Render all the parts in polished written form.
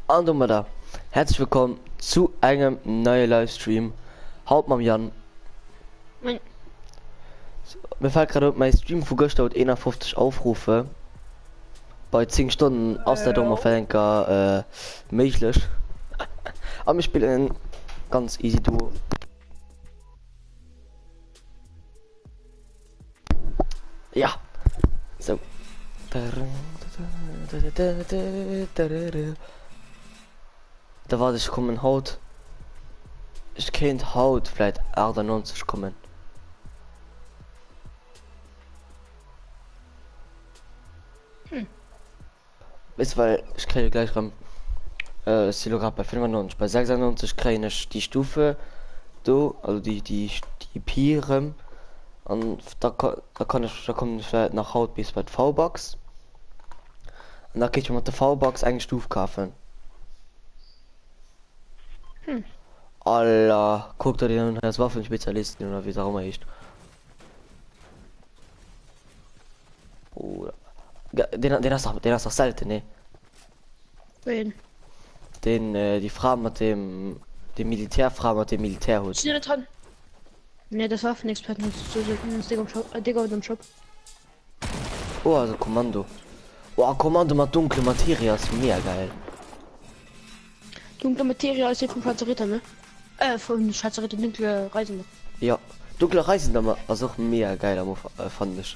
Hallo da. Herzlich willkommen zu einem neuen Livestream. Hauptmann Jan. Nein. Mir fällt gerade auf, mein Stream von gestern hat 51 Aufrufe. Bei 10 Stunden aus der Dommerfänker möglich. Aber wir spielen ganz easy Duo. Ja. So. Da war ich kommen Haut. Ich kennt Haut vielleicht 98 kommen. Ist weil ich kriege gleich ran. Silo gerade bei 95, bei 96 kriege ich die Stufe, do, also die Pieren. Und da komme ich vielleicht nach Haut bis bei der V-Box. Und da geht ich mit der V-Box eine Stufe kaufen. Alter, guckt er den als Waffenspezialisten oder wie es auch immer ist. Oh, den hast du selten, ne? Wen? Die Frau mit dem Militärfrau mit dem Militärhut. Schnell dran. Ne, das Waffenexperten ist Digga und im Shop. Oh, also Kommando. Oh, Kommando mit dunkle Materie ist mega geil. Dunkle Materie ist hier vom Schwarzer Ritter, ne? Von Schwarzer Ritter, dunkle Reisende. Ja, dunkle Reisende ist auch mega geil, fand ich.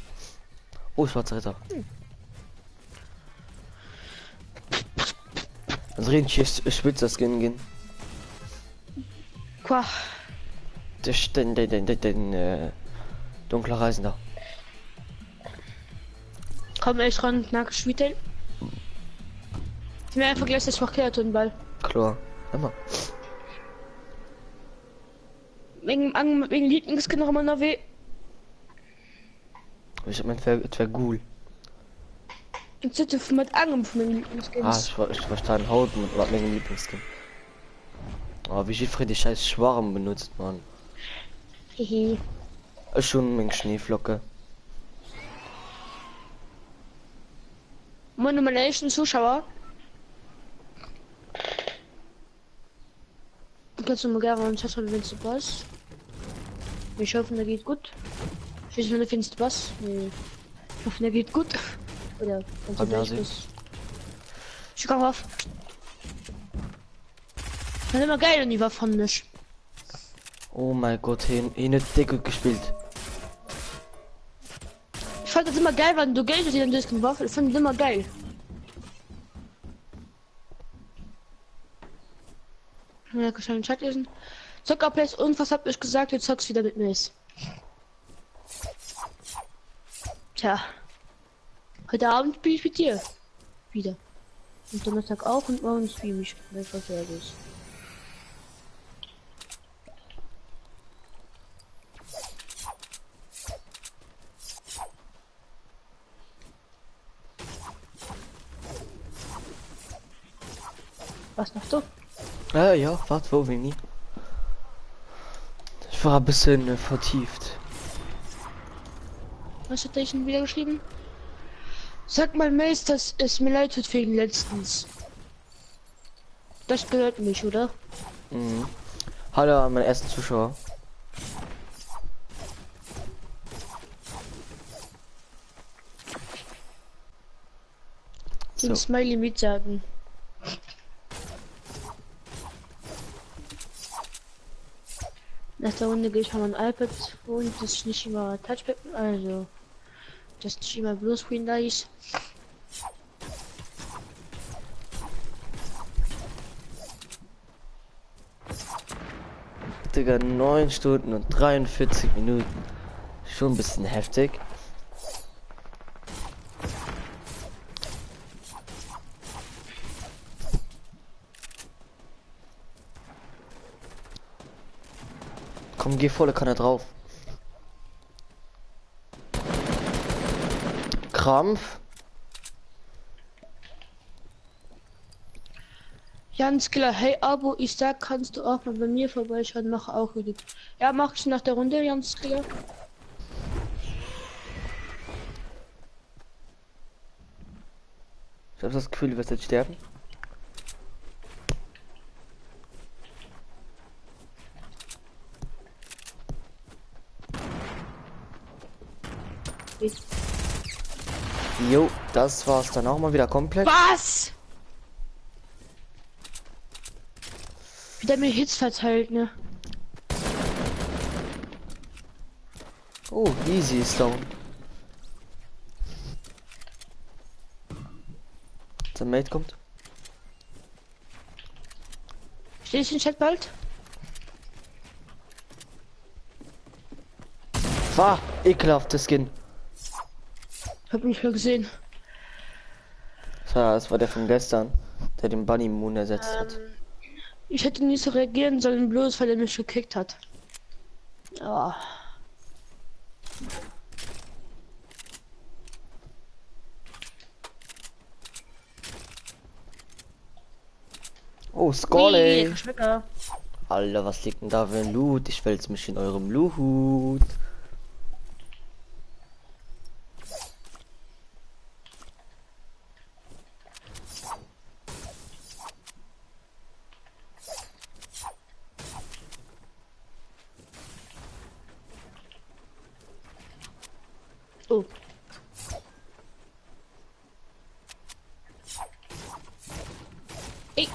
Oh, Schwarzer Ritter. Also richtig spitzer Skin gehen. Qua. Den dunkler Reisender. Komm echt ran, nach Schwietel. Ich mir einfach gleich das verkehrt und Ball. Klar, immer. Wegen Lieblingskind noch immer noch weh. Ich mein, es wär cool. Und sitze mit Angem von meinem Lieblingskind. Ah, ich verstehe Haut mit meinem Lieblingsskin. Aber wie viel die scheiß Schwarm benutzt man? Hehe. Ist schon eine Schneeflocke. Meine malayischen Zuschauer. Kannst du mir gerne einen Chat schreiben, wenn du was? Ich hoffe, der geht gut. Ich weiß nicht, findest du was? Nee. Ich hoffe, der geht gut. Oder kannst du gleich was? Ich komm auf. Das ist immer geil, und die war von mich. Oh mein Gott, hier dick gut gespielt. Ich fand das immer geil, wenn du Geld in den Waffen. Ich fand das immer geil. Ja, kann ich den Chat lesen. Zockerplays und was hab ich gesagt? Du zockst wieder mit mir. Tja. Heute Abend spiele ich mit dir. Wieder. Und Donnerstag auch und morgen spiele ich. Das was er ist. Was noch du? Ja, warte, wo bin ich? Ich war ein bisschen vertieft. Was hat er schon wieder geschrieben? Sag mal, Mace, dass es mir leid tut wegen letztens. Das gehört mich, oder? Mhm. Hallo an meinen ersten Zuschauer. Den Smiley mitsagen. Nach der Runde gehe ich von meinem iPad und das ist nicht immer Touchpad, also das ist nicht immer Bluescreen da ist. Digga, 9 Stunden und 43 Minuten. Schon ein bisschen heftig. Komm, geh volle Kanne drauf. Krampf. Jans Killer, hey Abo, ich sag, kannst du auch mal bei mir vorbeischauen, mach auch wieder. Ja, mach ich nach der Runde, Jans Killer. Ich hab das Gefühl, du wirst jetzt sterben. Okay. Jo, das war's dann auch mal wieder komplett. Was? Wie der mir Hits verteilt, ne? Oh, easy ist down. Der Mate kommt. Stehst du in Chat bald? War ekelhaftes Skin. Hab mich mal gesehen. Das war der von gestern, der den Bunny Moon ersetzt hat. Ich hätte nicht so reagieren sollen, bloß weil er mich gekickt hat. Ja. Oh, Scully. Geschmäcker. Alter, was liegt denn da für ein Loot? Ich wälz mich in eurem Loot. Oh. Ey.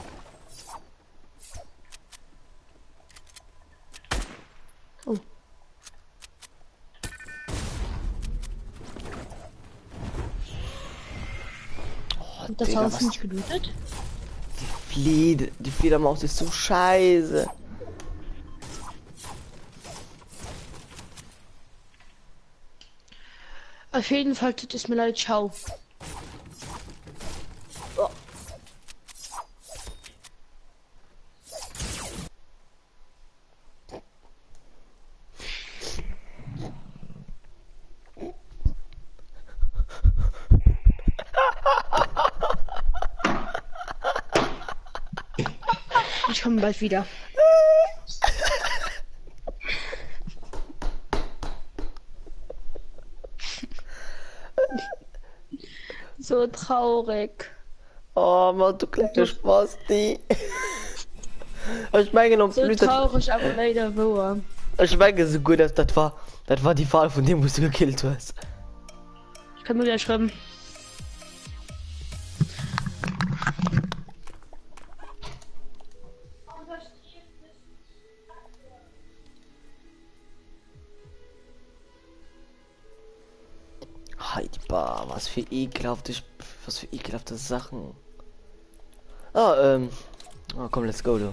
Oh. Und das Digga, Haus was- nicht gelootet? Die Fledermaus ist so scheiße. Auf jeden Fall tut es mir leid, ciao. Oh. Ich komme bald wieder. So traurig. Oh Mann, du kleine Spasti. Ich meine, um So traurig, aber leider wahr. ich meine, so gut, dass das war die Wahl, von dem du gekillt hast. Ich kann mir gleich schreiben. Heidi Bar, was für ekelhafte Sachen. Ah, oh, komm, let's go, du.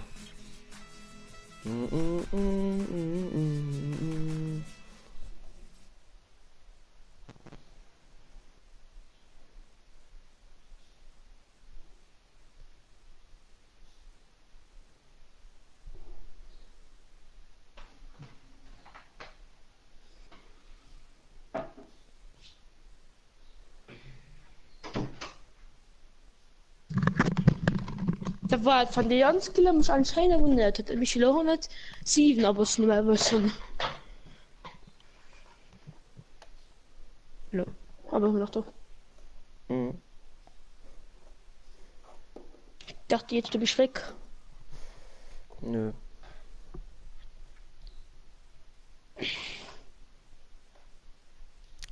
Da war von der Janskiller mich anscheinend wundert, hat mich 107, aber es nicht mehr wissen. Hallo. Aber noch doch. Mhm. Ich dachte jetzt, du bist weg. Nö.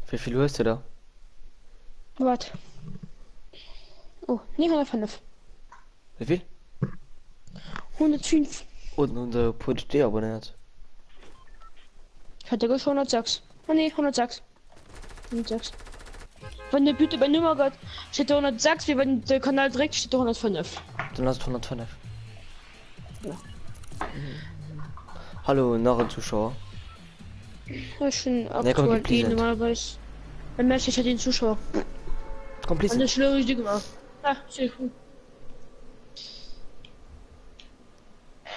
Wie viel hörst du da? Warte. Oh, nee, 105. Wie viel? 105. Und unser PhD abonniert. Ich hatte schon 106. Oh nee, 106. 106. Wenn der bitte bei Nummer geht, steht da 106, wie wenn der Kanal direkt steht da 105. Dann hast du 105. Ja. Hallo, Narren-Zuschauer. Ich bin komm, aktuell gib die Cent. normalerweise. Dann möchte ich ja den Zuschauer. Komplice. Und das schlöre ich dir gemacht. Ja, sehr cool.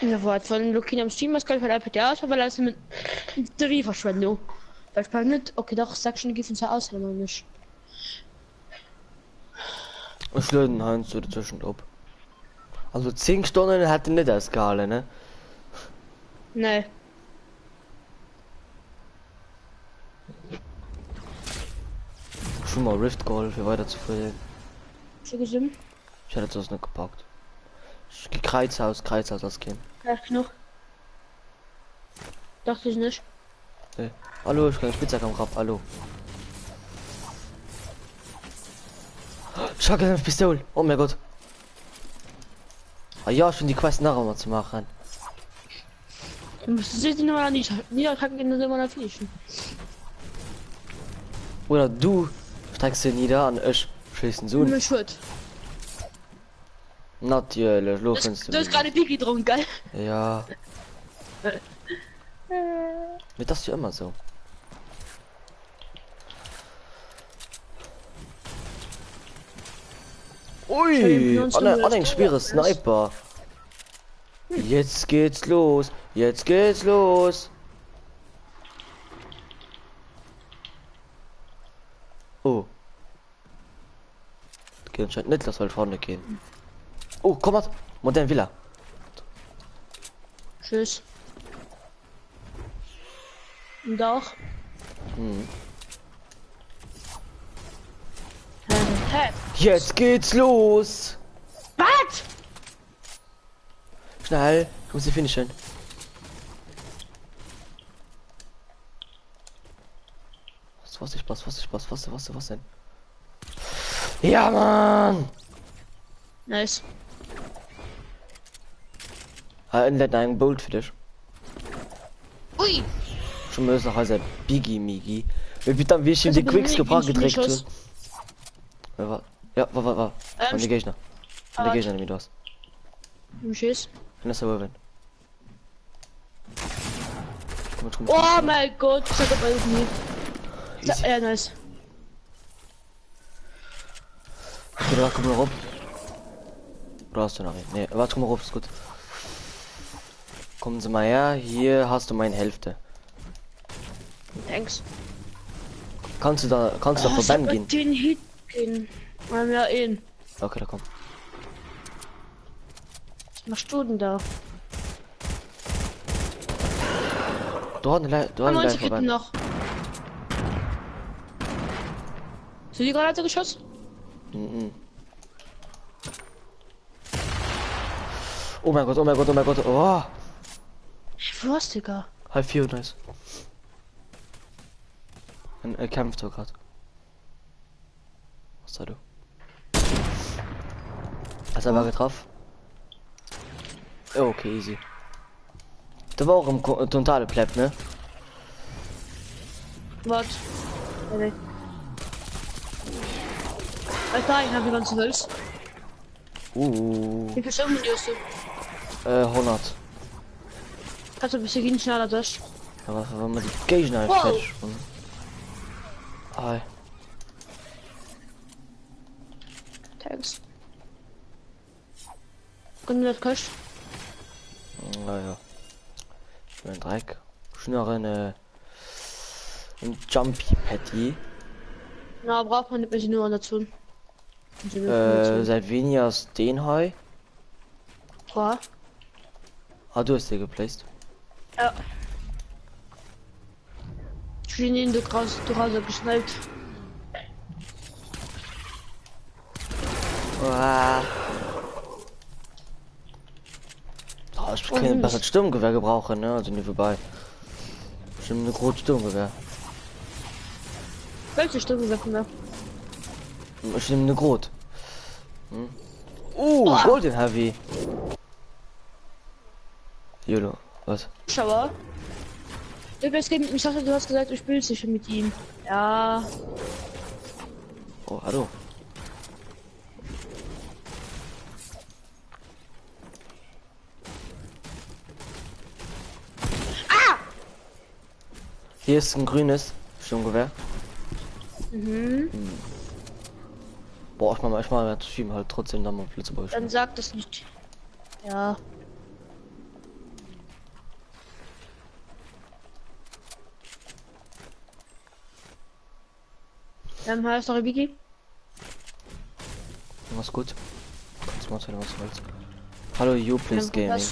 Ja, warte, von Lukin am Stream, was kann ich von IPTA aus, weil er ist mit Batterieverschwendung. Weil ich nicht, okay, doch, sag schon, die von aus, aber nicht. Ich löse den Heinz so dazwischen ab. Also 10 Stunden hatte nicht das Skala, ne? Nee. Schon mal Rift geholfen, weiter zu verlieren. Schon gesehen? Ich hätte das nicht gepackt. Ich geh Kreuzhaus das Kind. Ja, noch. Dachte ich nicht. Nee. Hallo, ich kann Spitzhack am Rab, hallo. Schau Pistole. Oh mein Gott. Ah ja, schon die Quest nachher mal zu machen. Du musst sie nochmal nicht niedertragen, wenn du immer finishen. Oder du streckst du nieder an ich schießen so. Mit Schuld. Natürlich, los Du kannst hast gerade Piki drum, geil. Ja. Mit das ja immer so. Ui, an ein schweres Sniper. Jetzt geht's los. Jetzt geht's los. Oh. Geht anscheinend nicht, lass halt vorne gehen. Oh, komm mal. Modern Villa. Tschüss. Und auch. Hm. Hä? Jetzt geht's los. Was? Schnell, ich muss sie finishen. Was denn? Ja, Mann! Nice. Ein Bolt für dich. Ui! Schon mal noch als Biggie Migi. Wie dann wie ich in die Quickscope gedreht habe. Ja, war. Von die Gegner. Von die Gegner mit was. Tschüss. Das aber wenn. Oh mein Gott, ich hab alles nie. Ja, nice. Oder komm mal rum. Oder hast du noch nicht? Nee, warte, komm mal rauf, ist gut. Kommen Sie mal her, hier hast du meine Hälfte. Thanks. Kannst du da vorbei gehen? Den Hit gehen. Wir haben ja ihn. Okay, da komm. Was machst du denn da? Du hast vorbei. Noch. Sind die gerade geschossen? Mhm. Oh mein Gott. Oh. Wo hast du, Digga? Halb 4, nice. Er kämpft so gerade. Was sei du? Hast du aber getroffen? Okay, easy. Der war auch im totale Plepp, ne? Was? Okay. Alter, ich habe die ganze Welt. Wie viel Stimmen hast du? 100. Kannst du ein bisschen schneller durch? Ja, was war mal die Gegner Wow. fertig? Hi. Thanks. Können wir das kosten? Naja. Ich bin ein Dreck. Schnell ein Jumpy Patty. Na, braucht man nicht mehr nur dazu. Seit weniger aus den Hai. Ja. Ah, du hast dir geplaced. Ja. Ich bin ihn, du raus geschnallt. Oh, ich kann ein besseres Sturmgewehr gebrauchen, ne? Also nie vorbei. Bestimmt eine große Sturmgewehr. Welche Stimme wecken wir? Ich nehme eine Grot. Golden Heavy. Jolo, was? Schauer. Ich dachte, du hast gesagt, du spielst dich mit ihm. Ja. Oh, hallo. Hier ist ein grünes Sturmgewehr. Boah, ich mal schieben halt trotzdem dann mal Blitze bei. Dann sag das nicht. Ja. Heißt doch Biggie. Was gut. Kannst du mal zeigen, was du willst. Hallo, you please gaming.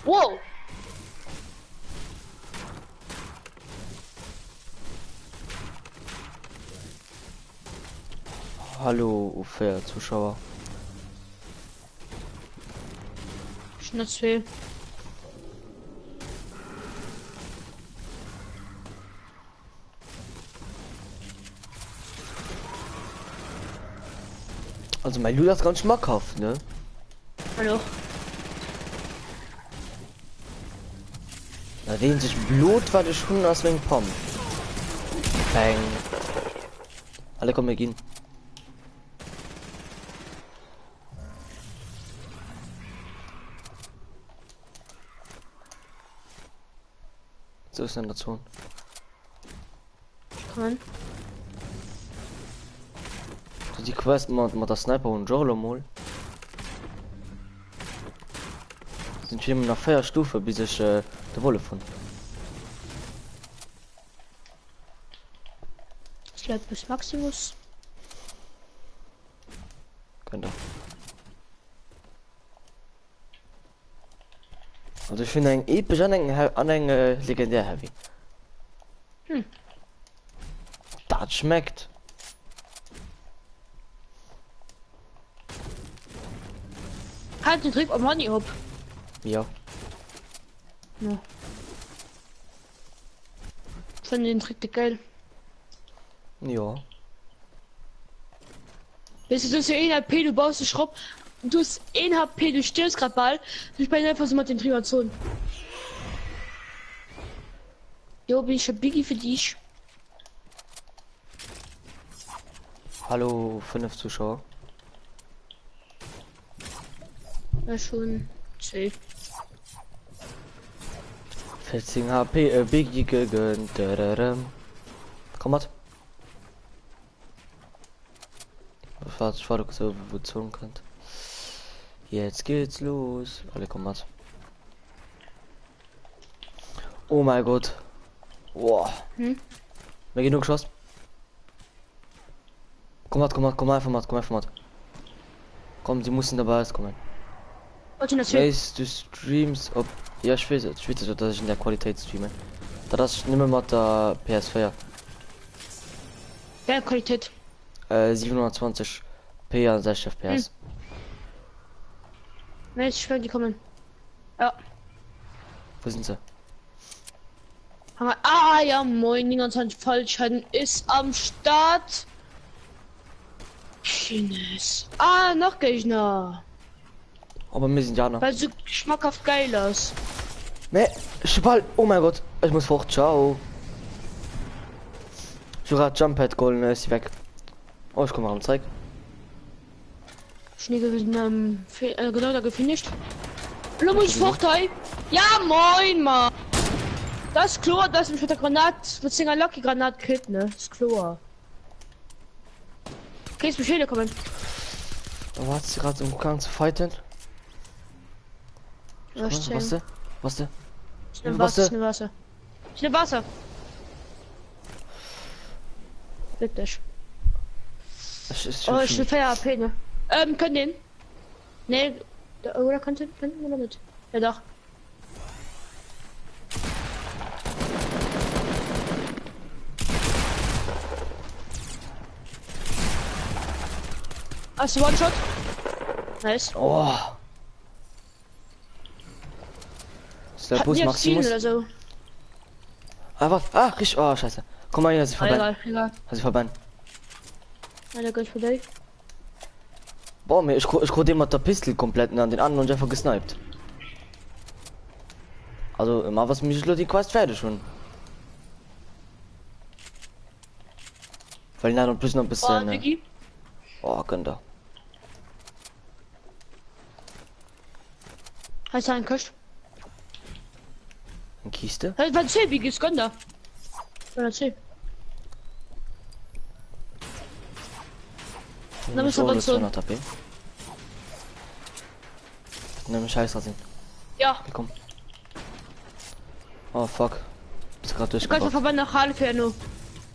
Wow. Hallo, fair Zuschauer. Schnitzel. Also mein Lula ist ganz schmackhaft, ne? Hallo. Da den sich Blut war das schon aus wegen Pom. Bang. Alle kommen gehen. So ist in der Zone. Kann. So die Quest mit der Sniper und Jolo mal. Sind wir nach 4 Stufe bis ich der Wolle von. Ich glaube bis Maximus. Könnte. Also ich finde ein episch an ein legendär Heavy. Das schmeckt. Halt den Trick am Money ab. Ja. Ja. Von den Trick geil. Ja. Weißt du, du hast ja 1 HP, du baust den Schraub. Du hast 1 HP, du stirbst gerade bald. Ich bin einfach so mit den Triazonen. Jo, bin ich ein Biggie für dich. Hallo 5 Zuschauer. Ja, schon 10. 14 HP Biggie gegönnt. Komm mal. Ich war doch so bezogen könnt. Jetzt geht's los. Alle kommen mal. Oh mein Gott. Boah. Hm? Mir genug Schuss. Komm einfach mal. Komm, sie mussten dabei kommen. Warte, das Weißt du Streams ob. Ja, ich weiß, dass ich in der Qualität streame. Da das nicht mehr mit der PS4. ja, Qualität. 720 p an 60 FPS. Ne, ich schwör, die kommen. Ja. Wo sind sie? Ah, ja, moin, 29 Fallschaden ist am Start. Chines. Ah, noch Gegner. Aber wir sind ja noch. Weil so schmackhaft geil ist. Ne, Schwall. Oh mein Gott. Ich muss fort. Ciao. Jura Jumppad Golden ist weg. Oh, ich komme am Zeig. Schnee genau da gefinisht. Du musst fort, hey. Ja, moin, Mann. Das ist klar, dass mich mit der Granat, mit der Lucky Granat killt, ne? Das ist klar. Okay, jetzt Befehle kommen. Da war sie gerade im Gang zu fighten. Was du? Schnell Wasser. Wirklich. Oh, ich will Feier AP, ne? Können den? Ne, oder könnten oder nicht? Ja, doch. Hast du One-Shot? Nice. Oh. Ist der Bus Maximus? Oder so. Ah, was? Ah, richtig. Oh, scheiße. Komm mal hier, sie vorbei. Egal. Sie vorbei. Alter, gleich vorbei. Boah, mir, ich konnte immer der Pistol komplett an den anderen und einfach gesniped. Also, immer was mich die Quest fertig schon. Weil nein, und plus noch ein bisschen. Oh, gönnt er. Heißt er ein Köst? Eine Kiste? Hey, was C, wie geht's Gönner? Oder C? Na, bist aber so. Nimm Scheiß raus. Ja. Komm. Oh fuck. Ist gerade Du kannst durchgebracht. Verband nach Halle für nur.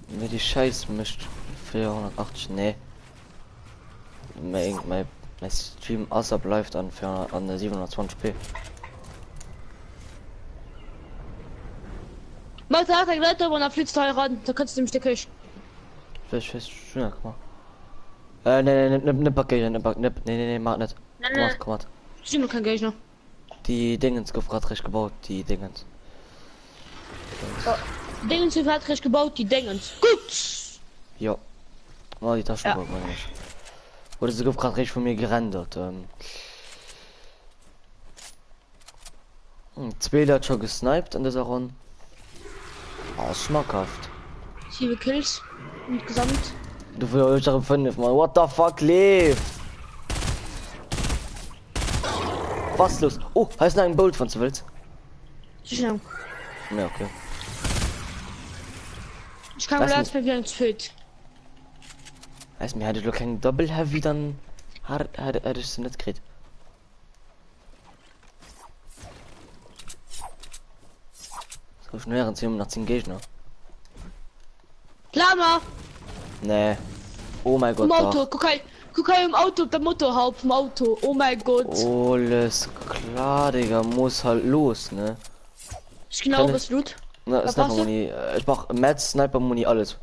Mir die Scheiß mischt. 480, nee. Mein Stream ASAP läuft an 720p. Mach da kein Leute, und dann flitzt du ran. Da kannst du nämlich der Kirche. Fest, schön, guck mal. Ne, Package, ne, mach nicht. Komm mal. Ich sehe noch kein Geld noch. Die Dingens gefragt, recht gebaut, die Dingens. Dingens sind halt recht gebaut, die Dingens. Gut! Ja. Oh, die Taschen Ja. man nicht. Oder sie gerade recht von mir gerendert. Zwei hat schon gesniped an dieser Runde. Oh, schmackhaft. 7 Kills insgesamt. Du willst auch 5 Mal. What the fuck, lief? Was los? Oh, heißt ein Bolt von du willst? Sicher. Ja, okay. Ich kann Lass wohl mich- erstmal wieder ins Feld. Heißt mir, hätte du kein Double Heavy, dann hättest du nicht gekriegt. So schnell wären 10 Gegner. Lama! Nee. Oh mein Gott. Im Auto, doch. guck im Auto, der Motorhaupt im Auto. Oh mein Gott. Alles klar, Digga, muss halt los, ne? Ich genau Kann ich- was Loot. Na, Was Sniper machst du? Muni. Ich mach Mats, Sniper Muni, alles.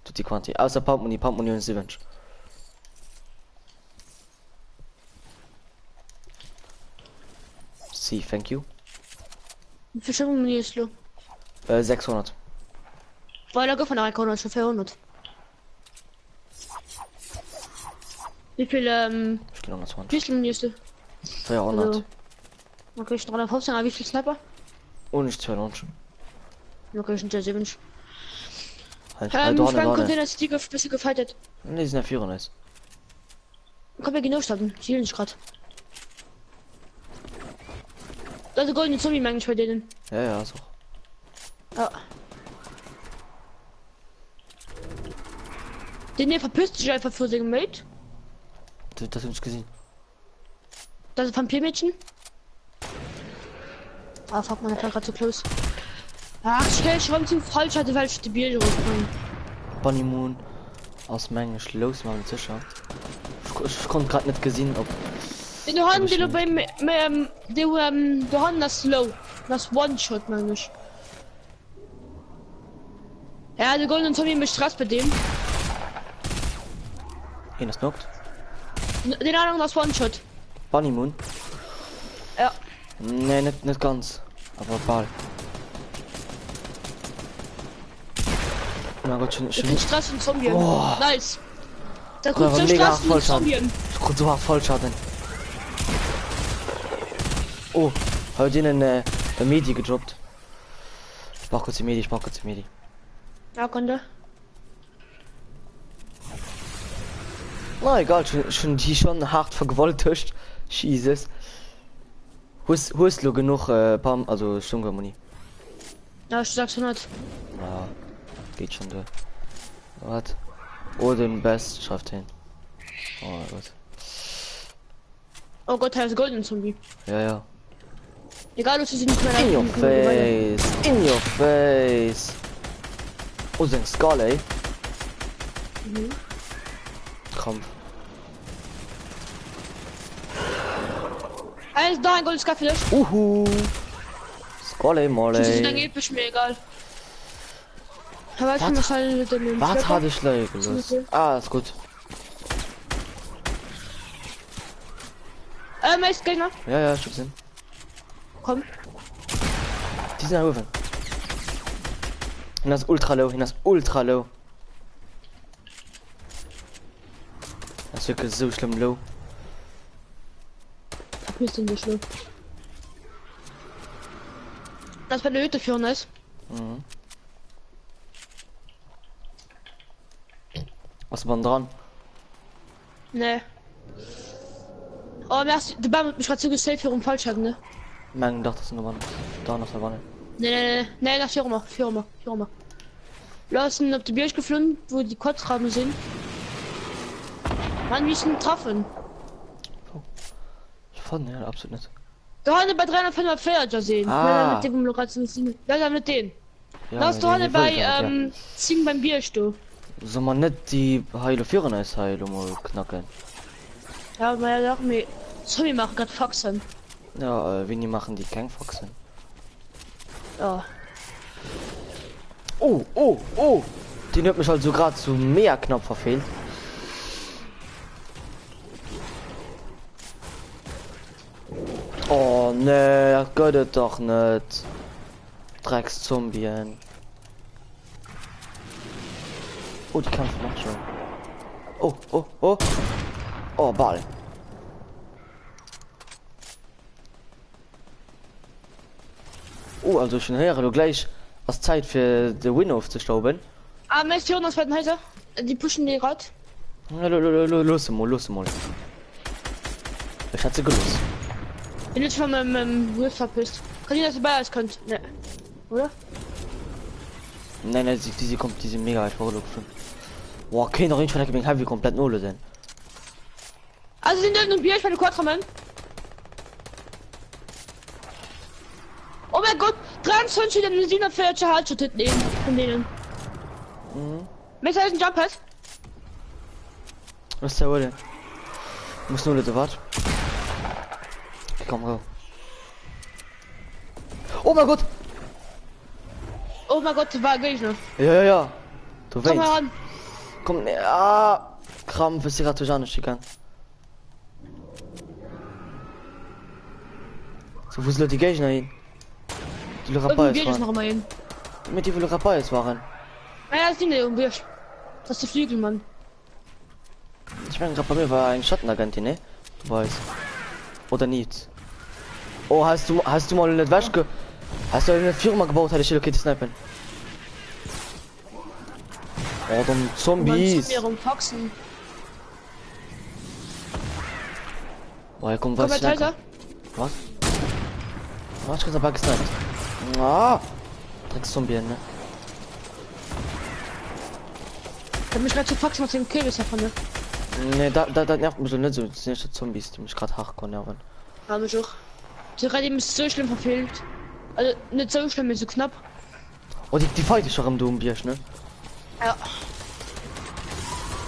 Tut die Quanti. Außer Pump Muni und Revenge. See, thank you. Wie viel Stimmung ist lo? 600. Weil er von der Rekord schon 400. Wie viel, Ich bin 120. wie viel Minus du? 200. Also, okay, ich 315, aber wie viel Sniper? Und ich 200. Okay, ich sind ja 7. Halt, Ich da kann vorne. Container Stick ein bisschen gefaltet. Ne, die sind ja 4 nice. Komm, wir genau starten. Ich will nicht grad. Also goldene Zombie eigentlich bei denen. Ja, ja, so. Ja. Den hier verpisst sich einfach für sein Mate. Das hab ich gesehen. Das ist Vampirmädchen. Ah, fuck, man hat gerade zu close. Ach, ich räum zu falsch, hatte welche die Bier rausbringen. Bunny Moon. Aus Mengen los, mal sicher. Ich konnte gerade nicht gesehen, ob. In der Hand, die beim, der Hand das Slow. Das One-Shot, meine ich. Ja, der goldene Zombie mit Stress bei dem. Einer knockt. Den anderen das One-Shot. Bunny Moon. Ja. Nee, nicht ganz. Aber Ball. Oh mein Gott, Der kriegt Stress und Zombie. Oh. Nice. Der Guck mal, kriegt so mega Stress und Vollschaden. Zombie. Ich konnte so hart Vollschaden. Oh, habe den Medi gedroppt. Ich mach kurz die Medi, Ja, konnte. Na egal, schon die schon hart vergewaltigt. Jesus. Wo ist du genug Pam, also Stungermoni? Ja, ich sag's 100. Ja, geht schon da. Was? Oh, den Best schafft hin. Oh Gott. Oh Gott, er ist golden Zombie. Ja. Egal, du sie nicht mehr In your leiden. face. In your face. Oh, sein Skull, ey. Komm. Eins da, ein goldes Kaffee. Skull, ey, Das ist dann Molly. episch mir egal. Aber ich muss halt mit dem Was Schlepper. hatte ich los? Okay. Ah, ist gut. Ist Gegner. Ja, ich hab gesehen. Komm. Die sind oben. Und das ist ultra low, Das ist wirklich so schlimm low. Verpiss den nicht, ne? Das bei der Hütte für uns. Mhm. Was war denn dran? Ne. Oh, merci. Der Baum hat mich gerade so gesaved für falsch hatten, ne? Mein dachte, das ist eine Wand. Da noch eine Wanne. Ne, nach Firma. Lassen auf die Bier geflogen, wo die Kotzraben sind. Mann, wie ist denn treffen? Ich fand ja absolut nicht. Da haben wir bei 305 ja sehen. Ah. Mit dem Lokation sind. Ja, mit denen. Ja, Lass du die alle bei, Wolke, Singen beim Bierstuhl. ja. Soll man nicht die Heile Führer ist Heile mal knacken? Ja, weil ja doch mir. Zombie machen gerade Faxen. Ja, wenn die machen die kein Foxen. Ja. Oh! Die hat mich halt so gerade so mehr knapp verfehlt. Oh ne, geht es doch nicht. Dreckszombien. Oh, die Kampf macht schon. Oh. Oh, Ball. Oh, also schon her, du gleich hast Zeit für den Win aufzustauben. Ah, Mission aus zweiten Häuser. Die pushen die gerade. Ja, los mal. Ich hatte gelöst. Bin jetzt schon mit dem Wolf verpisst. Kann ich das dabei als könnt? Ne. Oder? Nein, diese kommt, diese mega weit vorgelaufen. Boah, keiner Range von der Heavy komplett null denn. Also sind da ein Bier, ich meine Quadrammen. Oh mein Gott, 23 in den 47 Halsschutz nehmen von denen. Mit ein Jump hat. Was ist der Wolle? Muss nur Leute warten. Komm raus. Oh mein Gott! Oh mein Gott, war Gegner. Ja. Du Komm weißt. heran. Komm, ne, ah! Krampf ist gerade gar nicht gegangen. So, wo sind die Gegner hin? Die Rapaz Irgendwie noch waren. mal hin. Mit die Rapaz waren. Naja, das sind die irgendwie. Das ist der Flügel, Mann. Ich meine, gerade bei mir war ein Schattenagentin, ne? Du weißt. Oder nicht? Oh, hast du mal eine Wäsche? Hast du eine Firma gebaut, hätte ich okay snipen. Oh, dann Zombies. Foxen. Boah, komm, Komm, was? Alter. Was? Was? Ich kann aber gesniped. Ah! Dreckszombie, ne? Ich hab mich gerade zu Foxen aus dem Kürbis davon, ne? Ne, da nervt mich so nicht so. Das sind nicht die Zombies, die mich gerade hardcore nerven. Habe ich auch. Die gerade eben ist so schlimm verfehlt. Also nicht so schlimm, so knapp. Oh, die Fight ist schon am Dombiersch, ne? Ja.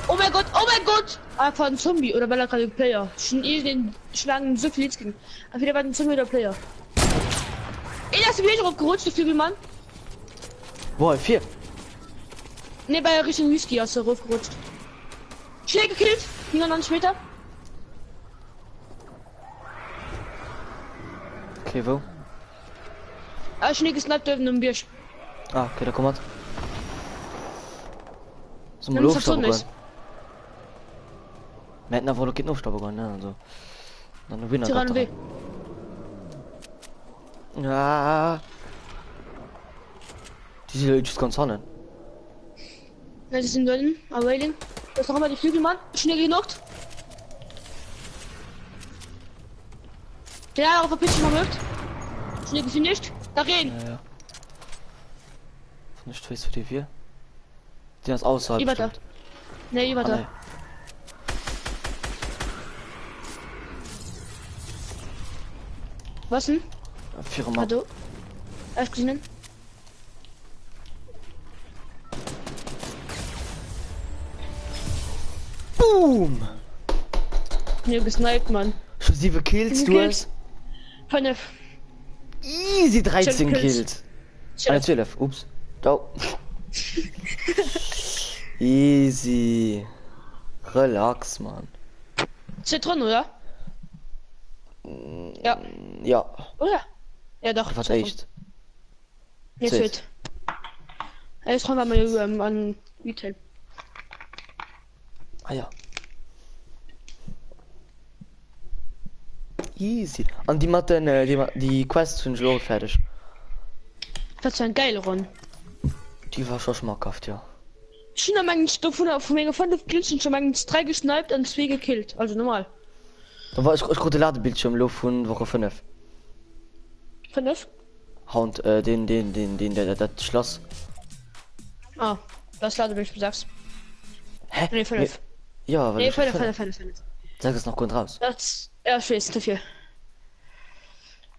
Oh mein Gott! Einfach ein Zombie oder weil er gerade Player. Schon den schlagen so viel Litzking. Aber wieder war ein Zombie oder Player. Ey, hast du wieder aufgerutscht, der Flügelmann? Boah, 4. Ne, bei Richtung Whisky hast du raufgerutscht. Schnell gekillt! 99 Meter. Okay, wo? Ah, schnell gesniped dürfen im Birsch. Ah, okay, da kommt. Zum Nimm Luftstopp Saturn gehen. ist. Wir hätten aber noch keinen Luftstopp gehen, ne? Also. Dann Winner. Tyrann W. Ja. Diese Leute ganz sonnen. Ja, die sind drin, aber Wailing. Das ist noch immer die Flügelmann. Schnell genockt. Der auf der Pitch verwirkt. Schnell gefinisht. Da gehen. Ja. Nicht weiß für die 4. Die das außerhalb. Über da. Ne, über da. Nee. Was denn? 4 Mann. Hallo? Erst gesehen? Boom! Ne, gesniped, Mann. Schon 7 Kills, du hast. 5. Easy 13 12 Kills. Kills. 12. Ups. Ciao. Easy. Relax, Mann. Zitron, oder? Ja. Ja. Oder? Ja, doch. Was Zitron. echt? Jetzt Zit. wird. Jetzt kommen wir mal an Retail. Ah ja. Easy. Und die Matten, die Quest sind schon fertig. Das war ein geiler Run. Die war schon schmackhaft, ja. China meint von mir gefunden, Kills und schon mal 3 gesniped und 2 gekillt. Also normal. Da war ich konnte Ladebildschirm Luft von Woche 5. 5? Und das Schloss. Ah, das lade ich sagst. Hä? Nee, 5. Ja, weil Nee, ich 5. Sag es noch gut raus. Das. Ja, ich weiß, dafür.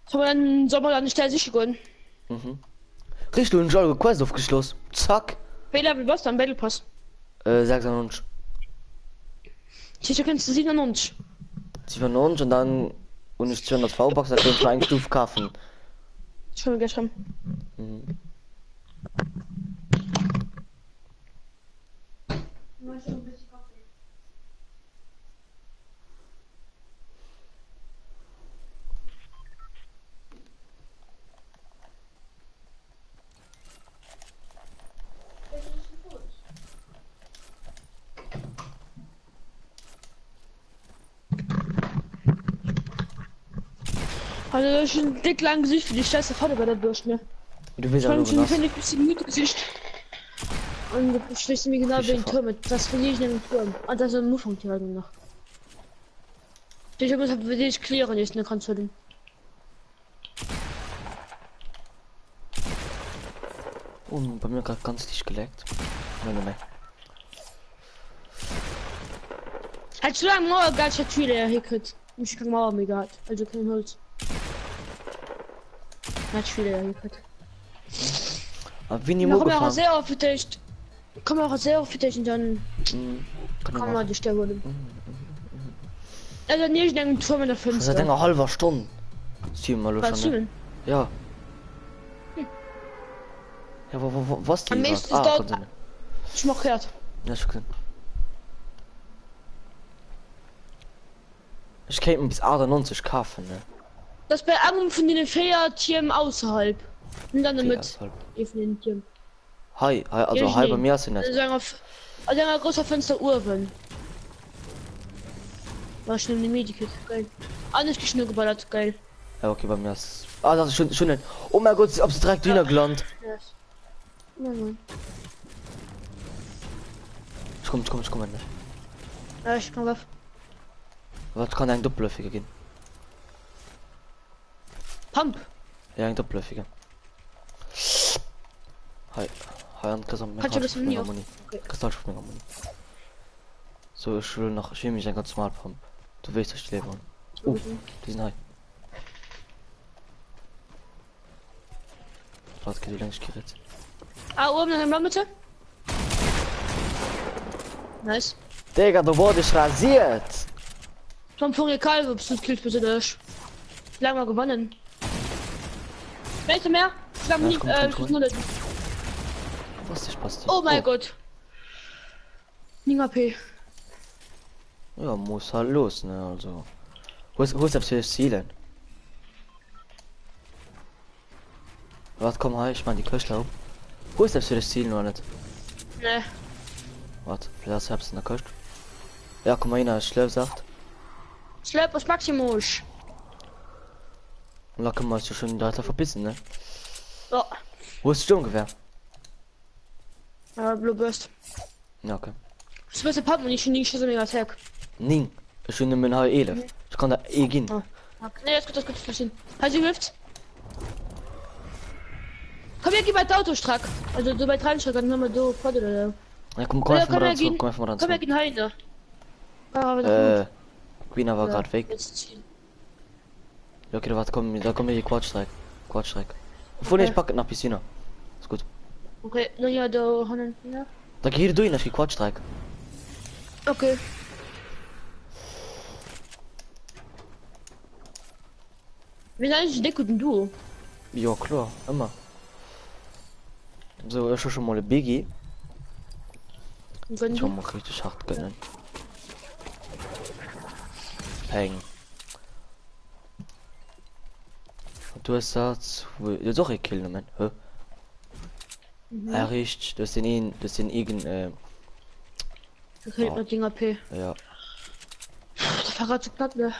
Soll man dann nicht der sich gehen? Richtig, und schon Quest aufgeschlossen. Zack. Wähler wie was dann Battle Pass. Sag's an uns. Sicher kannst du 97. Sie von uns und dann und ich 200 V-Box, da können wir einen Stuf kaufen. Schon geschrieben. Also schon dick lang Gesicht für die scheiße Vater bei der Bürste, ne? Du willst Ich aber fand schon nass. finde ich ein bisschen müde Gesicht. Und ich weiß mir genau Fische den Turm mit. Das verliere ich in dem Turm. Und das ist eine Muschung hier noch. Ich muss halt für dich klären, ist eine Konsolin. Und bei mir gerade ganz dicht geleckt. Nein, nein. Halt so lange Mauer gar nicht viele hier kriegt. Ich kann Mauer mega hat. Also kein Holz. Hat viele hier kriegt. Aber wie nie Komm auch gefahren. sehr oft vielleicht. Komm auch sehr oft vielleicht und dann kann man die Stelle holen. Also nicht in einem Turm in der Seit 5. einer halber Stunde. Sieh mal Was schon. Ne? denn? Ja. Ja, was die? Am Was? nächsten Ah, dauert- kann sein. Ich mach gehört. Ja, schon. Ich kann ihn bis 98 kaufen, ne? Das bei einem von den Feiertieren außerhalb. Und dann damit. Außerhalb. Von den Tieren. Hi, also ich halber nehm. Meer sind das. Also ein großer Fenster Urban. War schnell eine Medikit. Geil. Alles geschnür geballert. Geil. Ja, okay, bei mir ist. Ah, das ist schön. Oh mein Gott, ob sie direkt Dünner gelandet. Yes. Nein. Ich komm nicht. Ja, ich kann was. Was kann ein Doppelläufiger gehen? Pump. Ja, ein Doppelläufiger. Hi, und Kannst Kannst du das mit mir? Okay. Kristallschmeckermoni. So, ich will mich ein ganz normal Pump. Du willst euch leben. Die sind hi. Was geht die längst gerät? Ah, oben in der Mitte. Nice. Digga, du wurdest rasiert! Tom Funge Kalb, ob du killt bitte durch. Lange gewonnen. Welche mehr? Ich glaube nicht, komm. Was ist passiert? Oh mein Gott. Ninga P. Ja, muss halt los, ne, also. Wo ist das für Zielen? Was komm halt, ich meine die Köstler auf. Wo ist das für das Ziel noch nicht? Ne. Warte, vielleicht hab's in der Köst. Ja, komm mal hin, als Schlepp sagt. Schlepp aus Maximus. Und da können wir uns ja schon da verbissen, ne? Ja. Wo ist das ungefähr? Blue Burst. Ja, okay. Das beste Pump und ich nicht so mega Attack. Ning, ich bin in H11. Ich kann da gehen. Oh. Okay. Ne, das gut verstehen. Halt sie hilft. Komm hier, gib mal das Auto strack. Also du bei Reinschlag, dann haben wir do vor dir. Ja, komm Komm einfach mal ran, her, komm einfach mal ran. komm her, gehen heine. Ah, Queen war gerade weg. jetzt ziehen. Ja, okay, warte, da kommen wir hier Quatschstreik. Obwohl Okay. ich packe nach Piscina. Ist gut. Okay, na ja, da hannen. Ja. Da geh hier durch, nach Quatschstreik. Okay. Wie ist eigentlich dick und du? Ja, klar, immer. So, ich schon mal eine Biggie. Und wenn Schon du? mal richtig hart gönnen. Peng. Und du hast das, ja doch, ich killen, man. Hä? Ja, richtig, das sind irgend, Okay, mit Dinger P. ja. Der Fahrrad zu knapp, ne?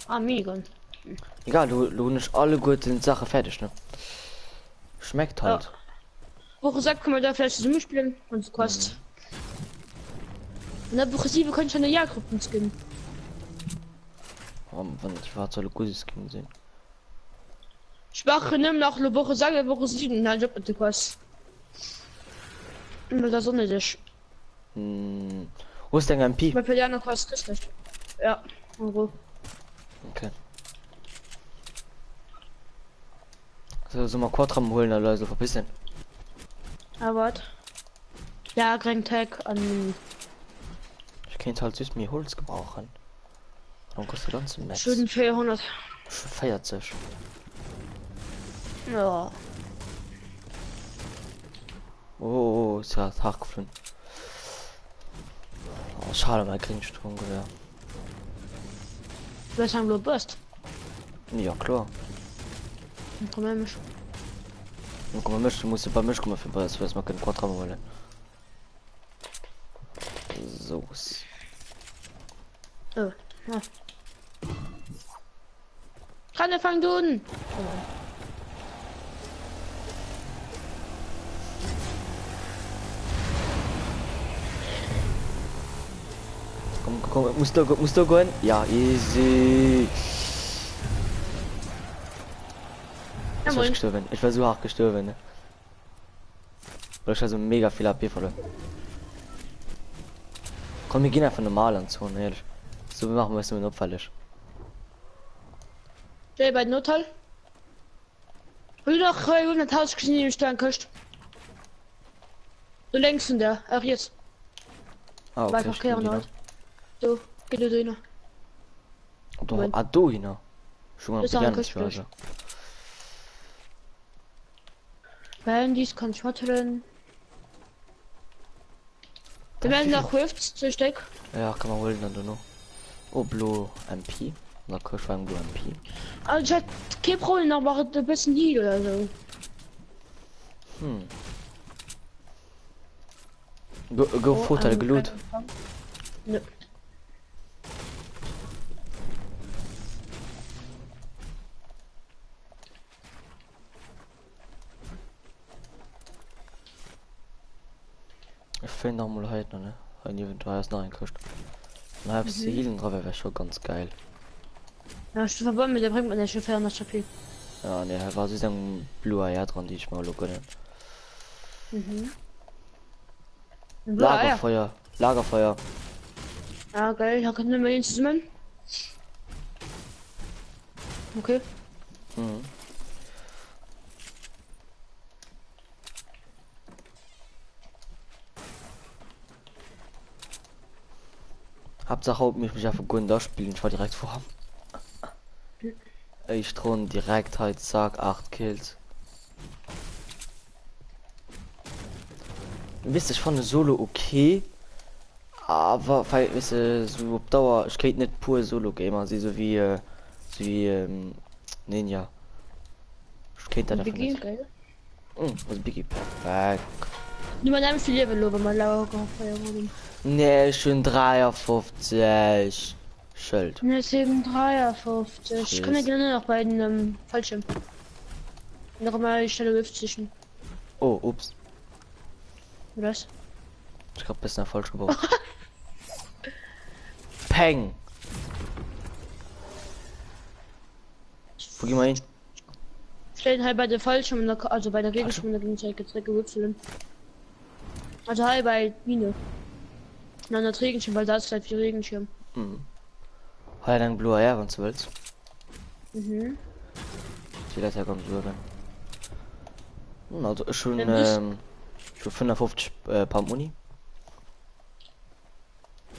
Ah, mega. Egal, du nicht alle guten Sachen fertig, ne? Schmeckt halt. Ja. Woche sagt, kann man da vielleicht zusammen spielen und so kostet. In der Progressive könnte ich eine Jahrgruppen skinnen. Wenn ich war so gutes Skin sehen. Schwache nimm nach eine Woche sagen, Woche 7, nein, Job bitte was. Mit der Sonne dich. Wo ist dein MP? Bei Peliano kostet es nicht. Ja, Euro. Okay. So mal Quadram holen, also verpissen. Aber ja, kein Tag an Ich kann halt süß mir Holz gebrauchen. Warum kostet das ganze Metz? schönen 400. Feiert sich. Ja. Oh, ist ja hart geflogen. Oh, schade, mal Kringstrom gewehr. Wir haben nur Burst. Ja, klar. Problem ist. Und guck mal, muss bei mich kommen für das, was man kein Quadrat wollen. So. Oh, ja. Kann er fangen, du? Komm, musst du gehen? Ja, easy. Ja, moin. Gestorben. Ich war so hart gestorben, ne? Weil ich also mega viel AP verloren. Komm, wir gehen einfach normal an Zone, ehrlich. So machen wir es mit abfällig. Der bei Notfall. Will doch 100.000 gesehen steuern kannst. Du längst in der, ach jetzt. Ah, okay. Weiter kehren halt. So, geht du drinnen. Du hin. Schon mal Das ist auch ein begann, Köstlich. Wenn dies kann ich watteln. Wir werden noch hilft zu Steck. Ja, kann man holen dann du noch. Oh, Blue MP. Na, Kirsch war ein Blue MP. Also, ich hatte kein Problem, aber ein bisschen Heal oder so. Go Vorteil gelut. Nö. Ich finde auch mal heute, ne? Ein eventuell erst noch ein Kirsch. Dann hab ich sie healen drauf, wäre schon ganz geil. Ja, ich verbunden mit der bringt man der Chauffeur nach Chapier. Ja, ne, war so ein Blue Eier dran, die ich mal locken. Lagerfeuer, Lagerfeuer. Ja, geil, da können wir ihn zusammen. Okay. Mhm. Hauptsache haut mich auf Gun spielen, ich war direkt vor. Ich thron direkt halt sag 8 Kills. Wisst ich fand Solo okay, aber weil ist so auf Dauer ich geht nicht pur Solo Gamer, sie so wie Ninja. Ich kennt da Biggie, geil. Was Biggie perfekt. Nur mal einem viel Level, aber mal Lagerfeuer. Ne, schon 53 Schild. Ne, 753. Ich kann ja gerne noch bei den Fallschirm. Noch mal die Stelle Rift zwischen. Oh, ups. Was? Ich glaube, bisschen falsch gebaut. Peng. Wo gehen wir hin? Stellen halt bei der Fallschirm, also bei der Regenschirm, da ging es halt gewürfeln. Also halt bei Mine. Und dann der Regenschirm, weil da ist halt wie Regenschirm. Halt ein Blue Air, wenn du willst. Mhm. Vielleicht ja ganz so. Also schon schon 55 paar Muni.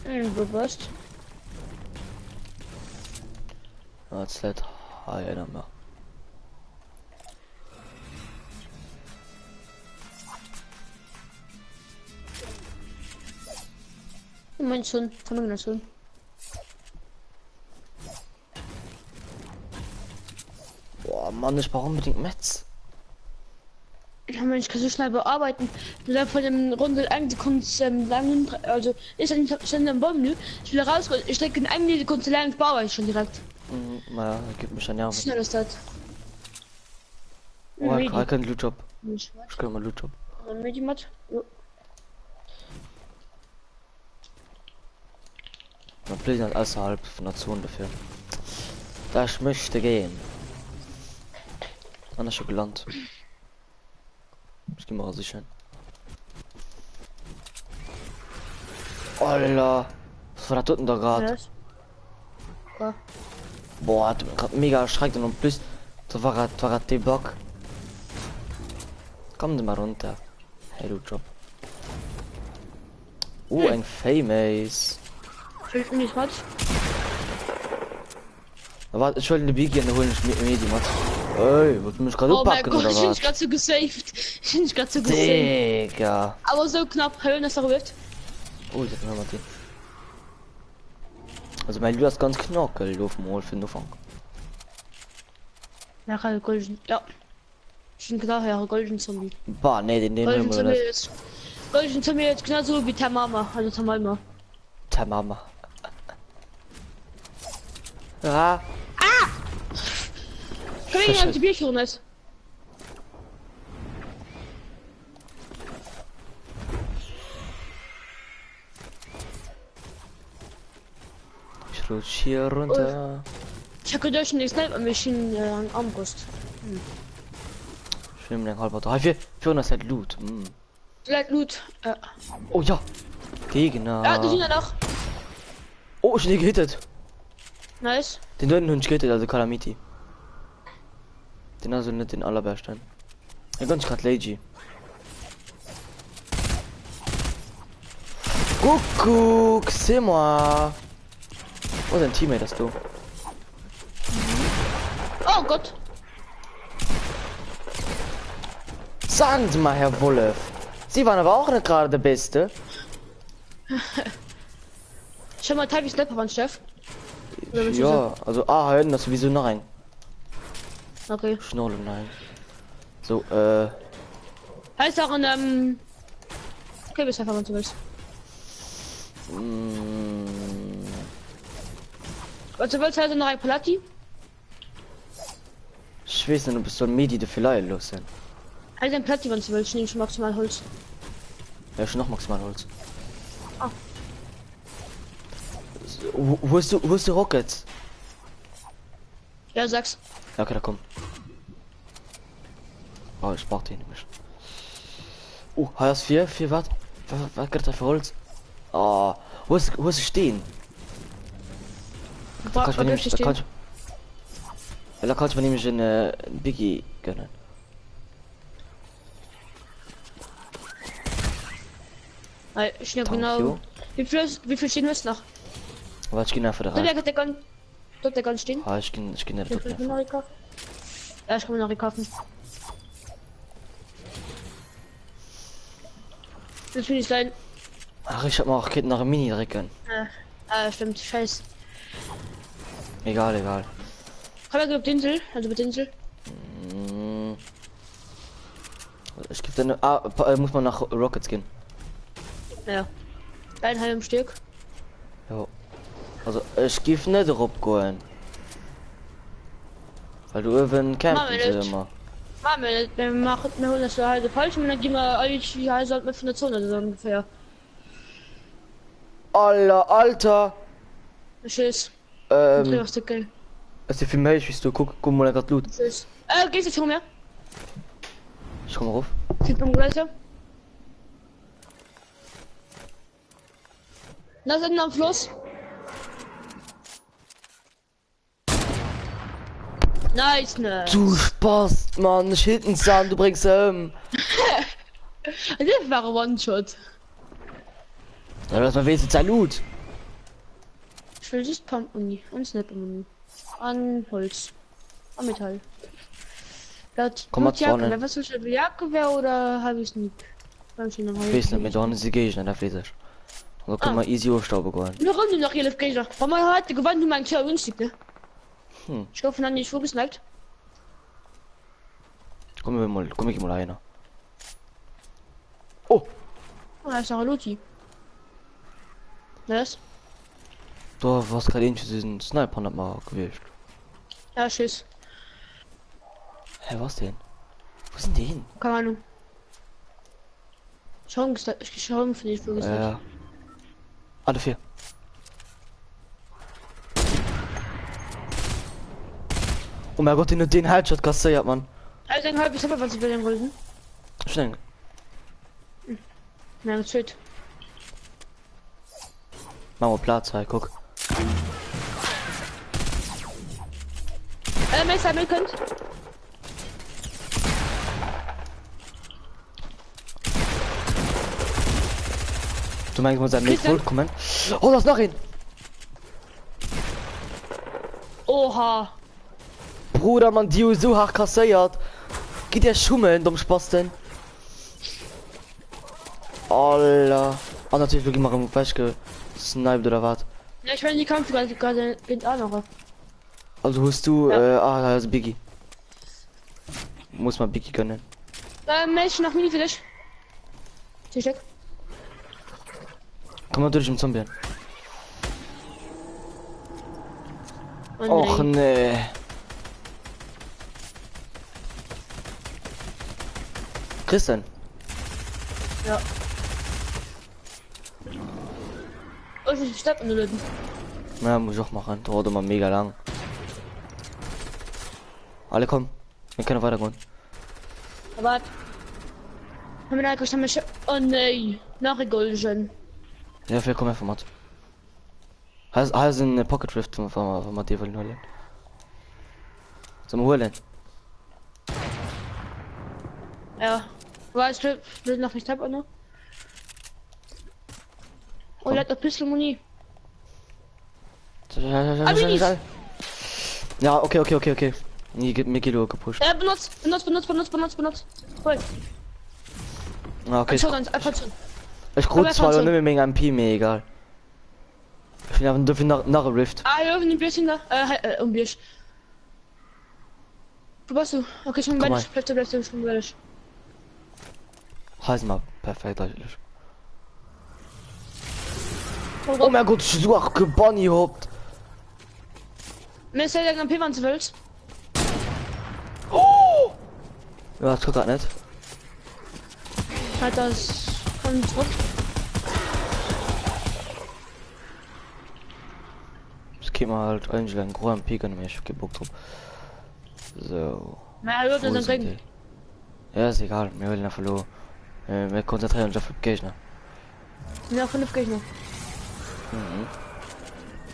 Bewusst. Ja, jetzt lädt einer mehr. Mein Sohn, von meinem Sohn. Boah, Mann, ich brauche unbedingt Metz. Ja, Mensch, ich kann so schnell bearbeiten. Du läufst von dem Runde eigentlich langen, also ist ein schon im Baum, ich will raus, ich stecke in eine Sekunde lang, baue ich schon direkt. Naja, gibt mich ein Nerven. Schnell ist das. Oh, ich kann Loot-Job. Ich kann mal Loot-Job. Medimat. Man bleibt halt außerhalb von der Zone dafür. Das möchte gehen. Anders schon gelandet. Ich geh mal sicher. Alter, was war da drunten da gerade? Ja. Boah, hat mich grad mega erschreckt und plus, da war der Bock. Komm mal runter. Hey, du Job. Ein Famous. Fällt mir nicht was. Warte, ich wollte eine Biggie holen, ich mit mir die Matt. Ey, was mich gerade packen oder was? Ich bin gerade so gesaved. Ich bin gerade so gesaved. Digga. Aber so knapp, hören das darüber. Oh, das haben wir die. Also mein Lüder ist ganz knockel, auf dem Mall für den Anfang. Ja. Schon klar, ja, Golden Zombie. Bah, nee, den Golden hören wir Zombie nicht. ist. Golden Zombie ist genauso wie Tamama, also Tamalma. Tja, Mama. Ja, Komm Das hier, ist- die Bierchen ist. ich rutsch hier runter. Ich hab gedacht, ich Sniper Machine an Armbrust. Schwimm den halber drei. Wir das halt Loot. Mm. Vielleicht Loot. Oh ja. Gegner. Ja, du siehst ja noch. Oh, ich bin gehittet. Nice. Den neuen Hund gehittet, also Calamity. Den also nicht den allerbesten. Ich bin gerade Lady. Kuckuck, c'est moi. Wo ist dein Teammate, das du? Oh Gott. Sagen Sie mal, Herr Wolf. Sie waren aber auch nicht gerade der Beste. Schau mal, Teil wie Sniper von Chef. Ja, also hören das sowieso nein. Okay. Schnorre, nein. So, Heißt auch ein, okay, bis einfach, wenn du willst. Was du willst, also noch ein Palatti? ich weiß nicht, ob es so ein Medi, der vielleicht los sind. Also ein Platti, wenn du willst, nehme ich maximal Holz. Ja, schon noch maximal Holz. Ah. So, wo ist du Rockets? Ja, sag's. Ja, okay, da komm. Oh, ich brauch den nämlich. HS4, 4 Watt. Was geht da für Holz? Oh, wo ist stehen? Da kann ich mir nämlich, da kann ich mir nämlich einen Biggie gönnen. Ich nehme Thank genau. you. Wie viel stehen wir jetzt noch? Aber ich geh einfach da Dort rein. der kann stehen. Ah, ich geh nicht Wie dort viel mehr. noch gekauft? Ja, ich kann mir noch gekauft. Das will ich sein. Ach, ich hab mal auch nach einem Mini recken. Stimmt, scheiß. Egal. Komm mal auf die Insel, also mit der Insel. Ich geb dann. Muss man nach Rockets gehen. Ja. Ein halbes Stück. Ja. Also ich gif nicht drauf gehen. Weil du eben Machen campen wir nicht. immer. Machen wir nicht. Wir holen das für halt falsch und dann gehen wir alle die Häuser mit von der Zone so ungefähr. Alter. Tschüss. Ähm, Was du geil. ist für mich, wie du guck mal grad Loot. Tschüss. Gehst du schon mehr? Ich komm rauf. Sieht man gleich. Na, sind wir am Fluss. Nice, ne? Du Spaß, Mann, ich hinten Zahn, du bringst Das war One-Shot. Ja, das war wenigstens ein Loot. Ich will nicht Pump-Uni und Snap-Uni. An Holz. An Metall. Komm mal vorne. Was ist das? Jagdgewehr oder habe ich nicht? Ich weiß nicht, mit der Hand gehe ich nicht, da fließt. Also können wir easy Urstaube gehen. Wir räumen noch hier Gläser. Warum hat der Gewand nur mein Tier günstig, ne? Ich hoffe, dann nicht vorgesniped. Komm ich mal einer. Oh, Oh, da ist noch ein Loti. Was? du hast gerade diesen Sniper nicht mal gewischt. Ja, tschüss. Hä, was denn? Wo sind die hin? Keine Ahnung. Schauen, ich schaue für dich vorgesniped. Alle 4. Oh mein Gott, den Headshot kassiert, man. Also, dann halb, ich habe was über den wollten. Schnell. Na, das shit. Machen wir Platz, hey, guck. Messer, mir könnt. Du meinst, muss ein Mate vollkommen? Oh, das noch hin! Oha. Bruder, man, die so hart kassiert. Geht der schummeln, dumm Spasten. Alter. Ah, natürlich wirklich mal gesniped oder was? Ja, ich meine, die Kampf gerade mit anderen. Also hast du, Ja. da ist Biggie. muss man Biki gönnen. Mensch, noch Mini für dich. Tischdeck. Komm mal durch im Zombie. Oh, Och nee. Christian. Ja. Oh, ich muss Stadt löten. Na, muss ich auch machen. Dauert immer mega lang. Alle kommen. Wir können weitergehen. Aber haben wir da haben wir oh nee, nach Golden. Ja, vielleicht kommen wir Format. Hast eine Pocket Rift von Matthias von Holland. Zum Holen. Ja. War es will noch nicht hab, oder? Und er hat ein bisschen Muni. Ja, okay. Nie gibt mir Kilo gepusht. Benutzt. Voll. Ah, okay. Einfach schon. Ich kurz zwar nur mit meinem MP, mir egal. Ich bin aber dürfen nach Rift. Ah, ja, ein bisschen da. Um Bier. Wo warst du? Okay, schon bei bleibst du schon bei. Heiß mal perfekt eigentlich. Oh mein Gott, ich suche Bonnie überhaupt. Mir ist ja MP wann du willst. Oh! Ja, das gerade nicht. Halt das von zurück. Das geht mal halt eigentlich ein großer MP, wenn ich gebucht habe. So. Na, ja, das ist ein Ja, ist egal, wir wollen ja verloren. Wir konzentrieren uns auf Gegner. Ja, 5 Gegner.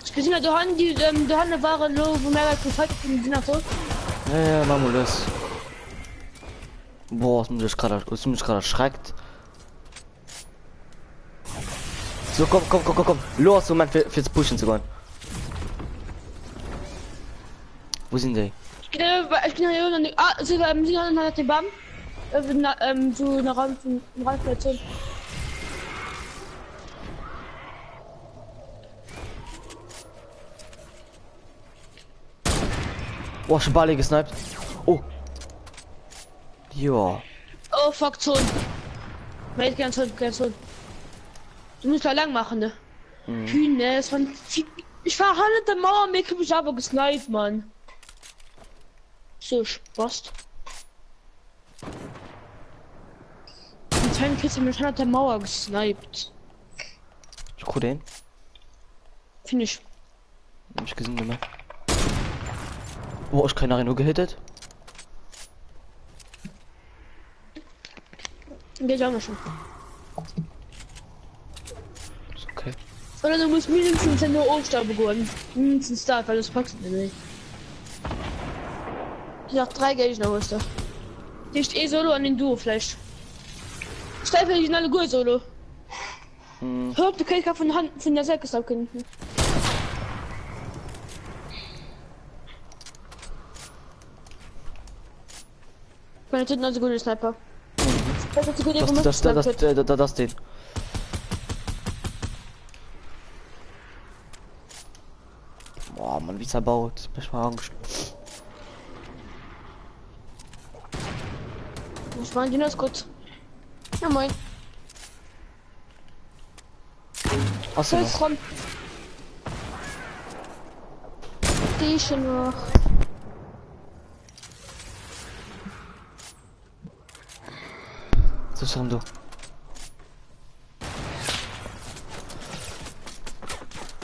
Ich gesehen, da haben die da haben Ware lo, wo mehr als gefällt sind nach so. Ja, machen wir das. Boah, ist mich gerade erschreckt. So, komm. Los, Moment, fürs Pushen zu gehen. Wo sind die? Ich bin hier und sie haben halt den Bam. So nach Raum von Raumstation. Boah, schon Ball gesniped. Oh. Ja. Oh fuck, Zone. Meld ganz Zone. Du musst da lang machen, ne? Hühner, es waren ich war halt der Mauer, mir krieg ich aber gesniped, Mann. So, Spaß. Die kleinen Kids haben mich an der Mauer gesniped. Ich guck den. Finde ich. Hab ich gesehen, ne? Boah, ich keine Ahnung, nur gehittet. Geht auch noch schon. Ist okay. Oder du musst mindestens eine Ohrstabe geworden. Mindestens da, weil das packst du nicht. Noch 3 Gegner was da. Die ist eh solo an den Duo vielleicht. Steif ich in alle gut solo. Hört du kannst von der Säcke abkennen. Meine Titten also gute Sniper. Das den. Boah, man, wie zerbaut. Ich mal Angst. Ich meine, die ist gut. Ja, moin. Hast du noch? Die schon noch. So sind du.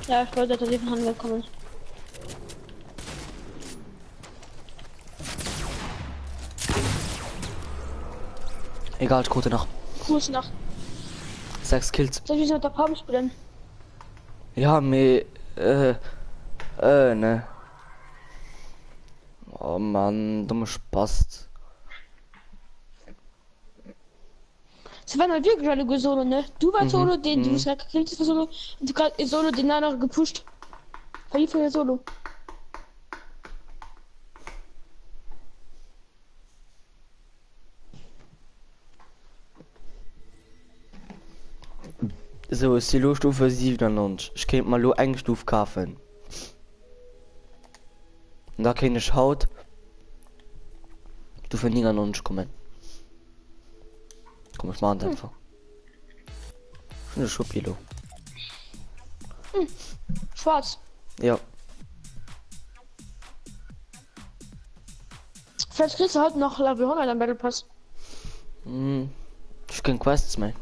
Ja, ich wollte, dass die von Handel kommen. Egal, ich gucke nach. Gruß nach. 6 Kills. Soll ich noch der Palm spielen? Ja, ne. Oh Mann, dummer Spaß. Es waren halt wirklich alle Solo, ne? Du warst Solo, den du gesagt hast, war Solo. Und du gerade Solo den noch gepusht. War hier für Solo. So, ist die Lostufe 97. Ich könnte mal nur eine Stufe kaufen. Und da keine Haut. Du Stufe nie an uns kommen. Komm, ich mal einfach. Eine Schupilo. Schwarz. Ja. Vielleicht kriegst du heute noch Level 100 am Battle Pass. Ich kann Quests mehr.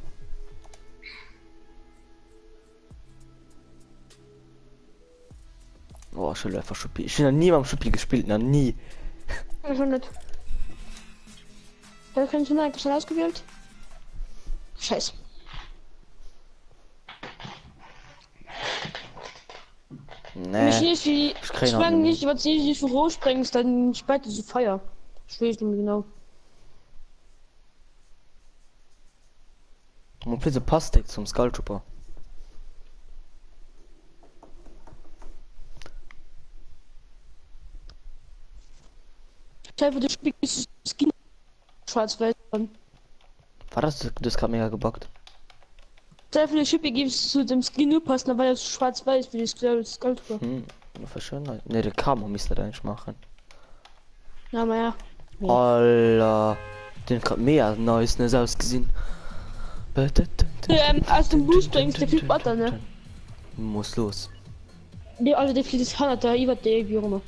Oh, ich will einfach Schuppi. Ich bin noch nie beim Schuppi gespielt, noch nie. Ich schon nicht. Da kann ich schon eigentlich schon ausgewählt. Scheiße. Nee. Ich nicht wie. Ich mag nicht, was sie dich hoch springst, dann speit diese Feuer. Ich weiß nicht mehr genau. Und bitte Plastik zum Skull Trooper. Ich habe das Spiel Skin schwarz-weiß. War das gerade mega gebackt? Sehr viele Schippe gibt es zu dem Skin nur passen, aber das schwarz-weiß wie das Skull. Für Schönheit. Ne, der Kamera müsste da eigentlich machen. Ja, aber ja. Alter. Den gerade mehr nice, ne, ausgesehen. Aus dem Boost bringst der viel Butter, ne? Muss los. Die alle, die viel das hat, da über die wie auch immer.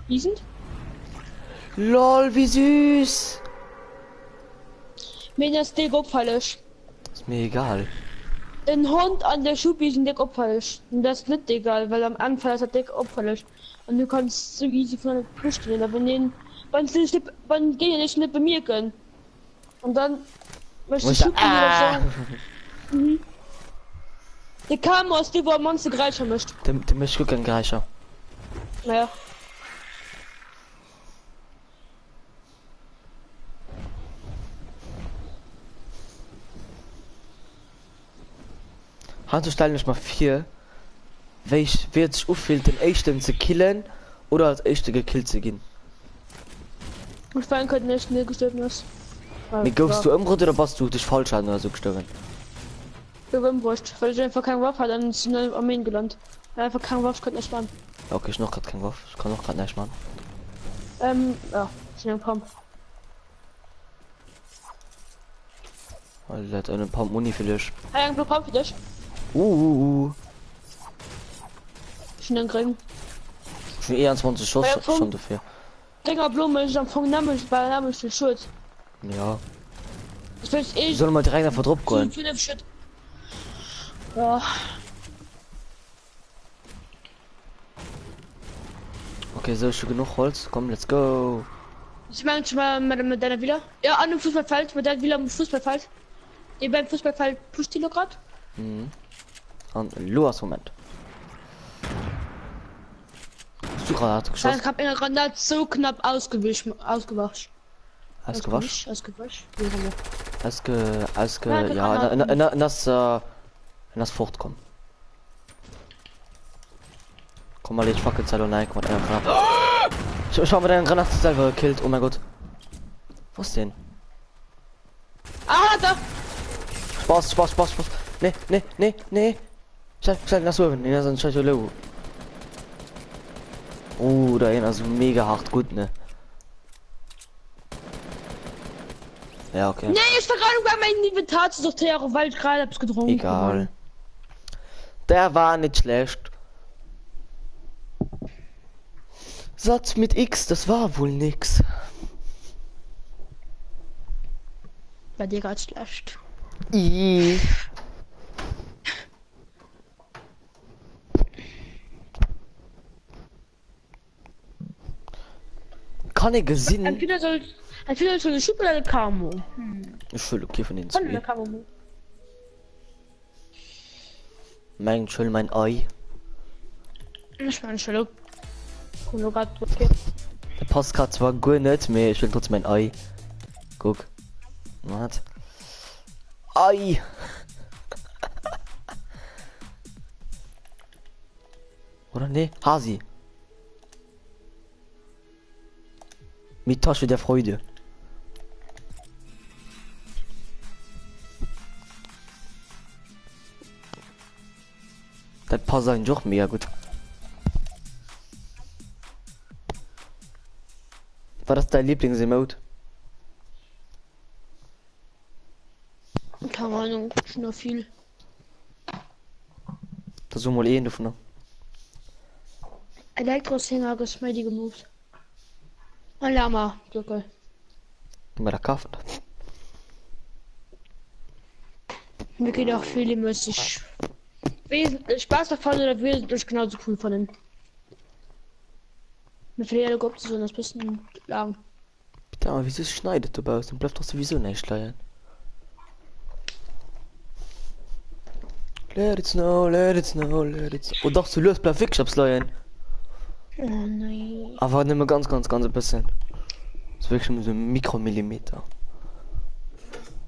Die sind? LOL, wie süß. Wenn das Deck opfallig. Ist mir egal. Den Hund an der Schuppe ist ein Deck opfallig. Und das ist nicht egal, weil am Anfang ist der Deck opfallig. Und du kannst so easy von der Push gehen, aber wenn sie nicht, wenn die nicht bei mir können. Und dann möchte ich Schuppe so. Der kam aus dem, wo ein Monster greifen möchte. Der möchte gucken, Greicher. Naja. Hast du stell nicht mal 4. Welch wird sich auffällt, den echten zu killen oder als echte gekillt zu gehen? Ich fallen könnte nicht mehr gestorben ist. Wie gehst du umrot oder was du dich falsch an oder so gestorben? Gewurscht, weil ich einfach keinen Waffe hatte, dann ist in der Armeen gelandet. Einfach keinen Waffe, ich konnte nicht machen. Okay, ich noch gerade kein Wurf. Ich kann noch gerade nicht machen. Ja, ich nehme Pump. Alter, hat einen Pump Muni für dich. Hey, ein Pump für dich. Ich nehme Gring. Ich bin 21 Schuss schon dafür. Dinger Blume ist am Fong Nammisch bei Nammisch für Schutz. Ja. Ich will eh. Soll mal direkt einfach drauf gehen. Ja. Okay, so schon genug Holz. Komm, let's go. Ich meine schon mal mit deiner Villa. Ja, an dem Fußballfeld, mit deiner Villa am Fußballfeld. Die beim Fußballfeld pusht die noch grad. Und los, Moment. Hast du gerade geschossen? Ich hab in der Granate so knapp ausgewaschen. Ausgewaschen? Ausgewaschen. Wie auch immer. Ja, in das fortkommen. Komm mal, ich fackel Zeit und nein, komm mal, ich schau mal deinen Granat selber gekillt. Oh mein Gott. Was denn? Ah, da! Spaß. Nee. Scheiße, lass mal, nee, sonst scheiße Logo. Oh, da einer so mega hart gut, ne? Ja, okay. Nee, ich war gerade bei meinem Inventar zu sortieren, weil ich gerade hab's getrunken. Egal. Der war nicht schlecht. Satz mit X, das war wohl nix. Bei dir gerade schlecht. Kann ich gesehen? Entweder soll eine Schuppe oder eine Camo. Ich will okay von den Kann eine zwei. Camo. Mein Ei. Ich meine schon. Okay. Der passt grad zwar gut nicht mehr, ich will trotzdem mein Ei. Guck. Was? Ei. Oder nee? Hasi. Mit Tasche der Freude. Das passt eigentlich doch mega gut. War das dein Lieblings-Emote? Keine Ahnung, schon noch viel. Das ist mal davon. Elektroszene geschmeidig gemoved. Alarma, Glocke. Bei der Kaffee. Mir geht auch viel müßig. Spaß davon oder will das genauso cool von den. Mir fehlt der so das bisschen lang. Bitte, aber wieso schneidet du aus? Dann bleibt doch sowieso nicht schleiern. Let it snow, let it snow, let it snow. Oh doch, du löst bleib wirklich abs Leuen. Oh nein. Aber nicht mehr ganz ein bisschen. Das ist wirklich nur so ein Mikromillimeter.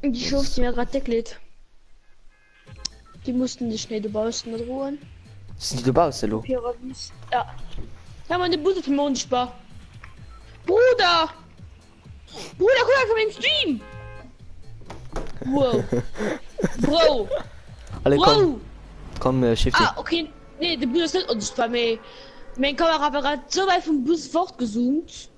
Die schuften ja gerade deklet. Die mussten die schnell baust mit ruhen. Sind die baust, hallo? Ja. Ja, man, die Bude vom Mond spar. Bruder! Bruder, guck mal von dem Stream! Wow. Bro! Alle Bro! komm, Schiff. Ah, okay. Nee, der Bus ist nicht unsichtbar mehr. Mein Kameraapparat so weit vom Bus fortgezoomt.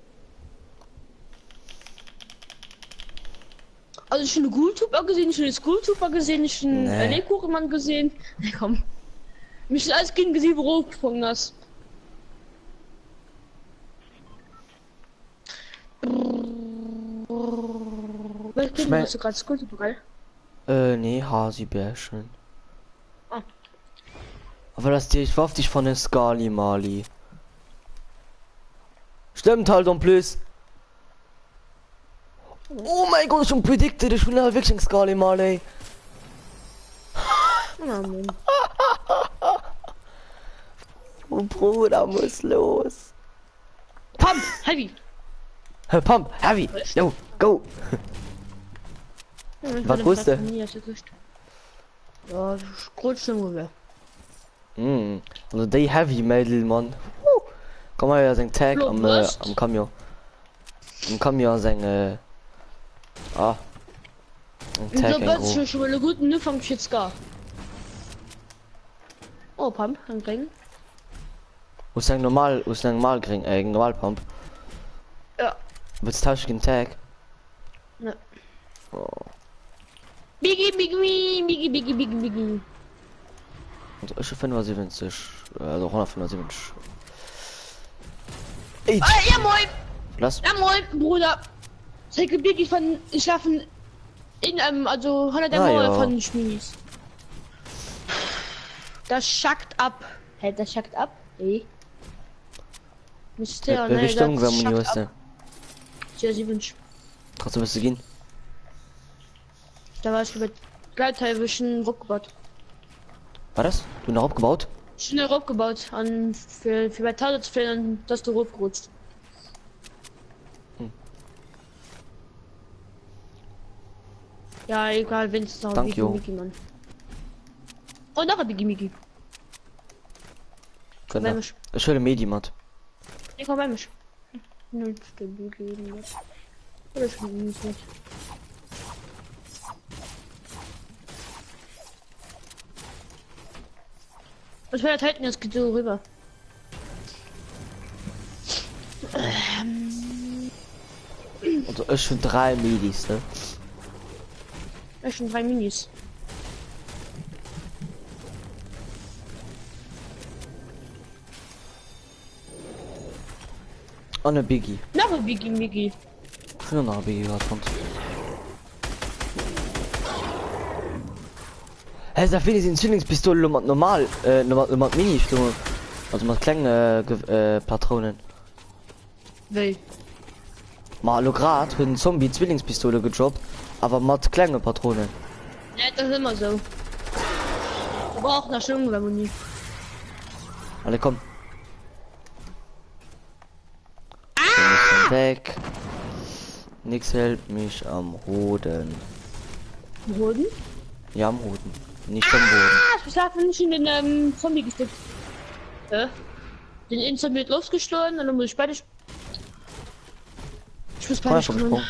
Also schon eine Gultuber gesehen, schon eine Skultuber gesehen, schon einen Lebkuchenmann gesehen. Nee, komm. Mich schon als Kind gesehen, wo du hochgesprungen hast. Was Kind hast du gerade Skultuber? Nee, Hasibärchen. Ah. Aber das ich warf dich von der Skali Mali. Stimmt halt und plus. Oh mein Gott, schon predicted, ich bin halt wirklich ein Skali Mali. Oh Bruder, muss los. Pump, heavy. Pump, heavy. Yo, go. Was wusste? Ja, kurz schon. Also die heavy Mädel, Mann. Komm mal ja sein Tag am Camion. Am Camion sein Ich schon mal einen guten Anfang jetzt gar. Oh, Pump, ein Ring. Wo ist normal kriegen, normal Pump. Ja. Willst du den Tag? Ne. Oh. Biggie. Und ich finde 70, also 175. Ey! Ja moin! Was? Ja moin, Bruder! Zeige Biggie von schlafen in einem, also 100 ja. von Schmies. Das schackt ab. Hey, das schackt ab? Ey. Mister, ne, Richtung, wenn man nicht weiß. Ja, sie wünscht. Kannst du was gehen? Da war ich über Gleitteilwischen Rockgebaut. War das? Du noch abgebaut? Schnell aufgebaut an für bei Tage zu fehlen, dass du hochgerutscht. Ja, egal, wenn es noch ein Biggie, Mann. Oh, noch ein Biggie. Ich will Medimat. Ich komm bei mich. Null Biggie. Oder ich will nicht. Was war halten jetzt geht so rüber? Also ich schon 3 Medis, ne? Ja, schon 3 Minis. Oh ne Biggie. Noch ein Biggie. Schon noch ein Biggie gehabt. Hey, da finde ich den Zwillingspistole normal, Mini, also mit kleinen Patronen. Weil. Mal grad für den Zombie Zwillingspistole gedroppt, aber mit kleine Patronen. Ja, das ist immer so. Du brauchst noch schon Muni. Alle komm. Ah! Weg. Nix hält mich am Hoden. Hoden? Ja, am Hoden. Nicht am Boden. Ich schlafe nicht in den Zombie gestickt. Den Zombie wird losgestohlen und dann muss ich beide. Ich muss beide springen.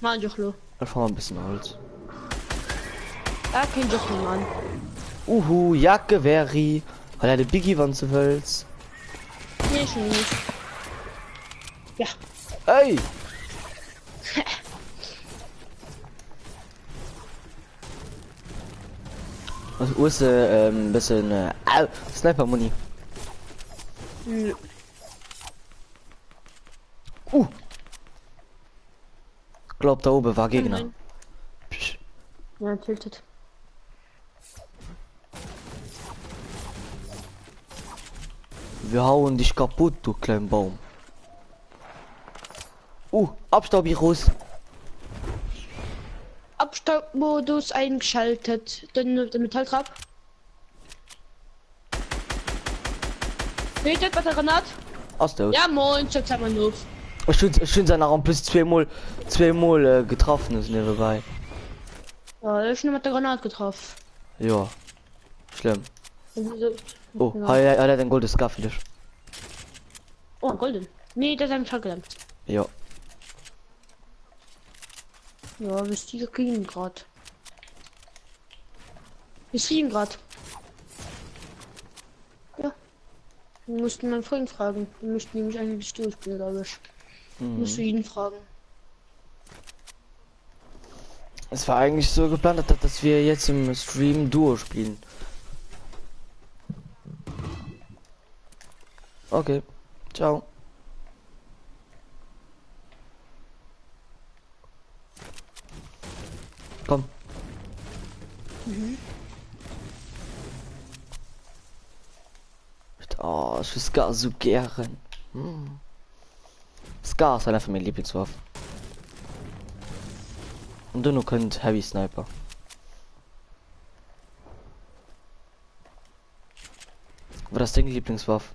Mann, Jochlo. Einfach mal ein bisschen Holz. Ja, kein Jochlo, Mann. Jacke wäre. Weil er die Biggie wann zu willst. Nee, schon nicht. Ja. Ey! Wo ist ein bisschen Sniper-Muni? Nö. Glaub, da oben war Gegner. Nein. Ja, tiltet. Wir hauen dich kaputt, du kleinen Baum. Abstaubvirus. Abstaubmodus eingeschaltet. Den Metalltrap. Tiltet mit der Granat. Aus der. Ja, moin, jetzt haben wir auf. Schön sein Arm plus zweimal getroffen ist nebenbei. Ja, ich bin mit der Granat getroffen. Ja. Schlimm. Oh, Ja. hat er den goldes Skaffel? Oh, golden. Nee, das ist ein Schallgelangt. Ja. Ja, bis die kriegen grad. Wir kriegen grad. Ja. Wir mussten meinen Freund fragen. Wir müssten nämlich eigentlich durchspielen, glaube ich. Musst du ihn fragen. Es war eigentlich so geplant, dass wir jetzt im Stream Duo spielen. Okay. Ciao. Komm. Oh, ich will Scar so gern. Scar ist einer von meinen Lieblingswaffen. Und du nur könnt Heavy Sniper. War das Ding Lieblingswaffe?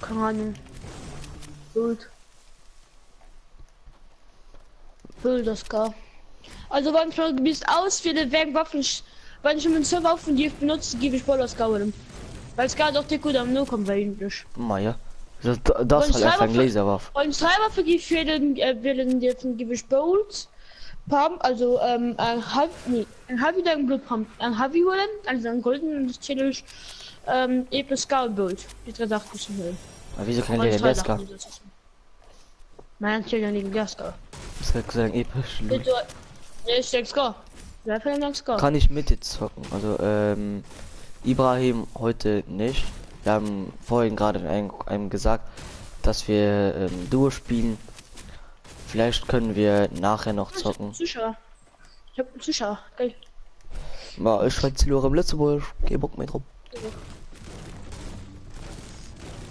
Keine Ahnung. Gut. Das gar. Also wenn ich mal bist auswähle, wegen Waffen, wenn ich mit so Waffen die ich benutze, gebe ich voll das Gauen. Weil es gar doch die gut am No kommt eigentlich. Maja. Das halt einfach ein Laserwaffe. Und Cyberwaffe gibt für den jetzt gebe ich Bolt. Pump, also ein Heavy Dang Blue Pump, ein Heavy holen, also ein golden natürlich Epic Scout Bolt. Die drei Sachen müssen wir. Aber wieso kann der Gaska? Nein, ich will nicht Gaska. Das kann sagen episch. Ich denke Ska. Wer will denn Ska? Kann ich mit jetzt zocken? Also Ibrahim heute nicht. Wir haben vorhin gerade einem gesagt, dass wir durchspielen. Vielleicht können wir nachher noch zocken. Zuschauer. Ich hab einen Zuschauer. Geil. Ja, ich schreibe Ziel im Letzteburg. Geh Bock mit rum.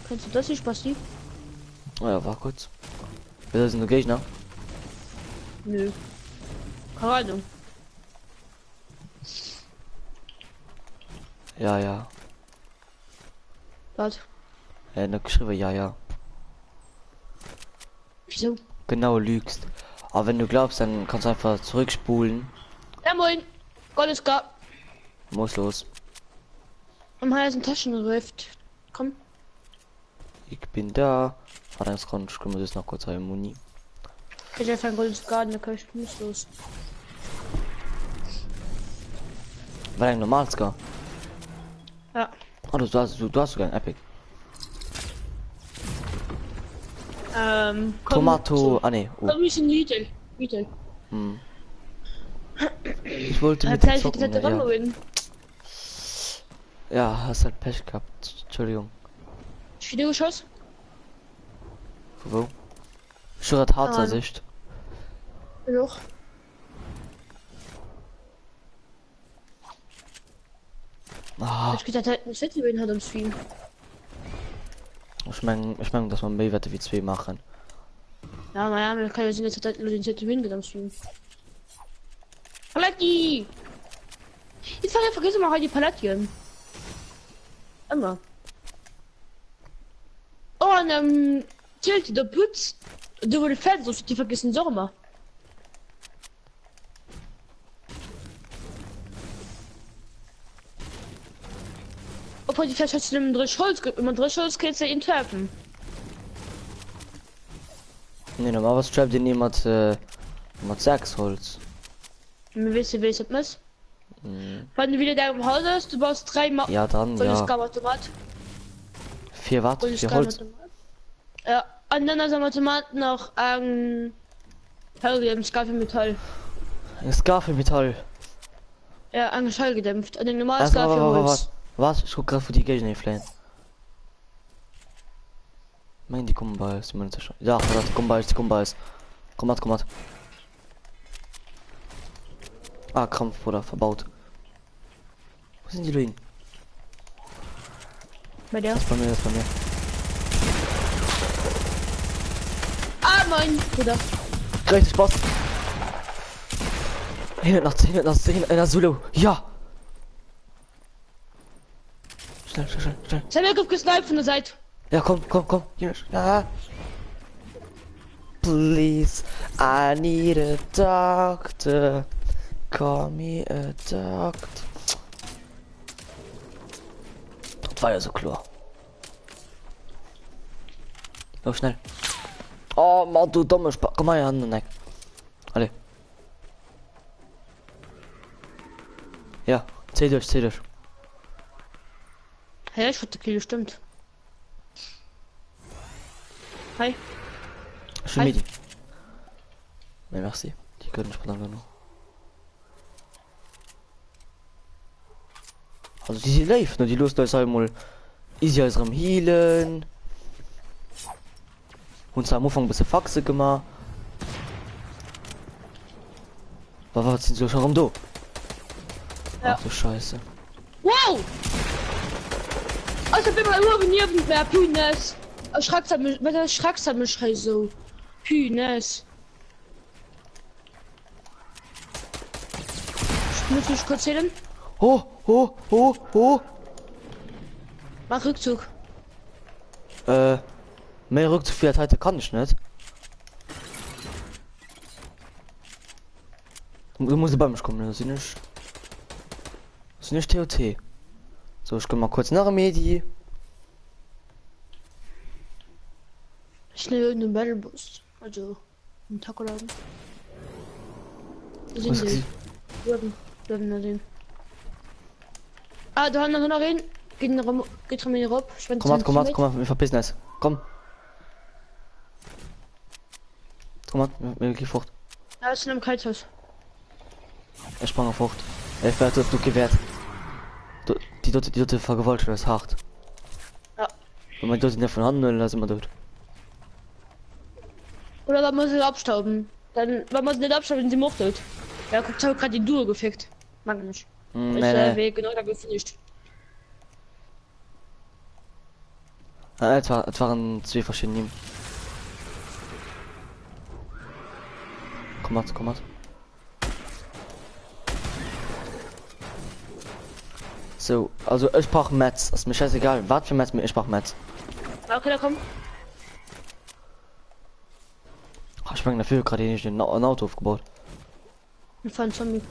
Kennst du das nicht, Basti? Oh ja, war kurz. Wer sind die Gegner? Nö. Keine Ahnung. Ja, ja. Was? Ne, geschrieben, ja. Wieso? Genau, lügst. Aber wenn du glaubst, dann kannst du einfach zurückspulen. Ja, moin. Gott ist gar. Muss los. Am heißen Taschenrift. Komm. Ich bin da. Warte, das kann ich muss jetzt noch kurz ein Muni. Ich habe ein goldes Garten, da kann ich nicht los. War ein normales Scar. Ja. Oh, du hast sogar ein Epic. Komm, Tomato. Ah ne. Oh. Komm, ich in Lidl. Ich wollte mit Gleich zocken, wieder ja. gewinnen. Ja, hast halt Pech gehabt. Entschuldigung. Videoschuss? Wo? Schon hat harter Sicht. Doch. Ah, Ich gedacht, ein City gewinnen hat uns viel. ich mein, dass man mehr Werte wie 2 machen. Ja, naja, wir können jetzt den City gewinnen ganz viel. Paletti! Jetzt vergessen wir halt die Palettchen. Immer. Oh, und Tilt, der Putz. Du wurde fett, so die vergessen so immer. Obwohl die vielleicht hast du im Holz gibt, immer Holz kannst du ihn treffen. Ne, normal was schreibt dir niemand mit 6 Holz. Wir wissen, wie es ist. Wenn du wieder da im Haus hast, du baust 3 Mal. Ja, dann Soll ja. das Automat? Vier Watt, Und ich vier kann Holz. Automat. Ja, und dann ist am Automat noch Helium, Skalpe Metall. Ein Scarfe Metall. Ja, ein Schall gedämpft. Und ein normales Also, Skalpe Holz. was? Ich guck grad für die Gegner flahen. Mein, die kommen bei uns, man schon. Ja, die kommen bei uns. Komm mal. Ah, Krampf, Bruder, verbaut. Wo sind die Leute? Bei der? Das ist bei mir. Ah, mein Bruder. Richtig Spaß. Hin nach 10, einer Zulu. Ja. Schnell. Sein Weg gesniped von der Seite. Ja, komm. Ja. Please, I need a doctor. Call me a doctor. Das war ja so klar. Oh, schnell. Oh, Mann, du dumme komm mal an, nein. Alle. Ja, zähl durch. Ja, ich hatte Kilo, stimmt. Hi. Schon Medi. Ne, merci. Die können nicht noch. Also die sind live, nur die Lust ist einmal easy als am Healen. Und am Anfang ein bisschen Faxe gemacht. Was sind so schon rum do? Ja. Ach du Scheiße. Wow! Also, wenn man immer nirgends mehr Pünes. Erschreckt mich so. Pünes. Muss ich kurz zählen? Oh. Mach Rückzug. Mehr Rückzug heute kann ich nicht. Du musst bei mich kommen, das ist nicht TOT. So, ich komme mal kurz nach Medi. Ich nehme irgendeinen Battlebus. Also, einen Takoladen. Wo sind die? Dürfen da sehen. Ah, da haben wir noch einen. Geht von mir rauf. Komm mal, wir verpissen es. Komm mal, wir gehen fort. Ja, ist in einem Kalthaus. Er sprang auf Fort. Er fährt du gewährt. Die dort Vergewaltigung ist hart. Ja. Wenn man dort nicht von Hand dann lassen wir dort. Oder man muss es abstauben. Dann, wenn man es nicht abstauben, sie macht dort. Ja, guckt, habe gerade die Duo gefickt. Mag nicht. Nee. Genau da gefinisht. Es waren zwei verschiedene. Komm mal. So, also ich brauch Metz. Das ist mir scheißegal. Was für Metz mir, ich brauch Metz. Okay, da komm. Ich bin dafür gerade nicht ein Auto aufgebaut. Wir fahren Zombie.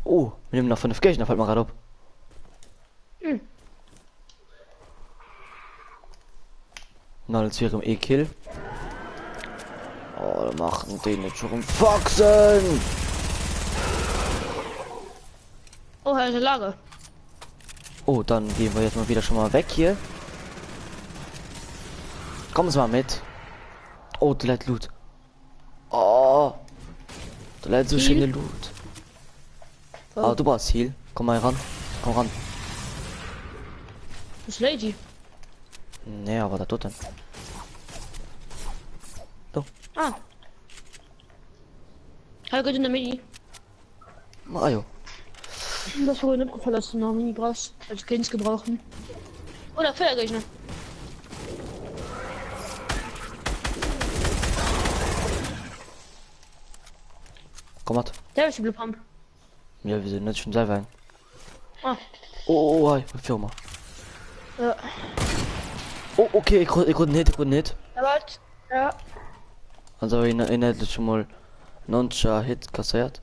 Oh, wir nehmen noch 5 Gegner, fällt mir gerade ab. Na, jetzt wäre im E-Kill. Oh, machen den jetzt schon Faxen! Oh, hier ist ein Lager. Oh, dann gehen wir jetzt mal wieder schon mal weg hier. Kommen Sie mal mit. Oh, du lädt Loot. Oh, du lädt so schöne Loot. Oh, du brauchst Heal. Komm mal ran. Komm ran. Das ist Lady. Nee, aber da tut dann. So. Ah. Halt gut in der Mini. Mario. Das wurde nicht gefallen, dass du noch Mini brauchst. Als Kind gebrauchen. Oder Feuergegner. Komm mal. Der ist die Blue Pump. Ja, wir sind jetzt schon selber. Ah. Oh, hi, Firma. Ja. Oh, okay, ich konnte nicht. Ja, warte. Ja. Also, ich hätte schon mal Noncha Hit kassiert.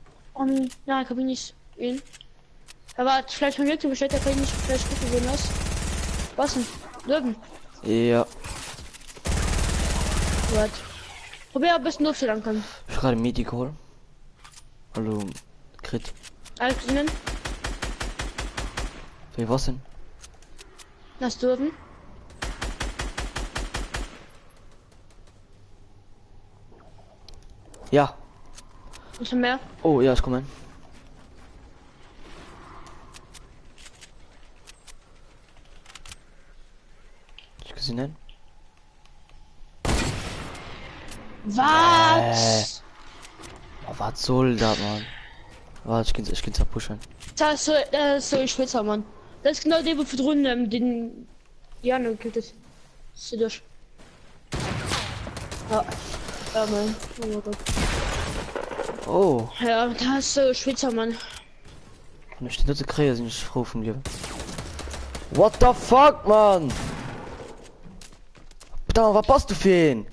Ja, ich hab ihn nicht ihn. Ja, warte, vielleicht von YouTube bestellt, da kann ich nicht vielleicht gucken, wo das. Was denn? Löwen. Ja, Warte. Probier ein bisschen Luft lang kann. ich habe gerade Medi geholt. Hallo, Crit. Alles gesehen? Wie was denn? Hast du oben? Ja. Ist noch mehr? Oh ja, ich komme hin. Ich gesehen hin. Was? Oh, was soll das, Mann? Warte, ich kann zerpushen. Das ist so ein Schwitzer, Mann. Das ist genau der, wo für drunten, den Jano gekillt ist. Sieh durch. Ja. Ja, Mann. Oh mein Gott. Oh. Ja, das ist so ein Schwitzer, Mann. Und ich stehe nur zu kriegen, sind ich froh vom Leben. What the fuck, Mann? Verdammt, was passt du für ihn?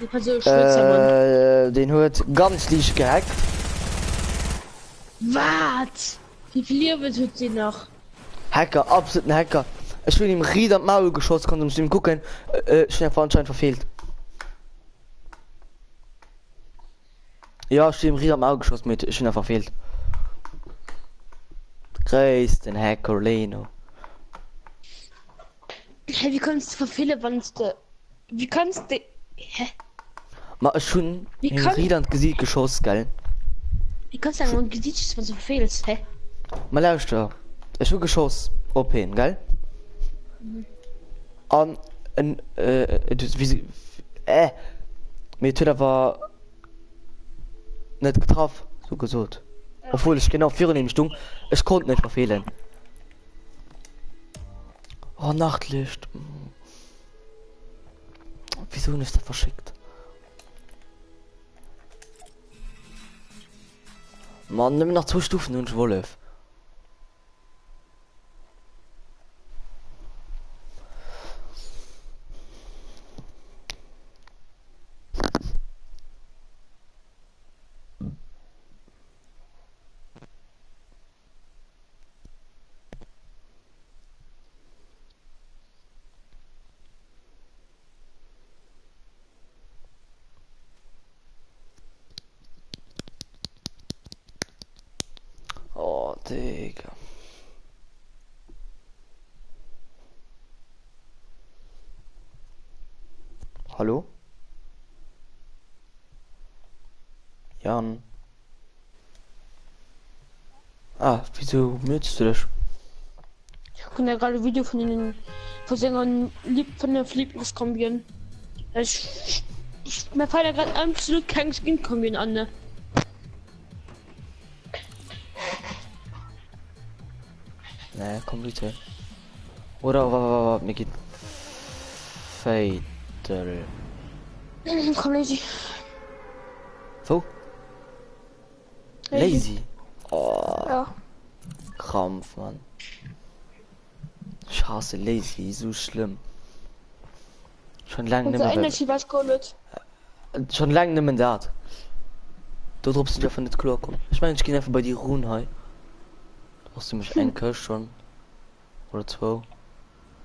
Die kann so ein Schwitzer, Mann. Den hört ganz lieb gehackt. Was? Wie viel Liebe tut sie noch? Hacker, absoluten Hacker. Ich will ihm Rieder am Maul geschossen, konnte ich ihm gucken. Ich bin einfach anscheinend verfehlt. Ja, ich bin ihm Rieder am Maul geschossen mit, ich bin einfach verfehlt. Größten Hacker, Leno. Hey, wie kannst du verfehlen, wenn du... Wie kannst du... Hä? Ma schon Wie in kann- Rieder ins Gesicht geschossen, gell? Wie kannst du ein Gesicht, wenn du verfehlst, hä? Mal lauster. Ich will geschossen. Open, gell? An ein wie mir tut war nicht getroffen, so gesagt. Obwohl ich genau 4 in Stunde, ich konnte nicht verfehlen. Oh, Nachtlicht. Wieso ist das verschickt? Mann, nimm nach 2 Stufen und Wolf. Oh, Digga. Hallo? Jan. Ah, wieso mützt du dich? Ich kann ja gerade ein Video von den Sängern von der Lieblingskombien. Mir fällt ja gerade absolut kein Skin-Kombien an, ne? Ne, komm bitte. Oder mir geht Fatal. Komm, Lazy. So? Lazy. Oh, Ja. Krampf, Mann. Ich hasse Lazy, so schlimm. Schon lange Und nicht so mehr. Energy was geholt. Schon lange nicht mehr da. Du droppst dich einfach nicht klar kommen. Ich meine, ich gehe einfach bei die Ruhen heim. Du brauchst du mich ein Kirsch schon. Oder 2. Oder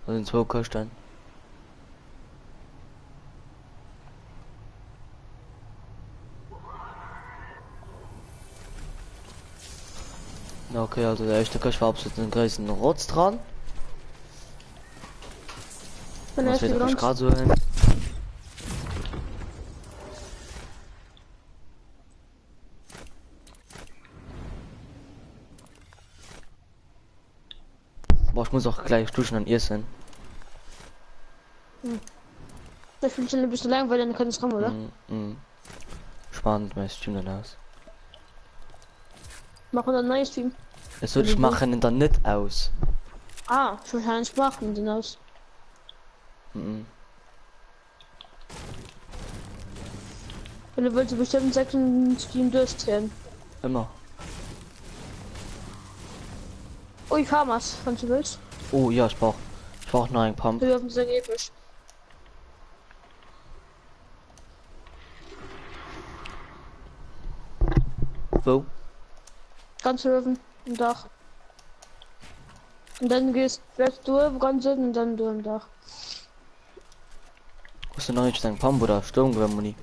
sind 2 Kirsch dann. Na okay, also der erste Kirsch war absolut einen größten Rotz dran. Wenn er Das ist wird gerannt. gerade so hin. Boah, ich muss auch gleich duschen an ihr sein. Das fühlt sich ein bisschen lang, weil dann kann es rum, oder? Spannend, mein Stream dann aus. Machen wir ein neues Stream. Es soll ich machen dann nicht aus. Ah, schon wahrscheinlich machen den aus. Mhm. Wenn du willst, du bestimmt 6 Stream durchdrehen. Immer. Oh, ich fahr was, wenn du willst. Oh ja, ich brauch noch einen Pump. Wir dürfen sehr episch. Wo? Ganz oben im Dach. Und dann gehst du ganz unten und dann du im Dach. Hast du noch nicht einen Pump oder Sturmgewehr-Muni?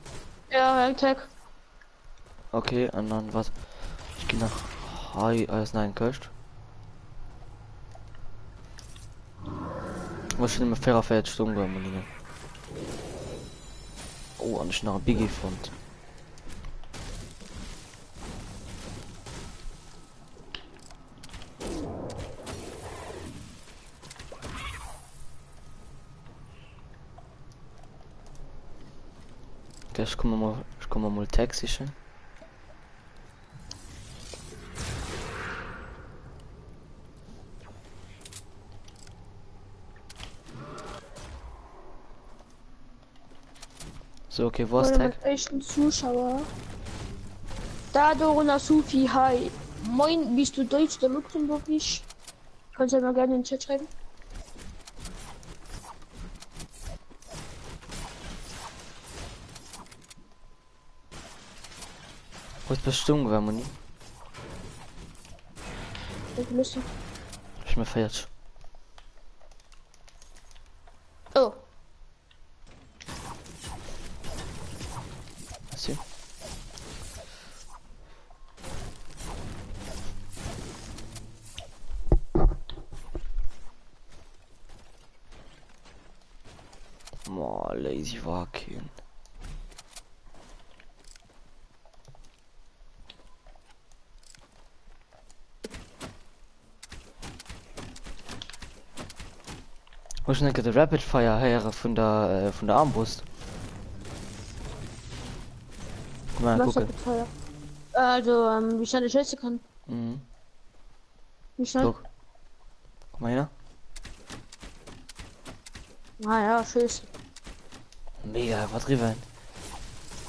Ja, Hangtag. Okay, und dann was? Ich gehe nach Hi, alles nein, Köst. Was schon immer fairer fährt Stunde am Linie. Oh, und ich nach Biggie Front. Okay, ich komme mal taxischen. So, okay, wo ist Oder Tag? mit echten Zuschauer. Da Dorona Sufi, hi. Moin, bist du Deutsch oder Luxemburgisch? Kannst du ja mal gerne in den Chat schreiben. Wo ist bestimmt, wenn man nie? Lust. Ich mir feiert. Oh. Sie. Boah, lazy Wacken. Wo schnell der Rapid Fire her von der Armbrust. Mal Was gucken. hat teuer? Also, wie schnell ich schätzen kann. Mhm. Wie schnell? Guck. Guck mal her. Ah ja, tschüss. Mega übertrieben.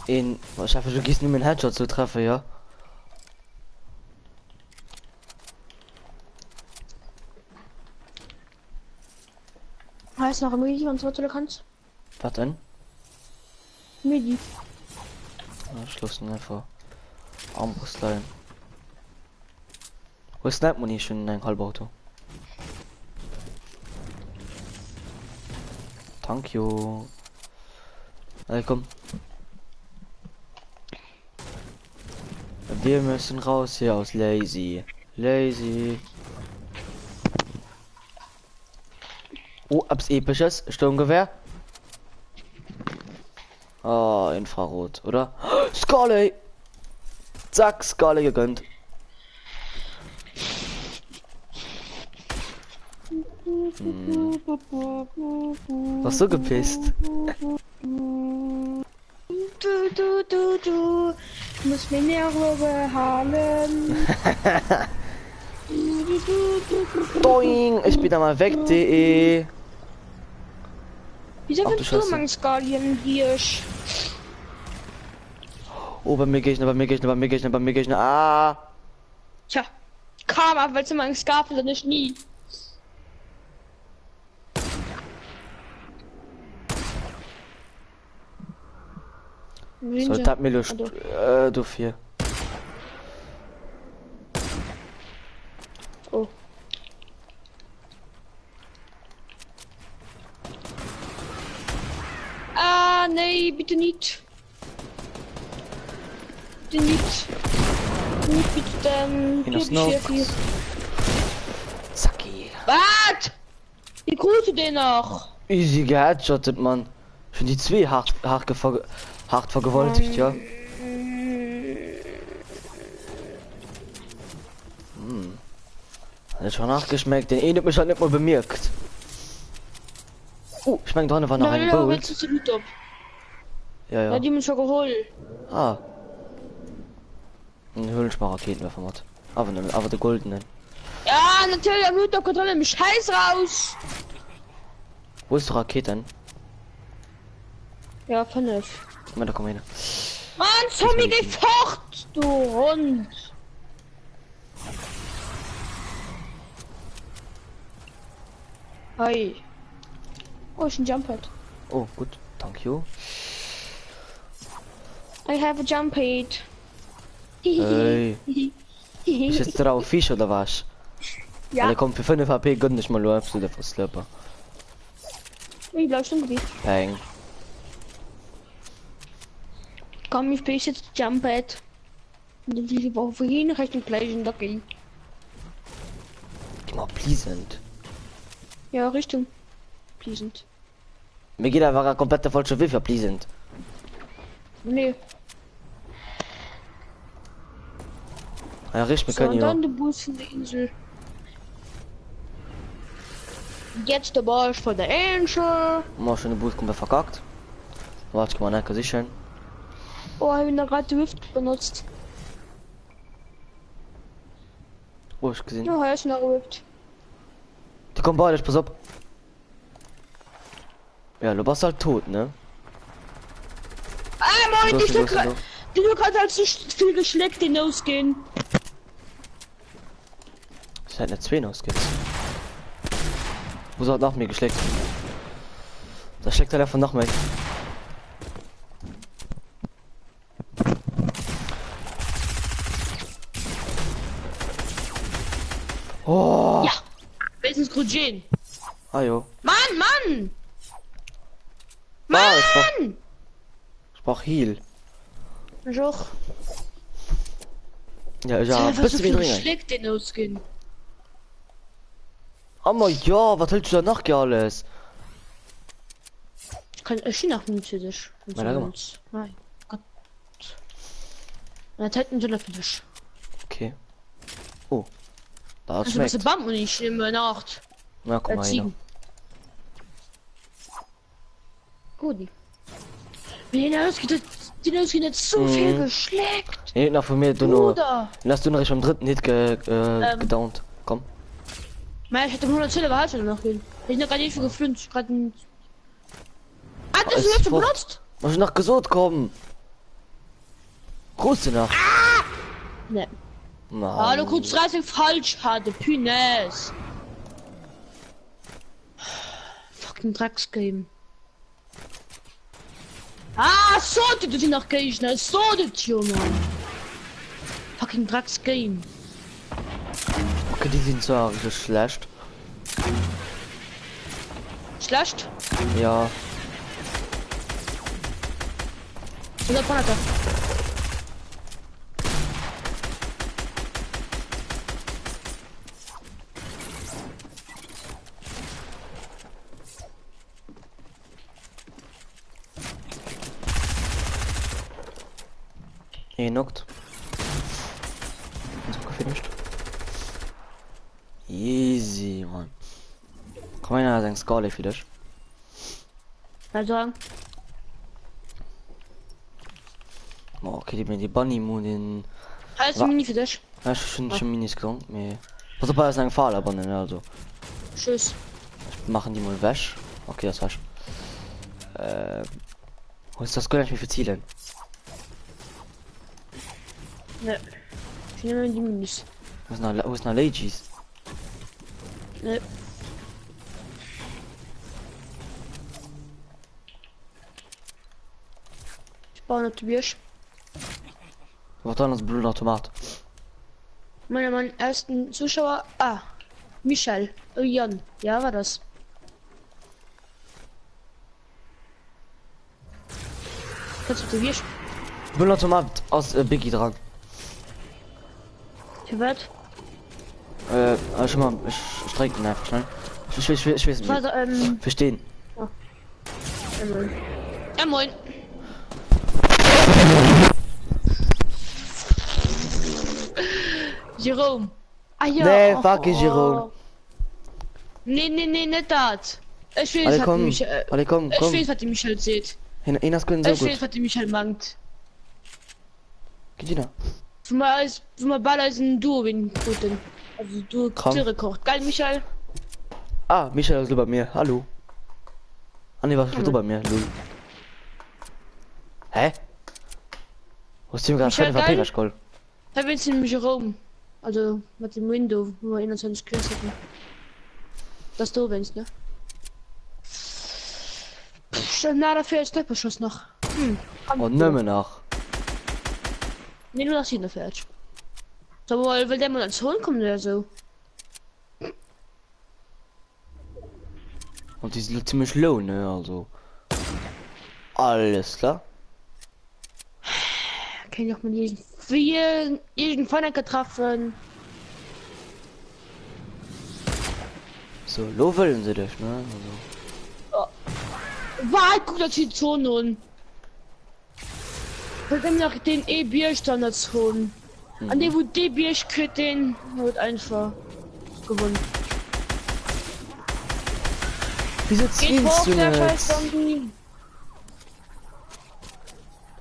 Ich hoffe, du gehst nicht mit dem Headshot zu treffen, ja? Heißt noch Midi und so, du kannst? Was denn? Midi. Ja, schlossen einfach. Armbrustlein. Wo ist Snipe Munition in ein Halbauto? Thank you. Hey, komm. Wir müssen raus hier aus Lazy. Lazy. Oh, abs episches Sturmgewehr. Oh, Infrarot, oder? Scully! Zack, Scully gegönnt. Was so gepisst? Du musst mir Nerven halen. Doing, ich bin da mal weg.de. Wieso Ach, du findest du Scheiße. mein Skalien Hirsch? Oh, bei mir Gegner. Ah! Tja, Karma, weil du mein Skalien nicht nie. Soldat mir löscht. Du 4. Oh. Ah, nee, bitte nicht. Bitte nicht. Nicht bitte, Hier noch Snow. Zacki. Was? Wie grüße den noch? Easy geheadshottet, Mann. Schon die zwei hart vergewaltigt, ja. Hat schon nachgeschmeckt, den hat mich halt nicht mal bemerkt. Ich mein dran war noch ein Bolt. Ja, Ja, ja. die haben schon geholt. Ah. Ein Höhlenspar-Raketenwerfer hat. Aber der goldenen. Ja, natürlich, am Hüter kommt alle Scheiß raus. Wo ist die Raketen? Ja, 5. Da komm hin. Mann, Zombie, geh fort, du Hund. Hi. Oh, ich ein Jump Pad. Oh, gut. Thank you. I have a jump pad. Hey. Ist jetzt drauf Fisch oder was? Ja, Der kommt für 5 HP, gönn nicht mal läufst du der Slurper. ich bleib schon Gebiet. Peng. Komm, ich bin jetzt Jump Pad. Und dann die Woche vorhin Richtung gleich in der Gate. Mal pleasant. Ja, Richtung. Pleasant. Mir geht einfach ein komplette falsche Weg für pleasant. Nee. Ja, richtig, wir So, und können ja. dann der Bus von der Insel. Jetzt der Barsch von der Angel. Mal schon den Bus komplett verkackt. Warte, ich mal nicht sichern. Oh, ich bin da gerade die Rift benutzt. Oh, ich gesehen. Ja, er ist noch Rift. Die kommen beide, pass auf. Ja, du bist halt tot, ne? Ah, Mann, Los, ich los, hab los. du kannst halt so viel geschleckt hinausgehen. Ich hätte eine 2 ausgeht. Wo hat nach mir geschleckt? Da schlägt er davon nach mir. Oh! Ja. Wer ist Grudjen? Ah jo. Mann, Mann! Ah, Mann! ich brauch Heal. Ich auch. Ja, Ich ja, hab einfach bist so du viel wieder drin? geschleckt hinausgehen. Aber ja, was hältst du da noch alles? Ich kann nach für dich. Na, dann mal. Nein. Gott. Na, Zeit für dich. Okay. Oh. Da hat's Also was schmeckt. Bam und ich nehme Nacht. Na, guck mal hier. Ziegen. Gut. Wie die jetzt so viel geschleckt. Nee, nach von mir, du nur. Bruder. Dann hast du noch am dritten Hit gedownt. Komm. Nein, ich hätte 100 Zelle gehalten noch gehen. Ich bin noch gar nicht so geflünt. Gerade ein... Ah, das ist ist jetzt voll- benutzt? Muss ich noch gesund kommen? Groß nach. Ne. Mann. Hallo, kurz 30 falsch hatte. Pünes. Fucking Drecksgame. Ah, so, du sie noch Gegner. So, das Junge. Fucking Drecksgame. Okay, die sind so richtig schlecht. Schlecht. Ja. 100 Monate. Knockt. So gefinisht. Easy, man. Komm einer sagen Scarlet für dich. Also, Oh, okay, die mir die Bunny Moon in. alles Mini für dich. Ja, schon Minis gekommen. Nee. Was aber ist ein Fall, aber ne, also. Tschüss. Machen die mal wäsch. Okay, das wäsch. Wo ist das gar nicht mehr für Ziele? Ne. Ich nehme die Minis. Wo ist noch Ladies? Ne. Ich baue eine Birsch. Was dann das Blue Automat? Mein ersten Zuschauer. Ah. Michel. Jan. Ja, war das. Kannst du Birsch? Blue Automat aus Biggie dran. Für was? Schon mal, ich streik ihn einfach schnell. Ich weiß nicht. Also, Verstehen. moin. Ja, moin. Jerome. Ah ja. Nee, fuck it, Jerome. Nee, nicht das. Ich weiß, Alle was komm, die alle komm, Ich komm. weiß, was die Michel sieht. Hinas können so Ich gut. weiß, was die Michel mangt. Geht wieder. Wenn man Baller ist ein Duo, wenn guten. Also du Komm. Tiere kocht. Geil, Michel. Ah, Michael ist über mir. Hallo. Ah, nee, was ist bei mir? Lul. Hä? Wo ist die mir gerade Michael, von geil. Paperschkoll? Da willst du nämlich Jerome. Also mit dem Window, wo wir 21 Kills hatten. Das du wenn's, ne? Na, dafür ist Stepperschuss noch. Und nimmer nach. Nee, nur das hier fährt. So, will der mal ans Holen kommen oder so? Und die sind ziemlich low, ne? Also. Alles klar. Kann ich auch mal irgendwann getroffen. so lo wollen sie dich ne also. War guck dat die Zone und nach den E-Bier-Standards holen. An dem wo die Bier den wird einfach gewonnen. Wieso zielst du nicht? Zombie.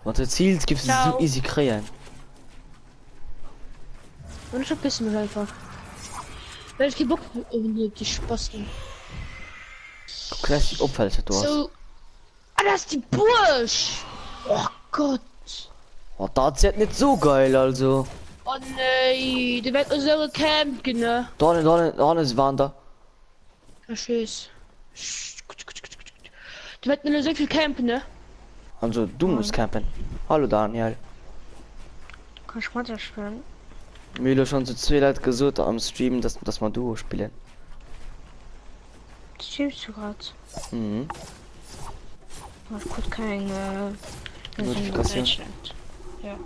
Was du zielst, gibst du so easy kreieren. Und ich verpissen mich einfach. Weil ich keinen Bock auf die Spasten. Guck, das ist die Opfälle, du hast. So. Ah, das ist die Bursch! Oh Gott! Oh, das ist nicht so geil, also. Oh nee, die wird unsere Camp, ne? Da ist Wander. Verstehst. Die wird nur so viel Camp, ne? Also, du musst campen. Hallo, Daniel. Kann ich mal das spielen? Mir schon so 2 Leute gesucht am Stream, dass man Duo spielen. Streamst du gerade? Mhm. Ich guck keine Notifikation. Ja.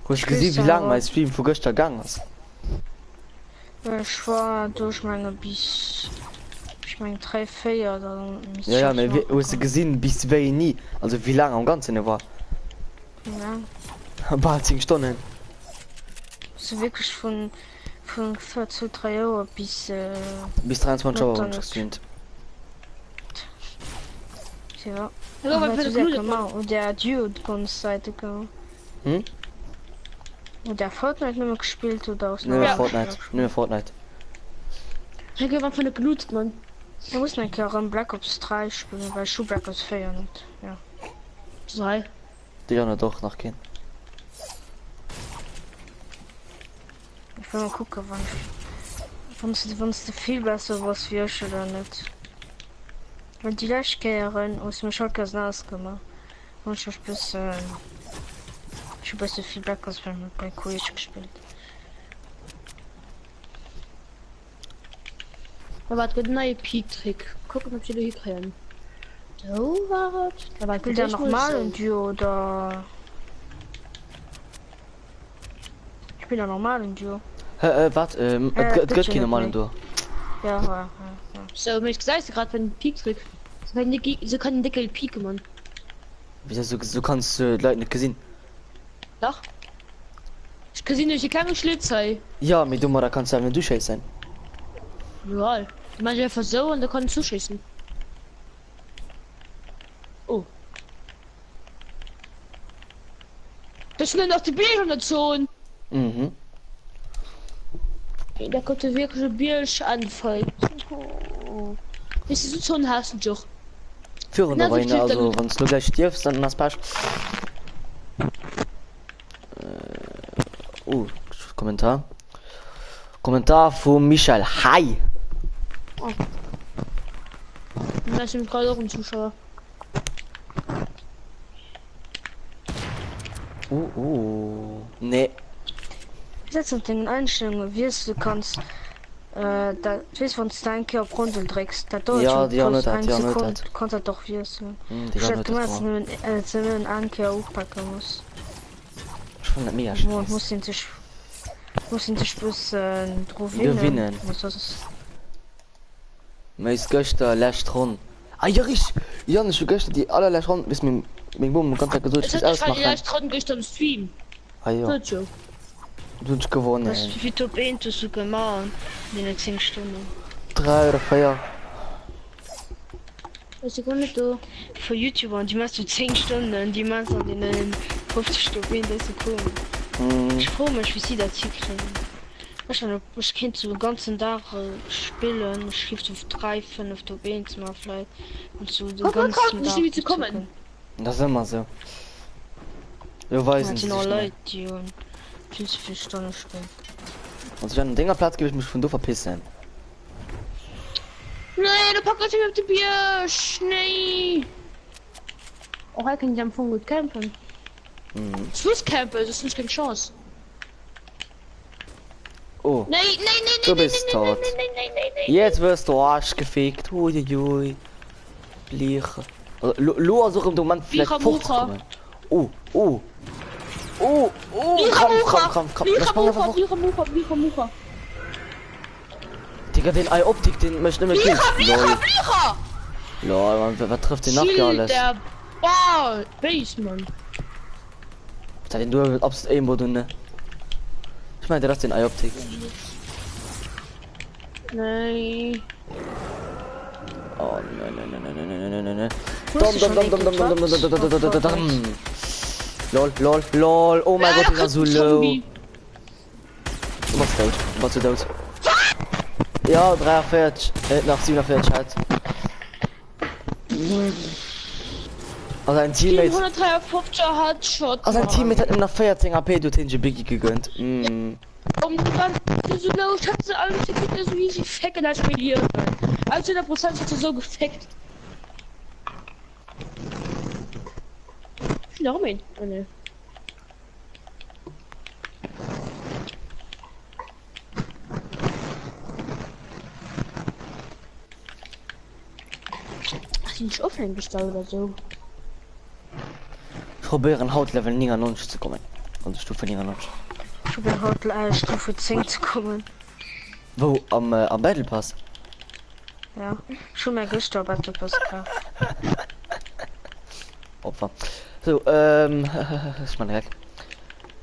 Hast du gesehen, wie lange mein Stream vor gestern gegangen ist? Ich war durch meine bis. Ich meine 3, 4 dann. Ja, aber hast du gesehen, bis wir nie. Also, wie lange am Ganzen war? Ja. Bald 10 Stunden. So wirklich von 4 zu 3 Uhr bis. Bis 23 Uhr gestreamt. Ja. Und der Dude Seite gegangen. Hm? Und der Fortnite nicht mehr gespielt oder aus Nö, Fortnite. Nö, Fortnite. Ich habe von der genutzt, Mann. Ich muss nicht auch in Black Ops 3 spielen, weil ich Black Ops 4 nicht. Ja. 3. Die ja doch noch gehen. Ich will mal gucken, wann es viel besser was wir schon oder nicht. Wenn die Lashkehren aus dem Schalkers gemacht und ich bis ich besser viel Black Ops bei Quiz gespielt. Aber hat gut neue Peak-Trick. Gucken, ob sie da hier kriegen. So war es. Da war wieder noch mal ein Duo oder. Ich bin ja normal in Duo. Warte, geht keine normalen Duo. Ja. So, mir gesagt, gerade wenn Peak-Trick. So kann Deckel Peak, Mann. Wieso so kannst du Leute nicht gesehen? Doch. Ich kann sie nicht, keine Schlitze. Ja, mit dummer, da kannst du wenn du scheiß sein. Ja, du meinst einfach so und da kann zuschießen. Oh. Das sind noch die Bier dazu. Mhm. Da kommt der wirkliche Biersch anfallen. Oh. Ist die so ein Hasen doch. Führen aber ihn, also wenn du gleich stirbst, dann das passt. Kommentar. Kommentar von Michael. Hi. Oh. Da sind gerade auch ein Zuschauer. Nee. Setz uns den Einstellungen, wie du kannst. Da weißt von Steinke auf Runde trägst. Ja, die haben nicht, kannst du doch wie es. Die haben nicht. Einen Anker aufpacken muss. Ich fand das mega scheiße. Muss ihn sich bloß drauf gewinnen. Meist gestern lässt run. Ah ja, ich. Ja, ich gestern die allerletzte Runde bis mit Bumm ganz gesagt, ich alles machen. Ich gestern Stream. Ah ja. Du hast gewonnen. Wie top 1 hast du gemacht in den 10 Stunden? 3 oder 4. Was ist nicht du? Für YouTuber, die machst du 10 Stunden, die machst du in den 50 Stunden, das ist cool. Ich freue mich, wie sie das hier kriegen. Ich kann so den ganzen Tag spielen, ich schrift auf 3, 5 Top 1 mal vielleicht. Und so den ganzen Tag. Wie zu kommen? Das ist immer so. Wir weiß nicht. Leute, die viel zu viel Stunden spielen. Also wenn ein Dinger Platz gebe ich mich von du verpissen. Nein, du packst mich auf die Bier. Schnee. Oh, ich kann ja von gut campen. Schlusscampen, das ist nicht keine Chance. Oh. Nein. Du bist tot. Jetzt wirst du Arsch gefegt. Uiuiui. Bliche. Lo suchen du man vielleicht fortkommen. Oh. Krampf. Digga, den Eye-Optik, den möchte ich nicht mehr killen. Lol, man, was trifft den nach alles? Der Ball, Baseman. Da den du absolut irgendwo drin, ne? Ich meinte, das den Eye-Optik. Nein. Oh, nein. Dom. Lol. Oh mein Gott, dieser so low. Du machst tot. Was du tot? Ja, 43. Nach 47 halt. Also ein Teammate. 153 Headshot. Also ein Teammate hat ihm nach 14 AP durch den Biggie gegönnt. Und dann so low, ich hatte alles gekriegt, so wie sie fecken als Milieu. Also 100% hat sie so gefeckt. Warum nicht? Oh, ne. Hast du nicht offline gestellt oder so? Ich probiere Hautlevel 99 zu kommen. Und Stufe 99. Ich probiere heute Stufe 10 zu kommen. Wo? Am Battle Pass? Ja, schon mal gestorben, Battle Pass. Opfer. So, ist man weg.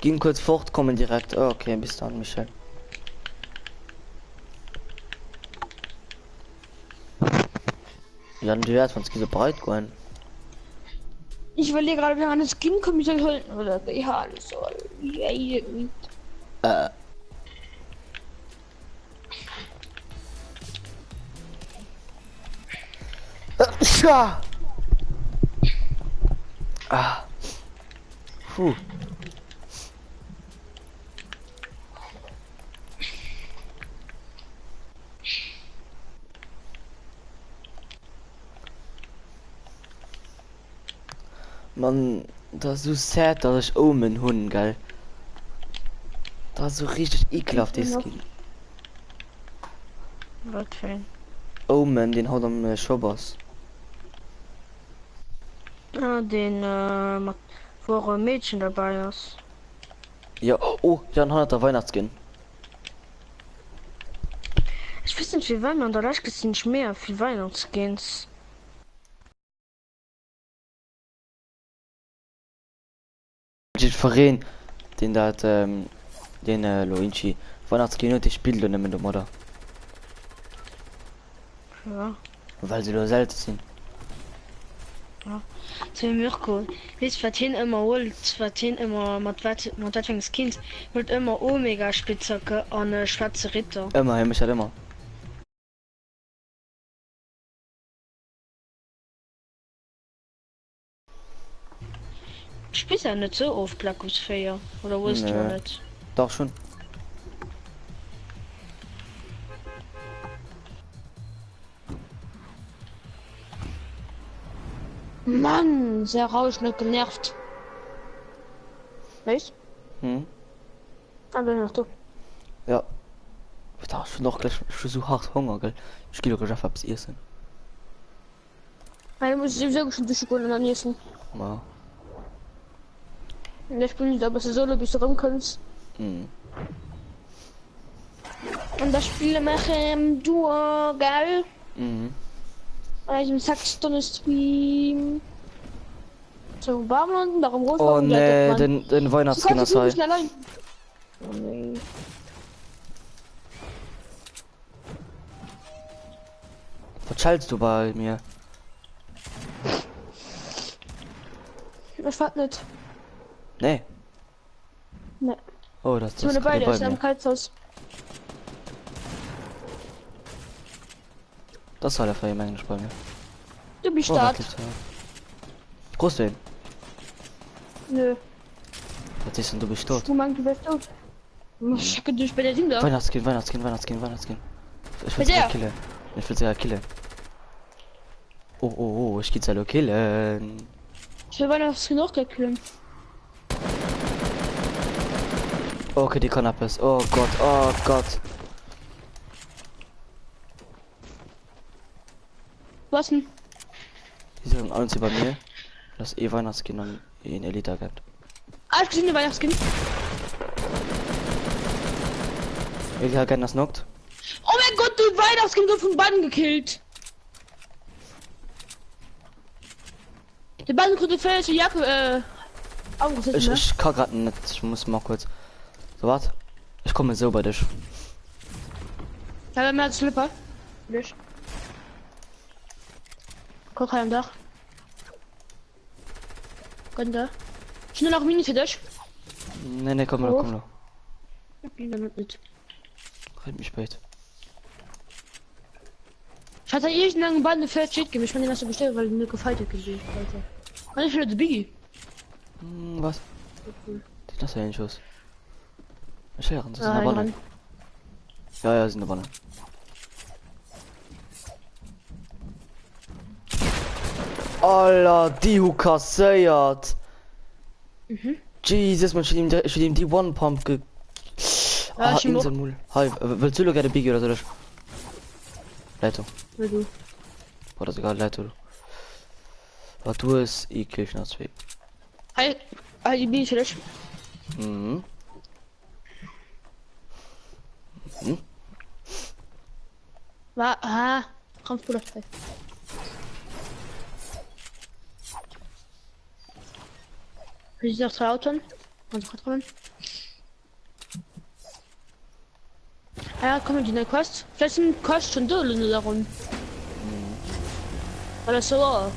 Gehen kurz fort, kommen direkt. Oh, okay, bis dann, Michel. Ja, die Wert von Ski so breit gehen. Ich will dir gerade wieder an das Skin kommen, ich soll oder ja, alles so. Ja. Ah. Puh. Man, das ist so sad, dass ich Omen Hund, geil. Das ist so richtig ekelhaft, das Skin. Was für ein? Omen, den haut am Showboss. Ah, den, wo ein Mädchen dabei ist. Ja, oh, Jan 100er Weihnachtsskin. Ich weiß nicht, wie Weihnachten, da leicht ist nicht mehr, viel Weihnachtsskins. Verein, den da hat, den Loinchi Weihnachtsskin und die spielt und mit dem oder? Ja. Weil sie nur selten sind. Ja. Zu Mirko. Wisst verdienen immer holt, verdienen immer mit Skins, wird immer Omega Spitzhacke an schwarze Ritter. Immer, mich halt immer. Ich spiele ja nicht so oft Black Ops 4, oder wusst du nicht? Doch schon. Mann, sehr rauschend genervt. Weißt? Aber noch du. Ja. Ich dachte schon noch gleich schon so hart Hunger, gell? Ich gehe doch geschafft hab's essen. Ich muss sowieso schon durchgehen und essen. Ja. Und ich bin da, bis du solo bis du rumkommst. Mhm. Und das Spiel machen Duo, geil. Mhm. Also 6 Stunden Stream. So warm und darum groß. Oh ne, den Weihnachtsskin das sei. Oh nee. Was schallst du bei mir? Ich fand nicht. Nee. Ne. Oh, das Ich bin bei beide, ist mir. am Kalthaus. Das soll der freie Menge bei mir. Du bist Oh, Start. Groß den. Nö. Was ist denn du bist tot? Du meinst, du bist tot. Ich hacke durch bei der Ding da. Weihnachtsskin. Ich will sie killen. Ich will sie killen. Oh, ich geht's ja killen. Ich will Weihnachtsskin noch killen. Okay, die Kanapes. Oh Gott. Was denn? Die sind alles bei mir. Das Weihnachtsskin an in Elite gehabt. Ah, ich gesehen, den Weihnachtsskin. Elite hat das knockt. Oh mein Gott, wurde die Weihnachtskind von beiden gekillt. Die beiden konnte falsche Jacke, aufgesetzt, ne? Ich kann gerade nicht. Ich muss mal kurz. So, warte. Ich komme so bei dich. Ja, mehr als Slipper. Nicht. Guck am Dach. Gönnt da. Schnell noch Mini für dich. Nee, komm noch, komm noch. Ich bin damit mit. Red mich spät. Ich hatte irgendeinen Band für Shit gegeben. Ich fand den erst so bestellt, weil die mir gefällt hat gesehen. Alter. Ich will die Biggie. Was? Okay. Die das ja ein Schuss. Scheren, das ist Ah, eine Wanne. dran. Ja, sind eine Wanne. Alter, die hu kassiert. Jesus, man steht ihm die One Pump ge. Ja, ich muss. Hi, willst du gerne Biggie oder so? Leitung. Ja, du. Oder sogar Leitung. Aber du ist eklig nach zwei. Hi, die Biggie für dich. Mhm. War, komm, Bruder. Wie sieht noch 2 Autos? Und Kontrollen. Ja, komm, die neue Kost. Vielleicht sind Kost schon Dölle darum. Oder so. Also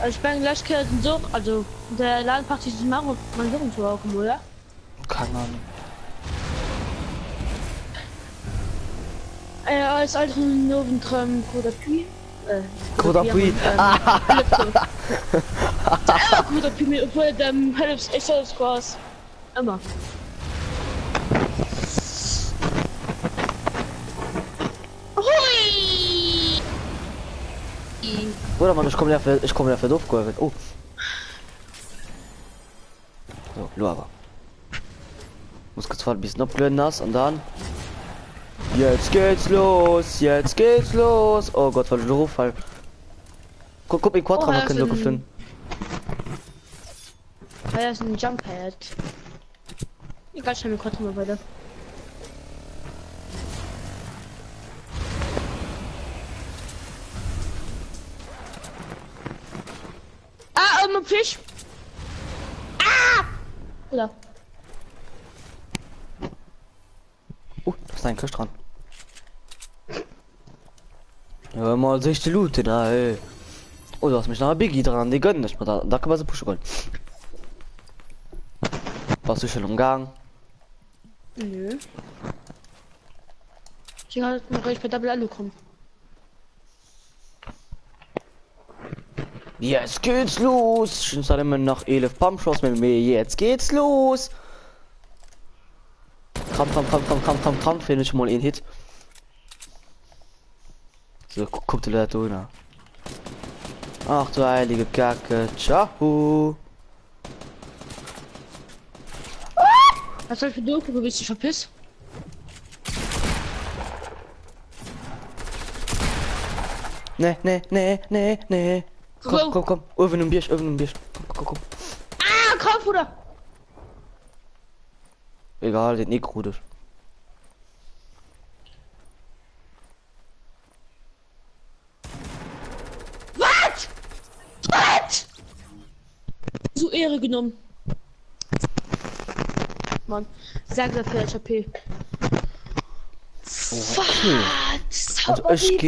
ich bin gleich so, also der Laden packt sich das machen, man so und so auch, oder? Keine Ahnung. Als alten Noven Tram Kodapui. Kodapui. Kodapui, obwohl dem Helps Excel Scores. Immer. Hui! Oder man, ich komme ja für doof geholt. Oh. So, lo aber. Muss kurz ein bisschen abblenden das und dann. Jetzt geht's los, jetzt geht's los. Oh Gott, weil ich drauf fall. Guck, in Quadra, man kann so gefilmt. Ja, ist ein Jump Pad. Egal, ich habe Quadra mal weiter. Fisch. Oder? Da ist ein Kirsch dran. Ja, mal 60 Lute da, ey. Oh, du hast mich nach Biggie dran, die gönnen nicht mal da kann man so pushen wollen. Warst du schon im Gang? Nö. Ich habe noch recht bei Double angekommen. Jetzt geht's los. Schon seit immer noch 11 Pumpshots mit mir. Jetzt geht's los. Komm, finde ich mal einen Hit. So, guck dir da nach. Ach du heilige Kacke. Ciao. Was soll ich für Doku, du bist dich verpisst? Nee. Komm. Öffnen ein Bier. Komm. Komm, Bruder! Egal, den nicht gut ist. Was? So Ehre genommen. Mann, sag der für HP. Okay. Also ich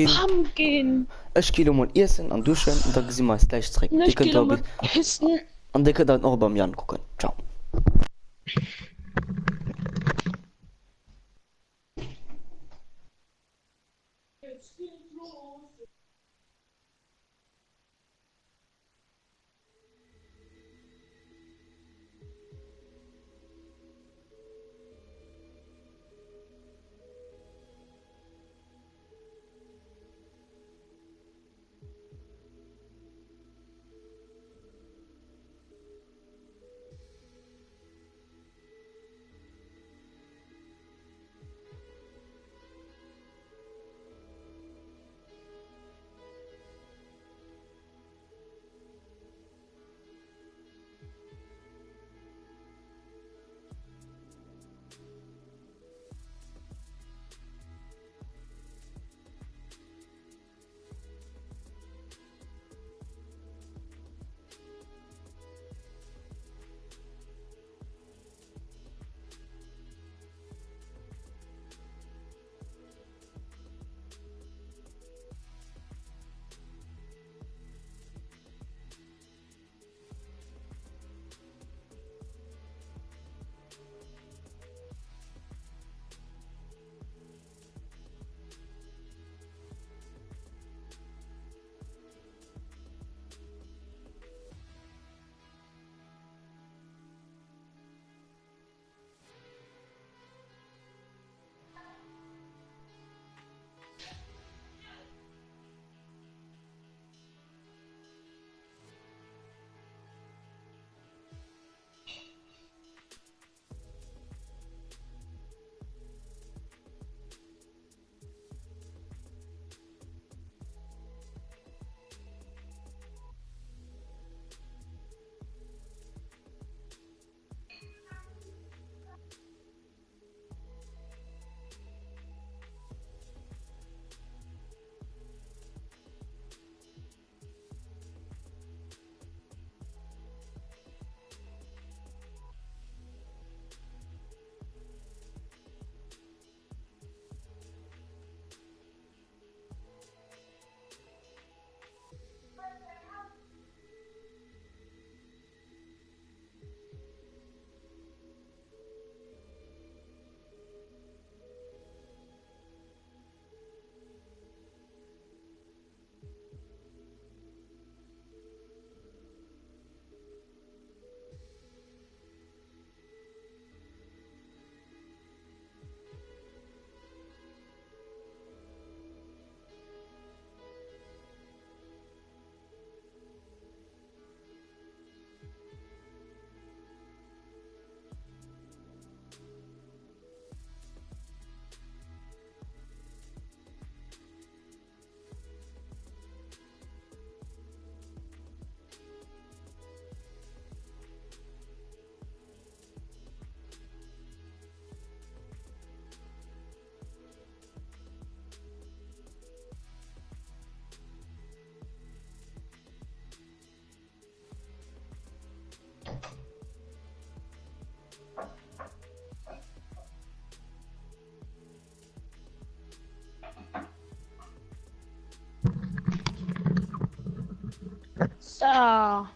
gehe mal essen und duschen und dann sind wir gleich zurück. Die könnt ihr und die könnt ihr auch bei mir angucken. Ciao. So.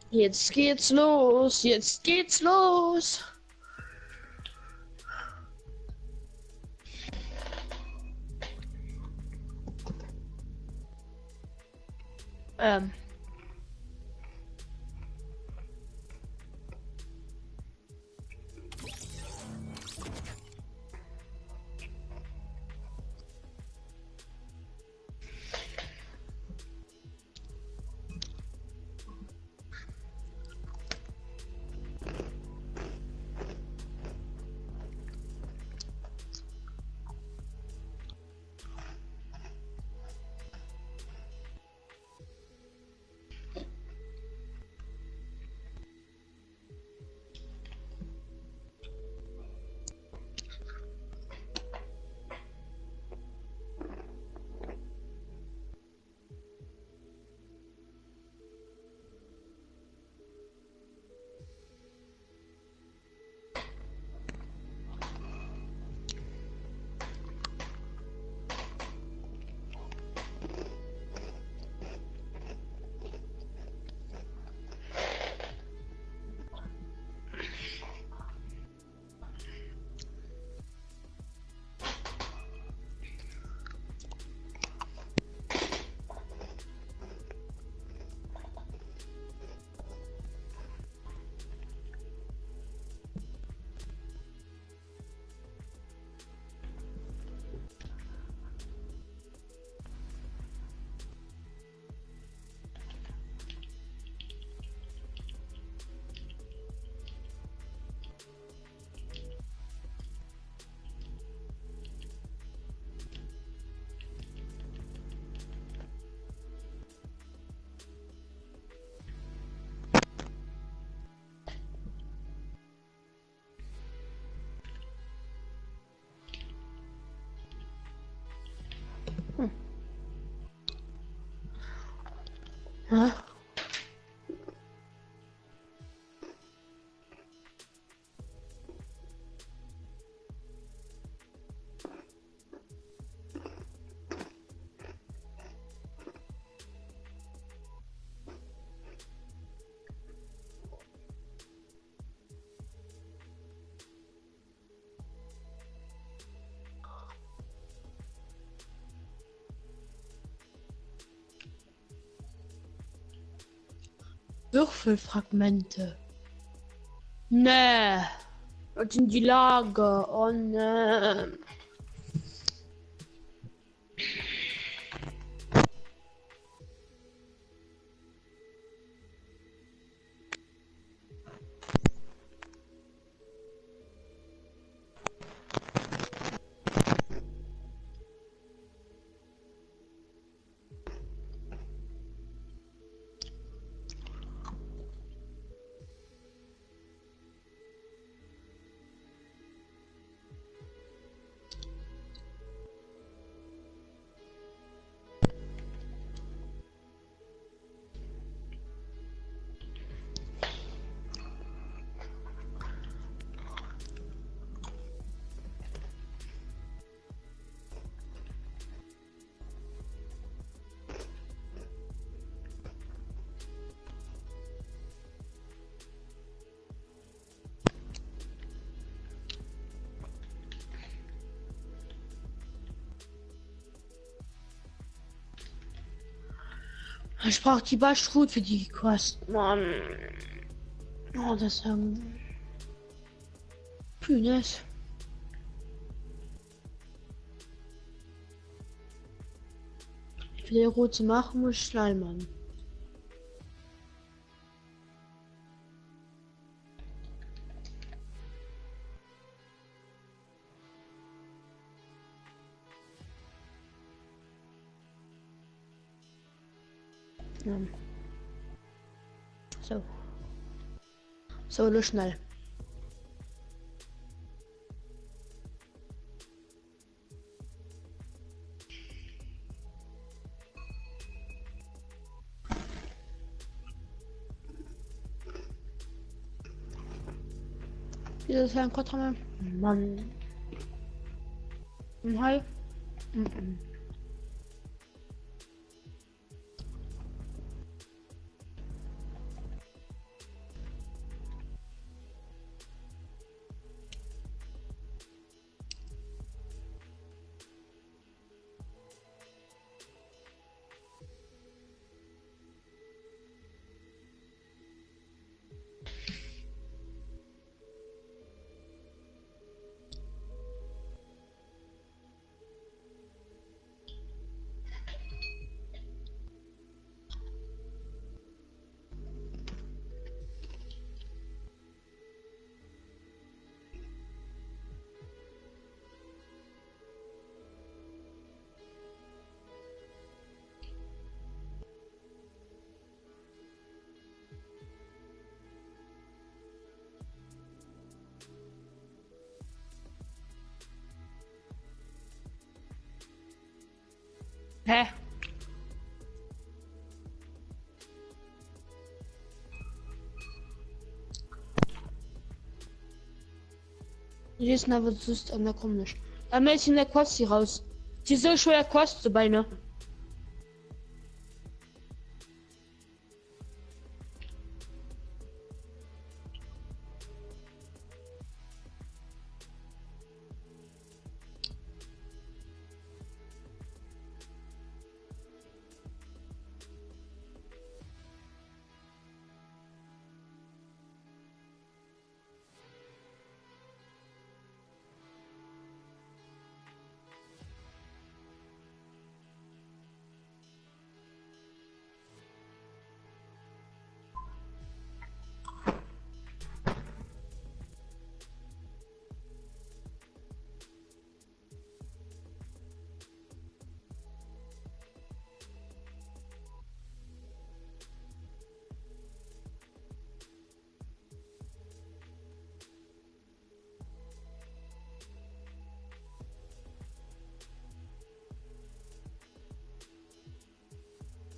Jetzt geht's los, jetzt geht's los. Ähm. Hä? Würfelfragmente. Nee. Das sind die Lager. Oh nee. Ich brauche die Ballstrut für die Quest. Mann. Oh, das ist Kühnes. Für die rote machen muss Schleimmann. Ja. So. So, schnell. Dieses kleine Quadrat. Mann. Hi. Mhm. Hä? Jetzt aber süß an der komisch. Da melde in der Kost hier raus. Die so schwer kostet Beine.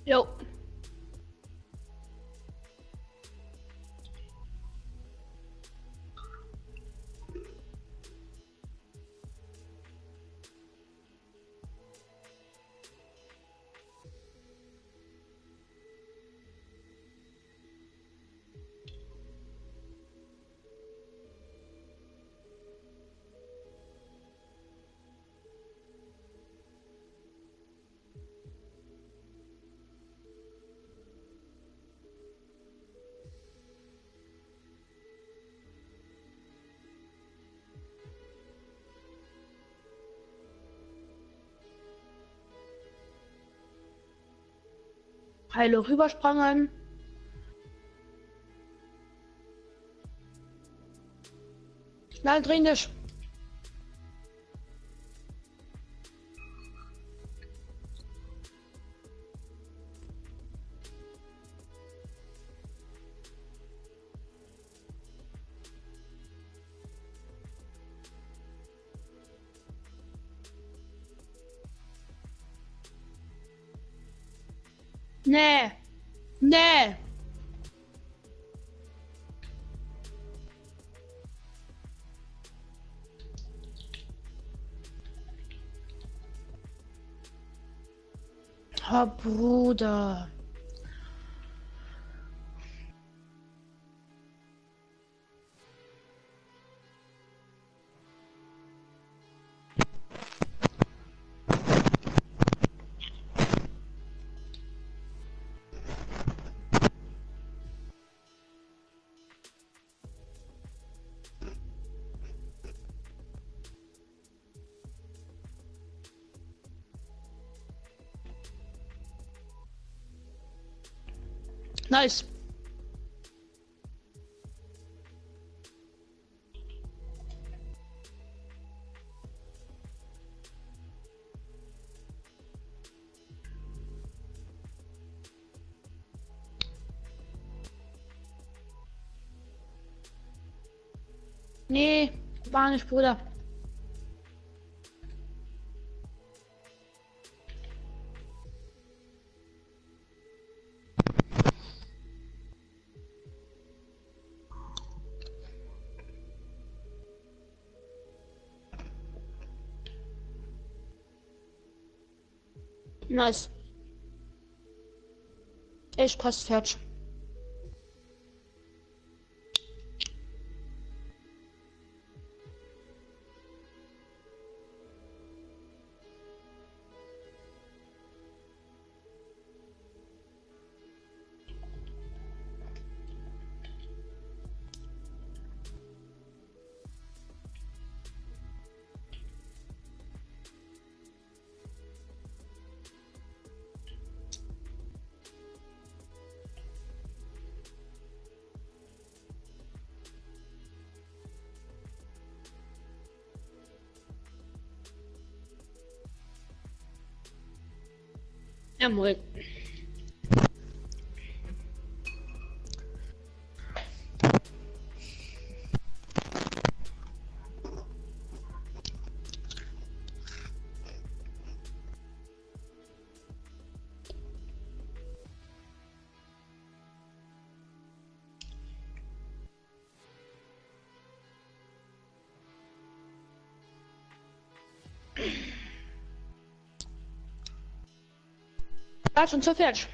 Jo. Heile rübersprangen. Schnell drehen dich. Nee. Nee. Oh, Bruder. Nice. Nee, war nicht, Bruder. Nice. Ich passt fertig. Ja, moin. Schon zu fertig.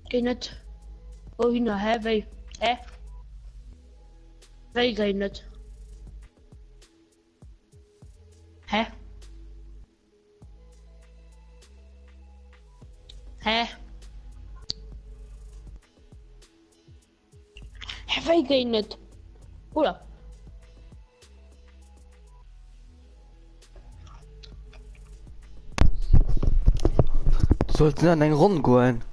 Geh nicht. Wohin? Hä? Wei? Hä? Wei geh nicht. Hä? Hä? Wei geh nicht. Oder? Du sollst in einen Runden gehen.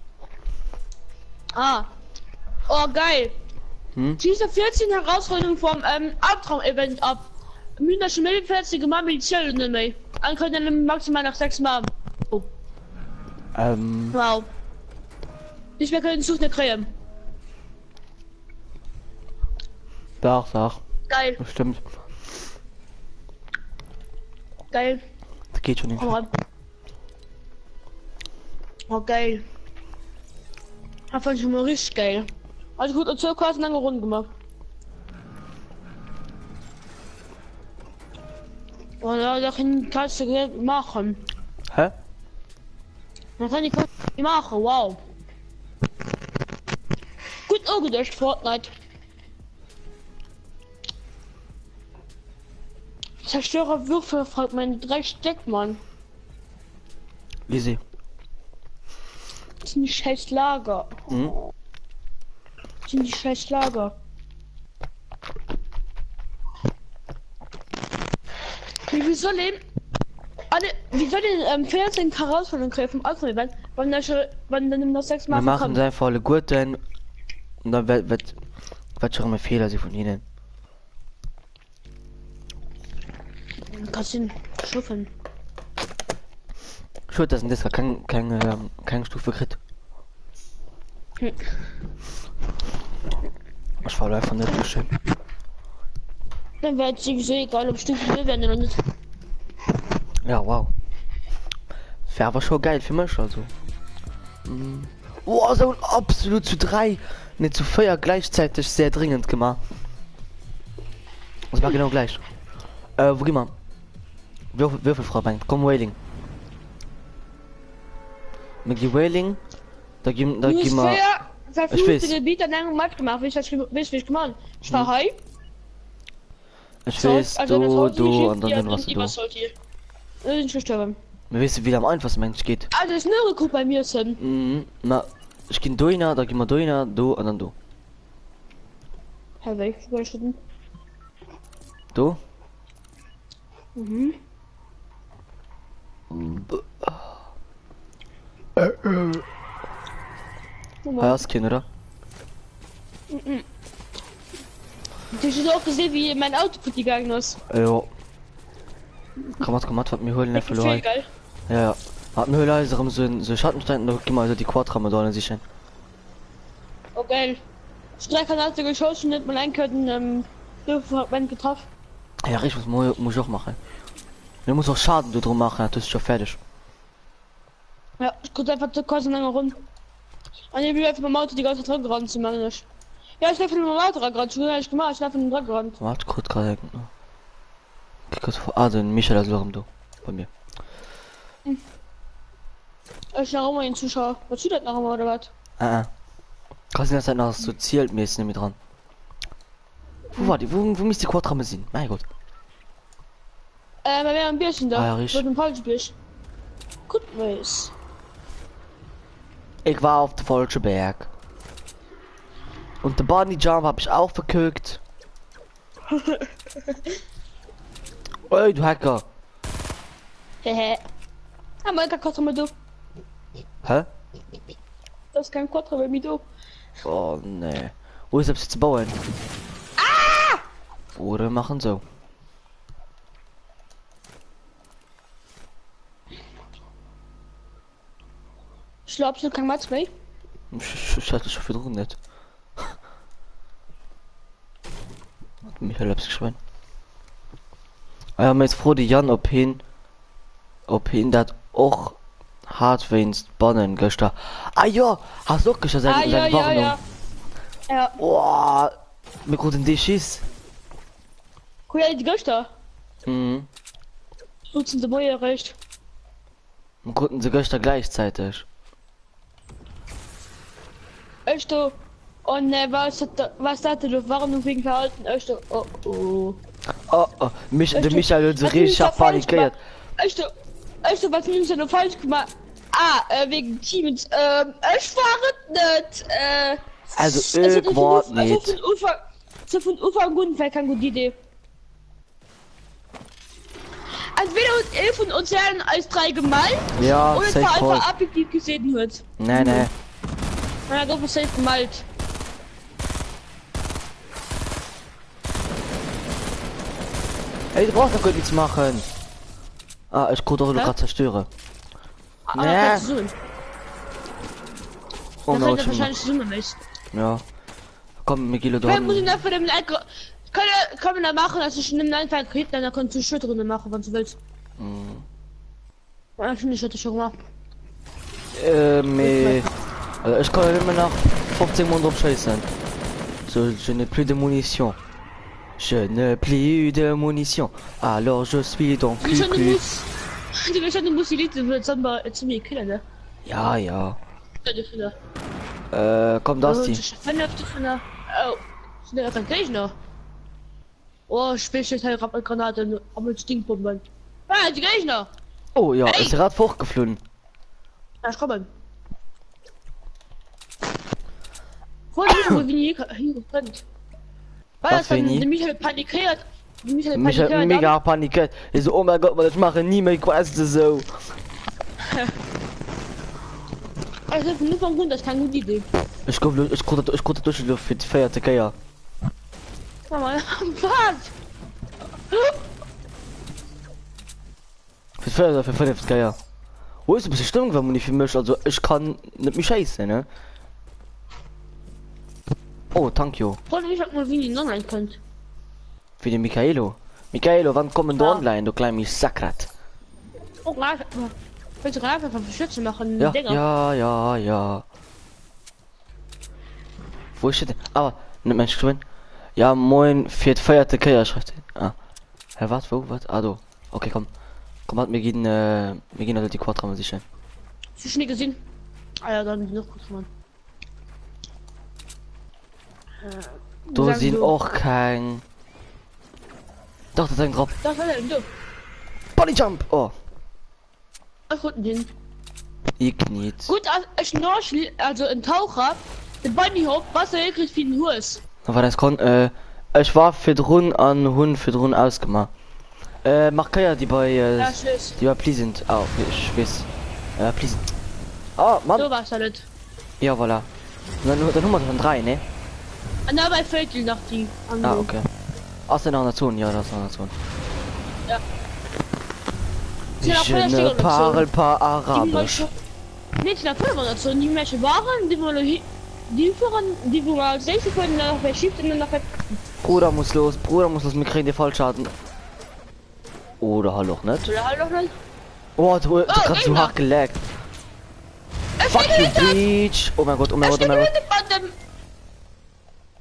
Ah. Oh, geil. Diese 14 Herausforderungen vom Albtraum-Event ab. Mündliche Mittelfeld gemacht mit Zellen nicht mehr. Dann können wir maximal nach 6 Mal. Oh. Wow. Ich mehr können Zug nicht kriegen. Doch. Geil. Stimmt. Geil. Das geht schon nicht. Oh, geil. Das fand ich schon mal richtig geil. Also gut, und circa hast du lange Runden gemacht. Und da kannst du machen. Hä? Man kann die machen, wow. Gut angedacht, Fortnite. Zerstörer Würfel, fragt meine 3 Stück, Mann. Easy. Das sind die scheiß Lager. Das sind die scheiß Lager. Wie soll den alle, wie soll den 14 Herausforderungen treffen? Also, wenn dann noch 6 Mal Wir machen da einfach alle gut denn und dann wird schon immer Fehler sie von ihnen. Kannst ihn schuffen. Schuld, dass das keine Stufe kriegt. Ich war einfach nicht so schön. Dann wäre es sowieso egal, ob Stufe 0 werden oder nicht. Ja, wow. Wäre aber schon geil für mich, also. Oh, so absolut zu 3, nicht zu 4 gleichzeitig sehr dringend gemacht. Das war genau gleich. Wo gehen wir? Würfelfrau Bank, komm Wailing. Mit die Wailing, da gehen wir. Ich weiß. Gebiet dann Match gemacht, wie ich gemacht. Ich war high. Ich weiß, du und dann was du. Ich verstorben. Wir wissen, wie am einfachsten Mensch geht. Also ist nur gut bei mir sind. Na, ich gehe Doina, da gehen wir Doina, du und dann du. Herr weg, überschritten. Du? Hast Kind, oder? Du hast auch gesehen, wie mein Auto kaputt gegangen ist. Ja. Komm, hat mir holen nicht verloren. Ja. Hat mir holen so Schattenstein, da gehen wir also die Quadrame da sichern. Okay. Strecke hat er geschossen, nicht mal einen Dürfen getroffen. Ja, richtig, was muss ich auch machen. Du musst auch Schaden drum machen, das ist schon fertig. Ja, ich konnte einfach zu kurz lange rum. Und ich bin einfach beim Auto die ganze Zeit gerannt zu machen. Ja, ich laufe nur weiter gerade. Schon ich gemacht. Ich laufe nur dran gerannt. Warte kurz gerade. Kurz vor. Ah, den Michael hat warum du bei mir. Ich noch immer den Zuschauer. Was tut das noch immer oder was? Kannst du das halt noch so zielmäßig mit dran? Wo war die? Wo müsst die Quadramme sein? Mein Gott. Wir wären ein Bierchen da. Ah, ja, richtig. Mit dem falschen Bier. Gut, weiß. Ich war auf der falschen Berg. Und der Bunny Jump habe ich auch verkückt. Ey, du Hacker. Hehe. Aber kein Quattro mit du. Hä? Das ist kein Quattro mit du. Oh, nee. Wo ist das zu bauen? Ah! Oder machen so. Ich glaube, ich kein Match mehr. Ich hatte schon viel drin nicht. Michael hab's geschwein. Ah ja, mir ist froh, die Jan ob hin dat auch hart wennst bannen gestern. Ah ja, hast du auch gestern Ah ja, ja, ja. Ja. Oh, mir gut in die Schiss. Cool, die Göster. Mhm. Nutzen sie mal recht. Wir konnten sie gestern gleichzeitig. Echt du? Und was da du waren wegen Verhalten? Echt du? Oh oh. Oh, der Michael hat so richtig panikiert. Echt du, was nimmst du noch falsch gemacht? Wegen Teams. Ich war nicht. Also irgendwo nicht. So von Anfang an wäre keine gute Idee. Entweder 11 von uns werden als 3 gemalt. Ja, oder es war einfach objektiv gesehen wird. Nee. Na, doch was selbst gemalt. Ey, du brauchst doch gar nichts machen. Ah, ich konnte doch gerade zerstören. Nee. Oh no, das wahrscheinlich Summe nicht. Ja. Komm, Miguel, du muss ich dafür dem kann man da machen, dass ich nehme einfach kriegt, dann kannst du Schütterunde machen, wenn du willst. Ja, finde ich hatte schon gemacht. Also ich kann immer nach 15 Minuten drauf scheißen. So, je n'ai plus de munition. Je n'ai plus de munition. Alors je suis donc plus. Du musst die Lied zu mir killen, ne? Ja. Komm, das die. Oh, sind da ein Gegner? Oh, Spezies Granate mit Stinkbomben. Ah, die Gegner! Oh ja, ist gerade hochgeflogen. Ja, ich komme. Wie hier brennt. Was für nie? Michael panikiert. Michael mega panikiert. Ich so, oh mein Gott, ich mache nie mehr Quests so. Also nur vom Grund, das ist keine gute Idee. Ich konnte durch die Luft für die feierte Geier. Mama, was? Für feierte Geier. Wo ist ein bisschen Stimmung, wenn man nicht für mich, also ich kann nicht mich scheißen, ne? Oh, thank you. Wollte ich mal wie die online könnt. Für den Michaelo. Michaelo, wann kommen du online, du klein mich Sakrat? Oh, willst du gerade einfach Beschützen machen? Ja. Wo ist denn? Aber, ne Mensch, gewinn. Ja, moin, für die feierte Geier schreibt. Ah. Hä, was? Ah, du. Okay, komm. Komm, wir gehen also die Quadrame sicher. Hast du schon nie gesehen? Ah ja, dann noch kurz mal. Du siehst auch kein. Doch, das ist ein Drop. Das war denn du? Body Jump! Oh. Ach, unten hin. Ich nicht. Gut, als Schnorchel, also ein Taucher, den Bunny Hop, Wasser kriegt wie ein Hus. Aber das kann, ich war für Drun an Hund für Drun ausgemacht. Mach ja die bei, die bei Pleasant. Ah, okay, ich weiß. Pleasant. Ah, Mann. So war's halt. Ja, voilà. Dann Nummer von 3, ne? Und da bei Viertel nach die. Ah, okay. Aus der Nation, ja, das ist eine Nation. Ja. Je ne parle pas arabisch. Nicht nach 500 Nation, die Menschen waren, die wo mal 6 Sekunden noch verschiebt und dann noch. Bruder muss los, wir kriegen die Fallschaden. Oder hallo nicht? Oh, du kannst so hart geleckt. Fuck you, Beach! Oh mein Gott.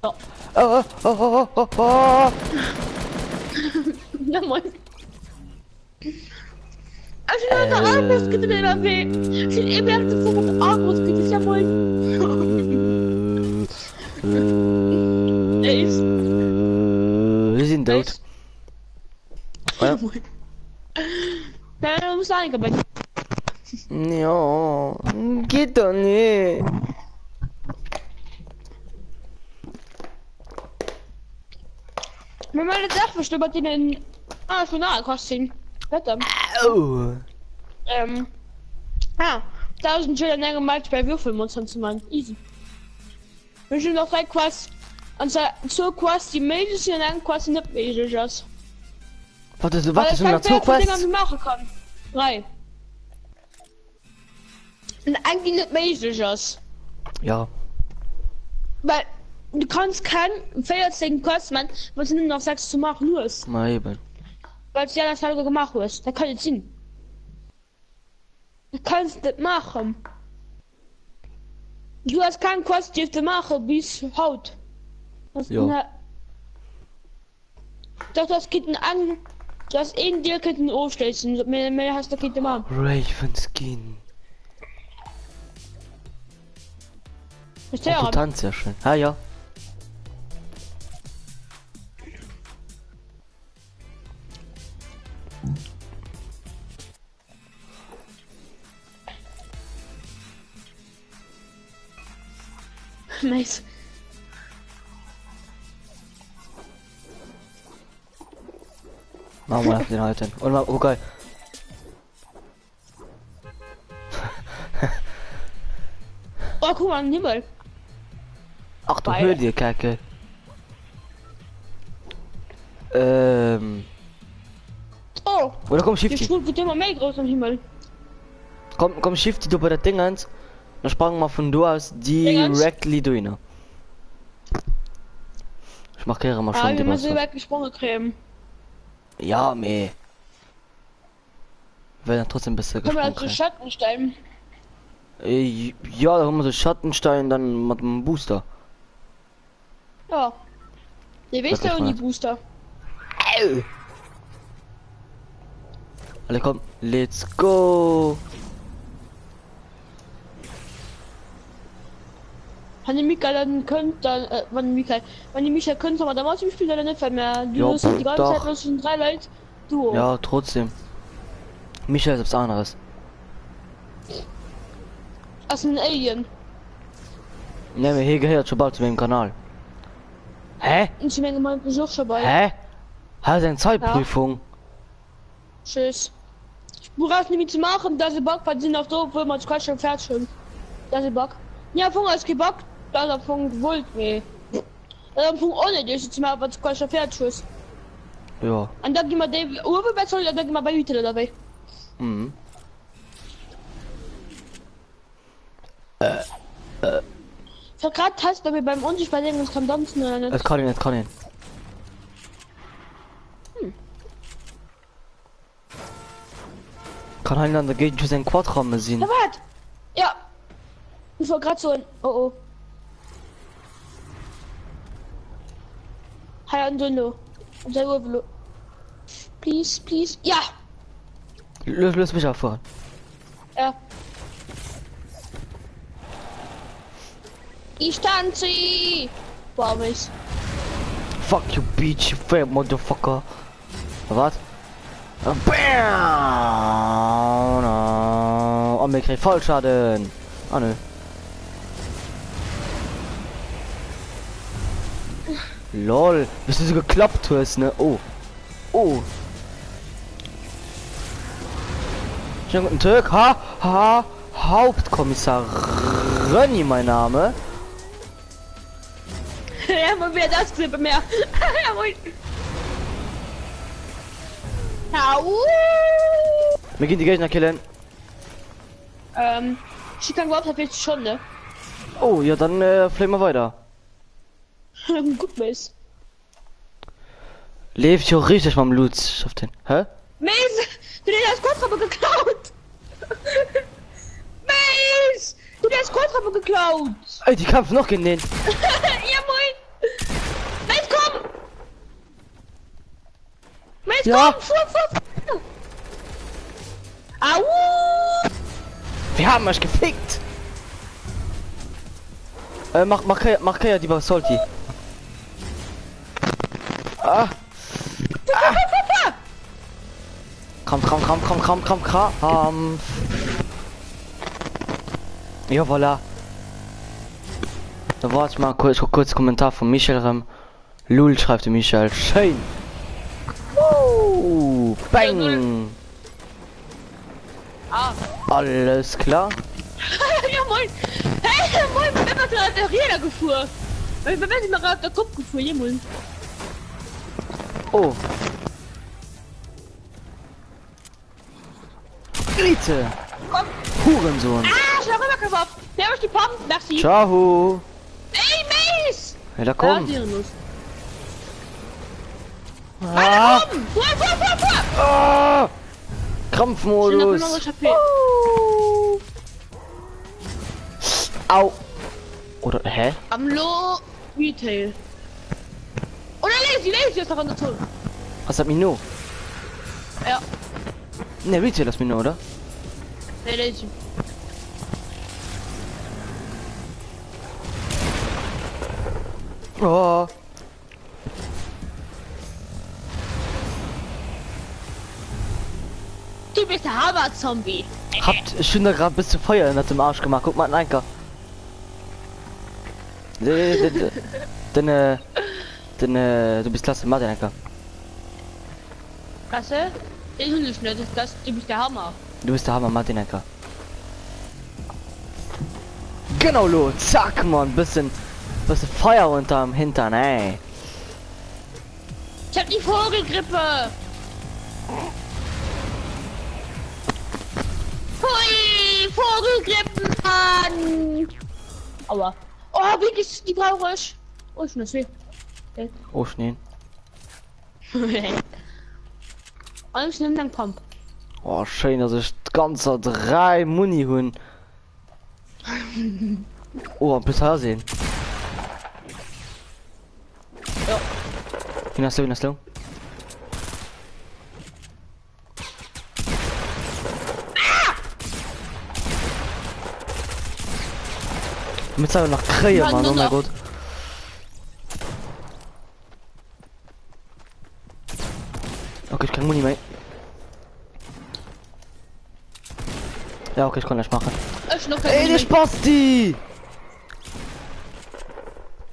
Ja. Oh. Ja, moin. Also, der Armbrust geht mir immer weh. Ich bin immer auf der Armbrust geht es ja moin. Wir sind tot. Ja. Ja, du musst eingebaut. Ja, geht doch nicht. Wenn man das Sache verstöbert in den Journalkosten. Wetter. Oh. Ja, 1000 Schilder länger mal bei Würfelmonstern zu machen. Easy. Wir sind noch 3 Quests. Und so Quests, die Mädels sind dann Quests nicht mäßig ist. Was sind dazu Quests? Machen kann. 3. Und eigentlich nicht mäßig ist. Ja. Weil du kannst kein 14 Quests machen, was nur noch 6 zu machen ist. Mal eben. Weil es ja das halbe gemacht ist. Da kann ich ziehen. Du kannst das machen. Du hast kein Quest, die machen bis Haut. Ja. Doch das geht an. Du hast in dir könnten aufschließen. Mehr hast du keine machen. Ravenskin. Ist der aber. Tanz sehr schön. Ah ja. Nice. Machen wir den halten. Und mal, oh geil. Oh, guck mal, an den Himmel. Ach du Beide. hör dir, Kacke. Oh, Oder komm, die Shifty. Schule wird immer mehr groß am Himmel. Komm, Shifty, du bei der Dingens. Dann sprangen wir von du aus Dingens? directly durch. Ich markiere mal schon Wir die müssen Masse. weggesprungen kriegen. Ja, meh. Wäre dann trotzdem besser Können wir gesprungen. also Schattenstein? Ja, da haben wir so Schattenstein dann mit dem Booster. Ja. Ihr wisst ja, die Booster. Alle komm, let's go. Wenn die Mika dann könnt, dann, wenn die Michael könnt, aber damals im Spiel dann nicht mehr. Du Jo, hast die ganze doch. Zeit bloß schon 3 Leute. Du. Ja, trotzdem. Michael ist was anderes. Als ein Alien. Ne, wir hier gehört schon bald zu meinem Kanal. Hä? Und sie Menge mal Besuch schon bei. Hä? Hat eine Zeitprüfung? Tschüss. Ich brauche nicht zu machen, dass sie Bock sind auch so, wo man es gerade schon fertig schon. Dass sie Bock. Ja, Funk ist kein Bock, da Funk wollt weh. Da Funk ohne dich zu machen, was gerade schon fertig ist. Ja. Und dann gehen wir den Uwe besser, dann gehen wir bei Hüte dabei. Mhm. Ich hab gerade Test, ob wir beim Unsichtbar sehen, uns kann tanzen oder nicht. Es kann ihn. Kann einander gehen, du sein Quadramme sehen. Ja, warte! Ja! Ich war gerade so ein. Oh oh. Hi, Andono. Und sei Uwe. Please. Ja! Löst mich auf. Ja. Ich tanze! Boah, mich. Fuck you, bitch, you fair motherfucker. Was? Bam! Oh, mir kriegt Vollschaden. Ah, nö. Lol, bis du so geklappt hast, ne? Oh. Schönen guten Tag. Hauptkommissar Rönni, mein Name. Ja, man wird das Clip mehr. Ja, moin. Au! Wir gehen die Gegner killen. Ich kann überhaupt jetzt schon, ne? Oh, ja, dann fliegen wir weiter. Gut, Mace. Lebt ja richtig beim Loot. Auf den. Hä? Mace! Du hast das Quadrabo geklaut! Mace! Du hast das Quadrabo geklaut! Ey, die kämpfen noch gegen den. Ja, moin! Ja. Komm, Au! Wir haben euch gefickt. Mach ja die Salty. Ah. Komm. Ja, voilà. Da warte mal kurz Kommentar von Michael. Lul schreibt Michael. Schön. Bang. Ah. Alles klar. Ja, moin. Hey, moin, wir haben gerade der Räder gefuhr. Wir werden mal gerade der Kopf gefuhr, hier, moin. Oh. Grete. Komm. Hurensohn. Ah, ich hab rübergeworfen. Der hat die Pump, merci. Ciao. Ey, Mace! Ja, da komm. Ja, los. Ah. Vor! Ah. Krampfmodus. Au. Oder, hä? Am Low Retail. Oder Lazy ist doch an der Tour. Was hat mich nur? Ja, Ne, Retail das mir nur, oder? der Lazy. Oh. Du bist der Hammer-Zombie. Habt schon da gerade bis zu Feuer in dem Arsch gemacht. Guck mal, ein Anker. Du bist klasse, Martin Anker. Klasse? Ich will nicht, du bist der Hammer. Du bist der Hammer, Martin Anker. Genau, lo, zack, Mann, bisschen Feuer unterm Hintern, ey. Ich hab die Vogelgrippe. Hui, Vogelgrippen an. Aua. Oh, wie ist die brauche ich? Oh, ich muss weh. Oh, Schnee. Alles nimmt dann Pump. Oh, schön, dass ich ganze 3 Muni hun. Oh, bis sehen. Ja. Wie hast du? Mit seiner nach Krähe, Mann, oh mein Gott. Okay, ich kann Muni mehr. Ja, okay, ich kann nicht machen. Ey, der Spasti!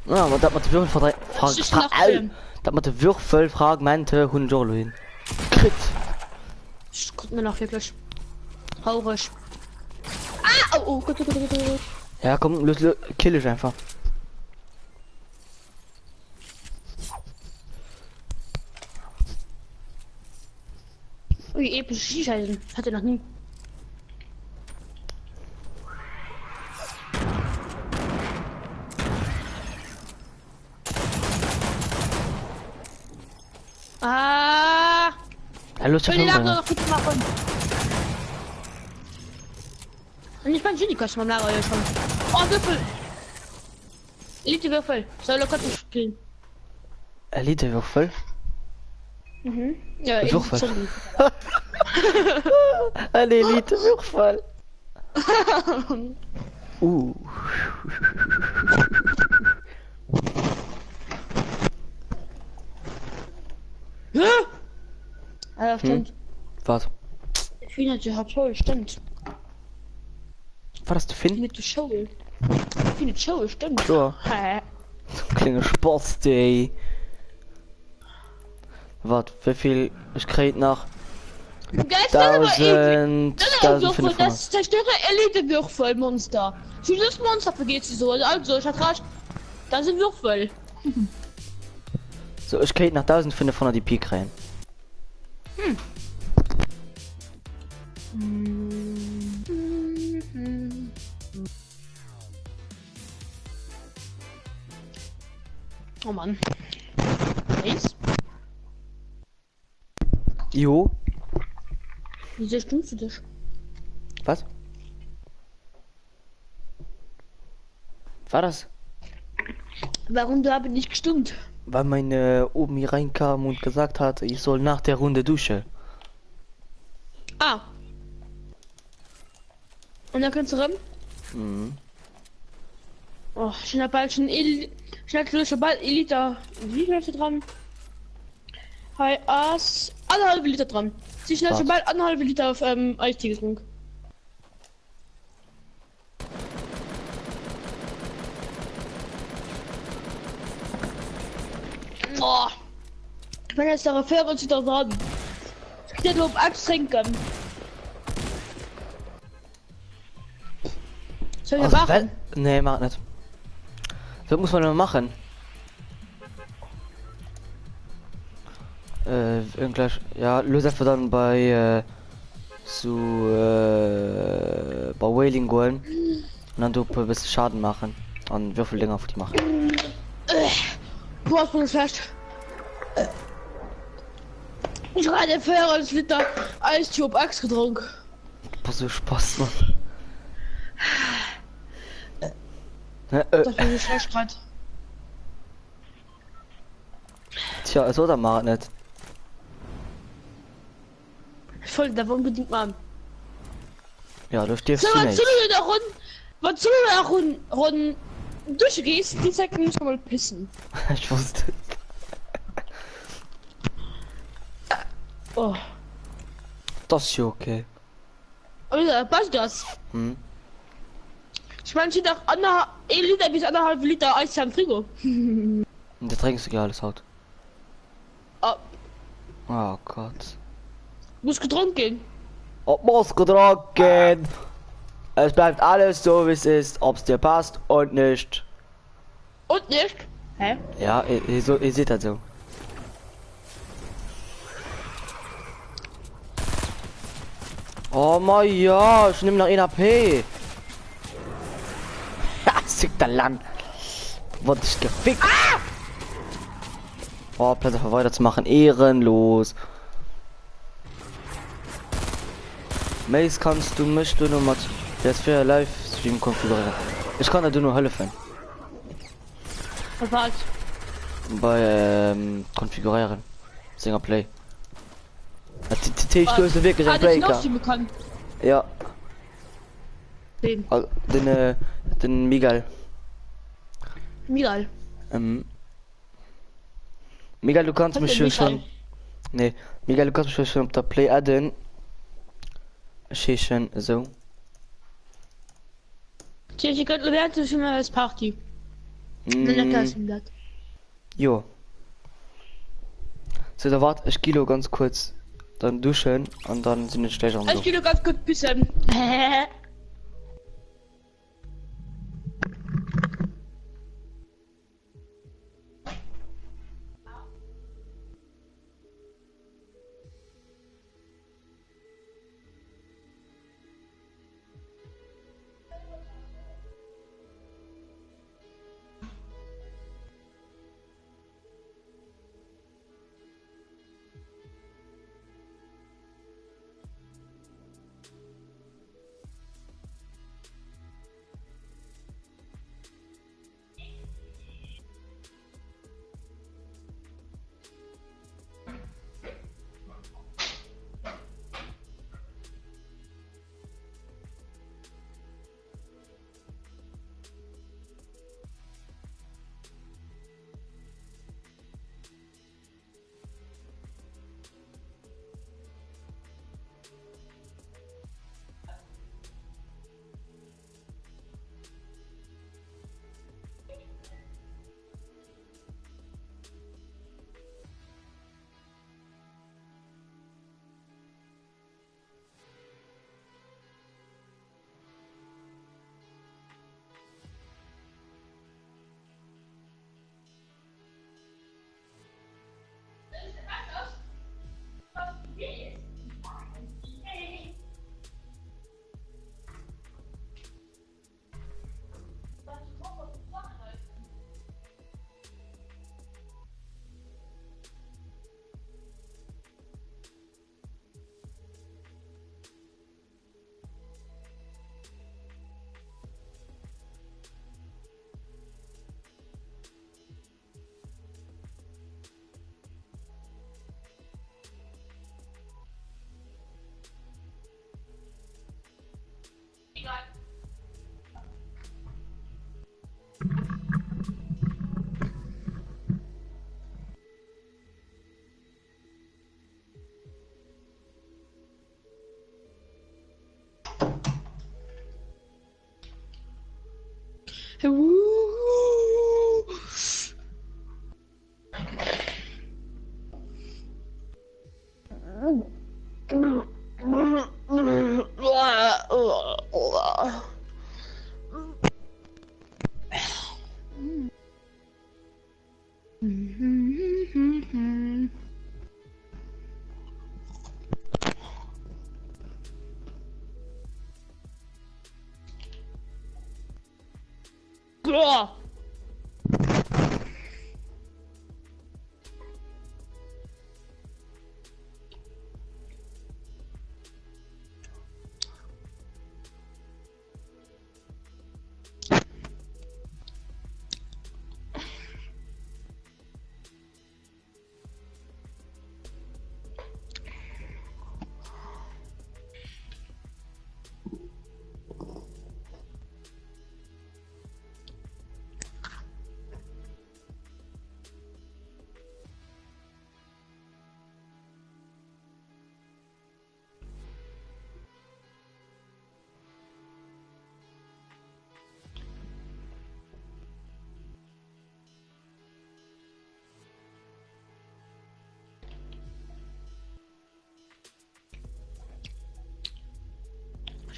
Ja, aber da hat man die Würfelfragmente 100 Euro hin. Crit. Ich guck mir noch wirklich. Haurig. Ah, oh, gut. Ja, komm, kill ich einfach. Ui, epische Schießeisen. Hatte noch nie. Ah! Hallo, ich Ich will die Lager noch gut machen. Und ich mein Genie kostet mein Lager ja schon. Oh, Würfel! Elite-Würfel. Soll locker nicht spielen. Elite-Würfel? Mhm. Ja, Würfel. Ein Elite-Würfel. Ja, stimmt. Was? Ich finde, die hat toll, stimmt. War das der Finn? Mit der Show. Ich finde, die Show, stimmt. Ja. Kleine Spasti. Warte, wie viel? Ich krieg nach 1500. Das zerstöre Elite-Würfel, Monster. Dieses Monster vergeht sie so. Also, ich hatte recht. Das sind Würfel. So, ich krieg nach 1500 die Peak rein. Oh Mann. Nice. Jo. Wieso stimmst du dich? Was? War das? Warum du aber nicht gestimmt? weil meine oben hier reinkam und gesagt hat, ich soll nach der Runde duschen. Ah. Und dann kannst du ran? Mhm. Oh, ich hab bald schon schon bald Elite. Wie viel ist da dran? Hi, Ass. 1,5 Liter dran. Sie schnell schon bald 1,5 Liter auf Eistee getrunken. Boah. Ich bin jetzt darauf hören und sie da dran. Ich kann nur auf Axt trinken. Soll ich machen? Nee, mach nicht. Was muss man denn machen? Irgendwas. Ja, löse einfach dann bei bei Wailing gehen und dann du ein bisschen Schaden machen. Und Würfel länger auf die machen. Du hast mich fest. Ich habe eine 4 Liter Eistee auf Axt getrunken. Was so Spaß, Mann. Das bin ich schlecht gerade. Tja, so dann mach nicht. Ich wollte da unbedingt mal an. Ja, du stirbst So, was nicht. du da runden? Was du da runden durchgehst, die Zeiten muss man mal pissen. Ich wusste. Oh. Das ist ja okay. Oder passt das? Hm. Ich meine, steht auch 1 Liter bis 1,5 Liter Eis am Frigo. Und da trinkst du ja alles halt. Oh, Oh Gott. muss getrunken. Ob muss getrunken. Es bleibt alles so wie es ist, ob es dir passt und nicht. Und nicht? Hä? Ja, ihr seht das so. Oh mein ja, ich nehme noch 1 AP. Ha, sick der Land. Wurde ich gefickt. Ah! Oh, Platz auf weiterzumachen. Ehrenlos. Mace, kannst du mich du noch mal jetzt für Livestream konfigurieren? Ich kann da nur helfen. Was war's? Bei konfigurieren. Singer Play. Ich stöße wirklich ein Play. Bekannt. Ja. Den. Den Miguel. Miguel. Miguel, du kannst Was mich denn schon. Miguel? Nee, Miguel, du kannst mich schon auf der Play adden. Schon so. Tja, ich könnte werden schon mal als Party. Jo. So, da wart ich Kilo ganz kurz. Dann duschen und dann sind die Stecher und Ich so. gehe nur ganz kurz pissen.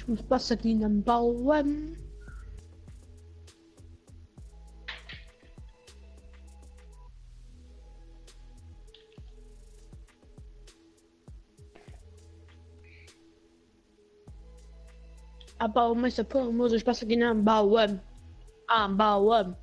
Ich muss Wasserlinien bauen. Aber Meister Pro muss ich Wasserlinien bauen. Bauen.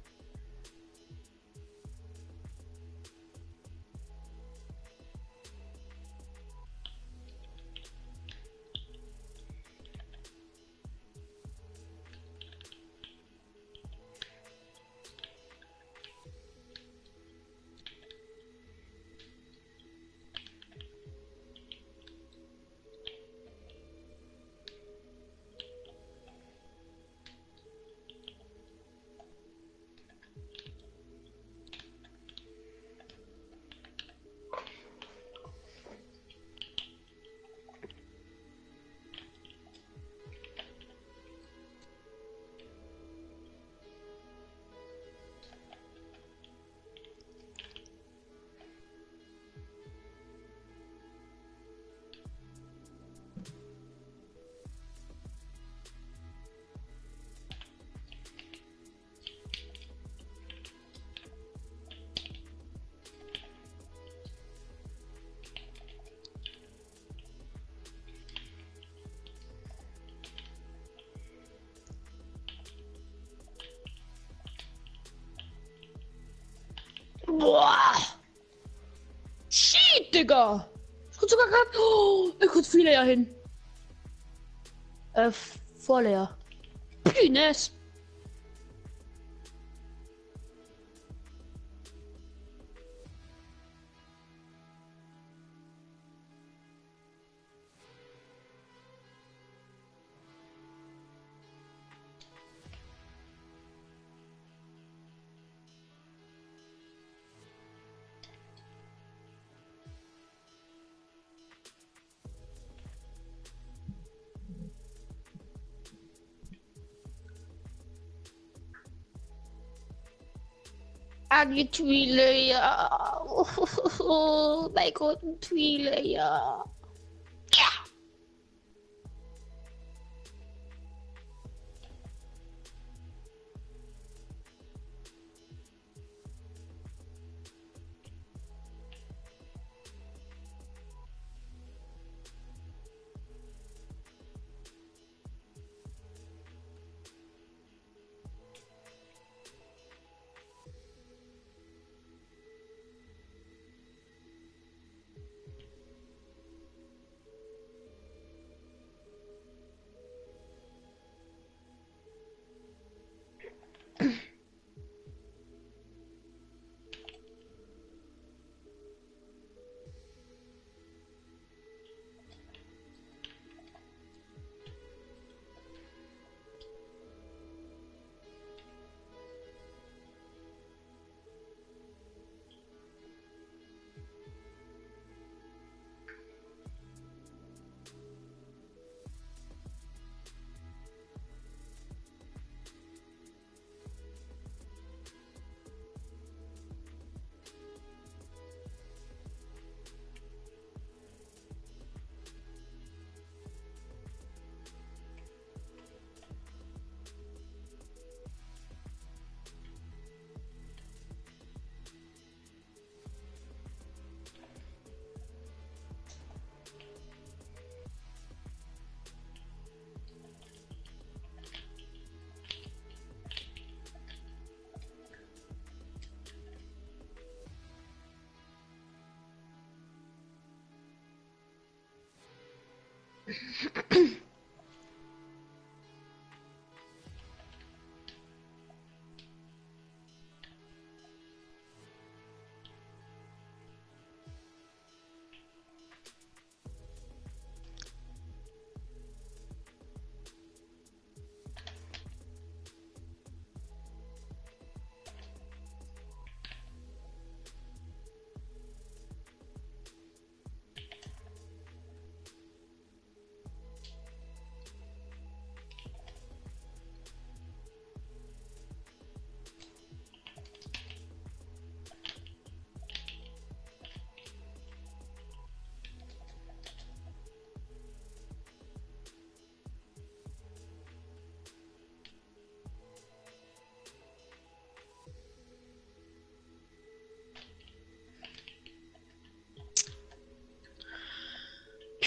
Boah! Shit, Digga! Ich konnte sogar gerade. Oh, ich konnte viel leer hin. Voll leer. Pines! Agitwilayer. Oh, mein Gott, ein Twilayer. Ja.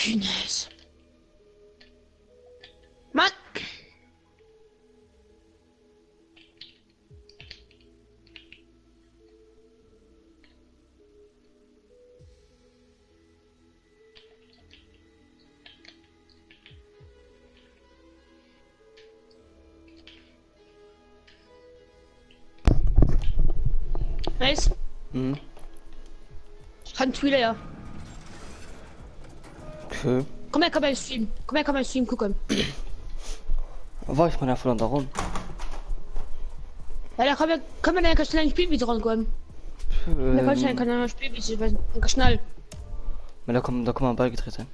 Nice. Mann! Nice. Mhm. Kann Twitter ja. Okay. Komm her, Stream. Komm her, Stream gucken. War ich mal davon darum? Ja, da kann man ja schnell ein Spiel wieder rankommen. Da kann schnell ein Spiel wieder schnell. Da kommt man beigetreten.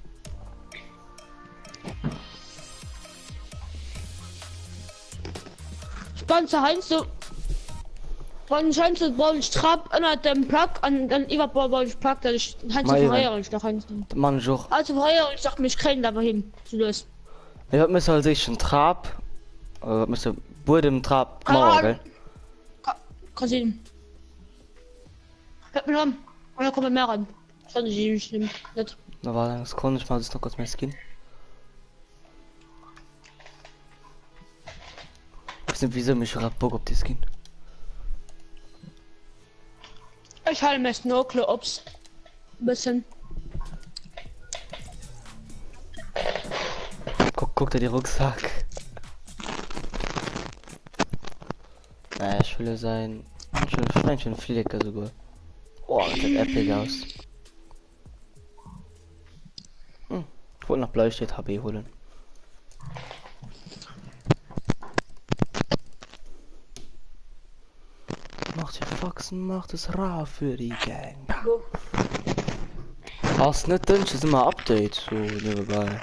Sponsor Heinz, so. Von Scheinzel bauen Strap an dem Plug an dann überbau ich Plug, da ich Heinz verheieren ich noch Heinz. Man auch. Also verheieren ich sag mich kriegen aber hin. So los. Ich hab mir halt sich ein Trab. Müsste wurde im Trab morgen. Kann sehen. Hört mir an. Und dann kommen mehr ran. Soll ich nicht. Da war das konnte ich mal das noch kurz mehr Skin. Ich weiß nicht, wieso mich gerade Bock auf die Skin. Ich halte mir Snorkel ob's. Bisschen. Guck dir die Rucksack. Naja, ich will sein. Schön Flieger sogar. Oh, das sieht epic aus. Ich wollte nach Bleistift HB holen. Macht die Faxen, macht es rar für die Gang. Hast nicht dünn, ist immer Update so nebenbei.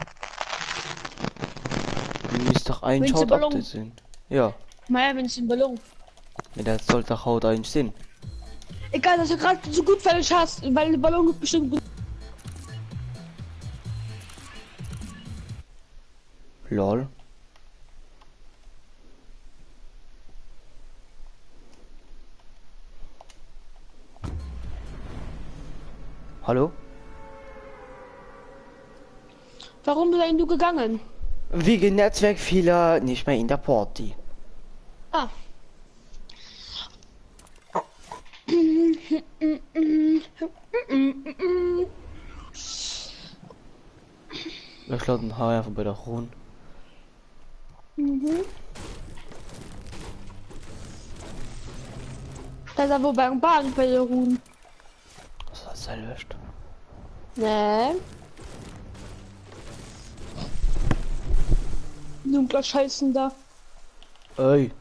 Müsste doch ein Shot Update sein. Ja. Naja, wenn es im Ballon. Ja, das sollte doch Haut ein Sinn. Egal, dass du gerade so gut falsch hast, weil der Ballon bestimmt gut. Lol. Hallo? Warum bist du gegangen? Wegen Netzwerkfehler nicht mehr in der Party. Ah. Ich glaube, ein Haar einfach bei der Ruhen. Da ist er wohl beim Bahn bei der Ruhen. Was hat er löscht? Nee. Dunkler Scheißen da. Ey.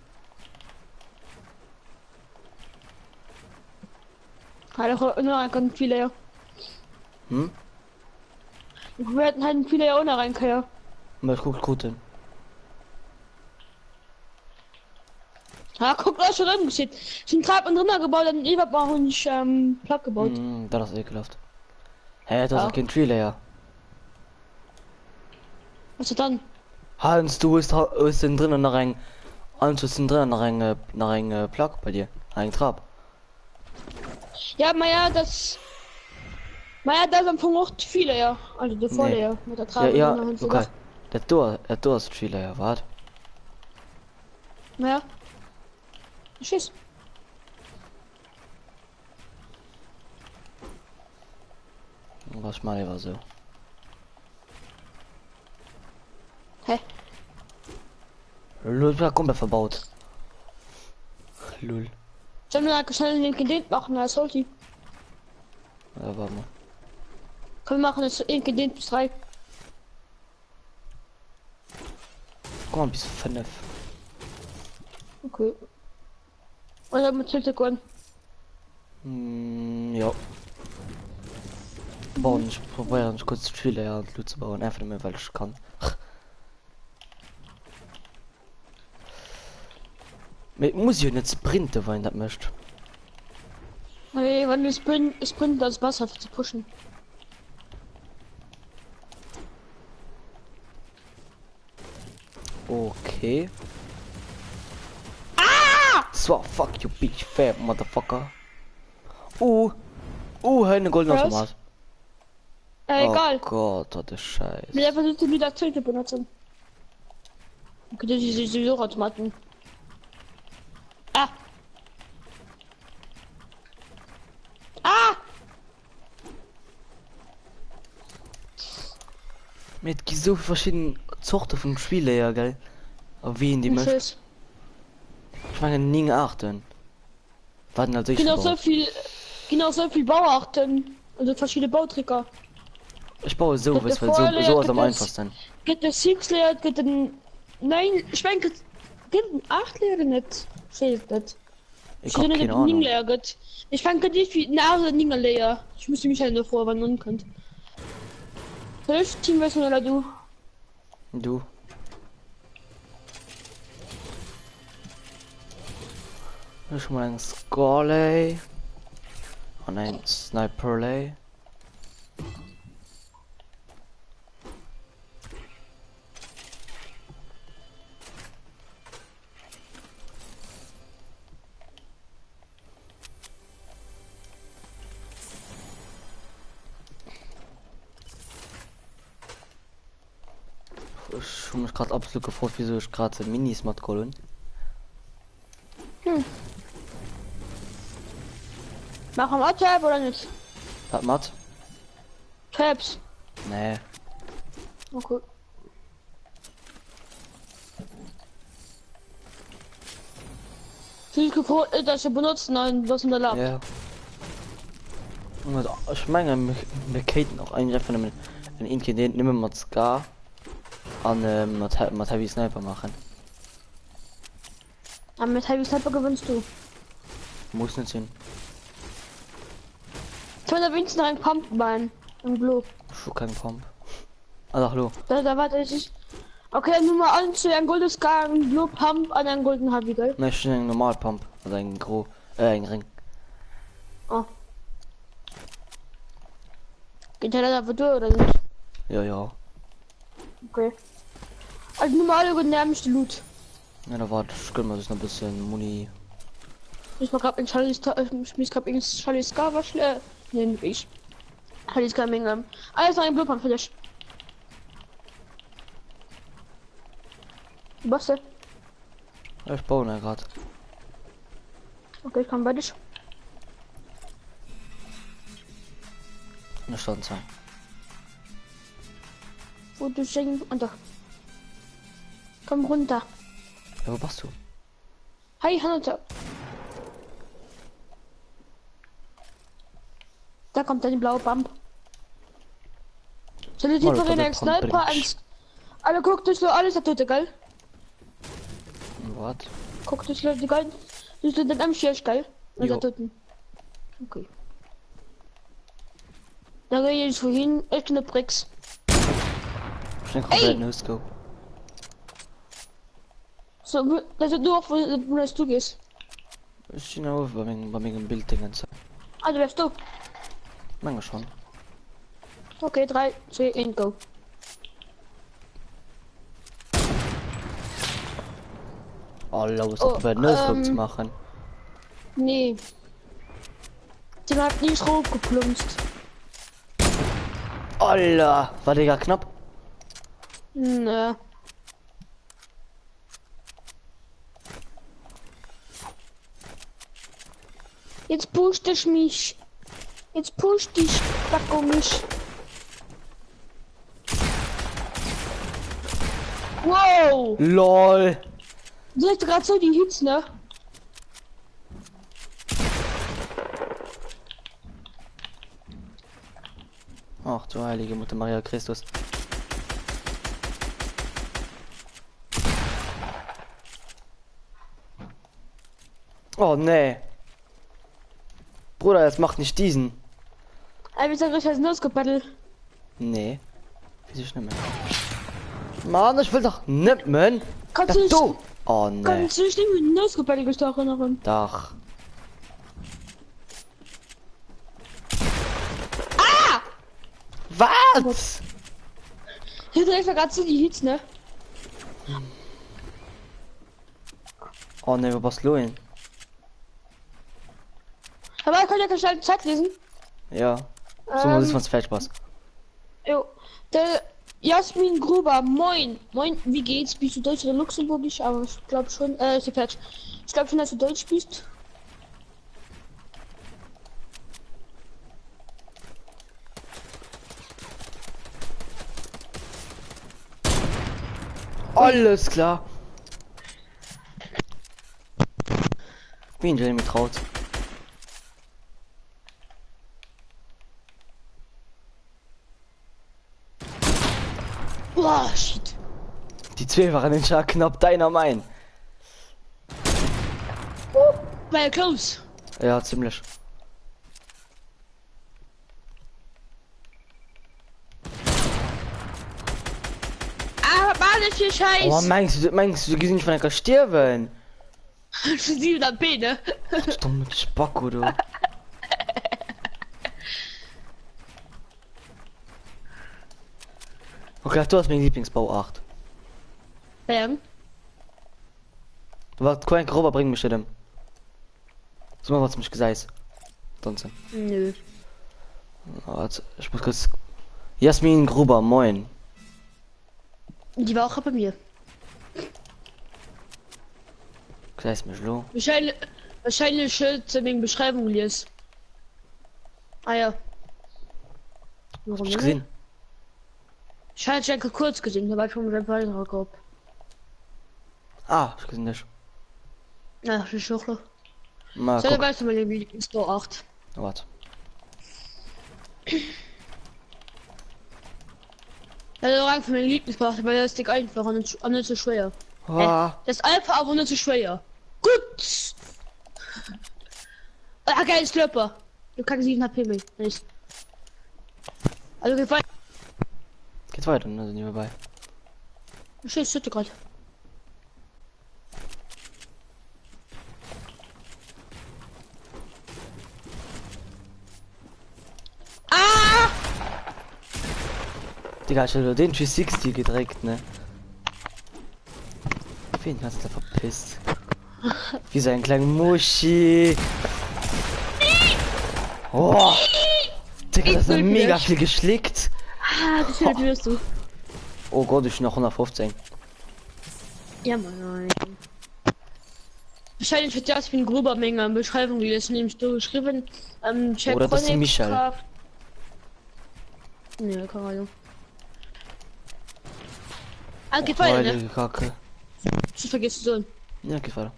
Halt auch ganz viele ja. Hm? Wir hatten halt viele ja ohne rein, ja. Was guckt gut hin? Ja, guck, da ist schon drin geschickt. Sind Trab und drinnen gebaut, dann Eva brauchen nicht platt gebaut. Da ist ekelhaft. Hä, das Ja. ist kein Trailer, ja. Was ist dann? Hans, du ist denn drinnen nach ein. Hans ist denn drinnen nach ein Plug bei dir. Ein Trab. Ja, Maja, das. Maja, da sind von Ort viele, ja. Also die volle, Nee. ja. Mit der Ja, Trab ja, und drinnen und so. okay. Der ist Trailer, ja, warte. Naja. Tschüss. Was mal lieber so. Hä? Lul war komplett verbaut. Lul. Sollen wir schnell den Gedehnt machen, als Solti? Ja, warte mal. Können wir machen, das Gedehnt bis 3. Guck mal, bis 5. Okay. Oder mit Sekunden. Ja. Bauen, ich probiere uns kurz zu viel und Loot zu bauen, einfach nur weil ich kann. Mit muss ich nicht sprinten, wenn das möchte. Hey, wenn wir sprinten das Wasser zu pushen. Okay. Ah! So, fuck you, big fat motherfucker. Eine goldene Was? Automat. Egal. Oh Gott, das ist scheiße. Wir versuchen die wieder zu benutzen. Okay, das ist sowieso Automaten. Ah! Ah! Mit so verschiedenen Sorten von Spiele, ja, gell? Aber wie in die möchte. Tschüss. Ich meine, nie achten. Warten also ich. Genau so viel Bauarten. Also verschiedene Bautricker. Ich baue so, Gibt weil es so Vorlayer, ist am gibt es- einfachsten. Gibt es 6 Layer, gibt es 9, ich meine, gibt 8 Layer nicht. Fehlt nicht. Ich hab keine Ahnung. Ich fange nicht wie Nase Ninger Layer. Ich müsste mich halt davor wandern könnt. Hilf Team wissen oder du? Du. Ich mal ein Scorley. Und ein Sniperley. Ich habe mich gerade absolut gefragt, wieso ich gerade Mini-Smart holen. Machen wir Tab oder nicht? Hat Matt? Tabs. Nee. Okay. Viel gefordert, dass wir benutzen, nein, was in der Lab. Ja. Und ich meine, wir könnten auch eigentlich einfach einen Incident nehmen mit Scar an mit Heavy Sniper machen. Aber mit Heavy Sniper gewinnst du. Muss nicht sein. 200 noch ein Pumpbein im Glob. Ich will keinen Pump. Also hallo. Da warte ich. Okay, nur mal an zu einem golden Scar, ein Glob Pump an einen golden Happy, gell? Ne, ich ein normal Pump. Also ein Ring. Oh. Geht der da durch oder nicht? Ja. Okay. Also nur mal alle nervigste Loot. Ja, da warte ich mal das noch ein bisschen Muni. Ich mach grad in Charlie's Charlie's Scar was schnell. Nee, nicht ich. Charlie's Scar Menge. Alles noch ein Blutpump für dich. Was denn? Ja, ich baue ne gerade. Okay, ich komm bei dich. Eine Standzahl. Wo du schenken unter. Komm runter. Ja, wo warst du? Hi, Hunter. Da kommt dann die blaue Pump. Soll ich Mal, dir da ein wird Sniper Pump eins. Alle guckt durch so alles der Tote, gell? Was? Guckt durch die geil. Du bist dann am Schirsch, gell? Und Jo. der Toten. Okay. Da gehe ich vorhin. Echt eine Bricks. Ich denke, komplett No-Scope. So, das ist nur, wo das du gehst. Ich stehe auf bei meinem Bild den ganzen. Also wärst du. Manchmal schon. Okay, 3, 2, 1, go. Oh, los, Oh, bei No-Scope zu machen. Nee. Den hat nicht hochgeplumpst. Alter, war der knapp? Nö. Jetzt pusht ich mich. Jetzt pusht dich, Backo mich. Wow! LOL. Du hast gerade so die Hits, ne? Ach du heilige Mutter Maria Christus. Oh nee. Bruder, das macht nicht diesen. Ey, wie sag ich als Nussgebattle? Nee. Wieso schnell mehr? Mann, ich will doch nippen. Kannst du nicht, Du. Oh nee. kannst du nicht mit Nussgebattle gestochen noch? Doch. Ah! Was? Hier dreht gerade so die Hits, ne? Oh nee, wo bist du hin? Aber ich kann ja schnell die Zeit lesen. Ja. So muss es was falsch was. Jo. Der Jasmin Gruber, moin. Moin, wie geht's? Bist du Deutsch oder Luxemburgisch? Aber ich glaube schon, ist ja falsch. Ich glaube schon, dass du Deutsch bist. Alles klar. Wie ein Jeremy traut. Boah, shit. Die zwei waren in Schar knapp deiner mein. Weil close. Ja, ziemlich. Ah, Mann, ist hier scheiß. Oh, meinst du gehst nicht von der sterben? 7 B, ne? Dumme Spacko, du. Okay, du hast meinen Lieblingsbau 8. Du warst kein Grober, bring mich dem. So mal was mich gesagt. Sonst. Nö. Warte, ich muss kurz. Jasmin Gruber, moin. Die war auch bei mir. Kleist mich lo. Wahrscheinlich Schild in den Beschreibung liest. Ah ja. Warum Hab ich nicht? gesehen. Ich hatte Jacke kurz gesehen, da war schon ein weiterer Kopf. Ah, ich gesehen nicht. Ja, ich schocke. Mal So, guck. weißt du mal, wie ist Store 8. Warte. Also rein für meinen Lieblingsbach, weil das ist dick einfach und nicht so schwer. Ah, Das ist einfach aber nicht so schwer. Gut! Ah, geil, Slurper. Du kannst 7 HP mehr. Nice. Also gefallen. geht weiter, ne? Sind die vorbei. Ich schütte gerade. Ah! Digga, ich hab den 360 gedreckt, ne? Wen hast du da verpisst? Wie so ein kleiner Muschi. Oh! Digga, das ist mega viel geschlickt. Ah, wie viel wirst du? Oh Gott, ich bin noch 115. Ja, Mann. Wahrscheinlich wird das wie ein grober Menge an Beschreibung, die ist nämlich so geschrieben. Oder das ist Michael. Ne, keine Ahnung. Ah, gefallen, ne? Heilige Kacke. Ich vergesse so. Ja, gefallen.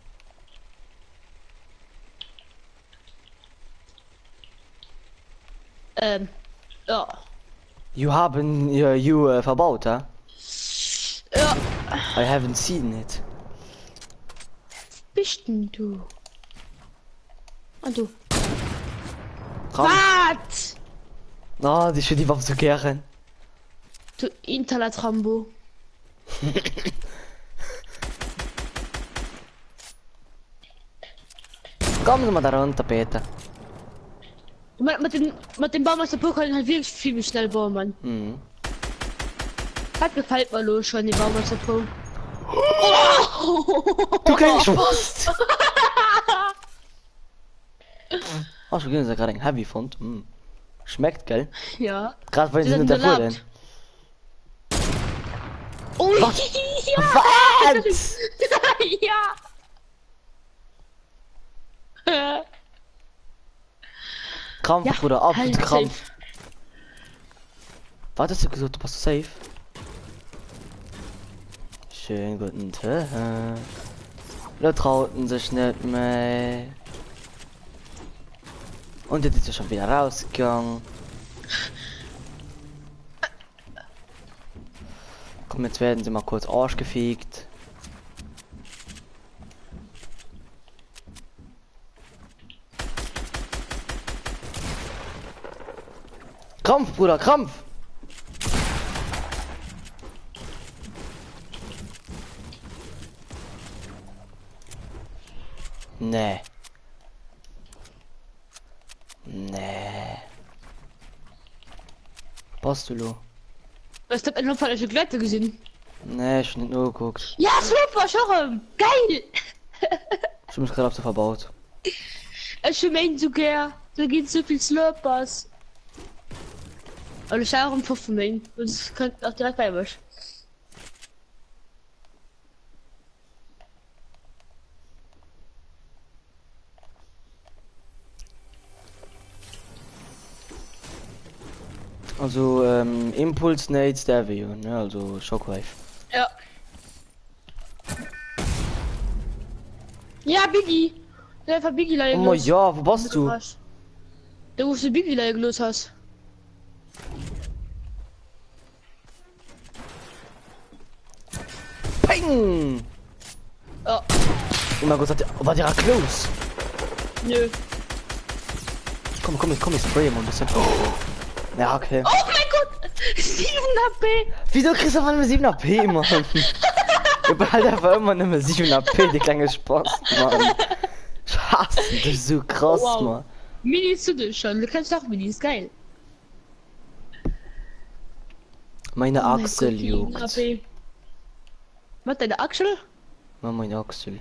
Ja. You haben verbaut, ha? Ja. I haven't seen it. Bist denn du? Und du? Ram. Was? Oh, die für die Waffe zu kehren. Du Interlatrambo. Kommen Sie mal da runter, Peter. Mit dem Baumeister Pokémon halt wirklich viel schnell bauen, Mann. Mhm. Das gefällt mir los schon, die Baumeister Pokémon. Du kennst fast. Oh, schon gehen sie gerade ein Heavy Fund. Mhm. Schmeckt, gell? Ja. Gerade weil Die sie sind nicht davor gelabt. denn. Oh, Was? ja. Was? Ja. Krampf, Ja, Bruder, absolut halt Krampf. Was hast du gesagt? Du bist safe? Schönen guten Tag. Da trauten sich nicht mehr. Und jetzt ist er schon wieder rausgegangen. Komm, jetzt werden sie mal kurz Arsch gefegt. Krampf, Bruder, Krampf! Nee. Nee. Postulo. Was habt ihr noch falsche Glätte gesehen? Nee, ich hab nicht nur geguckt. Ja, super, schau! Geil! Ich hab mich gerade auf so verbaut. Ich mein sogar, da geht so viel Slurpers. Und ich schaue um Pfeffer mein. Und es könnte auch direkt bei mir. Also, Impulse Nade Stereo, ne? Also Shockwave. Ja. Ja, Biggie. Der einfach Biggie leider Oh ja, wo bist du? Der wo du Biggie leider los hast. Ping! Ja. Oh mein Gott, war der close? Nö. Komm, ich spray mal ein bisschen. Ja, okay. Oh mein Gott! 7 AP! Wieso kriegst du auf einmal 7 AP, Mann? Ich behalte einfach immer nur 7 AP, die kleine Spaß, Mann. Scheiße, das ist so krass, Wow. Mann. Minis zu dir schon. Du kannst auch Minis, geil. Meine Oh mein Achsel Gott, 7 juckt. AP. Was, deine Achsel? Mann, meine Achsel.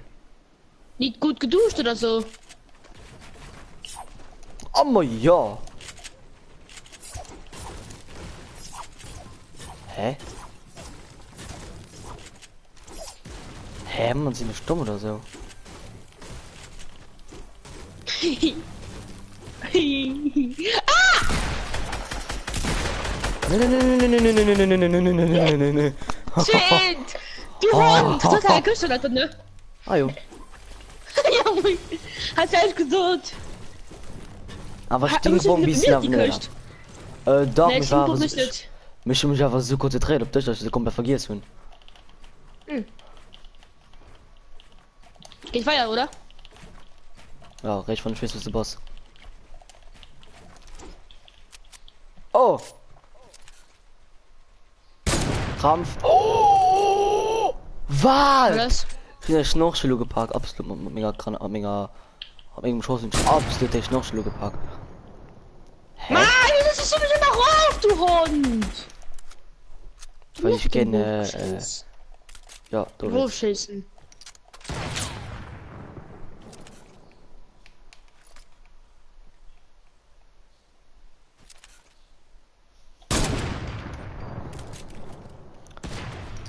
Nicht gut geduscht oder so? Oh ja. Hä? Hä, man, sind nicht stumm oder so? Nee. Shit! Du Hund! Du hast keine Küche oder ne? Ah jo. Ja, moin. Hast du alles gesund? Aber Stinkbomben wie Snap nicht. Doch, Nee, mich ich war bin nicht. mich einfach so konzentriert auf dich, dass ich komplett vergessen. Geht weiter, oder? Ja, recht von Schwester ist der Boss. Oh! Krampf. Oh! Was? Was? Ich bin der Schnorchelo geparkt, absolut mega kran, mega. Hab irgendeinen Schuss und absolut der Schnorchelo geparkt. Hä? Mann, das ist sowieso noch auf, du Hund! Weil ich kenne, ja, du willst. Wurfschießen.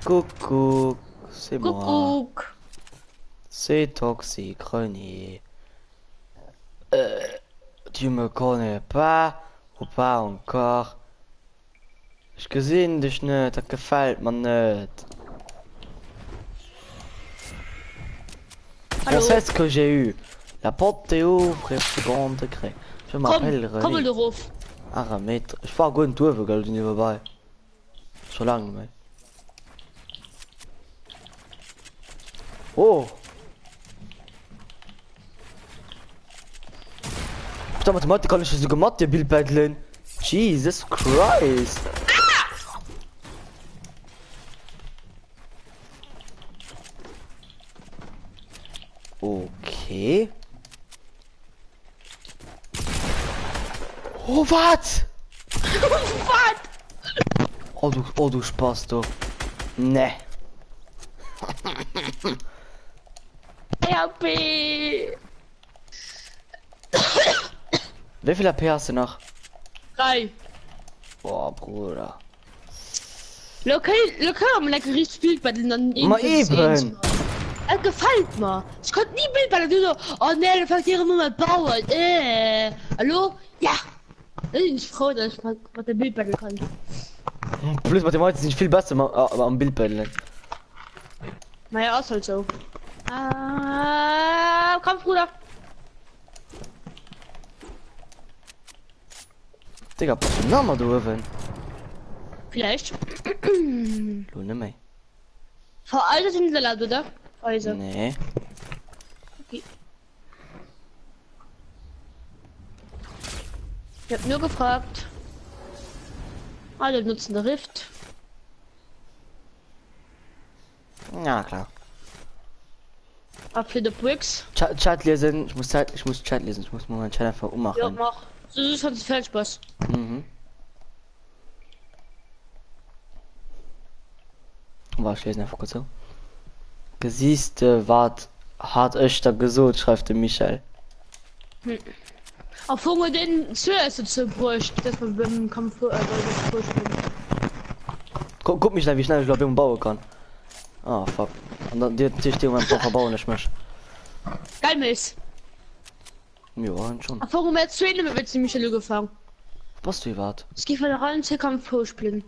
Coucou, c'est moi. Kuckuck. C'est toxique, René. Tu me connais pas ou pas encore? Ich gesehen dich nicht, das gefällt mir nicht. Hallo. C'est ce que j'ai eu. La porte est ouvre et second degré. Je m'appelle Komm, komm René. du ruf. Arameter. Ich fahr gut durch, weil du nicht vorbei. Schon lange mehr. Oh! Putain, Mathematik kann ich so gemacht, der Bildbetteln. Jesus Christ! Okay. Oh, was? Was? Oh, du Spaß, du. Ne. RP. Wie viel AP hast du noch? 3. Boah, Bruder. Lokal am leckeres Spielbattle dann Mal eben. Es gefällt mir. Ich konnte nie Bildbattle. Du so, oh ne, da fängt ihre Nummer Bauer. Hallo? Ja. Ich bin nicht froh, dass ich mal der Bildbattle kann. Plus Mathematik sind viel besser aber am Bildbetteln. Naja, ist halt so. Komm, Bruder. Digga, was für Nummer du wenn? Vielleicht. Du ne mei. Veraltet in der Lade, oder? Also. Nee. Okay. Ich hab nur gefragt. Alle nutzen der Rift. Ja, klar. Ab für die Bricks. Chat lesen, ich muss Chat lesen, ich muss mal meinen Chat einfach Ja, ummachen. mach. So ist halt fertig, Boss. Mhm. War ich lesen einfach kurz so. Gesiehste, wart hart öchter gesucht, schreibt der Michael. Auf Hunger den zuerst zu bräuchte, dass man beim Kampf Guck mich da, wie schnell ich glaube ich bauen kann. Ah, fuck. Und dann die Stehung einfach verbauen, nicht mehr. Geil, Miss. Ja, schon. Auf Hunger mehr zu Ende wird sie Michael gefangen. Was du wart? Es geht von der reinen Kampf spielen.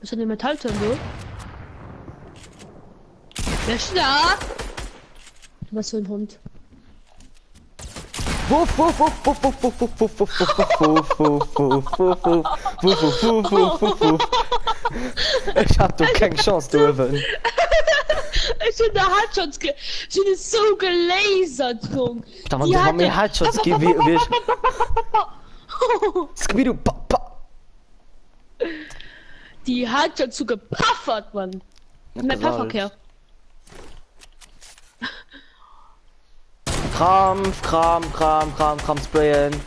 Was ist denn Metallturm, du? Wer ist da? Was für ein Hund. Wuff, wuff, wuff, wuff, wuff, wuff, wuff, wuff, wuff, wuff, wuff, wuff, wuff, wuff, wuff, wuff, wuff, wuff, wuff. Ich hab doch keine Chance, du Evan. Ich bin der Headshots ich bin so gelasert, Junge. Da man doch mehr Headshots gibt, wie ich. Scooby-Doo, Die hat schon zu gepaffert, Mann. Mein Pafferkehr. Kram sprayen.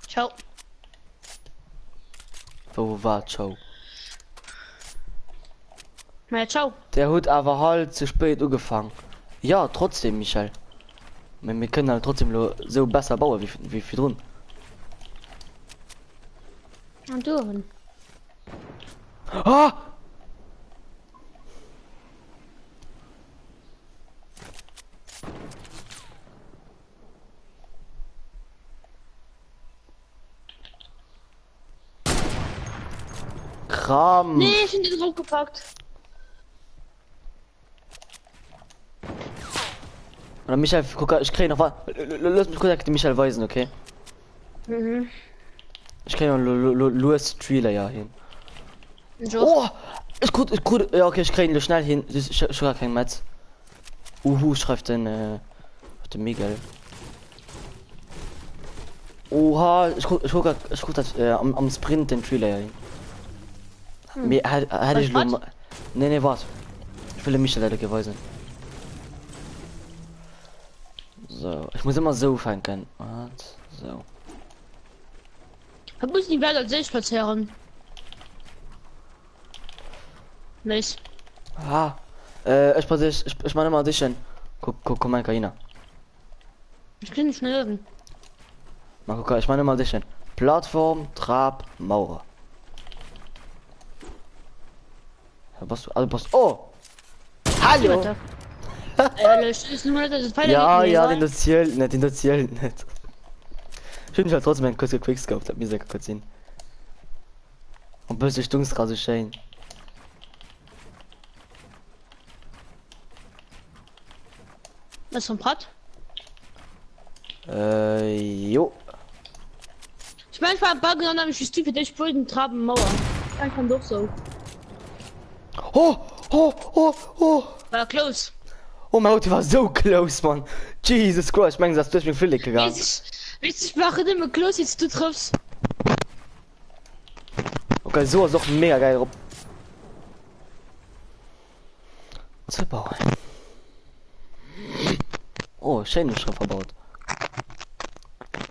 Ciao. Wo war ciao? Na ja, ciao. Der Hut aber halt zu spät angefangen. Ja, trotzdem, Michael. Wir können halt trotzdem so besser bauen wie viel drin. Und du? Ah! Kram. Nee, ich bin den draufgepackt. Oder Michael, guck, ich krieg noch was. Lass mich kurz Michael weisen, okay? Mhm. Ich krieg noch Louis Trailer ja hin. So. Oh! Ist gut. Ja, okay, ich krieg ihn schnell hin. Das ist schon gar kein Metz. Schreibt den, auf den Miguel. Oha, ich guck das, am Sprint den Trailer hin. Mir hätte ich nur. Nee, warte. Ich will mich leider gewesen. So, ich muss immer so fangen. So. Da muss die Welt als sich verzehren. Nice. Ah, ich meine mal dich. Guck mein Kaina. Ich kann nicht schnell. Mal guck, ich meine mal dich. Plattform, Trab, Mauer. Was du, also was? Oh! Hallo! Ja, den das zählt nicht. Schön, ich halt trotzdem einen kurzen Quicks gehabt, hat mir sehr kurz hin. Und böse Stungsgrase schön. Was vom Prat? Jo. Ich meine, ich war ein paar genau nämlich wie für dich den Traben Mauer. Ich kann doch so. Oh! War close. Oh mein Gott, die war so close, man. Jesus Christ, ich meine, das ist mir völlig gegangen. Ich mache immer close, jetzt du triffst. Okay, so ist doch mega geil. Was für Bau? Oh, schön ist schon verbaut.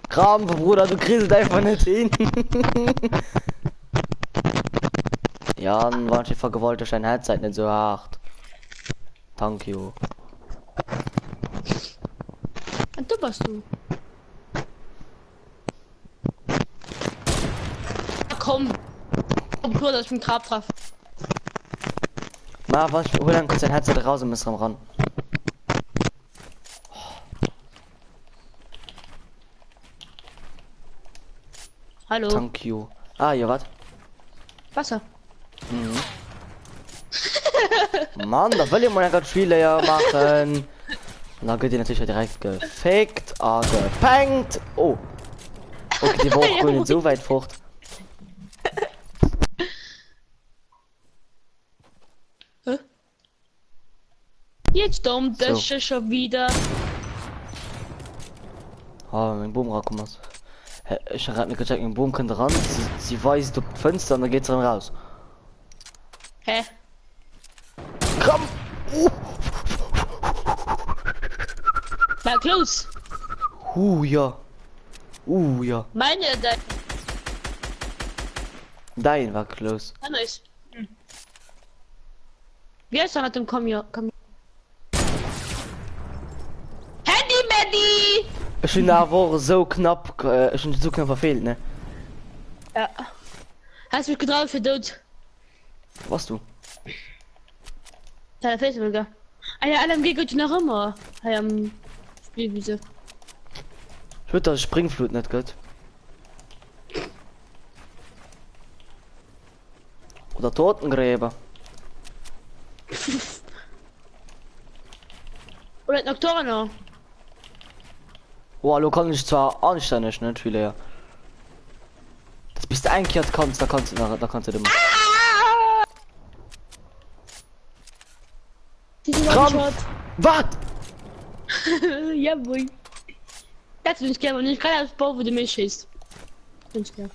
Kram, Bruder, du kriegst einfach nicht hin. Ja, dann war ich vergewollt, dein Headset nicht so hart. Thank you. Und du bist du. Komm. Komm, Bruder, dass ich den Grab traf. Na, was? Hol dann kurz dein Headset raus und müssen ran. Hallo. Thank you. Ah, ja, was? Wasser. Mhm. Mann, da will ich mal ganz viele ja machen. Und dann geht die natürlich direkt gefickt, gepankt. Oh. Okay, die Woche ja, nicht so weit fort. Jetzt dummt So. das schon wieder. Ah, mein Boom rauskommt. Ich habe nicht gecheckt, mein Boom kommt ran. Sie weist auf das Fenster und dann geht's dann raus. Hä? Komm! War close. Ja. Ja. Meine, Dein war close. ist. Wie heißt er mit dem Handy Mandy! Ich bin da Woche so knapp, ich bin so knapp verfehlt, ne? Ja. Hast du mich getraut für tot? Was du? Deine Facebook. Ah ja, LMG geht noch immer. Hey, am Spielwiese. Ich würde das Springflut nicht gut. Oder Totengräber. Oder Nocturno. Oh, hallo, kann ich zwar anständig, ne, viele ja. Das bist du eigentlich jetzt kannst, da kannst du immer. Komm! Was? Ja, boy. Das bin ich gerne und ich kann das Bau, wo du mich schießt. Bin ich gerne.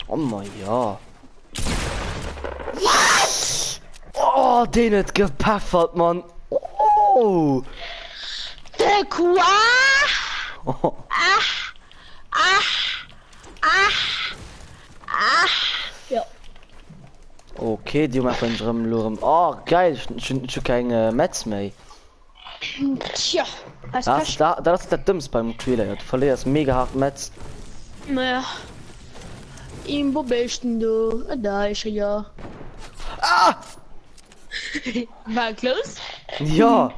Oh mein ja. Was? Oh, den hat gepaffert, Mann. Oh. Der Qua! Oh. Ja. Okay, die machen von drum Lurm. Oh, geil, schon kein Metz mehr. Tja, was Das ist der Dumms beim Trailer. Du verlierst mega hart Metz. Naja. Wo bist denn du? Ah, da ist er ja. Ah! War close? Ja.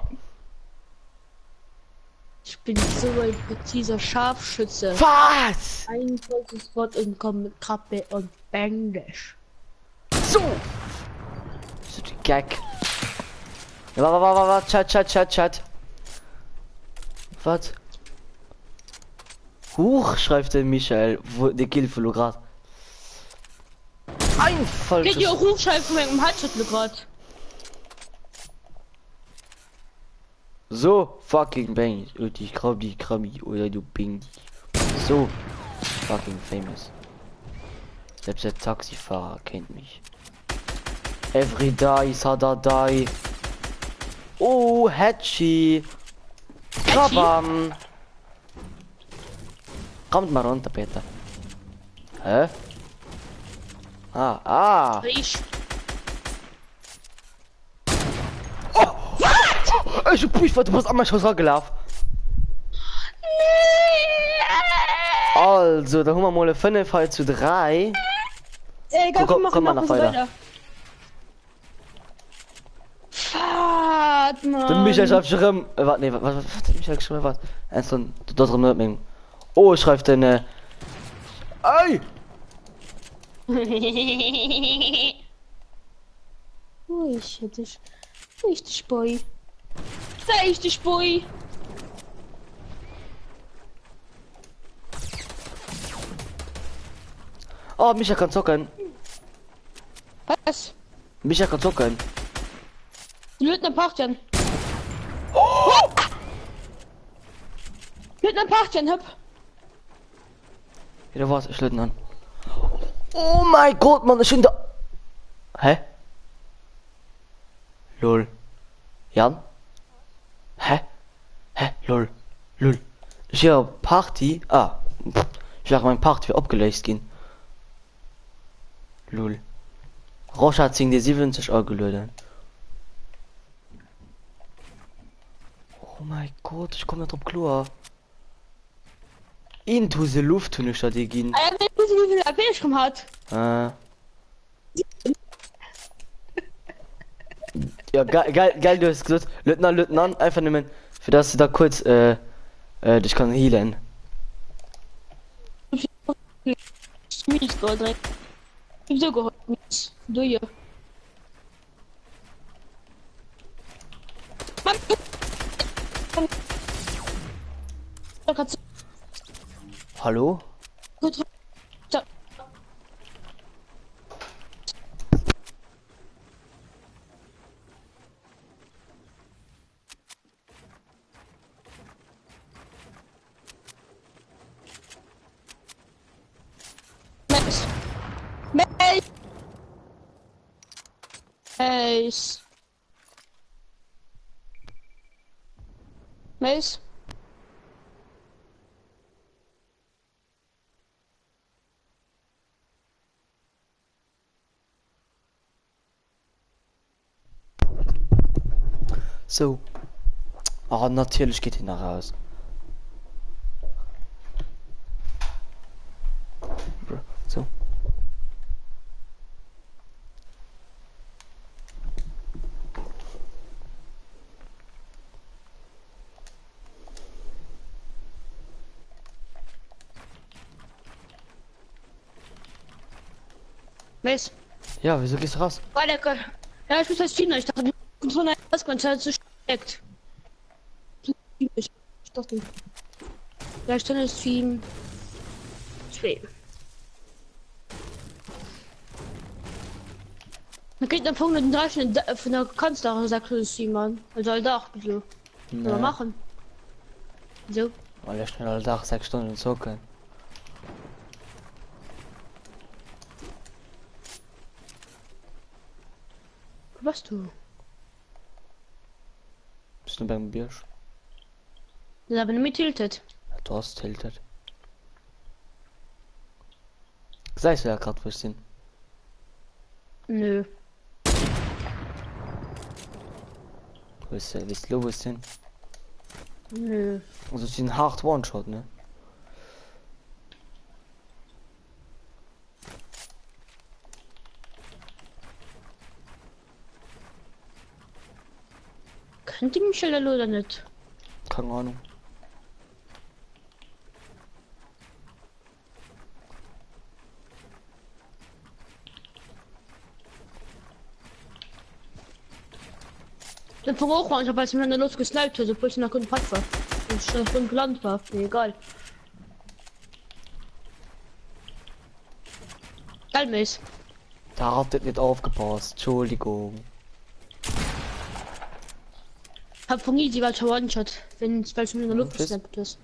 Ich bin so ein präziser Scharfschütze. Was? Ein kurzes Wort und komm mit Krabbe und Banglish. So. So die Gag. Ja, warte, Chat. Was? Huch, schreibt der Michael, wo der Kill verlor grad. Ein falsches. Geht ihr auch hochschreiben von meinem Headshot grad? So fucking bang. Die Krabi oder du Bing. So fucking famous. Selbst der Taxifahrer kennt mich. Every day, sada die. Oh, Hatchi. Krabam. Kommt mal runter, Peter. Hä? Ah. Ich. Ich prüfe, du musst einmal schon gelaufen. Also, da haben wir mal 5-3. Komm mal nach weiter. Fahrt, Mann. Dann Michael schreibt schon, warte, nee, was, Michael geschrieben, was? Eins von, da drin mit mir. Oh, schreibt denn, Ey! Richtig, Boy. Richtig, Boy. Oh, Michael kann zocken. Was? Michael kann zocken. Die Lötner Pachtchen. Oh! Lötner Pachtchen, hopp. Ja, was? Ich löten an. Oh mein Gott, Mann, ich bin da. Hä? Lol. Jan? Hä? Lol. Ich habe Party. Ah. Ich habe mein Party abgelöst gehen. Lol. Roche hat die 70 Euro gelöst. Oh mein Gott, ich komme nicht drauf klar. Into the Luft tun ich da die gehen. Wie viel AP ich schon hat. Ja, geil, du hast gesagt, Leutnant, einfach nehmen, für das du da kurz, dich kann healen. Mies gerade direkt. Ich so geholt, Mies. Du hier. Mann! Da kannst du Hallo? gut. Da. Mace. Mace. Mace. Mace. So. Ah, natürlich geht ihn nach raus. So. Mace. Ja, wieso gehst du raus? War der Gott. Ja, ich muss das Team. Ich dachte, du von der Ausgangszahl zu steckt. Ich dachte, ja, ich dann das Team. 2. Man kriegt dann von den Deutschen von der Kanzlerin sagt das Team an. Also halt auch so. Oder machen. So. Weil er schnell alle Tag 6 Stunden zocken. Was du? Bist du beim Biersch? Das haben wir mit tiltet. Ja, du hast tiltet. Sagst du ja gerade, wo ich bin. Nö. Weißt du, wo ich bin? Nö. Also, es ist ein hart One-Shot, ne? Kennt die Michelle oder nicht? Keine Ahnung. Den von auch ich habe als mir los gesniped, also obwohl ich nach guten Pass war. Und ich schon gelandet war. Mir egal. Geil, Mace. Da hat das nicht aufgepasst. Entschuldigung. Hab von Easy war schon One-Shot, wenn es falsch in der Luft Tschüss. gesnappt ist.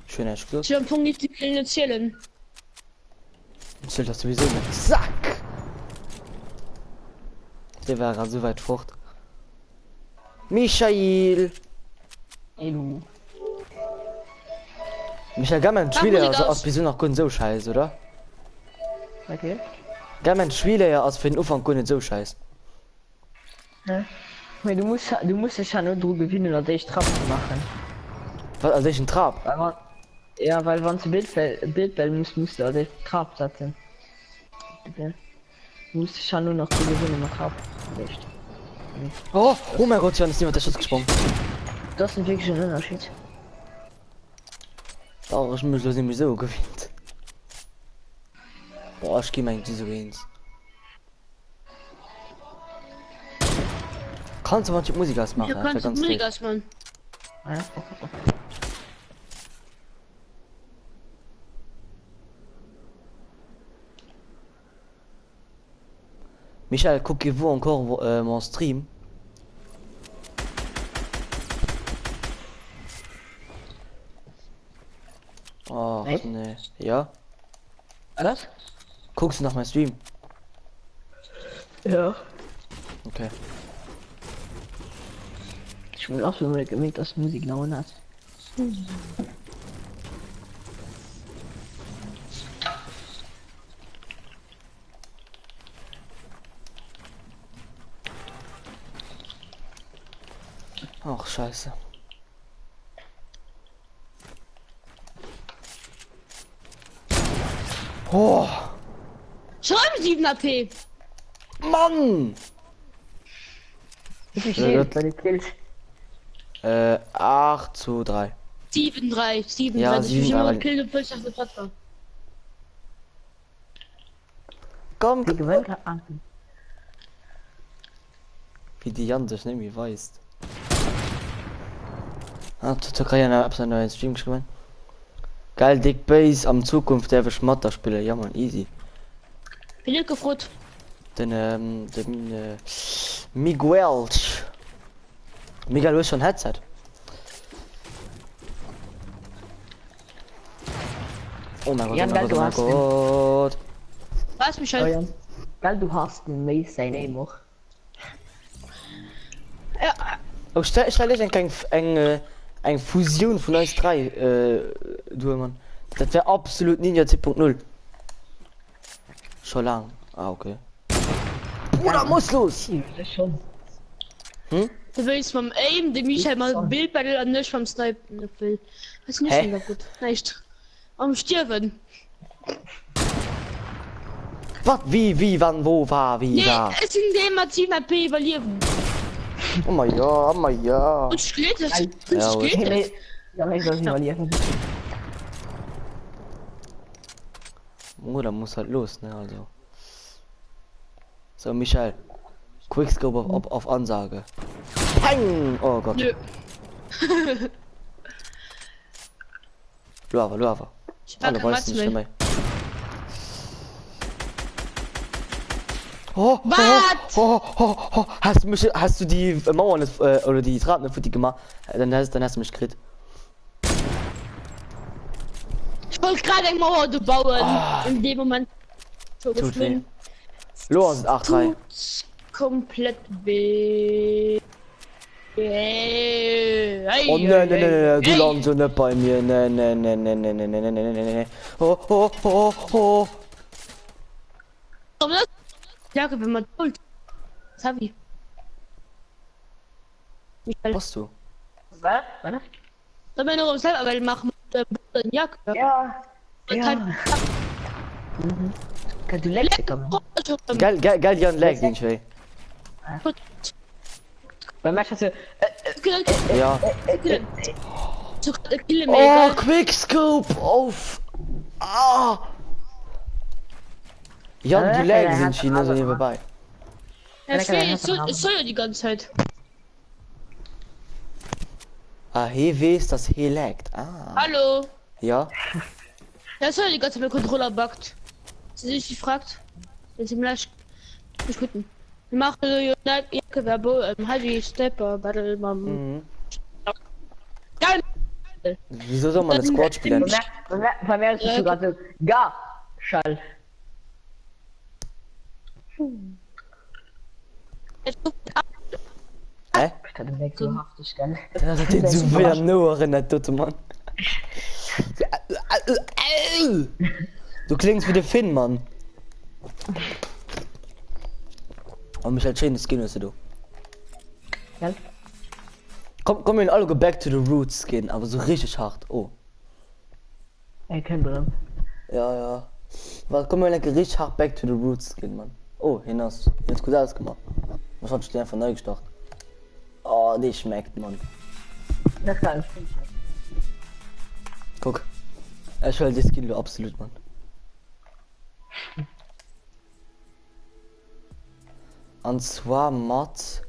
Schöner Schluss. Sie haben von Easy die zählen. Ich will das sowieso nicht. Zack! Der war gerade so weit fort. Michael! Ey, du. Michael, Gammon Mach Spieler Musik also aus. aus wieso noch gut so scheiße, oder? Okay. Gammon Spieler ja aus für den Ufang gut nicht so scheiße. Ja. Aber du musst ja nur drüber gewinnen, oder dich Trap zu machen. Was, also ich ein Trab? Weil man, ja, weil wenn du Bildbell musst du also Trap setzen. Okay. Du musst ja nur noch zu gewinnen mit Trap. Echt. Oh, oh mein Gott, Jan ist niemand der Schuss gesprungen. Das ist wirklich ein Unterschied. Oh, ich muss nämlich so gewinnt. Boah, ich gehe mal in diese Wins. Kannst du manche Musik ausmachen? Hier kannst du Musik aus, Mann. Ja. Michael, guckez-vous encore mon Stream? Oh, Echt? nee. Ja? Was? Guckst du nach meinem Stream? Ja. Okay. Ich will auch so mal gemerkt, dass Musik Laune hat. Ach, scheiße. Oh, Schreiben 7 AP. Mann! Wie viel Ja, steht bei den Kills? 8 zu 3. 7-3. 7-3. Ja, Das ist 7-3, immer weil- Kill, du bist auf der Plattform. komm. Die gewinnt an. Wie die Jan sich nämlich weißt. Ah, Türkei ab seinen neuen Stream geschrieben. Geil, Dick Base am Zukunft der Schmatter spiele. Ja man, easy. Bin ich gefreut. Den Miguel. Miguel ist schon Headset. Oh mein Gott, Ja, oh mein du Gott, hast oh mein Gott. Was, Michael? Weil du hast den Mace sein noch. Ja. Oh, stell dich eine Fusion von uns drei, du Mann. Das wäre absolut Ninja 10.0. Schon lang. Ah, okay. Oder muss los! Schon. Hm? Du willst vom Aim, dem Michael mal ein Bild bei der nicht vom Snipen will. Was ist nicht Hä? mehr gut? Nicht. Am Stirben. Was? Wie, wann, wo, war, wie, Nee, da? es sind immer 10 AP überleben. Oh mein ja, oh mein ja. Und steht es. Ei. Und Ja, steht es. Ja, ich soll nicht verlieren. Oder muss halt los, ne, also. So, Michael. Quickscope auf Ansage. Pang! Oh Gott. Nö. Luava. Ich Alle packe weißen was nicht mit. mehr. Oh, Was? oh. Hast du die Mauern oder die Trappen für die gemacht? Dann hast du mich gekriegt. Ich wollte gerade eine Mauer bauen. Ah. In dem Moment. So Tut weh. geschwind. Los, 8-3. Tut's komplett weh. Hey, Oh ne, du landest so nicht bei mir. Ne. Oh. Ja, wenn man holt. Was hab ich? Michael, Was du? Was? da bin ich noch selber, weil ich mache Jacke. Ja. Ja. Kann du Lex kommen? Geil, Jan lag den schwer. Bei mir hast du. Ja. Oh, Kilometer. Quickscope auf. Ah. Jan, die Lägen sind China so nebenbei. Ja, ich soll ja die ganze Zeit. Ah, he weiß, dass he laggt. Ah. Hallo. Ja. Ja, soll ja die ganze Zeit mit Controller backt. Sie sich gefragt. Wenn sie gleich diskutieren. Wir machen Jacke, Werbe, Heavy Stepper, Battle, Mom. Mhm. Geil. Wieso soll man das Squad spielen? Bei mir ist es gerade gar Schall. Hä? Ich hatte weg so haftig, gell? Das hat den so wer nur in der Tote Mann. Du klingst wie der Finn, Mann. Und mich halt schönes Skin hast du. Gell? Komm in alle go back to the roots gehen, aber so richtig hart. Oh. Ey, kein Problem. Ja. Was komm mal richtig hart back to the roots gehen, Mann. Oh, hinaus. Jetzt gut alles gemacht. Was hat ich dir einfach neu gestartet? Oh, die schmeckt, Mann. Das kann Guck. Ich will das Skin absolut, Mann. Und zwar Mod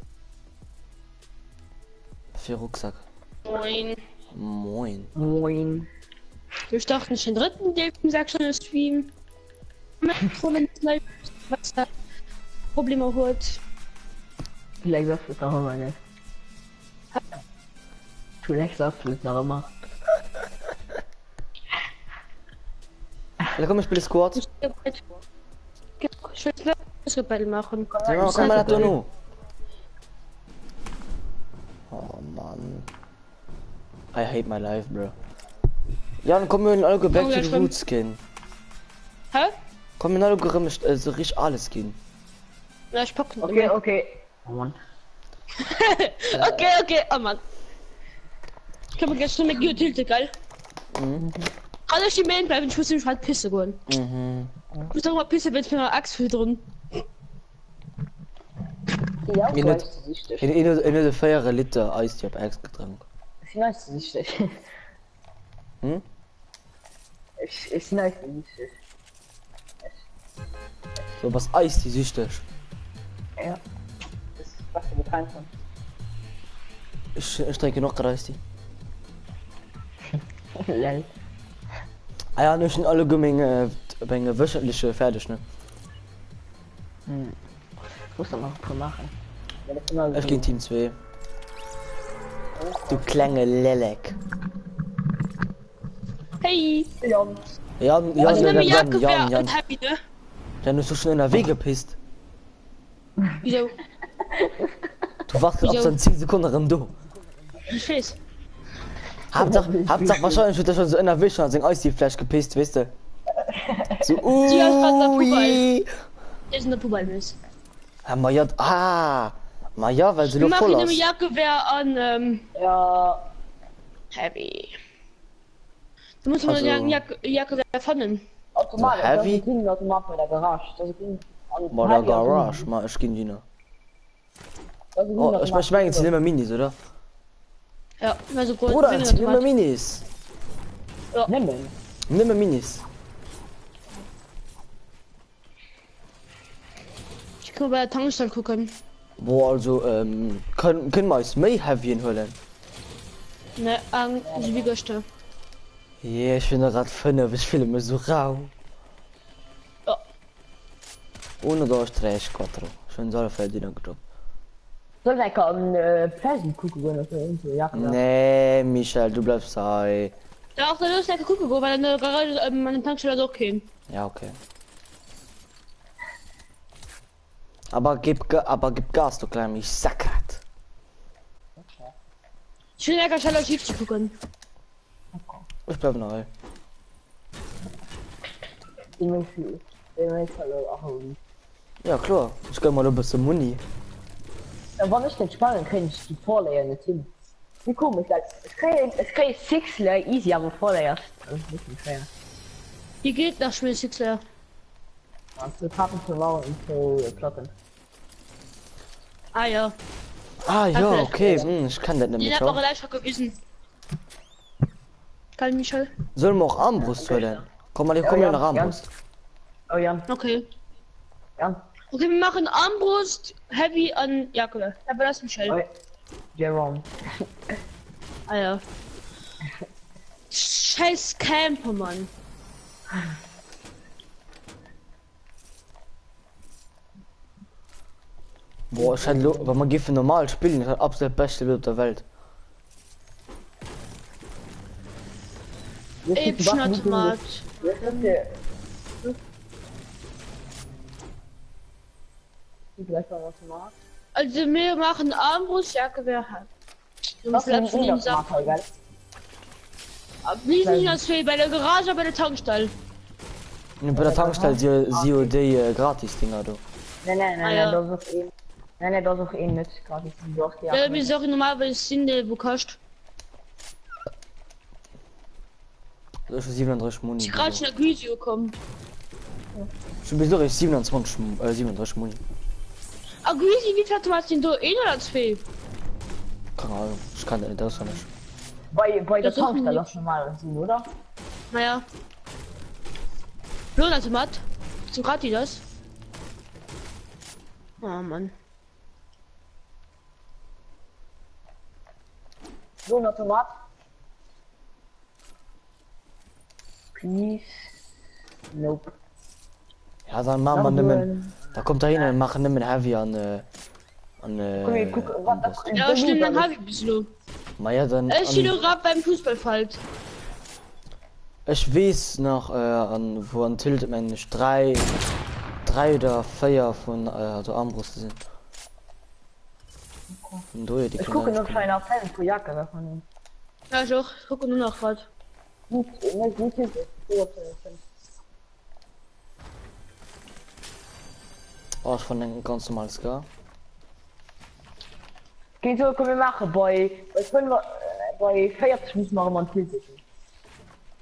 für Rucksack. Moin. Moin. Moin. Ich dachte nicht den dritten, der sagt schon das Stream. Was da Probleme hat. Vielleicht sagst du es noch immer nicht. Vielleicht sagst du es noch immer. Ja, komm, ich spiele Squad. Ich will Basketball machen. Ja, komm mal da noch. Oh Mann. I hate my life, bro. Ja, dann kommen wir in alle go back to the roots gehen. Hä? Komm in alle go so richtig alles gehen. Ja, ich pack ihn. Okay. Oh Mann. Okay, oh Mann. Ich kann mir gestern mit Geotilte, geil. Kann ich die Main bleiben? Ich muss mich halt Pisse holen. Ich muss doch mal Pisse, wenn ich mir eine Axt für drin. Ja, In du der- In der 4 Liter Eis, ich hab Eis getrunken. ist nice, süchtig. Hm? Ist nice, süchtig. So was Eis, die süchtig. Ja. Das ist was für bekannt von. Ich trinke noch gerade die. Lel. Ah ja, nur schon alle Gummingen wöchentliche fertig, ne? Muss doch noch ein paar machen. Ich gehe Team 2. Du kleine Lelek. Hey! Jan. Jan, Also nimm mir Jan, Jagdgewehr Jan. und Happy, ne? Dann bist du schon in der Wege gepisst. Wieso? Du wachst ab Wieso? so 10 Sekunden rum, du. Ich weiß. Hauptsache wahrscheinlich wird er schon so in der Wische und sein Eis die Flash gepisst, weißt du? So, Die hat grad noch ui. Der ist in der Pubernis. Ja, ma ja, weil sie Wir noch voll machen aus. ihm Jagdgewehr an, Ja. Happy. Du musst mal Also- Jagdgewehr erfahren. Automat. So heavy? Das ist Automat bei der Garage. Das ist Ma der Garage, ma ich geh Dina. Oh, ich meine jetzt nicht mehr Minis, oder? Ja, also gut. Bruder, jetzt nimm mehr Minis. Nimm. Nimm mehr Minis. Ich kann bei der Tankstelle gucken. Boah, also, können wir es mehr heavy holen? Ne, wie gestern. Ja, ich bin gerade 5, ich fühle mich so rau. Ja. Ohne da ist 3 Quattro. Schon so verdienen gedroppt. Soll ich an Felsen gucken, wenn das so Jacke hat? Nee, Michel, du bleibst sei. Ja, auch der Lust, gucken, weil in der Garage, meine Tankstelle ist okay. Ja, okay. Aber gib Gas, du klein mich sackert. Ich will ja gar nicht schief zu gucken. Ich bleib neu. Ich möchte auch Ja, klar. Ich geh mal ein bisschen Muni. wann ich den spannend kann ich die Vorleier Team. Wie komisch, es krieg 6 Layer easy, aber Vorleier ist ein bisschen schwer. Wie geht das Spiel Sixer? Also Karten zu bauen und zu plotten. Ah ja. Ah ja, Okay. okay, ich kann das Die nicht hat auch mehr. leicht gewesen. Kann Michel? Sollen wir auch Armbrust holen? Komm mal, komm Ja, ja nach ja, Armbrust. Oh ja, Okay. ja. Okay, wir machen Armbrust, Heavy an Jacke. Aber das Michel. Oh, Jerome. Ah ja. Scheiß Camper, Mann. Boah, ich hätte, wenn man Gift normal spielen, das ist das absolut beste Bild der Welt. Automat. Also wir machen Armbrust, Jacke, wer hat. Du musst letzten den Sachen. Wie sind das für bei der Garage, oder bei der Tankstelle? Und bei der Tankstelle sie die Gratis-Dinger, du. Nein, Ah, ja. das ist Nein, das ist auch nicht gerade durch die Ja, wir sagen normalerweise sind wo kostet. Das ist 37 Muni. Ich gerade schon nach Video kommen. Ich bin so 37 Muni. Ah, Greasy, wie viel Automat sind du? 1 oder 2? Keine Ahnung, ich kann das nicht, das nicht. Bei der Das ist auch Tankstelle nicht. ist normal, oder? Naja. Lohnautomat. Zum gratis das. Oh Mann. So ein Automat. Please. Nope. Ja, dann machen wir nimmer. Da kommt da hin und machen nimmer Heavy an. Okay, guck, was Ja, stimmt, dann habe ich ein bisschen. Ja, dann. Ich stehe nur gerade beim Fußballfall. Ich weiß noch, wo an Tilt Mensch 3 oder 4 von also Armbrust sind. Und du, die Ich gucke noch für eine Abteilung pro Jacke davon. Ja, ich auch. Ich gucke nur noch was. Gut, gut, gut. Oh, von den ganz normalen Ska. Geht so, können wir machen. Bei 40 müssen wir mal ein Tilt sitzen.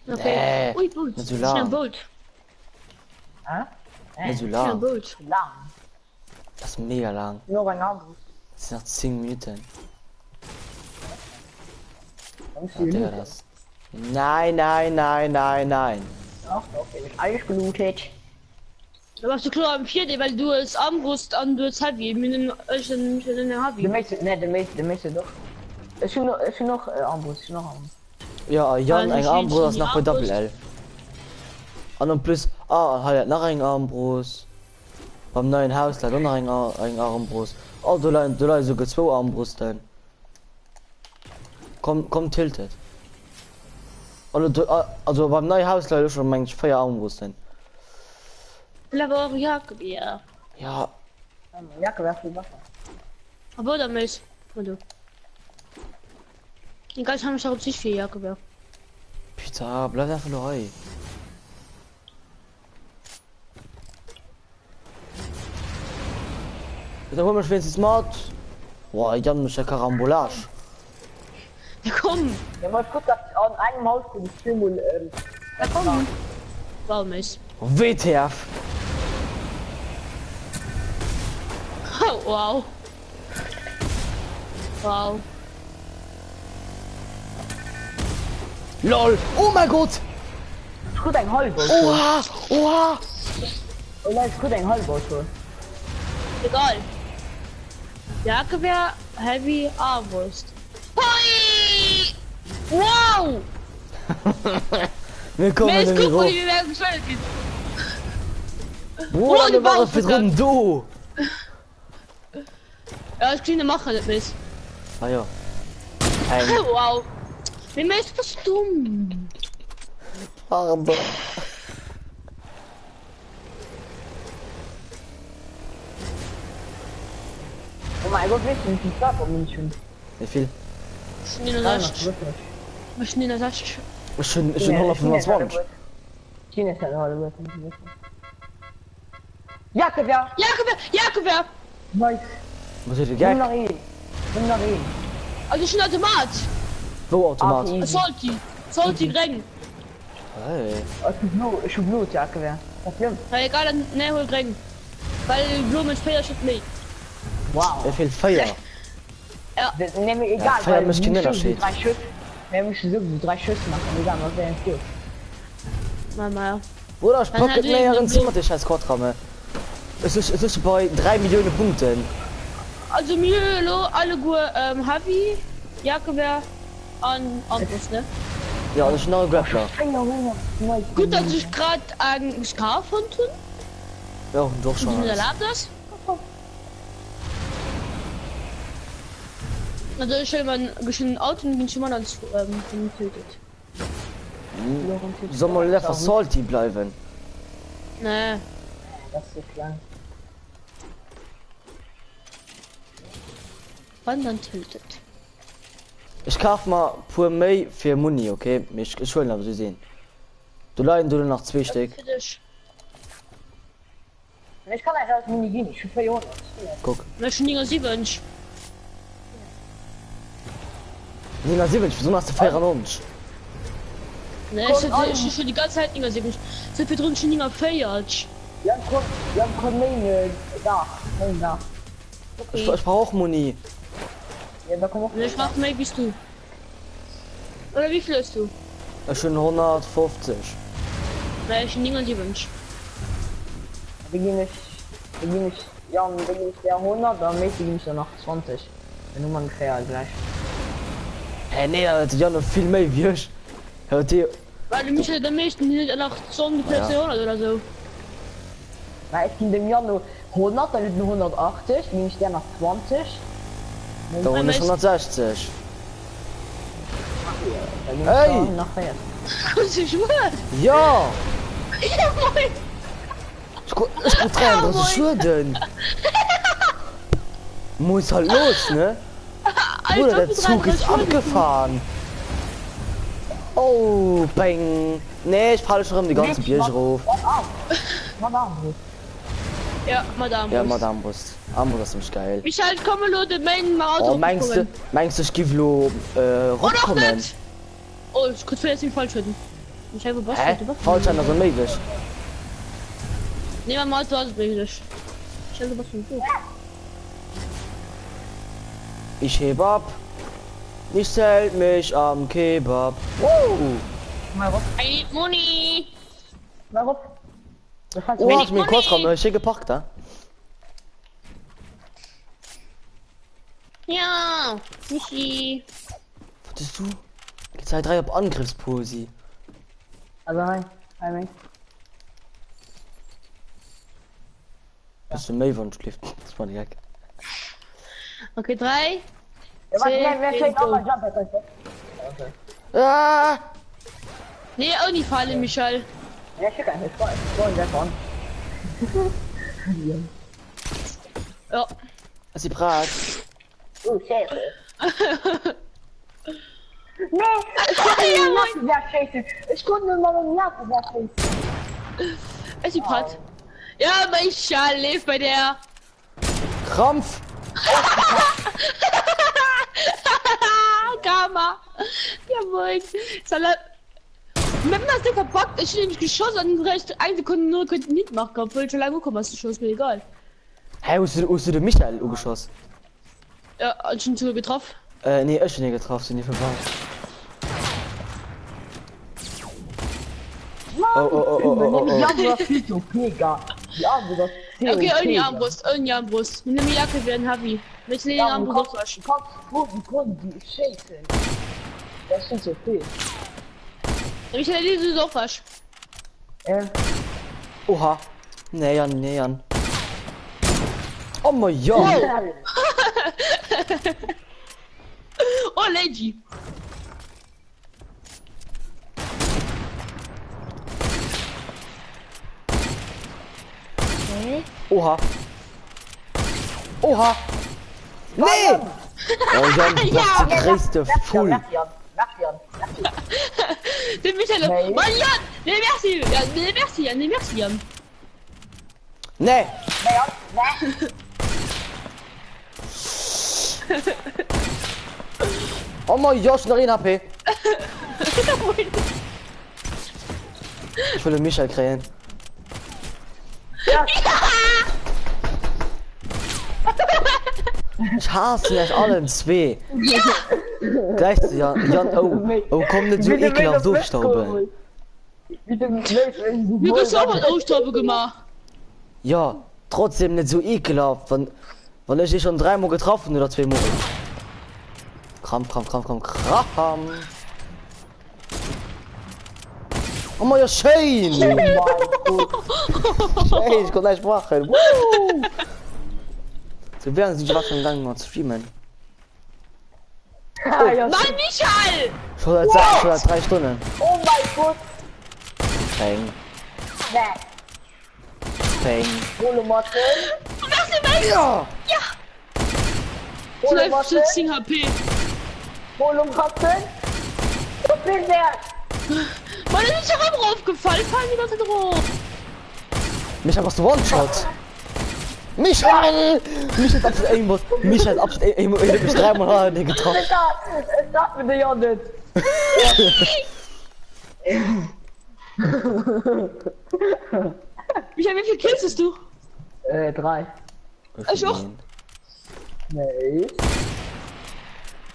Okay. Nee, Ui, Boot. nicht so Schnell lang. Boot. Nicht so Schnell lang. Boot. Lang. Das ist mega lang. Nur ein anderes. Das sind noch 10 Minuten. Dann ist Ja, Digga, das. Nein. Ach, okay. Alles gelootet. Da warst du klar am 4. weil du es Armbrust an du Heavy mit dem Heavy. De meeste doch. Is je nog Armbrust, nog Arm. Ja, Jan Also eng ich Armbrust die nach bei Armbrust. Doppel L. An plus halt nach eng Armbrust. Beim neuen Haus leider noch eng Armbrust. Oh, du leid sogar 2 Armbrusten. Komm tiltet. Also beim neuen Haus leider schon manch 4 Armbrusten. Level Jakob, ja. Ja, Jacke weg viel Wasser. Aber da muss. Du. Die ganz haben schon sich viel Jakob, ja. Pizza, bleib einfach nur hei. Da hol mir wenigstens Smart. Boah, Jan muss ja Karambolage. Ja, komm. Ja, maar goed dat aan eigen Haus für die Stimmung. Ja, komm. Warum ist? WTF. Oh, wow. Wow. LOL. Oh mein Gott. Is goed een halfboot. Oha. Oha. Oh, dat is goed een halfboot hoor. Egal. Jakob, ja, Heavy Armbrust. Hoi! Wow! Willkommen Wer in ist der gut, wo Büro. die Bewerbung geschwellt gibt? Boah, die wir waren Bauch für drin, du. Ja, ich kann machen, das ist. Ah ja. Wow. Wie ist das dumm? Aber. Oh mein Gott, weet je niet die stap op München? Wie viel? Schnee Ja, das. wirklich. Schnee das. Schon 125. China is een halfboot. Jacke ja. Jakob, ja. Nice. Was ist Nimm der nog Gag? één. Nimm nog één. Also schon Automat. Wo Automat? Salty Regen. Hey. Als je bloed, Jacke ja. Dat stimmt. Na egal, dann ne, hol Regen. Weil Blumen später schon nicht. Wow. Wie viel Feier? Nee, maar egal. Ja, Feier weil misschien we niet moesten afschiet. 3 Schuss. Wir müssen so 3 Schuss machen, egal was der entgeht. Mama. Bruder, ich Dann packe hat die näher so- in Zimmer, die scheiß Quadrame. Es ist bei 3 Millionen Punkten. Also Mülo, alle gut, Heavy, Jakob, ja, an Armbrust, ne? Ja, das ist noch ein Grappler. Gut, dass ich gerade einen Scarf von tun. Ja, doch Und schon. du erlaubt das? Also ich stelle mal ein Auto und bin schon mal dann getötet. Soll mal lecker salty bleiben. Ne, Das ist so klein. wann dann tötet. Ich kauf mal pur May für Muni, okay? Ich will aber so sehen. Du leiden du noch 2 Stück. Für dich. Ich kann eigentlich als Mini gehen, ich bin 400. Guck. Na, schon Dinger 7. Nina 70, wieso hast du 94? Ne, Komm, an. ich schon die ganze Zeit Dinger 7. So viel drin schon Dinger 4. Jan kommt mein Dach. Ich brauch auch Muni. Ja, da kommt auch. Ich frag mich, bist du? Oder wie viel hast du? Ich schon 150. Ne, schon Dinger 7. Beginn ich, ja, beginn ich der 100, dann mäßig ich dann noch 20. Wenn du ungefähr gleich. Hey, nee, das ist ja noch viel mehr wie ich. Hört ihr? Weil du mich ja der meisten nicht nach so ungefähr 200 oder so. Weil ich in dem Jahr nur 100, dann nur 180, bin ich der nach 20. Da unten ist 160. Dann bin Hey! ich da nach 4. Kannst du schwören? Ja! Ja, moin! Ich guck rein, was ist schon denn? Muss halt los, ne? Bruder, der Zug ist abgefahren. Oh, bang. Nee, ich falle schon um die ganze Bierschruf. Madame. Ja, Madame. Ja, Madame Brust. Armbrust ist nicht geil. Ich halt komme Leute, mein Auto. Oh, meinst du, ich gebe lo Oder auch rumkommen? nicht! Oh, ich könnte jetzt nicht falsch werden. Ich habe was Hä? Falsch an der möglich. Nee, mein Auto ist möglich. Ich habe was von gut. Ich heb ab. Ich zählt mich am Kebab. Mal auf, Hey, Moni! mal auf. Das heißt, Oh, Wenig hast du mir Money. kurz rum, schick gepackt, da? Ja, Michi. Was bist du? Jetzt halt 3 auf Angriffsposi. also hi. Hi, Mate. Bist du Mayvon schläft? Das war die Jacke. Okay, 3. Ja, warte, wer fängt auch mal Jump Attack? Okay. Ah! Nee, auch nicht fallen, Michael. Ja, schick einen. Ich wollte das on. Ja. Was sie brat? Oh, scheiße. Nee, ich konnte nicht mehr scheiße. Ich konnte mal nicht mehr scheiße. Es ist Pat. Ja, Michael lebt bei der. Krampf! Karma. Jawohl. Wenn man das Ding verpackt, ich nämlich geschossen und recht 1 Sekunde nur könnte nicht machen, obwohl schon lange gekommen hast, du Schuss, mir egal. Hey, hast du den Michael geschossen? Ja, und schon zu getroffen. Nee, ich bin nicht getroffen, sind die vorbei. Ja, du hast viel zu mega. Ja, du hast viel Okay, irgendeine Armbrust, irgendeine Armbrust. Mit einer Jacke werden heavy. Willst du den Armbrust waschen? Kannst die scheiße. Das ist so viel. Ich hätte diese so waschen. Oha. Nähern. Oh mein Gott. Oh, Lady. Oha. Nee! Oh Jan, du bist der größte Full. Den Michael. Nee. Mann, Jan! Nee, merci! Ja, nee, merci, Jan. Nee, merci, Jan. Nee! Oh mein Gott, noch 1 HP. Ich will den Michael krähen. Ich hasse euch allen zwei. Gleichzeitig, Jan, oh, komm nicht so ekelhaft durchstauben. Mir bist du auch mal Ausstaube gemacht. Ja, trotzdem nicht so ekelhaft, weil ich dich schon 3 Mal getroffen oder 2 Mal. Krampf. Oh mein, ja schön! Schön, ich kann nicht machen. Woo! So werden sie was schon lange mal streamen. Mann, Michael! Schon seit 3 Stunden. Oh mein Gott! Peng. Holo Martin! Was ist denn Ja! Holo 12 Martin! 17 HP. Holo Martin! Wo bin der? Mann, ist nicht auch aufgefallen. Fallen die ganze Zeit drauf. Michael, was du One-Shot? Michael! Michael hat absolut irgendwas. Michael hat absolut irgendwas 3 Mal getroffen. Es sagt mir ja nicht! Michael, wie viel Kills hast du? 3. Ich auch. Nee.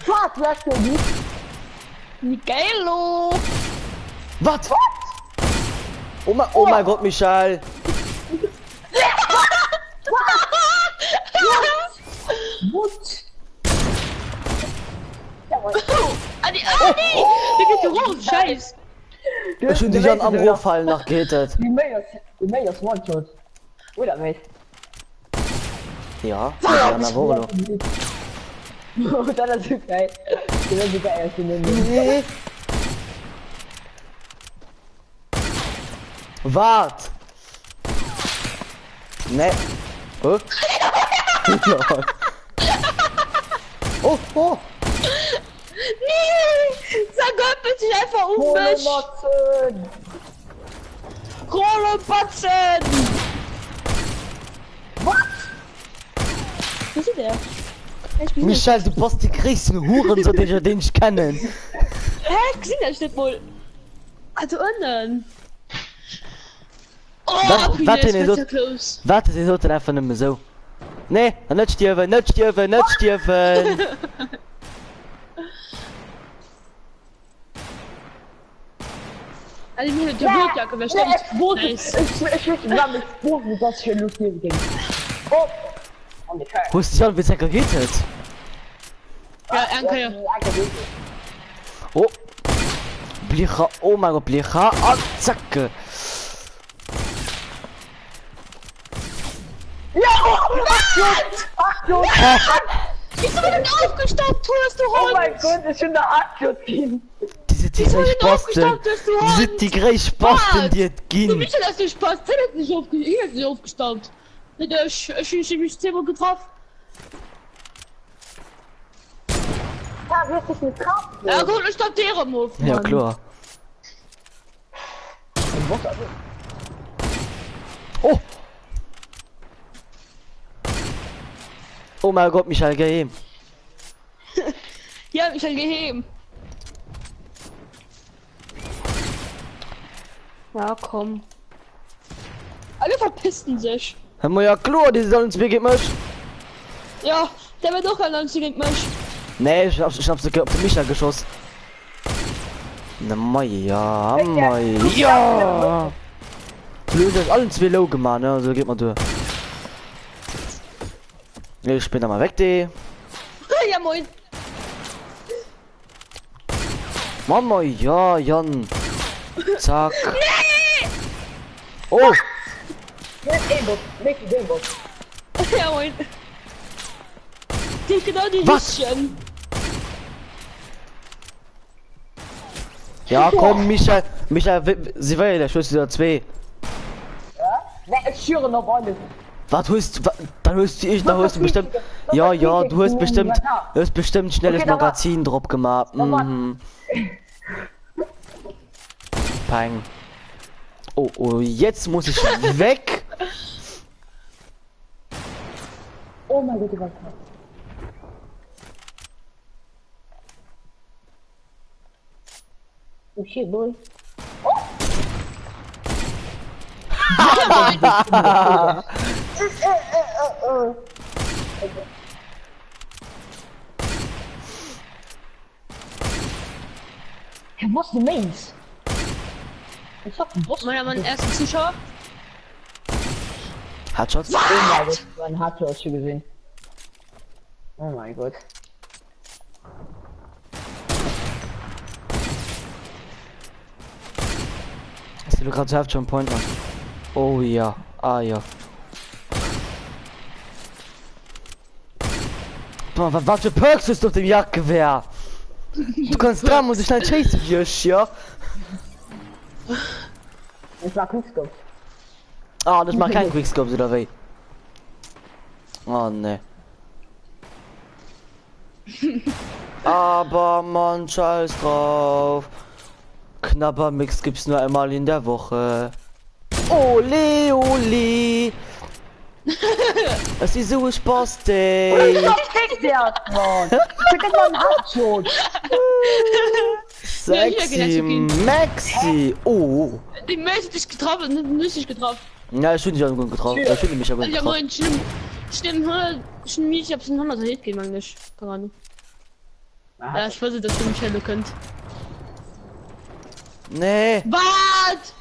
Was? Was für dich? Miguelo. Was? Oh mein Gott, Michael! What? Adi! Der geht hoch, scheiß. Ich bin dich an am Rohrfall nachgehittet. Die Mayors One-Shot. Oder nicht? Ja, ja, na wohl. Oh, das ist so geil. Das ist so geil, Nee. Wart! Ne. Oh. Oh. Nee! Sag Gott, bitte einfach um Holo mich! Martin! Kohle Batzen! Was? Wo ist der? Ich bin Michael, du bist die größten Huren, so den ich kenne. Hä? Gesehen das nicht wohl? Also unten. Oh, Warte, Penis, so, so close. warte, sie sollten einfach nicht mehr so. Nee, nicht stirben. Also mir der Bootjacke, wer stimmt? Nice. Ich das hier looten ging. Oh! Und ich Wo ist die an, wie es geht jetzt? Ja, danke. Ja. Oh. Blicher, oh mein Gott, Blicher. Ah, zacke. Achtung! Wieso wird denn aufgestaubt, tust du Oh Hund? mein Gott, das ist schon der Achtung! Diese Spasten. Die drei Spasten, die Du gehen. bist ja, dass du Spaß. Der hat nicht aufgestaubt. Ich hab nicht aufgestaubt. Ich mich zehnmal getroffen. Ja, wirklich mit Kraft. Ja gut, ich stopp der am Hof. Ja, klar. Oh! Oh mein Gott, Michael, geh ihm. Ja, ich hab geheben. Ja, komm. Alle verpissen sich. Haben wir ja klar, die sollen uns wirklich mich. Ja, der wird doch allein zu gegen mich. Nee, ich hab sie auf den Michael geschossen. Na mei, ja, mei, ja. Du löst euch allen zwei Low gemacht, ne? Also geht mal durch. Ich bin da mal weg, die. Ja, moin. Mama, ja, Jan. Zack. Oh! Ja, moin. Die genau die Was? Lichtchen. Ja, komm, Michael. Michael, sie will der Schuss wieder zwei. Ich schüre noch alles. Was hörst du? Dann hörst du ich, da hörst du bestimmt. Ja, ja, du hast bestimmt schnelles Okay, Magazin drauf gemacht. Mhm. Peng. Oh, oh, jetzt muss ich weg. Oh mein Gott, die war krass. Oh shit, boy. Was du meinst? Ich hab einen Boss. Mein Mann, ersten Zuschauer. Headshots. Oh mein Gott, so ein Hardcore hast du gesehen. Oh mein Gott. Hast du gerade selbst schon einen Point, Mann? Oh ja. Ah ja. Boah, was für Perks ist auf dem Jagdgewehr? Du kannst dran und ich schnell chase wirst, ja? Das war Quickscope. Ah, das macht kein Quickscope, oder weh? Oh ne. Aber man, scheiß drauf. Knapper Mix gibt's nur einmal in der Woche. Ole, ole. Das ist so Spaß, ey. Der Mann! Ich kann mal einen Hardshot! Sexy Maxi. Oh. Die Mädchen dich getroffen, nicht getroffen. Ja, ich finde dich gut getroffen. Ich finde mich aber gut Ja, getroffen. moin, stimmt, 100, ich hab's einen 100er Hit gegeben eigentlich. Keine Ahnung. Ja, ich weiß, dass du mich helfen könnt. Nee. Was?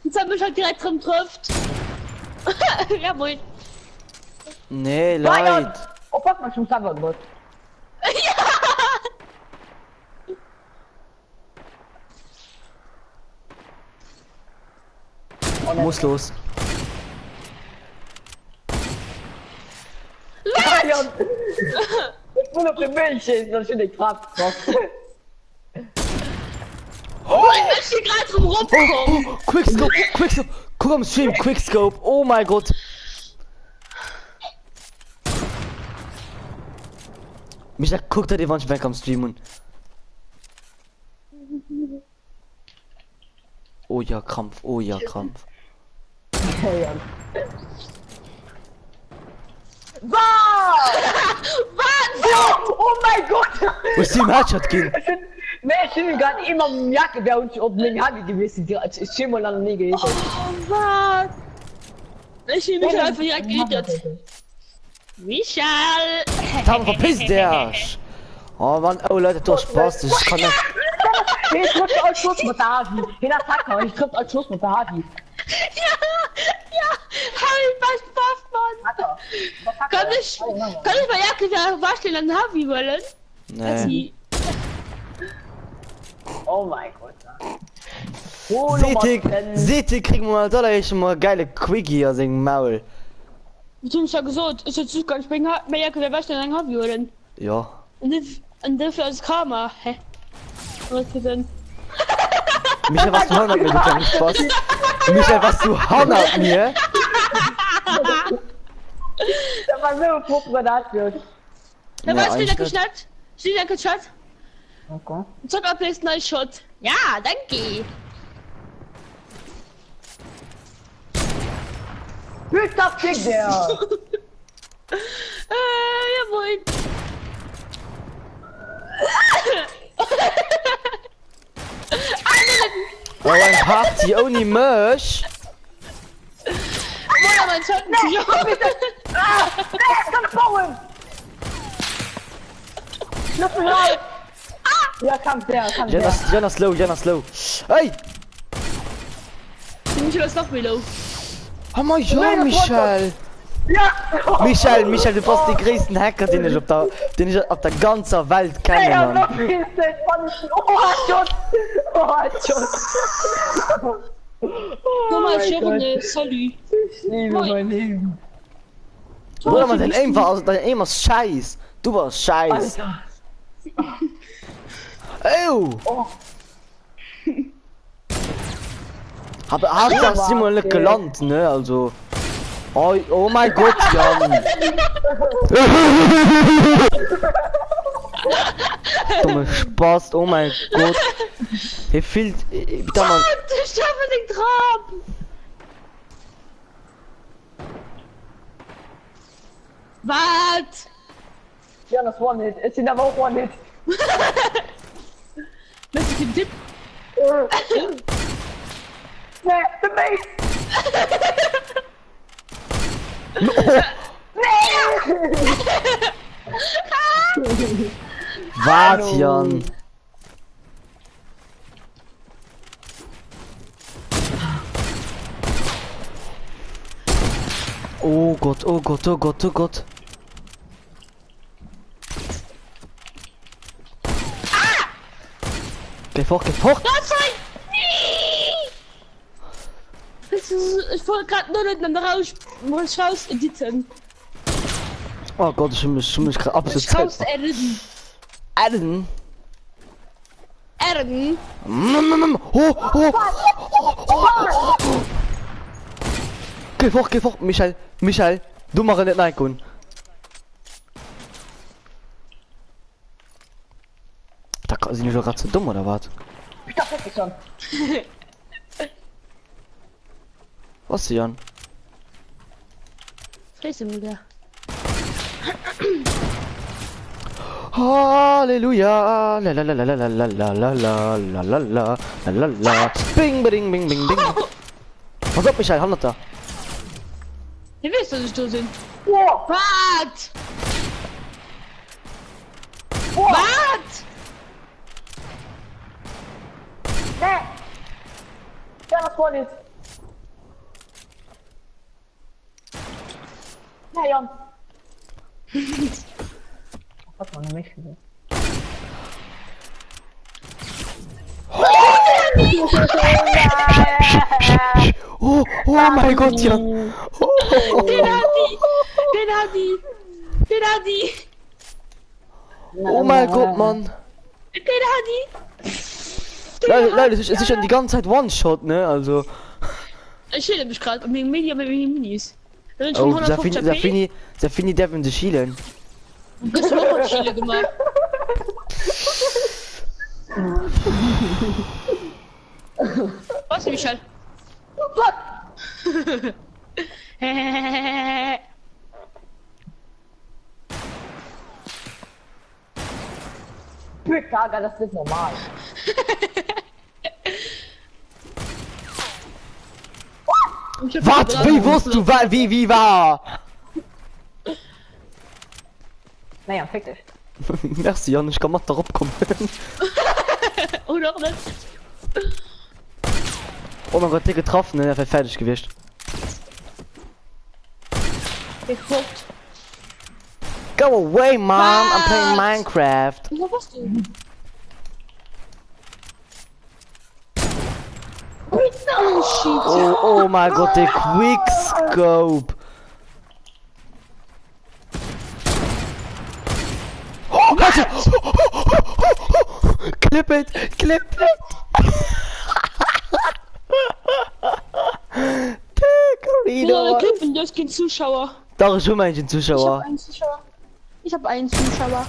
Jetzt hab ich halt direkt dran trifft. Ja, moin. Nee, leid. Oh, fuck, man schon sagen wird. Muss los. Lion! Ich bin auf dem Bildschirm, das ist nicht Kraft. Oh, ich bin gerade drum rumgekommen. Oh, Quickscope, Quickscope. Guck am Stream, Quickscope. Oh mein Gott. Micha, guck da die Wand weg am Stream und. Oh ja, Krampf. Oh ja, Krampf. Was? Oh mein Gott! Wo ist die im Headshot gehen? Nee, ich bin gerade immer im Jacke, wer uns auf den Hand gewesen ist. Ich bin mal lange nie gewesen. Oh, was? Ich will mich einfach direkt gerettet. Michael! Dann verpiss der Arsch. Oh Mann, oh Leute, du hast Spaß. Ich kann nicht. Ich drücke als Schluss mit der Hagi. Den Attacker, ich drücke als Schluss mit der Hagi. Ja, Harry, was passt, Mann? Kann ich mal Jacke da waschen an Harvey wollen? Nee. Oh mein Gott. Seht ihr, kriegen wir mal da schon mal geile Quickie aus dem Maul. Du hast ja gesagt, ist jetzt super, ich bringe mehr Jacke da waschen an Harvey wollen. Ja. Und dafür als Karma, hä? Was für denn? Michael, was du 100 mir, du kannst nicht fast. Michael, was du 100 mir? Das war so Puppen, das wird. Da war es geschnappt. Steht geschnappt. Okay. Zock ab nächsten neuen Shot. Ja, danke. Hüt das Ding, der. Jawohl. Oh, ein Party ohne Mösch. Moin, mein Schatten. Ja, bitte. Ich kann bauen. Lass mich raus. Ja, kann der. Jonas low. Hey! Michael ist noch below. Oh mein Gott, Michael! Ja! Michael, du bist die größten Hacker, den ich auf der ganzen Welt kenne, Ja, Mann. noch viel Zeit. Oh, Schott. Nochmal schön, salut. Ich liebe mein Leben. Bruder, man, dein Aim ist scheiß. Du warst scheiß. Alter. Ew! Oh. Hast du das immer nicht gelernt, ne? Also. Oh mein Gott, Jan! Dumme Spaß, oh mein Gott! Hier fehlt. Bitte mal. Ich schaffe den Traum. Was? Ja, das war nicht. Es sind aber auch war nicht. Möchte ich den Tipp? Nee, für mich! Wart, Jan! Oh Gott, oh Gott, oh Gott, oh Gott. Geh fort, geh fort! Was soll ich wollte gerade nur miteinander raus editen. Oh Gott, ich muss gerade absolut Raus editen. Allen! Erden. Geh fort, Michael, du machst nicht nein, Kun. Da sind die schon gerade so dumm, oder was? Ich dachte wirklich schon. Was, Jan? Fresse, Bruder. Halleluja! La la la la la la la la la la la la la la la. Bing, bing, bing, bing, bing. Pass auf, Michael, 100er. Ihr wisst, dass ich da sind. Wow! Was? Wow! Was? Nee! Ja, das war nicht. Nee, Jan. Was war nämlich gesehen? Oh mein Gott, Jan! Den hat die. Oh mein Gott, Mann! Leute, es ist schon die ganze Zeit One-Shot, ne? Also. Ich schäle mich gerade mit Medium mit Minis. Oh, Safini Devin zu schielen. Du hast auch Schiele gemacht. Was, Michael? Tage, das ist normal. Was? Wie wusst du, wie war? Naja, fick dich. Merci, Jan, ich kann mal darauf kommen. Oder auch nicht? Oh mein Gott, der getroffen, ne? Er wäre fertig gewischt. Geguckt. Go away, Mom! I'm Was? playing Minecraft. Wo warst du? Oh, shit. Oh mein Gott, der Quickscope. Oh, Alter! Clip it! Clip it! Ja, Klippen, das ist kein Zuschauer. Da ist schon mal ein Zuschauer. Ich hab einen Zuschauer.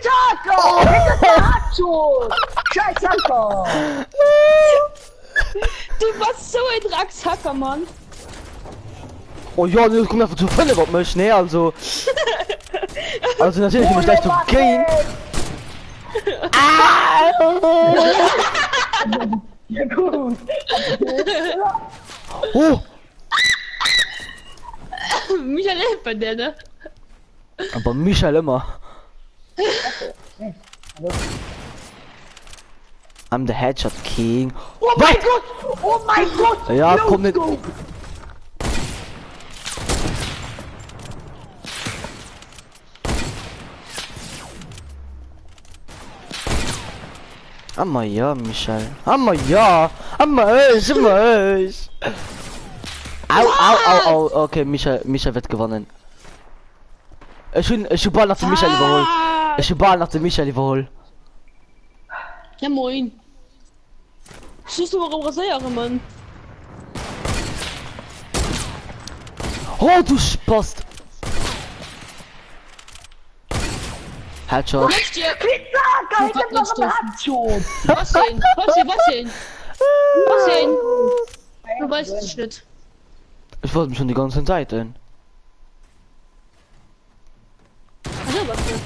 Taco! Taco! Scheiß Taco! Du warst so ein Dreckshacker, Mann. Oh ja, das kommt einfach zu Fälle, was möchte, ne? Also natürlich, ich muss gleich zu gehen. Ja, gut. Oh! Michael hilft bei der, ne? Aber Michael immer. I'm the Headshot King. Oh mein Gott! Oh mein Gott! Ja, komm mit. Amma ja, Michael. Amma ja. Amma ich. Au. Okay, Michael wird gewonnen. Ich bin Ball nach dem Michael überholt. Ich bin Ball nach dem Michael überholt. Ja, moin. Schießt du mal rasiere, Mann. Oh, du Spost. Headshot. Was dir? Taco! Ich hab noch einen Headshot! Was denn? Du weißt es nicht. Ich wollte mich schon die ganze Zeit hin. Also, was denn?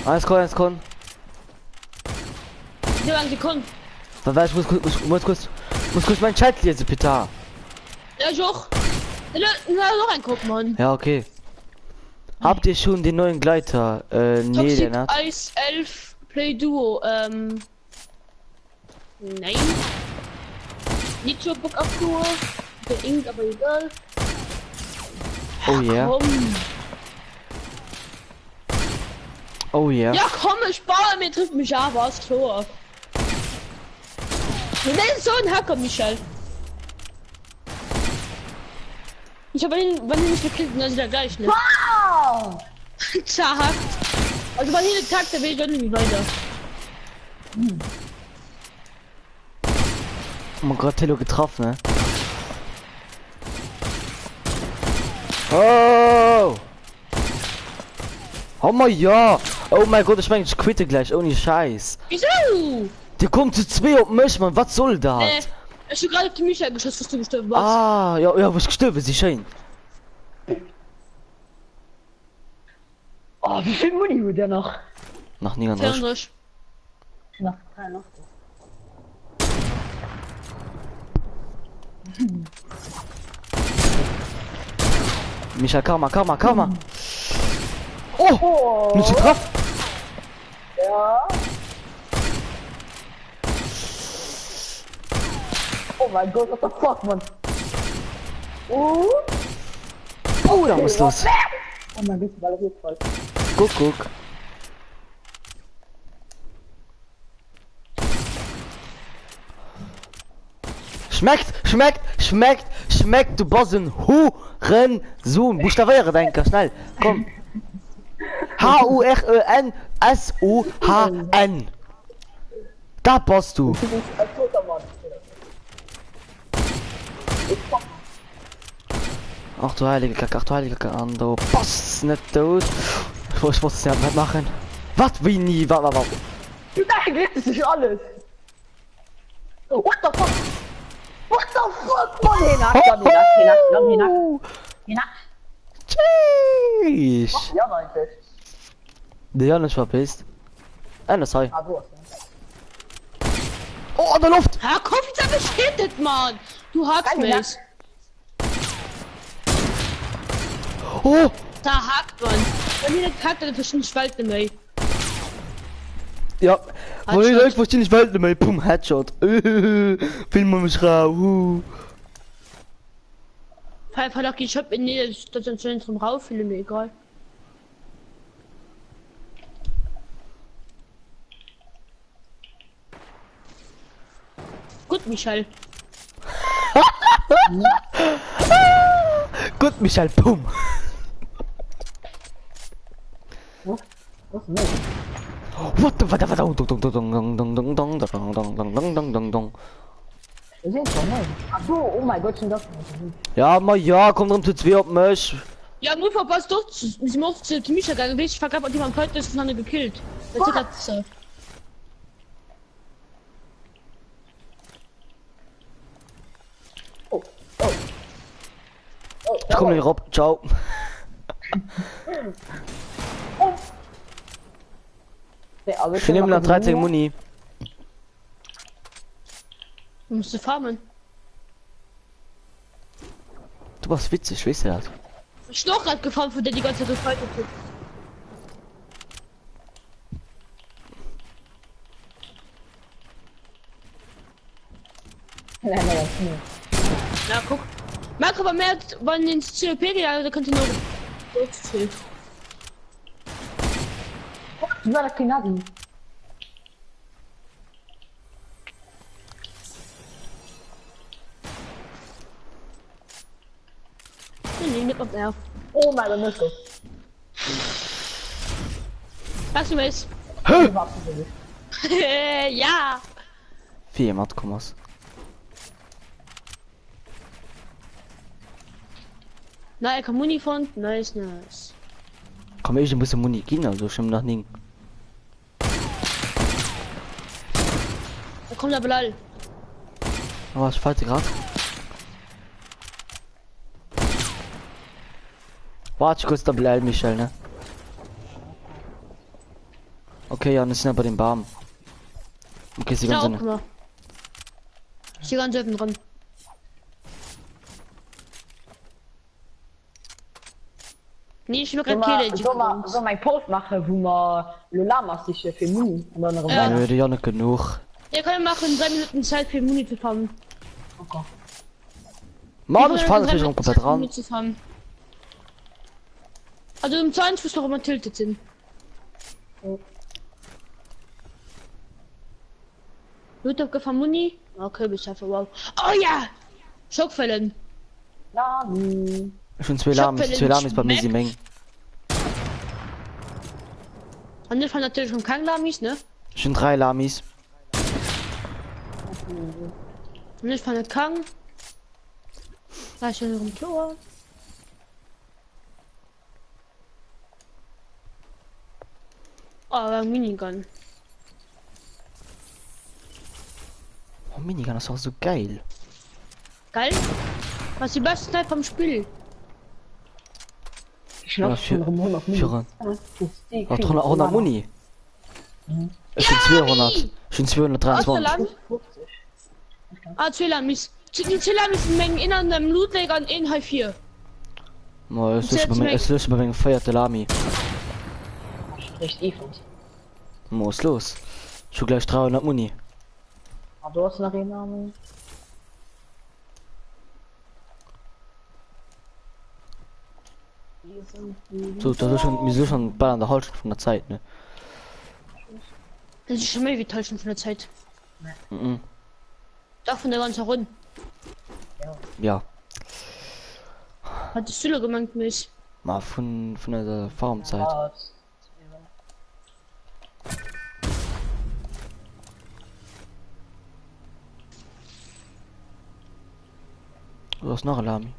Alles kann. Wie lange Sekunden? Weil ich muss kurz meinen Chat lesen, Peter. Ja, ich auch. Na, noch ein Guck, Mann. Ja, okay. Habt ihr schon den neuen Gleiter? Nee, Toxic der hat. Ice 11 Play Duo, nein. Nicht zur Bock Abkur. Der Ink, aber egal. Oh yeah. Komm. Oh yeah. Ja, komm, ich baue, mir trifft mich aber aus Tor. Du bist so ein Hacker, Michael. Ich habe ihn, wann ihn nicht gekillt, dann ist er gleich, ne? Wow! Zerhackt. Also bei jedem Tag, da will ich dann nicht weiter. Oh mein Gott, Tello getroffen, ne? Oh! Oh mein ja! Oh mein Gott, ich quitte gleich, ohne Scheiß. Wieso? Der kommt zu 2 und mich, Mann, was soll das? Ich hab gerade auf die Michael geschossen, dass du gestorben warst. Ah, ja, was gestorben ist, schön. Oh, wie viel Muni wird der noch? Nach niemand raus. Fernrisch. Noch 3 noch. Michael, Karma. Oh! Nicht getroffen! Ja. Oh mein Gott, what the fuck, Mann? Oh, da muss los. Oh mein Gott, war das jetzt voll. Guck. Schmeckt, du Bossen, Hurensohn. Buchstabiere, denke, schnell, komm. Hurensohn. Da bist du. Du bist ein toter Mann. Ach du heilige Kacke, Ando. Boss, nicht tot. Ich wollte es ja nicht machen. Was, wie nie, was? Du denkst, das ist alles. What the fuck? What the fuck, Mann? Hinak. Tschüss. Ja, Leute. Der Janis verpisst. Das sei. Ah, du hast Oh, an der Luft! Ja, komm, jetzt hab ich gehittet, Mann. Du hackst Keine mich. Oh! Da hackt man. Wenn ihr hat, dann verschiedene Spalten mehr. Ja, weil ich Headshot. einfach nicht Welt mehr. Pum, Headshot. Film mich raus. Fall ich hab in der Station zum Rauf, finde mir egal. Gut, Michael. Gut, Michael, pum. Was ist das? What the fuck? Dong dong dong dong dong dong dong dong dong dong dong dong dong dong. Wir sind schon neu. Ach so, oh mein Gott, schon das. Ja, mal ja, kommt drum zu zwei auf mich. Ja, nur verpasst doch, sie macht zu Michael gegangen, ich vergab, und jemand heute ist noch gekillt. Das ist das so. Oh, oh. Oh, Ich komm nicht raus. Ciao. Ich nehme noch 13 Muni. Du musst farmen. Du warst witzig, weißt du das? Ich bin doch gerade gefahren, von der die ganze Zeit gefaltet wird. Na, guck. Marco, aber mehr, wann ins CLP geht, da könnt ihr nur. Du war der Kinadi. Nee, nicht auf Nerv. Oh mein Gott, Mischko. Lass du es. Ja. Wie jemand kommst. Na, ich kann Muni von. Nice, nice. Komm, ich muss Muni gehen, also schon nach Ning. Da kommt der Blall. Aber ich falte gerade. Warte kurz, da bleibt Michael, ne? Okay, ja, das sind aber den Baum. Okay, sie Ja, ganz guck mal. Ich stehe ganz selten dran. Nee, ich will kein Kehle. So mein Post mache, wo man le Lama sich für Muni und dann Ja. Nö, ja nicht genug. Wir können machen 3 Minuten Zeit für Muni zu fahren. Okay. Mann, ich fahre natürlich schon komplett ran. Zu fahren. Also im 20 muss noch immer tiltet sind. Wird gefahren Muni? Okay, bis einfach wow. Oh ja! Schockfällen. Lami. Schon zwei Ich hab Lamis bei mir Mac. sie mengen. Und ich fand natürlich schon kein Lamis, ne? Schon 3 Lamis. Und ich fand Kang. Da ist schon im Tor. Oh, ein Minigun. Oh, Minigun ist auch so geil. Geil. Was ist die beste Zeit vom Spiel? Ich schnapp schon 100 Muni. Für 100 Muni. Es sind 200. Schon 223. Ah, 2 Lamis. Die 2 Lamis mengen in einem Lootlager und in H4. Mal, es löst bei mir feierte Lami. Recht Evans. Muss los. Schon gleich 300 Muni. Aber du hast noch einen Namen. So, das ist schon, wir sind schon bei an der Halbstunde von der Zeit, ne? Das ist schon mehr wie täuschen von der Zeit. Mhm. Doch von der ganzen Runde. Ja, Hat die Sülle gemeint mich. mal von der Farmzeit. Du hast noch ein Lami.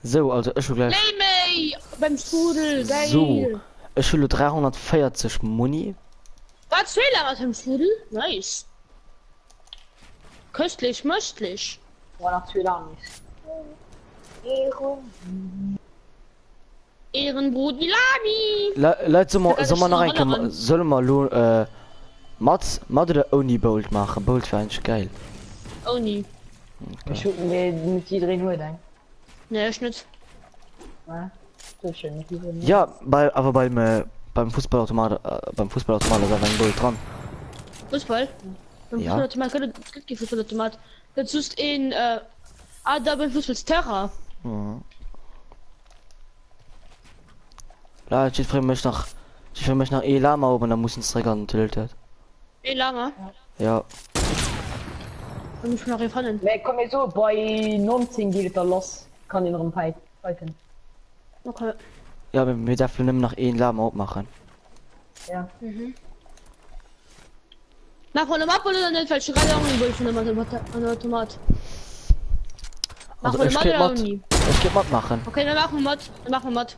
So, also ich will gleich. Lemey! Beim Strudel, geil. So, ich will 340 Muni. War 2 Lamas beim Strudel? Nice. Köstlich, möstlich. War noch 2 Lamis. Ehrenbrot Milani! Leute, Sogar soll man noch das ist ein, noch soll mal Mats, oder Oni Bolt machen. Bolt wäre eigentlich geil. Oh nie. Ich guck mir mit die drehen nur dein. Ne, Schnitt. Ja, so schön mit die drehen. Ja, aber beim Fußballautomat, ist einfach ein Bolt dran. Fußball? Beim Ja. Fußballautomat, es gibt kein Fußballautomat. Das ist in, da beim Fußballsterra. Mhm. Ja, ich für mich nach Elama oben, dann muss ein Träger tiltet. Wie lange? Ja. Dann muss ich nach Refannen. Nee, komm mir so, bei 19 geht er los. Kann in einem Pipe fighten. Okay. Ja, wir dürfen nicht nach Elama aufmachen. Ja. Mach von der Mappe oder nicht, weil ich gerade auch nicht von dem Automat. Mach Also von der ich Mappe geb oder auch Mod. nie. Ich geb Mod machen. Okay, dann machen wir Mod. Dann machen wir Mod.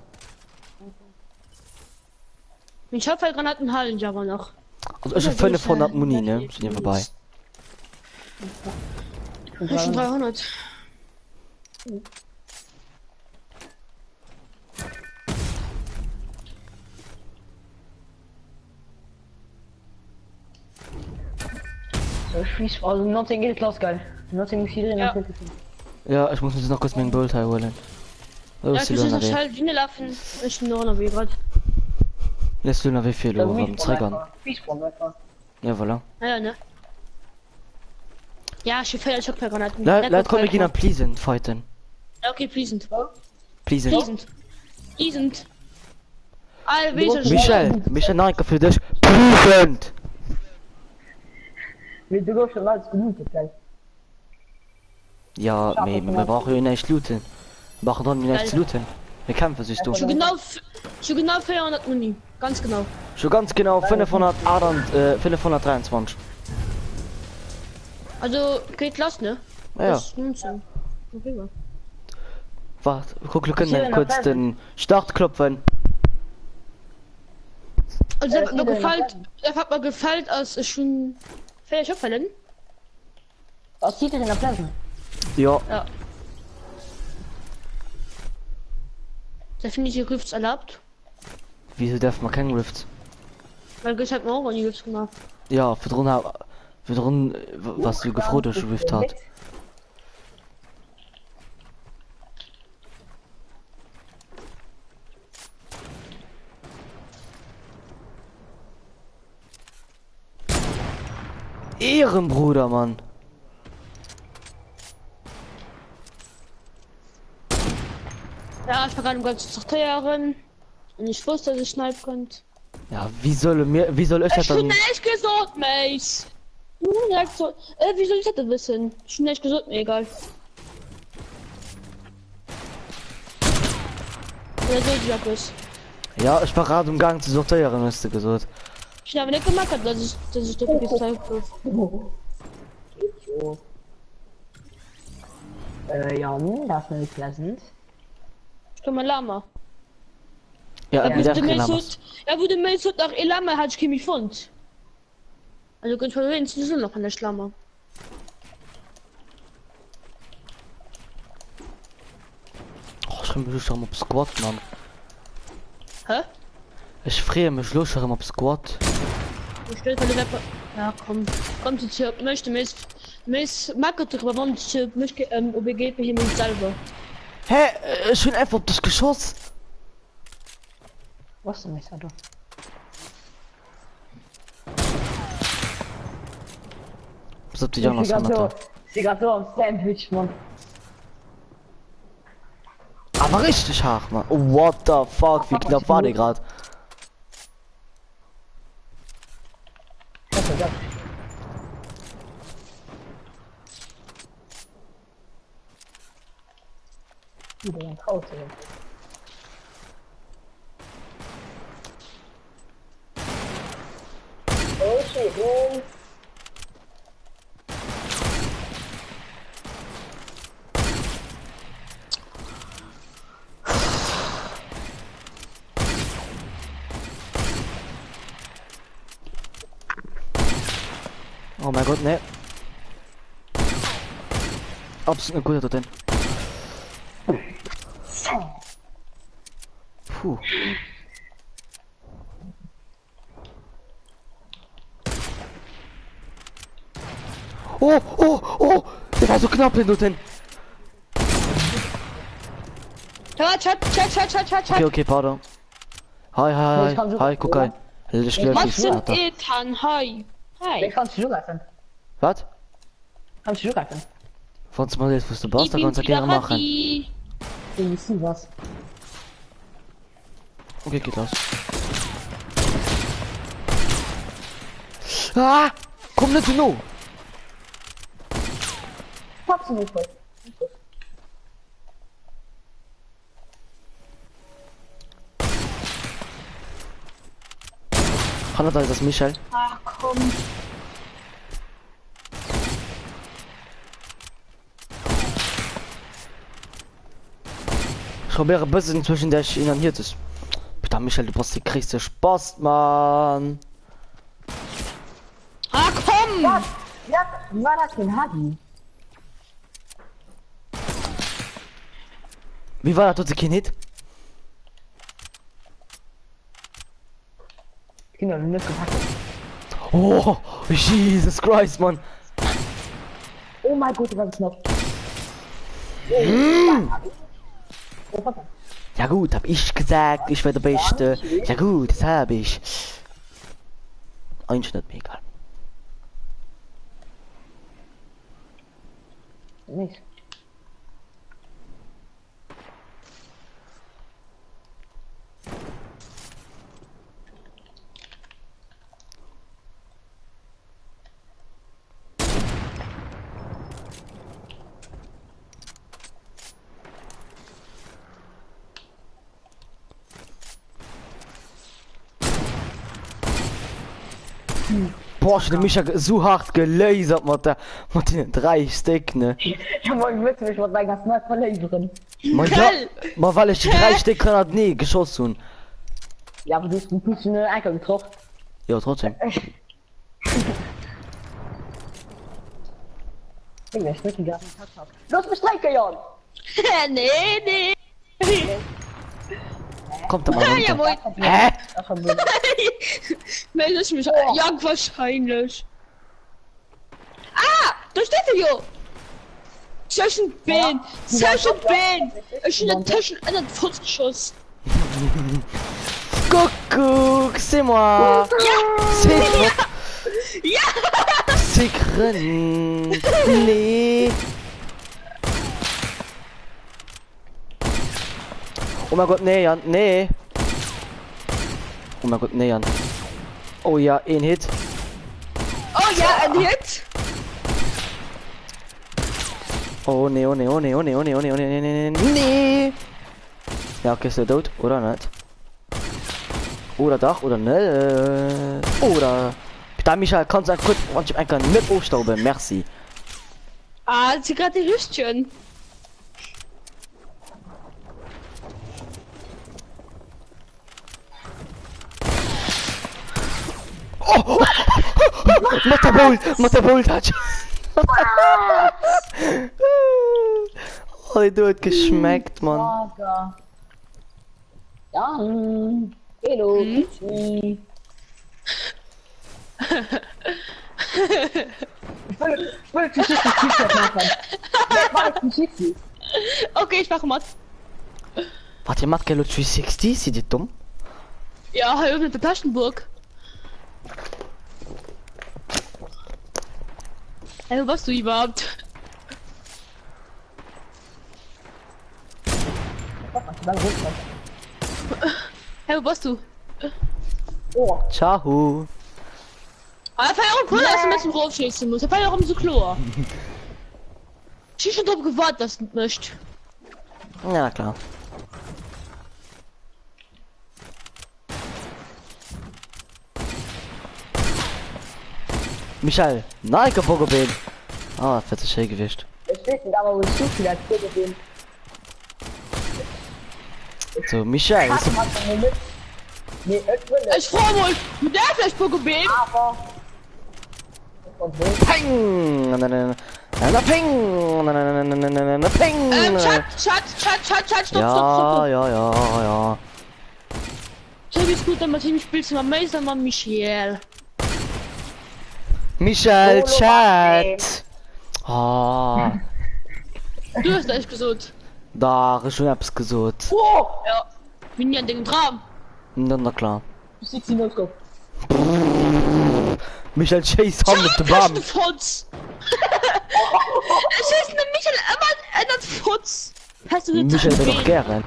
Ich hab halt Granaten Hallen Java noch. Also ich hab 500 Muni, ne? Sind hier vorbei. Ich hab schon 300. Schieß, also 19 geht los, geil. 19 muss hier drin. Ja. Ja, ich muss jetzt noch kurz meinen Bolt holen. Oh, Ja, ist ich die muss Luna noch weh. schnell Wiener laufen. Ich bin noch wie grad. Lässt Luna wie viel Uhr am Trägern? Ja, voilà. Ja, ne? Ja, ich hab keine Granaten. Leute, komm, wir gehen am Pleasant fighten. Okay, pleasant. Pleasant. Pleasant. Pleasant. Alter, wie ist Michel, nein, für dich. Pleasant! Du gehst schon alles gelootet, gell? Ja, wir brauchen ja nicht looten. Wir brauchen dann nicht looten. Wir kämpfen sich durch. Schon genau 400 Muni. Ganz genau. Schon ganz genau 523. Also, geht los, ne? Ja. Bis 19. Okay, wa? Warte, guck, wir können dann kurz den Start klopfen. Also, er hat mir gefällt, als ich schon fertig abfallen. Was sieht er in der Platte? Ja, Ja. Da finde ich die Rifts erlaubt. wieso darf man keinen Rift? Weil ich hab mir auch nie Rifts gemacht. Ja, für drin, was du gefroht hast, Rift hat. Ehrenbruder, Mann. Ja, ich war gerade im ganzen Sortieren. Und ich wusste, dass ich schneiden konnte. Ja, wie soll ich das Ich bin dann... nicht gesund, Mace. So, wie soll ich das denn wissen? Ich bin nicht gesund, mir egal. Oder so, ich sag es. Ja, ich war gerade im Gang zu sortieren, hast du gesagt. Ich habe nicht gemacht, dass ich doch viel Zeit habe. Jan, das ist nicht pleasant. Ich kann mal Lama. Ja, Ja, wie der wo der Lamas. Mace hat nach Elama hat ich Kimi Fund. Also ganz verwirrend ist so noch an der Schlammer. Oh, ich freue mich schon auf Squad, Mann. Hä? Ich freue mich schon auf Squad. Ich stell von der Web. Ja, komm. Komm zu dir. Möchte Mace mag doch aber warum ich möchte OBG hier mit selber. Hä? Ich bin einfach auf das Geschoss. Was ist denn das, Alter? Was habt ihr ja noch so? Sie gerade so am Sandwich, Mann. Aber richtig hart, Mann. Oh, what the fuck? Wie knapp war der gerade? Das ist das. Wieder ein Haus, oder? Oh shit, man. Oh mein Gott, ne. Absolut eine gute drin. Puh. Oh, der war so knapp hin, dorthin. Ja, Chat. Okay, pardon. Hi, kann so- guck rein. Ich lösche Was dich, sind Alter. Ethan? Hi. Wer kannst du greifen? Was? Kannst du greifen? Falls mal jetzt, was du brauchst, dann kannst du gerne machen. Ich sehe was. Okay, geht los. Ah! Komm nicht zu Packst du nicht voll. Kann das Michael? Ach komm. Ich probiere ein bisschen zwischen der ich inhaliert ist. Bitte Michael, du brauchst die kriegst Spaß, Mann. Ah komm. Ja, war das denn Hagi? Wie war das, kein Hit? Genau, du musst gepackt. Oh, Jesus Christ, Mann. Oh mein Gott, was ist noch? Ja gut, hab ich gesagt, ich werde der Beste. Ja gut, das habe ich. Eigentlich nicht mega. Nicht. Boah, ich hab mich ja so hart gelasert mit den 3 Stick, ne? Ja, man wird mich mit meinem ganzen Mal verlesen. Man, ja, mal weil ich die 3 Stick Granat nie geschossen. Ja, aber du hast ein bisschen eine Ecke getroffen. Ja, trotzdem. Ich schmecke die ganzen Tag ab. Los, bestreike, Jan! nee. Kommt da mal runter. Ja, moin. Hä? Das war blöd. Meld ich mich. Ja, wahrscheinlich. Ah, da steht er jo. Zwischen Ben. Ich bin in der Tasche einen Fußschuss. Coucou, c'est moi. C'est moi. C'est crâne. Nee. Oh mein Gott, nee, Jan, nee. Oh mein Gott, nee, Jan. Oh ja, ein Hit. Oh ja, ein Hit. Oh nee. Ja, okay, ist der tot, oder nicht? Oder doch, oder ne? Oder... Da Michael, kannst du kurz manchmal einfach nicht aufstauben, merci. Ah, sie gerade die Rüstchen. Matabolt hat. Oh, du hat geschmeckt, Mann. Ja, hello, Pichi. Ich will T-Shirt machen. Okay, ich mach mal. Warte, ihr macht Galo 360? Seid ihr dumm? Ja, hier öffnet der Taschenburg. Hey, wo warst du überhaupt? Hey, wo warst du? Oh, Ciao. Ah, ich auch cool, dass du ein bisschen raufschießen musst. Ich war ja auch so klar. Ich hab schon drauf gewartet, dass du nicht. Ja, klar. Michael, nein, Pogo-Bein. Ah, fettes Schellgewicht. es steht nicht, aber wo ich so viel als Tier gesehen. So, Michael, ist Hast du mir mit? Nee, ich will nicht, Ich freu wohl, du darfst nicht Pokéball. aber... Und so. Peng! Na Peng! Na Peng! Chat, stopp. Ja. So wie es gut, dann mit ihm spielst du mal Meister, mal Michael. Michael, Solo Chat! Ah, Du hast echt gesund. da ist schon etwas gesucht. Oh! Ja. Bin ja an den Traum. Na klar. Du siehst die Notgo. Michael Chase haben mit dem Bam. Futz. Es ist eine Michael immer ändert Futz. Hast du nicht Michael will doch gerne.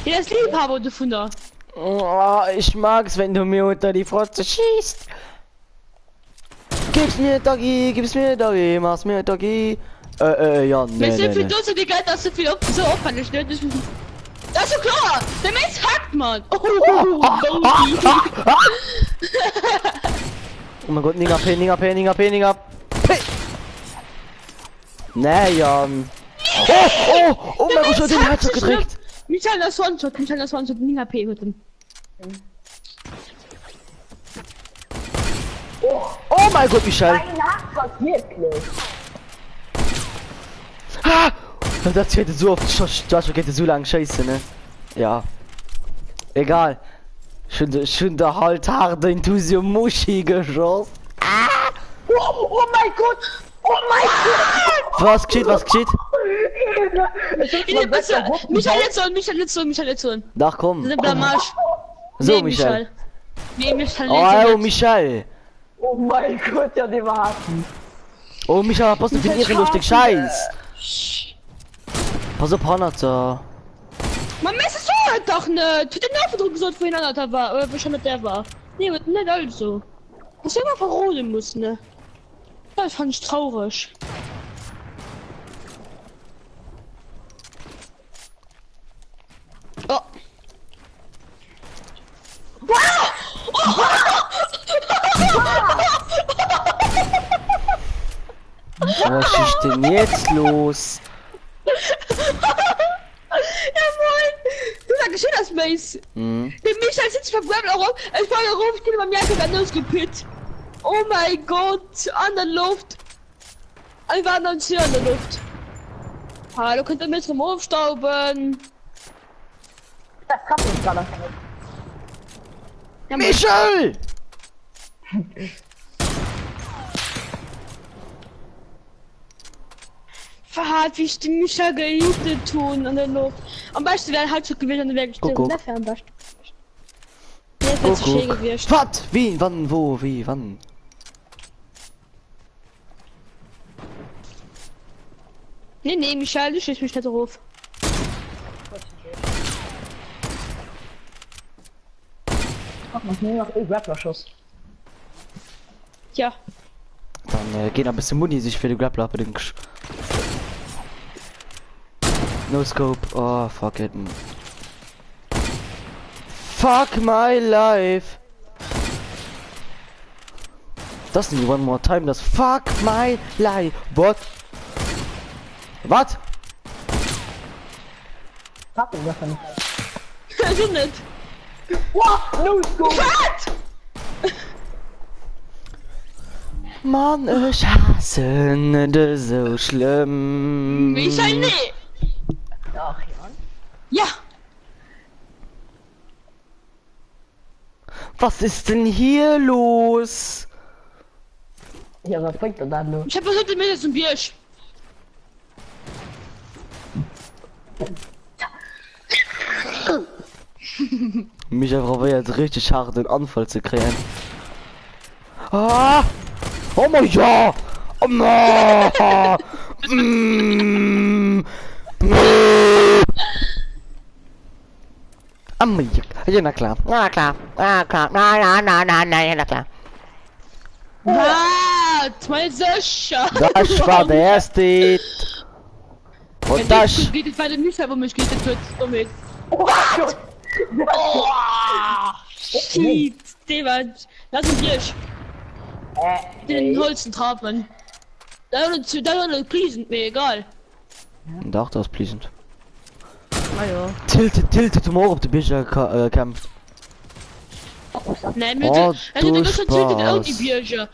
Ja, das Liebhaber du von da. Oh, ich mag's, wenn du mir unter die Frotze schießt. Gib's mir Doggy, mach's mir Doggy. Ja, Wir sind viel nee. dusse, die Geld, das sind viel so aufwendig, ne? Das ist so klar! Der Mensch hackt, Mann! Oh, Oh mein Gott, Ninga P. Nee, Jan. Oh mein Gott, ich hab den Headshot gedrückt. Michael, das One-Shot, Ninga P mit dem. Oh mein Gott, Michael. Nein, was wirklich? Ah! Das hätte so oft Joshua hätte so lang scheiße, ne? Ja. Egal. Schon der halt harte Intuition Muschi geschossen. Oh mein Gott! Oh mein Gott! Was geschieht? Michael Litzon. Ach komm. Das ist ein Blamage. So, Nee, Michael. Nee, Michael Oh, Litzon. Michael. Oh mein Gott, ja, die war Oh, Michael, pass auf, den lustig Scheiß. Pass auf, Hanata. Man messt so halt doch nicht. Tut den Nerven gesagt, vorhin anderer war, oder schon mit der war. Nee, wird nicht also. Das immer verroden muss, ne? Das fand ich traurig. Oh. Was ist denn jetzt los? Jawohl! Du sagst geschehen das Mace! Hm. Der Michael sitzt verbrannt auch. Ich war darauf, ich bin beim Jakob anders gepitcht. Oh mein Gott! An der Luft! Wir waren uns hier an der Luft. Hallo, könnt ihr mit zum aufstauben? Das kann ich gar nicht. Ja, Michael! verharrt, wie ich den Michael geliebt tun an der Luft. Am besten wäre halt schon gewesen, dann wäre ich still. Guck. Ne, Fernbast. Jetzt wird's schön gewirrscht. Was? Wie? Wann? Wo? Wie? Wann? Nee, Michael, du schießt mich nicht drauf. Mach mal nur noch Grappler-Schuss. Tja. Dann gehen ein bisschen Muni sich für die Grappler bedingt. No scope. Oh, fuck it. Fuck my life. Das nicht one more time. Das fuck my life. What? Was? Hab ich das nicht. Also nicht. Wow, no scope! Was? Mann, ich hasse das so schlimm. Michael, nee. Ach, Jan. Ja. Was ist denn hier los? Ja, was bringt er dann nur? Ich hab versucht, mir jetzt ein Biersch. Micha probiert richtig hart den Anfall zu kriegen. Ah! Oh mein ja! Oh no! Ja, na klar. Na klar. Na klar. Na klar. Was? Meine Söscher. Das war der erste. Und das. Geht es weiter nicht, aber mich geht es jetzt damit. Oh Gott! Oh! Shit! Stefan! Lass ihn Biersch. Den Holzen trafen. Da oder Priesen, mir egal. Doch, das ist pleasant. Ah ja. Tiltet zum Ohr auf die Bücher kämpft. Nein, Oh, also du du schon tiltet auch Spaß. die Bierchen.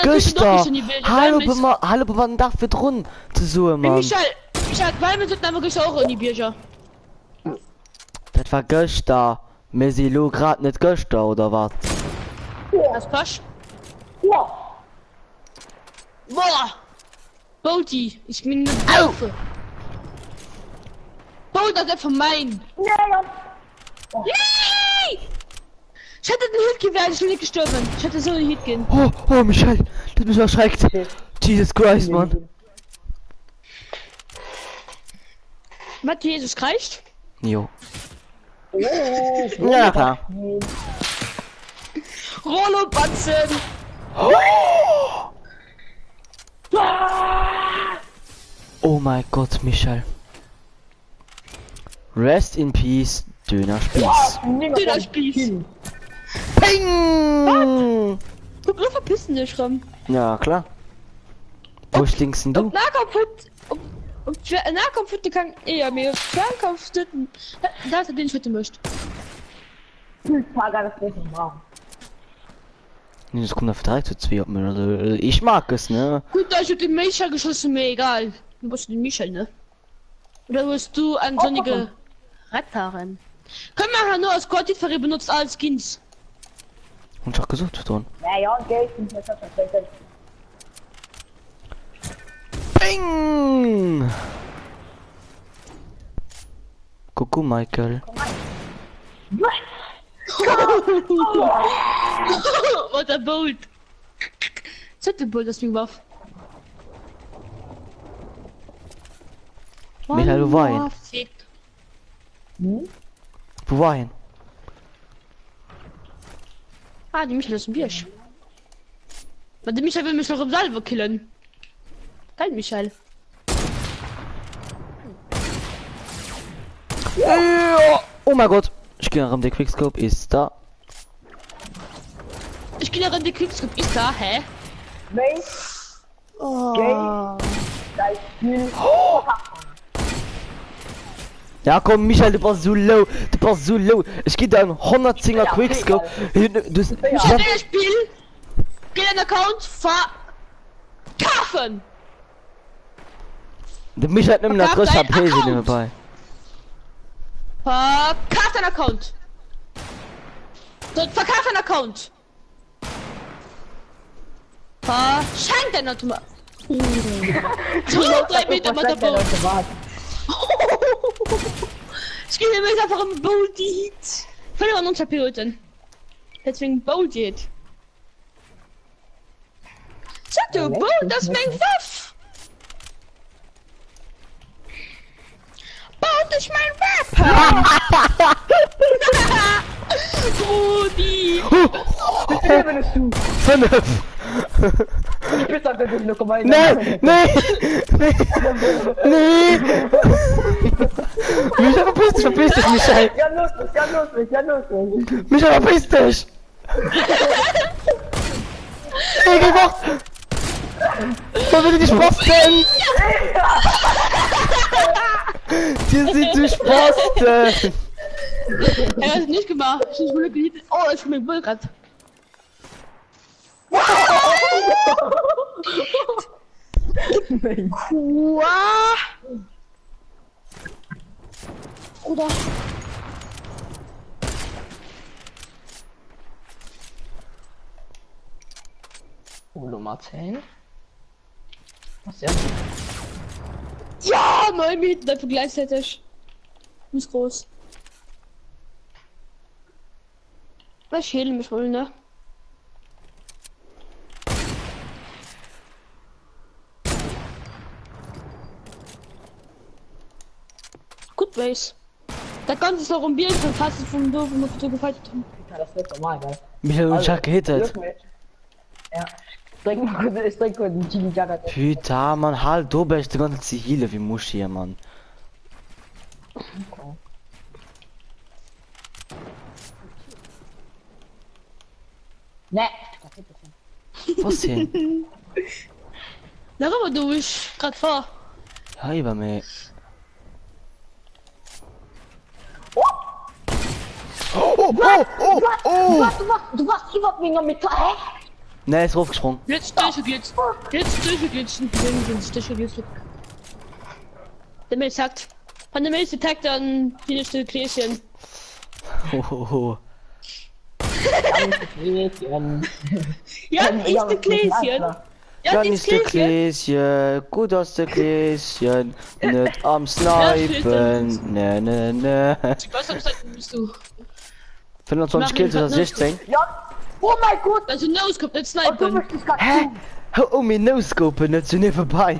Güster! Hallo, man darf für drin zu suchen, Mann. Michael, weil wir sind einfach auch in die Bierchen. Das war Göster. Wir sind lo grad nicht Göster, oder was? Das passt. Ja. Boah! Bolty, ich bin eine Waffe. Bolt, das ist von mein. Ja. Yay! Ich hätte den Hit gewählt, ich bin nicht gestorben. Ich hätte so einen Hit gehen. Oh, Michael, das mich erschreckt. Jesus Christ, Mann. Was, Jesus Christ? Jo. Oh, Ja, klar. Rollo Batzen! Oh mein Gott, Michael. Rest in Peace, Dönerspieß. Dönerspieß. Ping! Du verpissen dich, Ram. Ja, klar. Wo stinkst denn du? Nahkampf kann eher mehr Fernkampf töten. Da ist er den Schritt möchte. Nee, das kommt auf 3 zu 2 ab mir. Also, ich mag es, ne? Gut, da ich hab den Micha geschossen, mir egal. Du musst den Micha, ne? Oder wirst du an sonnige Retteren? Können wir ja nur als Quartier benutzt als Skins. Und ich hab gesucht, Ton. Ja, Geld. Ping! Kuckuck, Michael. Was der Bolt. Der Bolt, das Ding warf. Michael, wo war hin? Wo war hin? Ah, die Michael ist ein Biersch. Aber der Michael will mich noch im Salvo killen. Geil, Michael. Oh mein Gott. Ich gehe nach dem Quickscope, ist da. Ich gehe nach dem Quickscope, ist da, hä? Nein. Oh. Ja komm, Michael, du bist so low. Du bist so low. Ich gehe da 110er Quickscope. Du Ich hab das Spiel. Geh in den Account, verkaufen. Der Michael hat nimmt nach größer HP dabei. Verkauf deinen Account. Verkauf deinen Account. Verschenk deinen Automat. So 3 Meter mit der Boot. Ich gehe nämlich einfach im Bolt Heat. Verloren unser Piloten. Deswegen Bolt geht. Sag du, Bolt, das ist mein Waff. Bolt ist mein Waff. Rudi. Ich bin da noch gemeint. Nee! Michael, verpiss dich, Michael! Ja, los. Michael, verpiss dich! Hey, geh doch! Wo will ich dich posten? Hier sind die Posten! Er hat es nicht gemacht. Ich wurde geliebt. Oh, ich bin mit Bullrad. Oder? Nummer 10. Was ja? Ja, 9 Minuten dafür gleichzeitig. Nicht groß. Ich heile mich wohl, ne? Gut, Base. Da kannst du es auch um Bier schon fast vom doofen Motor gefaltet haben. Das wird normal, gell? Michael und Chuck gehittet. Ja. Ich trinke heute einen Chili Jagger. Püta, man, halt, du bist die ganze Zivile wie Musch hier, Mann. Ne. Was denn? Na, aber du bist grad vor. Ja, über mir. Du warst überhaupt wegen mit. Hä? Ne, ist raufgesprungen. Jetzt durchgeglitzt. Jetzt durchgeglitzt. Der Mail sagt. Von der Mail sagt dann die nächste Gläschen. Hohoho. Ja, ist der Gläschen. Ja, Dann ist der Gläschen, gut aus der Gläschen, nicht am Snipen, ne. Was bist du? 25 Kills oder 16? Ja. Oh mein Gott. Also No-Scope, nicht Und du Snipen. möchtest gerade Hä? Hör um mir No-Scope, nicht zu mir vorbei.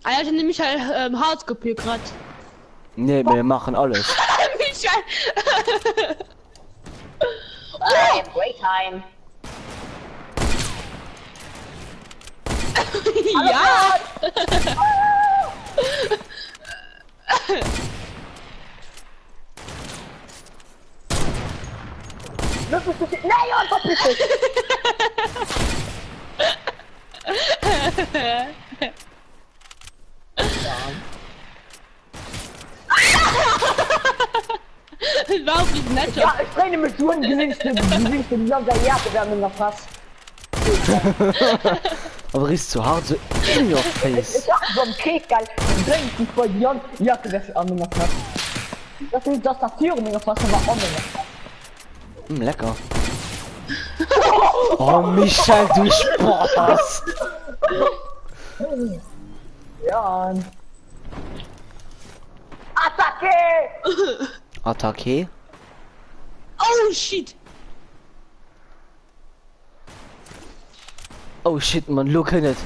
Ah ja, ich hab nämlich halt Hardscope hier grad. Ne, wir machen alles. Michael! Break time. Ja! Nein, ja, verpiss dich. Überhaupt nicht nett. Ja, ich trenne mit Touren, gewinnst du die ganze Jacke, wir haben noch was. Aber ist zu hart, so in your face. Ich hab so einen Cake, geil. Bringt mich vor die Jacke, das ist auch noch was. Das ist das Tastatur, mir noch was, aber auch noch was. Lecker. Oh, Michael, du Spaß. Ja. Attacke! Attacke. Oh shit! Oh shit, man, look nicht.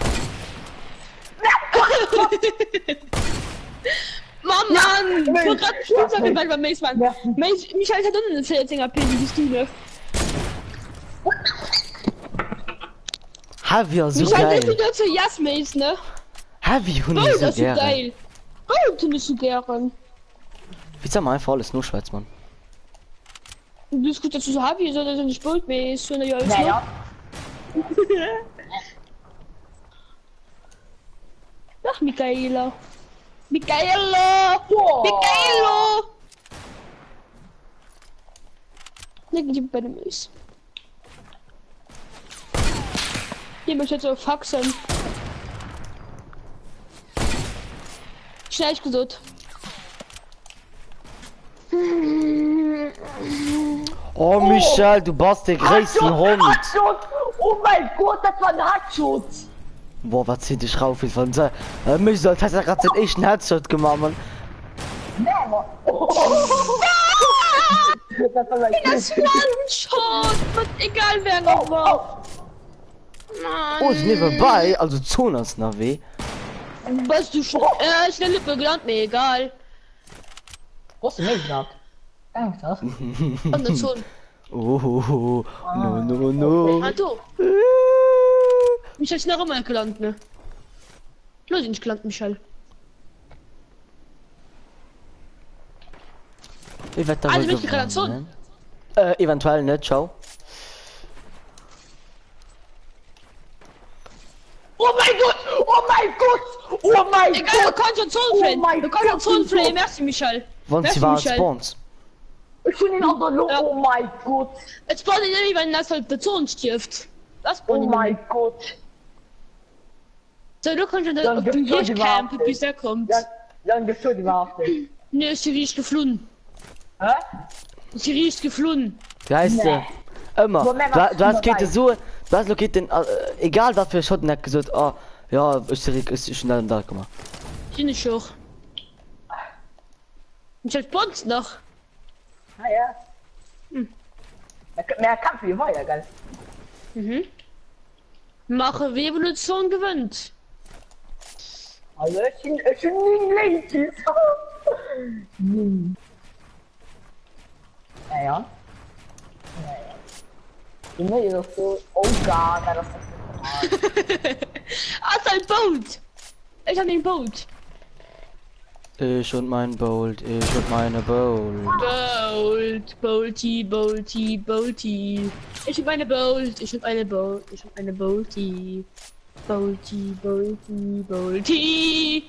Mann! Ich wollte gerade Spielzeug Ja, gefallen beim Mace Mann. ja. Michael hat unten eine 14er AP, wie bist du ne? Javier, so Michael ist geil. wieder zu Jasmace, ne? Javier, Hund Oh, ist das so ist so gerne. geil. Oh, das ist so gern. Wie sag mal einfach alles nur Schweiz, Mann. Du bist gut dazu so happy, so dass er nicht Bolt mehr ist, sondern ja alles Naja. Ach, Michaela. Michaela! Boah. Michaela! Leg die bei dem ist. Hier möchte ich jetzt auf Faxen. Schnell gesund. Oh, Michael, du bist der größte Hund. Headshot! Oh mein Gott, das war ein Headshot! Boah, was zieht dich rauf? Ich fand, mich sollte das ja gerade echt einen Headshot gemacht, Mann. Never! Das war mein Das war ein Shot! Egal wer noch war. Mann. Oh, ist nicht vorbei, also Zonas nach weh. Was du schon? Schnelle gelernt, mir egal. Was hast du mir gesagt? Ernsthaft? Und der Zone. Oh, no. Ah, du. Mich hat noch einmal gelandet, ne? Los, nicht gelandet, Michael. Ich werd da Also, wohl bin ich gerade an gewonnen, ne? Eventuell nicht, ciao. Oh mein Gott! Oh mein Gott! Oh mein Egal, du kannst schon Zonenflame. mein Du kannst schon Gott, Zonenflame. Merci, Michael. Wann Merci, sie waren Michael. Spawns. Ich bin in der Luft! Ja. Oh mein Gott! Jetzt braucht ihr nämlich, wenn das halt der Zone stirbt. Das braucht Oh ihr mein nämlich. Gott! So, du kannst schon Dann auf den gibt's schon die Hirsch campen, Waffe. bis er kommt. Dann bist du die Waffe. Ne, ist die riecht geflohen. Hä? Sie riecht geflohen. Weißt du, immer. Moment, Du was hast ist geht dabei? so, du hast lokiert den, egal was für Schotten hat gesagt, ah, ja, ist schnell da gemacht. Ich bin nicht hoch. Ich hab Bonds noch. Ah ja. Mehr Kampf wie vorher, geil. Mhm. Mache wie Evolution gewinnt. Also ich bin nie late. Naja. Immer ist doch so. Oh Gott, das ist Ah, ein Boot. Ich hab den Boot. Ich und mein Bolt, ich und meine Bolt. Bolt, Bolty, Bolty, Bolty. Ich hab eine Bolt, ich hab eine Bolt, ich hab eine Bolty. Bolty, Bolty, Bolty.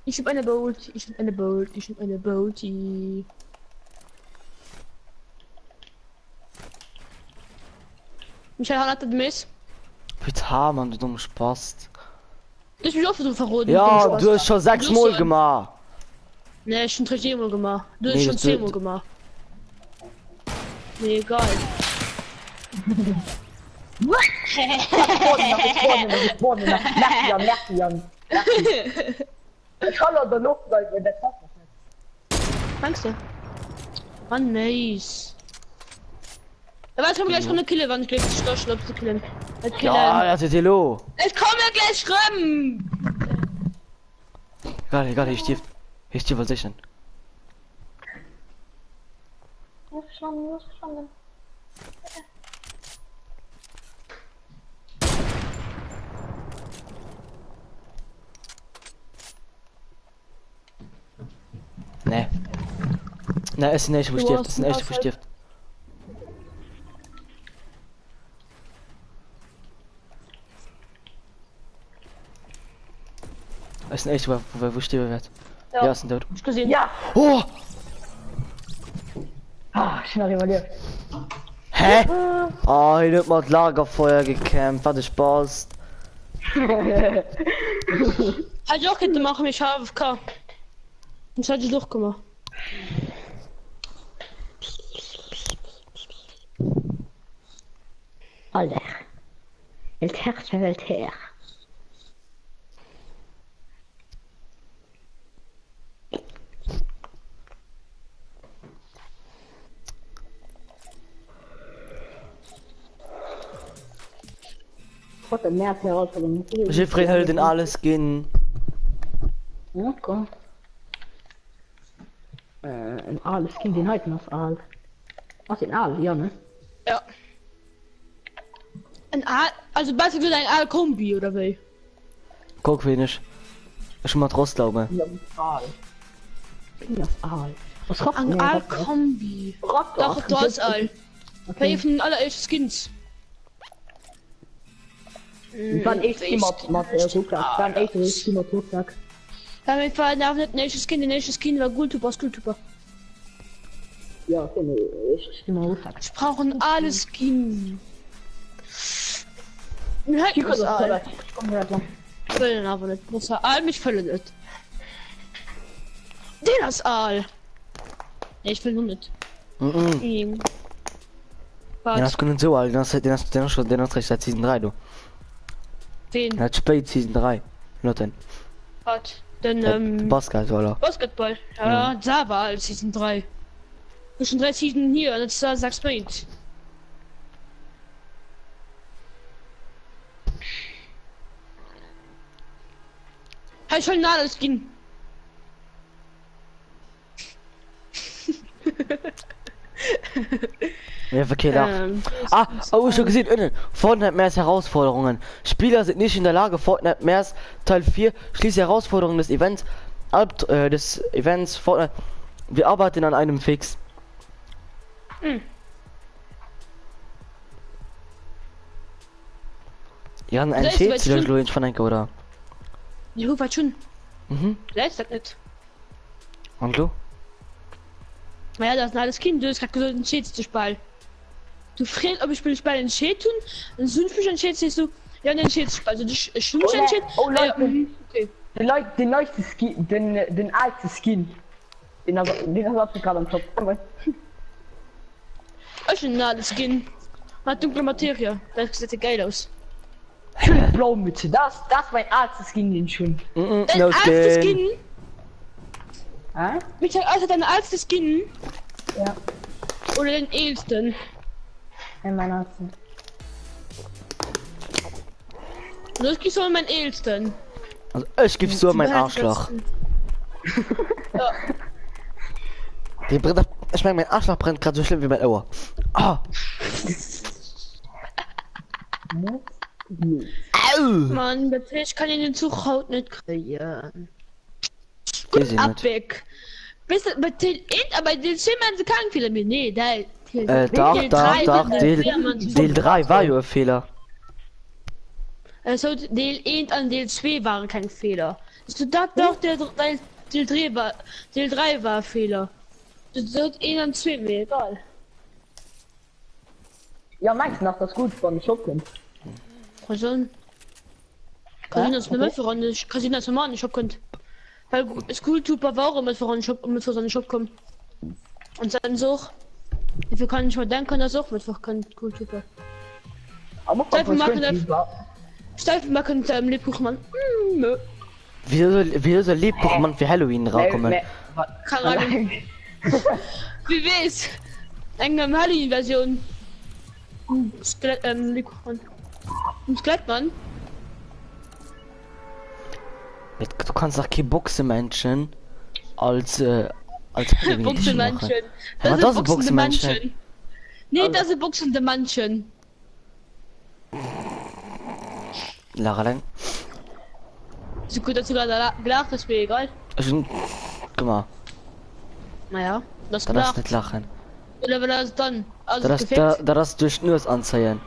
Ich hab eine Bolt, ich hab eine Bolt, ich hab eine Bolty. Michael hat das Miss. Bitte, Mann, du dumm Spaß. Ich bin auch so verroten. Ja, du hast schon 6 Mal gemacht. Ne, ich schon 3 Mal gemacht. Du hast Nee, schon das 10 wird- Mal gemacht. Mir egal. Ich kann da noch, weil der Kopf Angst du? Mann, nice. Aber jetzt kommen wir gleich von der Kille, wann ich gleich stopp zu killen. Ja, das ist hello. Ich komme gleich rum! Egal, ich stift. Ich stift was sichern. Verstanden. Ne. Ne, ist nicht verstift, ist echt verstift. Ist echt, wo stehen wir wird. Ja, ist ein Tod. Ich gesehen. Ja! Oh! Ah, schnell rivaliert. Hä? Oh, ich hab mal Lagerfeuer gekämpft, hatte Spaß. Halt auch hinter machen, ich habe AFK. Ich hatte durchgemacht. Alter. El tercer del ter. Wat een merk herausforderung. Jeffrey hält in alles gehen. Ja, komm. Ein Aal, das Kind den heute noch Aal. Was den Aal, ja, ne? Ja. Ein Aal, also bald wird ein Aal-Kombi, oder wie? Guck wenig. Ich mal draus glaube. Ja, Aal. Ja, Aal. Was rockt Ein Aal-Kombi. Doch, du hast Aal. Bei von allerersten Skins. Dann echt immer Rucksack. Dann echt immer Rucksack. Damit war der nächste Skin war Gultuber. Ja, ich immer Rucksack. Ich brauche alles Skin. Halt Ich das Aal. komm her, komm. Füllen aber nicht. Muss er Aal mich füllen nicht. Den hast Aal. Nee, ich will nur nicht. Ja, Was? das können so alt, den hast recht seit Season 3, du. Den? Er hat spät Season 3. Not denn. Was? Den, Basketball. Basketball. Ja, da war als Season 3. Du schon 3 Season hier, und jetzt sagst du nicht. Halt schon Nadel Skin. Ja, verkehrt auch. Oh, schon gesehen, innen. Fortnite mehr Herausforderungen. Spieler sind nicht in der Lage, Fortnite mehr Teil 4 schließt Herausforderungen des Events. Fortnite. Wir arbeiten an einem Fix. Ja, ein ist Schädel von Enke, oder? Jo, was schon? Mhm. Lässt das nicht. Und du? Naja, das ist alles Kind, du hast gerade gesagt, ein Schädel zu spielen. Du fragst, ob ich will spielen, einen Schädel tun, dann suchst du mich einen Schädel, siehst du, ja, den Schädel spielen. Also, ich suche mich einen Schädel. Oh, Leute, okay. den neuesten Skin, den alten Skin. Den hast du gerade am Kopf. Ich ein Nadel Skin. Hat dunkle Materie. Das sieht geil aus. Schöne Blaumütze, das mein altes Skin, den schon. Dein No altes skin. Skin? Hä? Michael, also dein altes Skin? Ja, Oder den ältesten? in meiner alten. Und das gibt's so in meinen ältesten. Also, ich gebe so mein Arschloch. Ja. Die brennt, ich meine, mein Arschloch brennt gerade so schlimm wie mein Ohr. Ah. Au! Mann, bitte, ich kann in den Zughaut nicht kreieren. Weiß ich Ab nicht. weg. Bist du bei den aber den Schimmern sie kein Fehler mehr. Nee, da. Doch, Deal 3 war ja ein Fehler. Also Deal 1 an Deal 2 waren kein Fehler. So doch der Deal 3 war Fehler. Das wird 1 an 2 mir egal. Ja, meinst du noch das gut von Schocken? Also Casinos nicht voran, Casinos normal nicht kommt. Weil es cool super war mit voran Shop mit so einen Shop kommen. Und dann so Dafür kann ich mal denken, dass auch einfach kein Kultur. Aber Stefan machen Lebkuchen, Mann. Wie soll Lebkuchen für Halloween rauskommen? Keine Ahnung. Wie wär's? Eine Halloween-Version. Skelett, Lebkuchen. Ein Skelettmann. Du kannst auch keine Boxenmenschen als Halloween Edition machen. Boxenmenschen. Aber das sind Boxenmenschen. Nee, das sind boxende Menschen. Lara lang. So gut, dass du gerade gelacht hast, mir egal. Guck mal, Naja, das da darfst gelacht. nicht lachen. Oder wenn das dann. Also Da darfst durch nur anzeigen.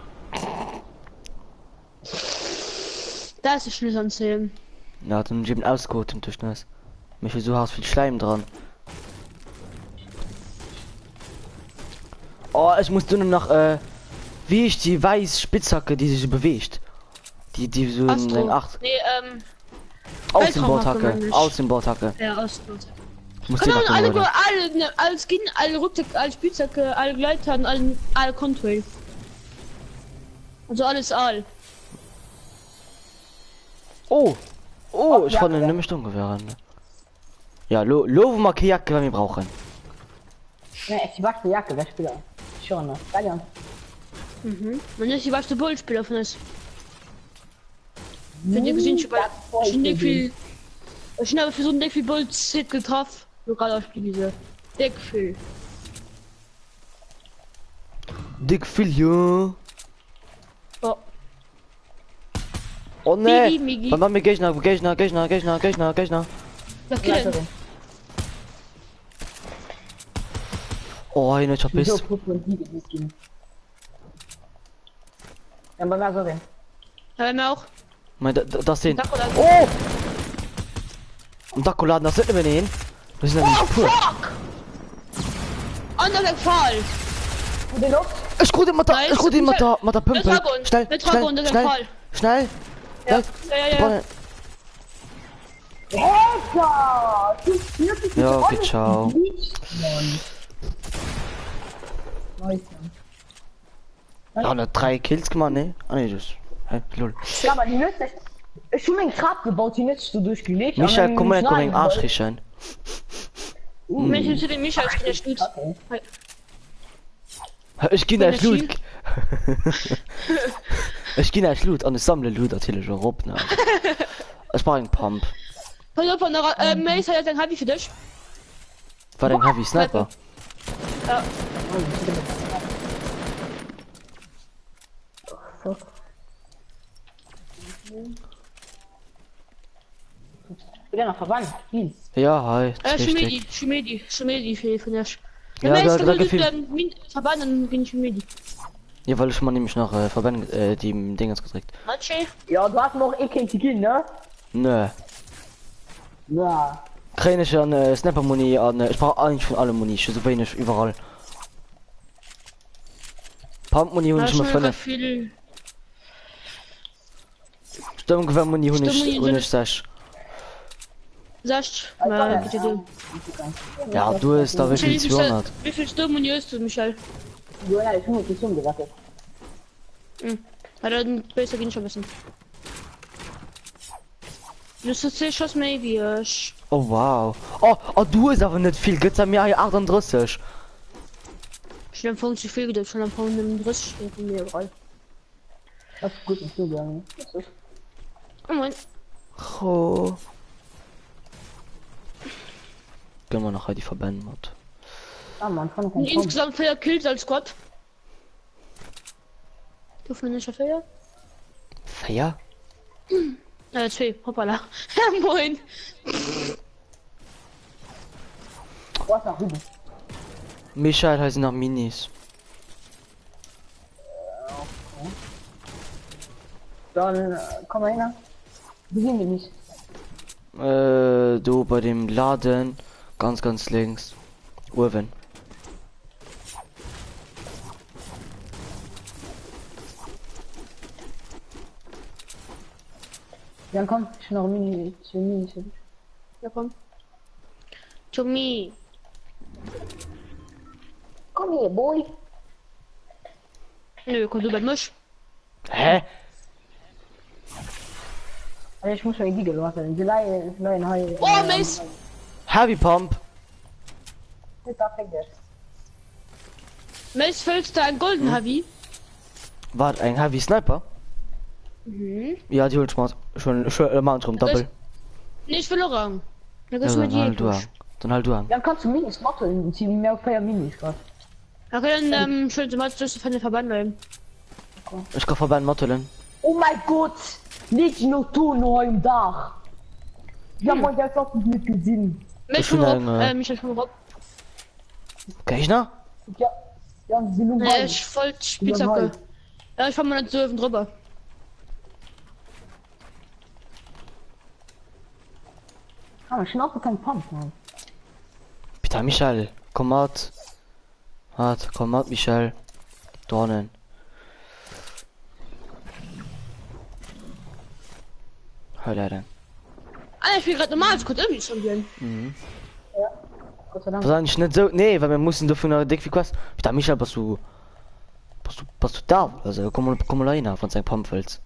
Da ist es schnell anzählen. Ja, dann geben ausgeholt durch nur. Mich so hast viel Schleim dran. Oh, ich muss nur noch wie ich die weiß Spitzhacke, die sich so bewegt. Die so in 8 Nee, aus dem Weltraumhacke, Bordhacke, meine ich. aus dem Bordhacke. ja, aus. Ich muss die noch Alle, holen. alle Skin, alle Rucksack, alle Spielzeuge, alle Gleiter, alle Control. Also alles all. Oh, ich konnte nämlich Sturmgewehr ran. Ja, Lovo Jacke, wenn wir brauchen. Ne, ich wach die Jacke, wer spielt? Schon, ne? Galion. Man ist die beste Bullspieler von uns. Wenn ihr gesehen, schon nicht viel. Ich habe für so ein viel Bulls Hit getroffen. Lokal auf diese. Dick viel. Dick viel, ja. Oh. Oh ne! Migi. Wann mir Gegner. Das killen. Oh, ich hab Wieso bis. guckt man die gehen? Ja, aber so denn. Haben wir auch. Das sind. Dakola. Oh! Und Dakoladen, das sind wir nicht. Das sind nämlich pur. Fuck! Anderer Fall. Und den noch? Ich guck den mit der Nice. Pumpe. Dragon. Schnell, Mit Dragon, das ist ein Fall. schnell. Ja, Schnell. Alter! Ja, okay, ciao. Ja, noch 3 Kills gemacht, ne? Ah, ne, das. Hey, lol. Ja, aber die nützt nicht. Ich hab mir einen Grab gebaut, die nützt du durchgelegt. Michael, komm mal, Arsch riechen. Menschen zu den Michael, ich bin der Schnitt. Okay. Ich geh nach Loot. Ich geh nach Loot und ich sammle Loot natürlich schon rob, ne? Ich brauch einen Pump. Pass auf, Mace hat ein Heavy für dich. War den Heavy Sniper? Ja. Fuck. Wieder noch verwandt. Wie? Ja, hi. Schmedi für dich. Ja, da gefiel. Verbannen bin ich Schmedi. Ja, weil ich mal nämlich noch Verbände, die Dingens gedrückt. Manche. Ja, du hast noch kein Kill, ne? Nö. Ja. Kränische an Snapper Muni an ich brauche eigentlich von allem Muni, so wenig überall. Pump Muni und ich mal von viel. Sturmgewehr Muni und Sturmmuni ich nicht sag. Sagst bitte du. Ja, du ist da wirklich 200. Wie viel Sturm hast du, Michael? Ja, ich muss die Summe gewartet. Hat er dann besser gehen schon wissen. Das ist sicher maybe. Oh wow. Oh, du ist aber nicht viel. Gibt's mir hier 38. Schon am Punkt zu viel gedacht, schon am Punkt im Driss von mir überall. Das ist gut nicht zugegangen. Oh mein. Oh. Gehen wir noch die Verbände mit. Ah, man kann keinen Insgesamt 4 Kills als Gott. Dürfen wir nicht auf 4? Ja? 2, hoppala. Moin. Was nach rüber? Michael heißt nach Minis. Dann komm mal hin. Beginnen wir nicht. Du bei dem Laden ganz links. Urwen. Dann komm, ich noch Mini. Ja, komm. To me. Komm hier, Boy. Nö, komm du bei mich. Hä? Also ich muss mal die gelassen. Die Leine halt. Oh, Mace! Heavy Pump. Mace, füllst du ein Golden Heavy? Wart ein Heavy Sniper? Mhm. Ja, die holt schon Mount rum, doppel. Nee, ich will Orang. Da Ja, gehst du mit dann dir halt du an. durch. Dann halt du an. Dann kannst du Minis machen. Sie mehr Feuer Minis gerade. Okay, dann schön, du machst durch von den Verband bleiben. Ich kann vorbei an Mottelen. Oh mein Gott! Nicht nur du nur im Dach. Ja, man hat das nicht gesehen. Mich bin schon ein, Rob, mich schon Rob. Gegner? Ja, ja, sie sind nur Ich voll Spitzhacke. Ja, ich fahr mal nicht so drüber. Ah, schnaufe kein Pump, Mann. Peter Michael. Kommat. Kommat Michael. Dornen. Halt leider. Ah, ich bin gerade normal, ich konnte irgendwie schon gehen. Ja, Gott sei Dank. Was eigentlich nicht so. Nee, weil wir mussten dafür eine dick wie was. Peter Michael, was du da? Also komm mal rein von seinem Pumpfels.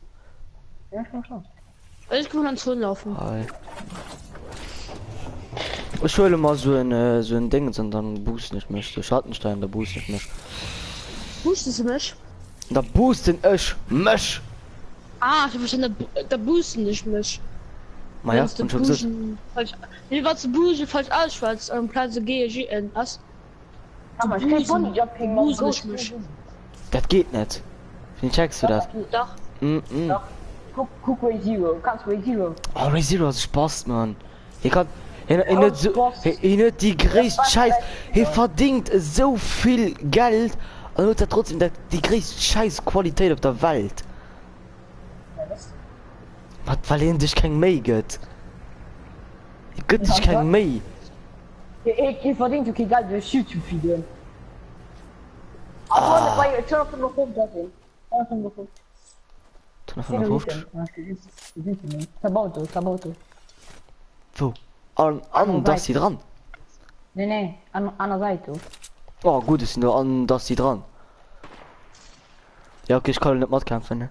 Ja, schon. Ich kann an Zonen laufen. Hi. Ich will mal so ein Ding und dann boost nicht mehr. So Schattenstein, der boost nicht mehr. Boostest du mich? Da boosten ich mich. Ah, ich hab verstanden, da boosten nicht mich. Ma ja, Wenn's und da schon gesagt. boosten falsch. Nee, was zu boosten falsch ausschwarz. Platz GGN. Was? Aber ich kann Bonnie Jumping Boost nicht mich. Das geht nicht. Wie checkst du das? Doch. Doch. Guck Ray Zero. Kannst Ray Zero. Oh, Ray Zero, das Spaß, man. Ihr kann. Nicht die größte Scheiß. Ihr verdient so viel Geld. Und hat trotzdem die größte Scheiß Qualität auf der Welt. Was, weil ihr dich kein May geht? Ihr geht dich kein May. Ich verdient okay Geld durch YouTube-Videos. Aber bei Turf noch rum, das ist. Taboto. Wo? An dass sie dran. Nee, an der Seite. Oh, gut, ist nur an dass sie dran. Ja, okay, ich kann nicht mal kämpfen, ne?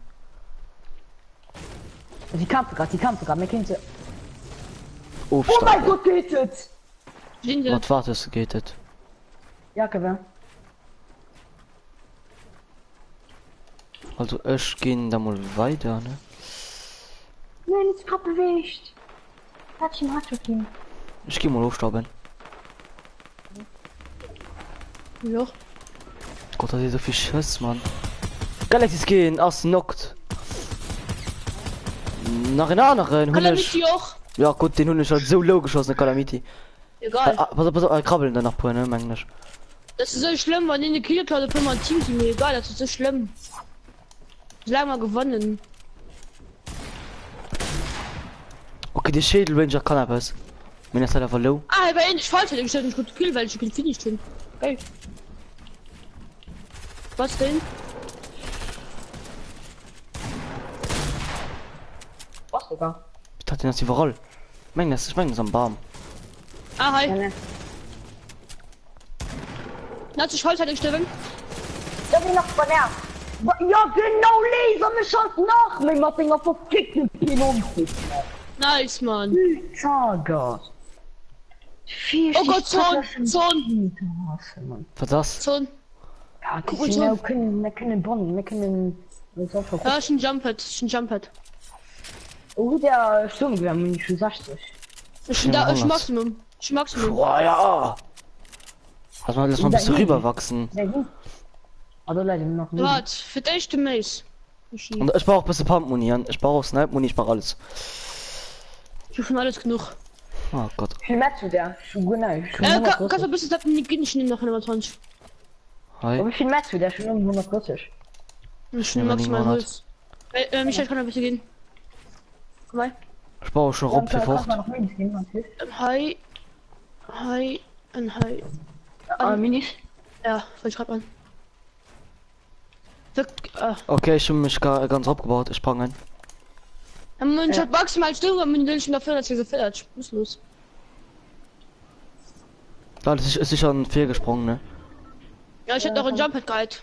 Die Kampf gerade, mir kennt sie. Oh Oh mein Gott, geht es! Was war das? Geht es? Ja, Kevin. Also, ich gehe da mal weiter, ne? Nein, ist gerade bewegt. Hat ihn. Ich gehe mal hochstauben. Ja. Gott, da ist so viel Schuss, Mann. Galaxy Skin, aus knockt. Nach einer anderen Calamity auch. Ja gut, den Hund ist halt so low geschossen, Calamity. Egal. Pass auf, krabbeln danach, ne, Englisch. Das ist so schlimm, wenn in die Killkarte für mein Team mir egal, das ist so schlimm. Lange mal gewonnen. Okay, der Schädel Ranger kann er was. Wenn er einfach low. Ah, aber endlich falsch, ich stelle nicht gut Kill, weil ich bin finished hin. Okay. Was denn? Was sogar? Ich dachte, das ist überall. Ich meine, das am Baum. Ah, hi. Ne. Lass dich Holz stimmen. Da bin ich noch von der. Ja, genau, Laser, mir schaut nach. Mit dem Finger verfickten Pilon. Nice, Mann. Saga. Oh Gott, Zorn. Was das? Zorn. Ja, Guck mal, wir können Bonn, wir können. Ja, ist ein Jumppad. Oh, der Sturmgewehr, ich schon 60. Ich Maximum. Boah, ja. Lass mal ein bisschen rüberwachsen. Also leider noch nicht. Warte, für dich echte Mace. Und ich brauche ein bisschen Pump-Muni. Ich brauche Snipe-Muni, ich brauche alles. Ich hab schon alles genug. Oh Gott. Viel mehr zu der, schon gut. Kannst du ein bisschen sagen, nicht noch 120. Hi. Wie viel mehr zu der, schon 140. Ich nehme maximal Holz. Michael kann ein bisschen gehen. Komm mal. Ich brauche schon rum für Frucht. Hi. Hi. Ein Hi. Minis? Ja, fällt gerade an. Okay, ich habe mich ganz abgebaut. Ich sprang ein. Ich hab maximal Stürmer, wenn du schon dafür, dass ich gefällt. Muss los. Ja, das ist sicher ein 4 gesprungen, ne? Ja, ich hätte noch einen Jump gehalten.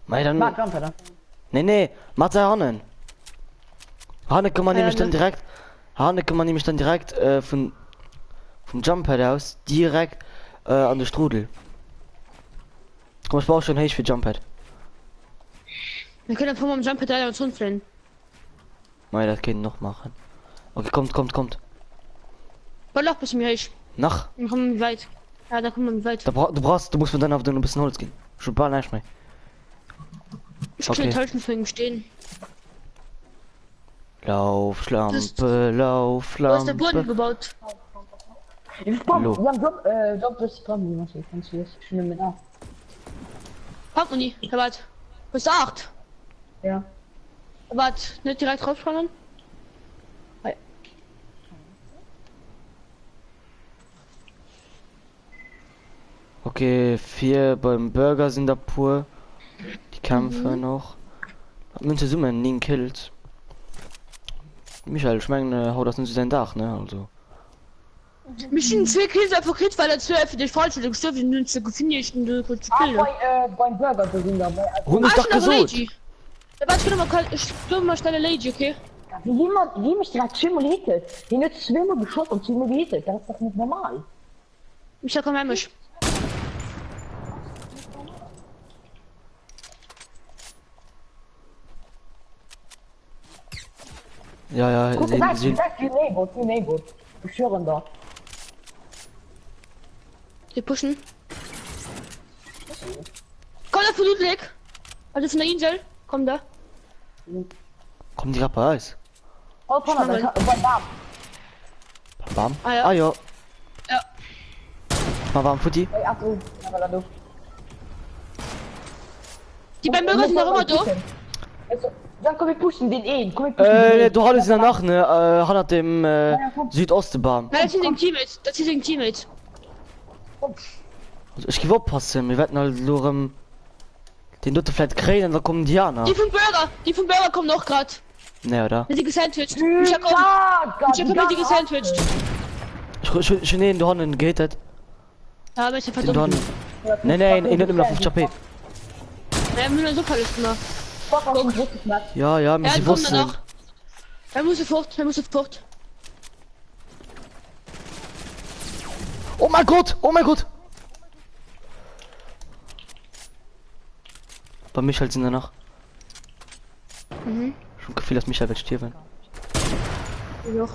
Mei, dann... Mach Jumper da. Nee, Mathe Hannen. Hanne kann man Ja, nämlich dann ne? direkt... Hanne kann man nämlich dann direkt vom Jumppad aus direkt an den Strudel. Komm, ich brauche schon Haze für Jumppad. Wir können einfach mal am Jump da und fliehen. Mei, das können noch machen. Okay, kommt. Weil auch bis mir ich. Nach. Dann kommen wir weit. Ja, da kommen wir weit. Du musst von dann auf den ein bisschen Holz gehen. Schon ein paar nicht mehr. Ich okay. kann enttäuschen von ihm stehen. Lauf, Schlampe. Du hast der Boden Schlampe. gebaut. Hallo. Ja, Job ist dran, wie man sieht. Kannst du das schon mit ab? Kommt Uni, Herr Bart. Bis 8. Ja. Herr Bart, nicht direkt raufspannen. Okay, 4 beim Burger sind da pur. Die Kämpfe noch. Münze Summe, nie Kills. Michael, haut das nicht sein Dach, ne? Also. Mich sind 2 Kills einfach gekriegt, weil er 2 für dich falsch ist. Ich bin zu gefinisht und zu killen. Beim Burger da sind dabei. Hund ist doch gesund. Herr Bart, ich glaube mal schnell Lady, okay? Wie mich direkt zweimal gehittet. Die hat zweimal geschossen und zweimal gehittet. Das ist doch nicht normal. Michael, komm her, mich. Ja, Guck sie, mal, sie, das ist die Neighbor. Ich schwöre da. Wir pushen. Komm da von Ludwig. Also von der Insel. Komm da. kommen die Rapper aus. Oh, Papa, Schwammel. Bam. Bam. Ah, ja. Ah ja. Ja. Mal warm Futti. Hey, Akku. Aber da du. Die beiden Bürger sind noch immer da. Also, dann komm wir pushen den Komm Du hattest danach, ne? Hat dem Südostebahn. Ja, das sind die Teammates. Das sind die Teammates. Also ich gebe aufpassen, wir werden halt nur den Dutte vielleicht kriegen, da kommen die an. Die von Burger kommen noch gerade. Ne, oder? Die gesandwiched. Ich hab die gesandwiched. Ich nee, du hast ihn gehatet. Ja, aber ich hab Du verdammt. hast Nee, ich nicht immer auf HP. Ja, wir haben nur so verletzt gemacht. Ja, Ja, sie kommt wussten. danach. Er muss sofort. Oh mein Gott! Bei Michael sind danach. Schon Gefühl, dass Michael wird sterben. Ja.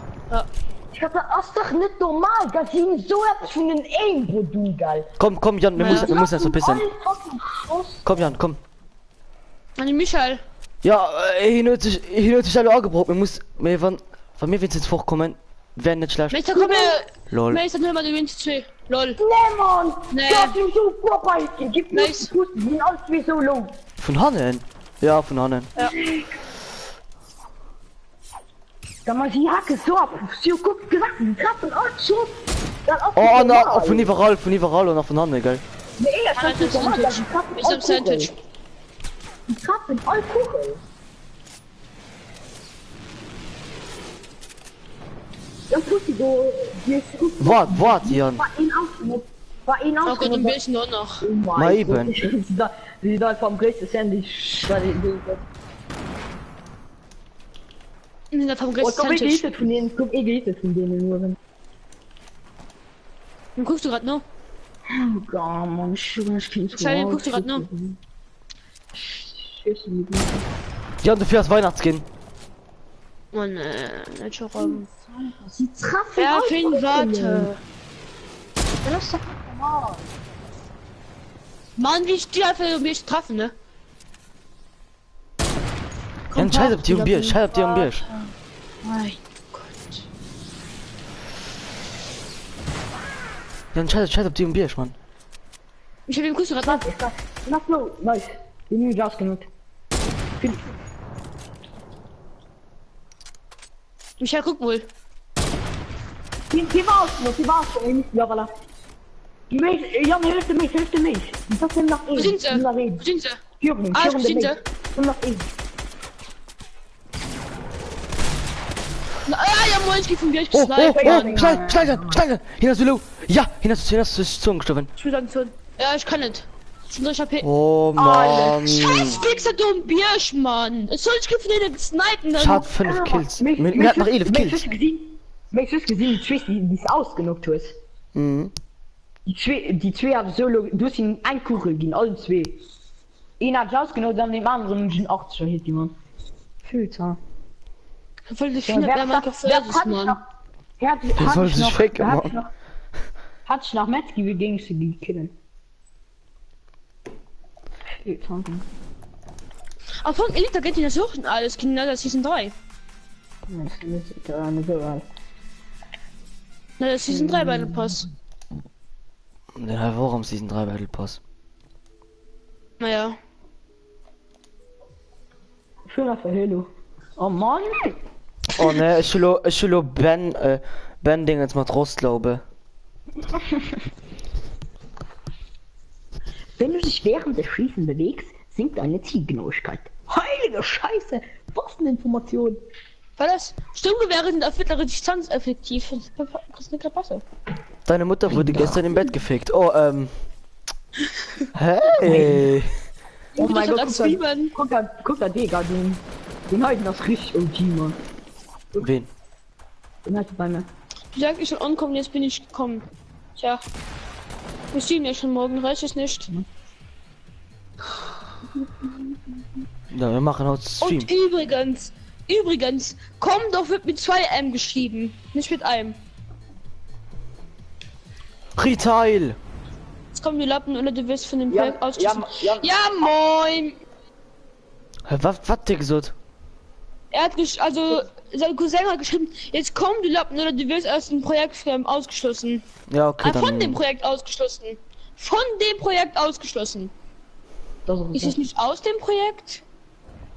Ich hab das ist doch nicht normal, dass sie so etwas von den Euro, du geil. Komm, Jan, wir müssen uns so ein bisschen. Komm, Jan, komm. An den Michael. Ja, hier hört sich alle angebrochen. Von mir wird jetzt vorkommen. Wäre nicht schlecht. Meister, komm her. Lol. Meister, nimm mal die Winz 2. Lol. Nee, Mann! Nee. Das ist so vorbei! Gib mir Nice. die Pusten, die sind alles wie so lang. Von Hannen? Ja, von Hannen. Da mal die Hacke so ab. Sie guckt gesagt, die Trappen alles so. Oh, na, von überall und auch von Hannen, gell? Nee, das ist nicht normal, dass die Trappen Ich hab alles Sandwich. kugeln. Die Trappen alles kugeln. Dann tut sie so... Wart, Jan. War ihn Oh auch Gott, ein bisschen nur noch. Mal eben. Sie da vom größten Sandwich. In der vom Oh, größten komm, ich Sandwich. gehtet von denen, guck, ich gehtet von denen nur. Dann guckst du grad nur. Oh Gott, Mann, ich kann Schau, guckst du grad nur. Jan, du fährst Weihnachtskind. Oh ne, nicht schon rum. Sie treffen Ja, alle Finn, Kugeln. warte. Das ist doch normal. Mann, wie ich die einfach mich treffen, ne? Jan, scheiß auf die und Bier, scheiß auf die und Bier. Mein Gott. Jan, scheiß auf die und Bier, Mann. Ich hab ihm kurz gerade. Na so, nice. Die nehmen Gas genug. Michael, guck wohl. Die war's noch, ja, voilà. Die Mädchen, Jan, hilft mich. Das sind nach Wo sind sie? Wo sind sie? Jürgen, Ah, wo sind sie? Und nach ihm. Na, ja, moin, ich geh von dir, ich Oh, snipe. schnell! Hier hast du low. Ja, hier hast du zugestoffen. Ich will sagen, so. Ja, ich kann nicht. Ich hab hier. Oh Mann. Scheiß Wichser, du ein Birsch, Mann. Es soll ich den snipen, Ich hab 5 Kills. Mir hat noch 11 Kills. Möchtest du gesehen, die ist ausgenockt hast? Mhm. Die zwei haben solo, du hast ihn ein Kuchel gegen alle zwei. Einer hat ausgenockt, dann dem anderen sind 80 hit, Mann. Filter. Voll die Finger, der Mann gefällt, Mann. Der soll sich ficken, Mann. Hat sich nach Metzgi wie gegen sie die killen. Aber von Elite geht die das suchen alles, genau das Season 3. Na, das Season 3 Battle Pass. Ja, warum Season 3 Battle Pass? Naja. Schöner Verhöhlung. Oh Mann! Oh ne, ich will Ben Ding jetzt mal Trost glaube. Wenn du dich während des Schießen bewegst, sinkt deine Zielgenauigkeit. Heilige Scheiße! Was eine Information! Weil das Sturmgewehre sind auf mittlere Distanz effektiv. Das ist eine Klasse. Deine Mutter wurde gestern im Bett gefickt. Oh, Hey! Oh mein Gott, Zwiebeln. guck da, Digga, den halten das richtig OG, Mann. Wen? Den halt bei mir. Du sagst, ich soll ankommen, jetzt bin ich gekommen. Tja. Wir sehen ja schon morgen, reicht es nicht. Ja, wir machen heute Stream. Und übrigens, komm doch wird mit 2 M geschrieben, nicht mit einem. Retail! Jetzt kommen die Lappen oder du wirst von dem Ja, Berg ausgeschlossen. ja. Ja, moin! Was der gesagt? Er hat also sein Cousin hat geschrieben, jetzt kommen die Lappen oder du wirst aus dem Projekt ausgeschlossen. Ja, okay, dann. Von dem Projekt ausgeschlossen. Von dem Projekt ausgeschlossen. Ist es nicht aus dem Projekt?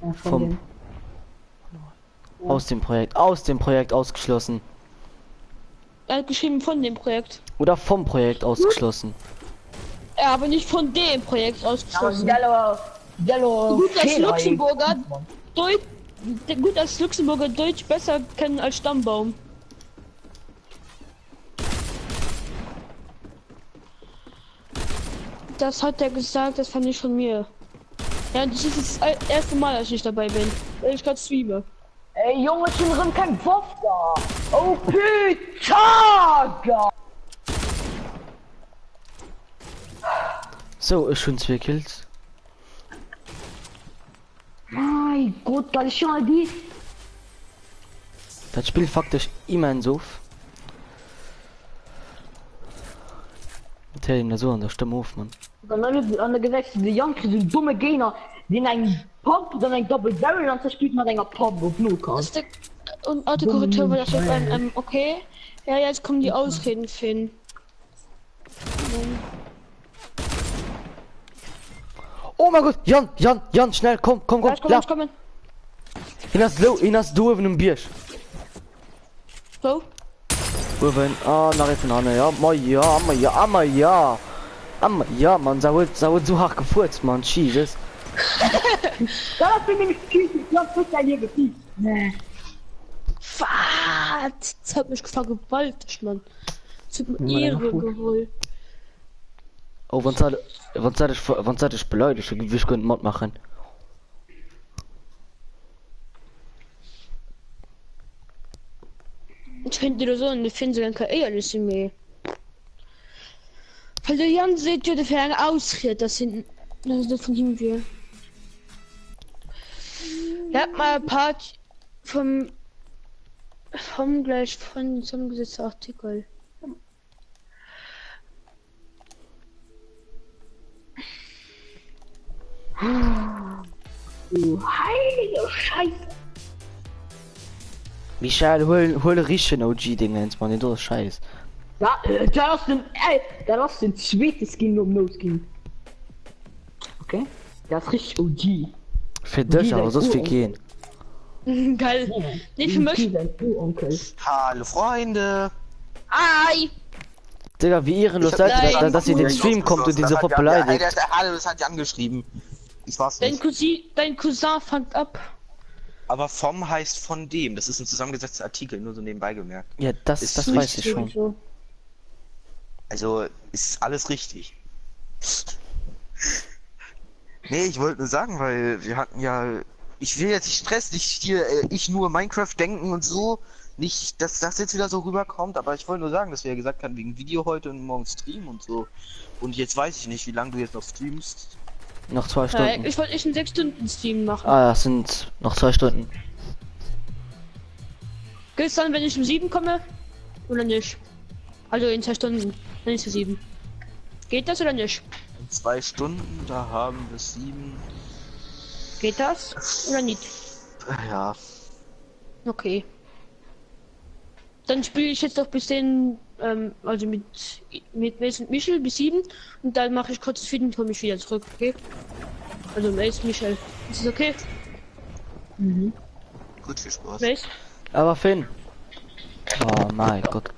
Ja, Vom. Aus dem Projekt ausgeschlossen. Er hat geschrieben von dem Projekt. Oder vom Projekt ausgeschlossen. Ja, aber nicht von dem Projekt ausgeschlossen. Yellow Gut, als Luxemburger Deutsch besser kennen als Stammbaum. Das hat er gesagt, das fand ich von mir. Ja, das ist das erste Mal, dass ich dabei bin. Weil ich gerade streame. Ey, Junge, schon drin kein Boss da. Oh, Pitaga! So, ist schon 2 Kills. Mein Gott, das ist schon die. Das Spiel faktisch immens auf. Der so an der Stimme auf, man. Dann an der Gewächse, die Janke sind dumme Gegner, den ein Pump, dann ein Double Barrel, dann zerspielt man einen Pump auf nur kann. Und Autokorrektur war das jetzt ein okay. Ja, jetzt kommen die Ausreden, Finn. Oh mein Gott, Jan, schnell, komm. Ja, ich komme. Inas du in einem Biersch. So. Nach hinten, ja, man, sauert so hart gefurzt, man, Jesus. Da bin ich hier gefiegt. Nee. Was? Das hat mich vergewaltigt, Mann. Das hat mir Ehre geholt. Oh, wann ich beleidigt, ich könnte Mod machen. Ich finde die so eine Finse kein ehrlich mehr. Weil der Jan seht ja, der Ferne ausriert, das ist von ihm wir. Er hat mal ein paar vom gleich von zusammengesetzten Artikel. Du heilige Scheiße. Michael, hol riechen OG-Dingens, man, du Scheiß. Da lass den zweiten Skin um No Skin. Okay? Das ist richtig OG. Für dich, aber so viel gehen. Geil. Nicht für mich. Onkel. Hallo Freunde! Ai! Digga, wie ehrenlos seid ihr, dass ihr den Stream kommt und die sofort beleidigt. Hallo, das hat Jan geschrieben. Ich war's Dein nicht. Cousin fängt ab. Aber vom heißt von dem. Das ist ein zusammengesetzter Artikel, nur so nebenbei gemerkt. Ja, das weiß ich schon. Also ist alles richtig. Nee, ich wollte nur sagen, weil wir hatten ja. Ich will jetzt nicht Stress, nicht hier, ich nur Minecraft denken und so. Nicht, dass das jetzt wieder so rüberkommt, aber ich wollte nur sagen, dass wir ja gesagt haben, wegen Video heute und morgen Stream und so. Und jetzt weiß ich nicht, wie lange du jetzt noch streamst. Noch 2 Stunden. Ich wollte echt einen 6 Stunden Stream machen. Ah, das sind noch 2 Stunden. Geht's dann, wenn ich um 7 komme? Oder nicht? Also in 2 Stunden. Wenn ich zu 7. Geht das oder nicht? In 2 Stunden, da haben wir 7. Geht das? Oder nicht? Ja. Okay. Dann spiele ich jetzt doch bis den, also mit Mace und Michel bis 7 und dann mache ich kurz das Feed und komme ich wieder zurück, okay? Also Mace, Michel. Ist das okay? Gut, viel Spaß. Mace? Aber Finn. Oh mein Gott.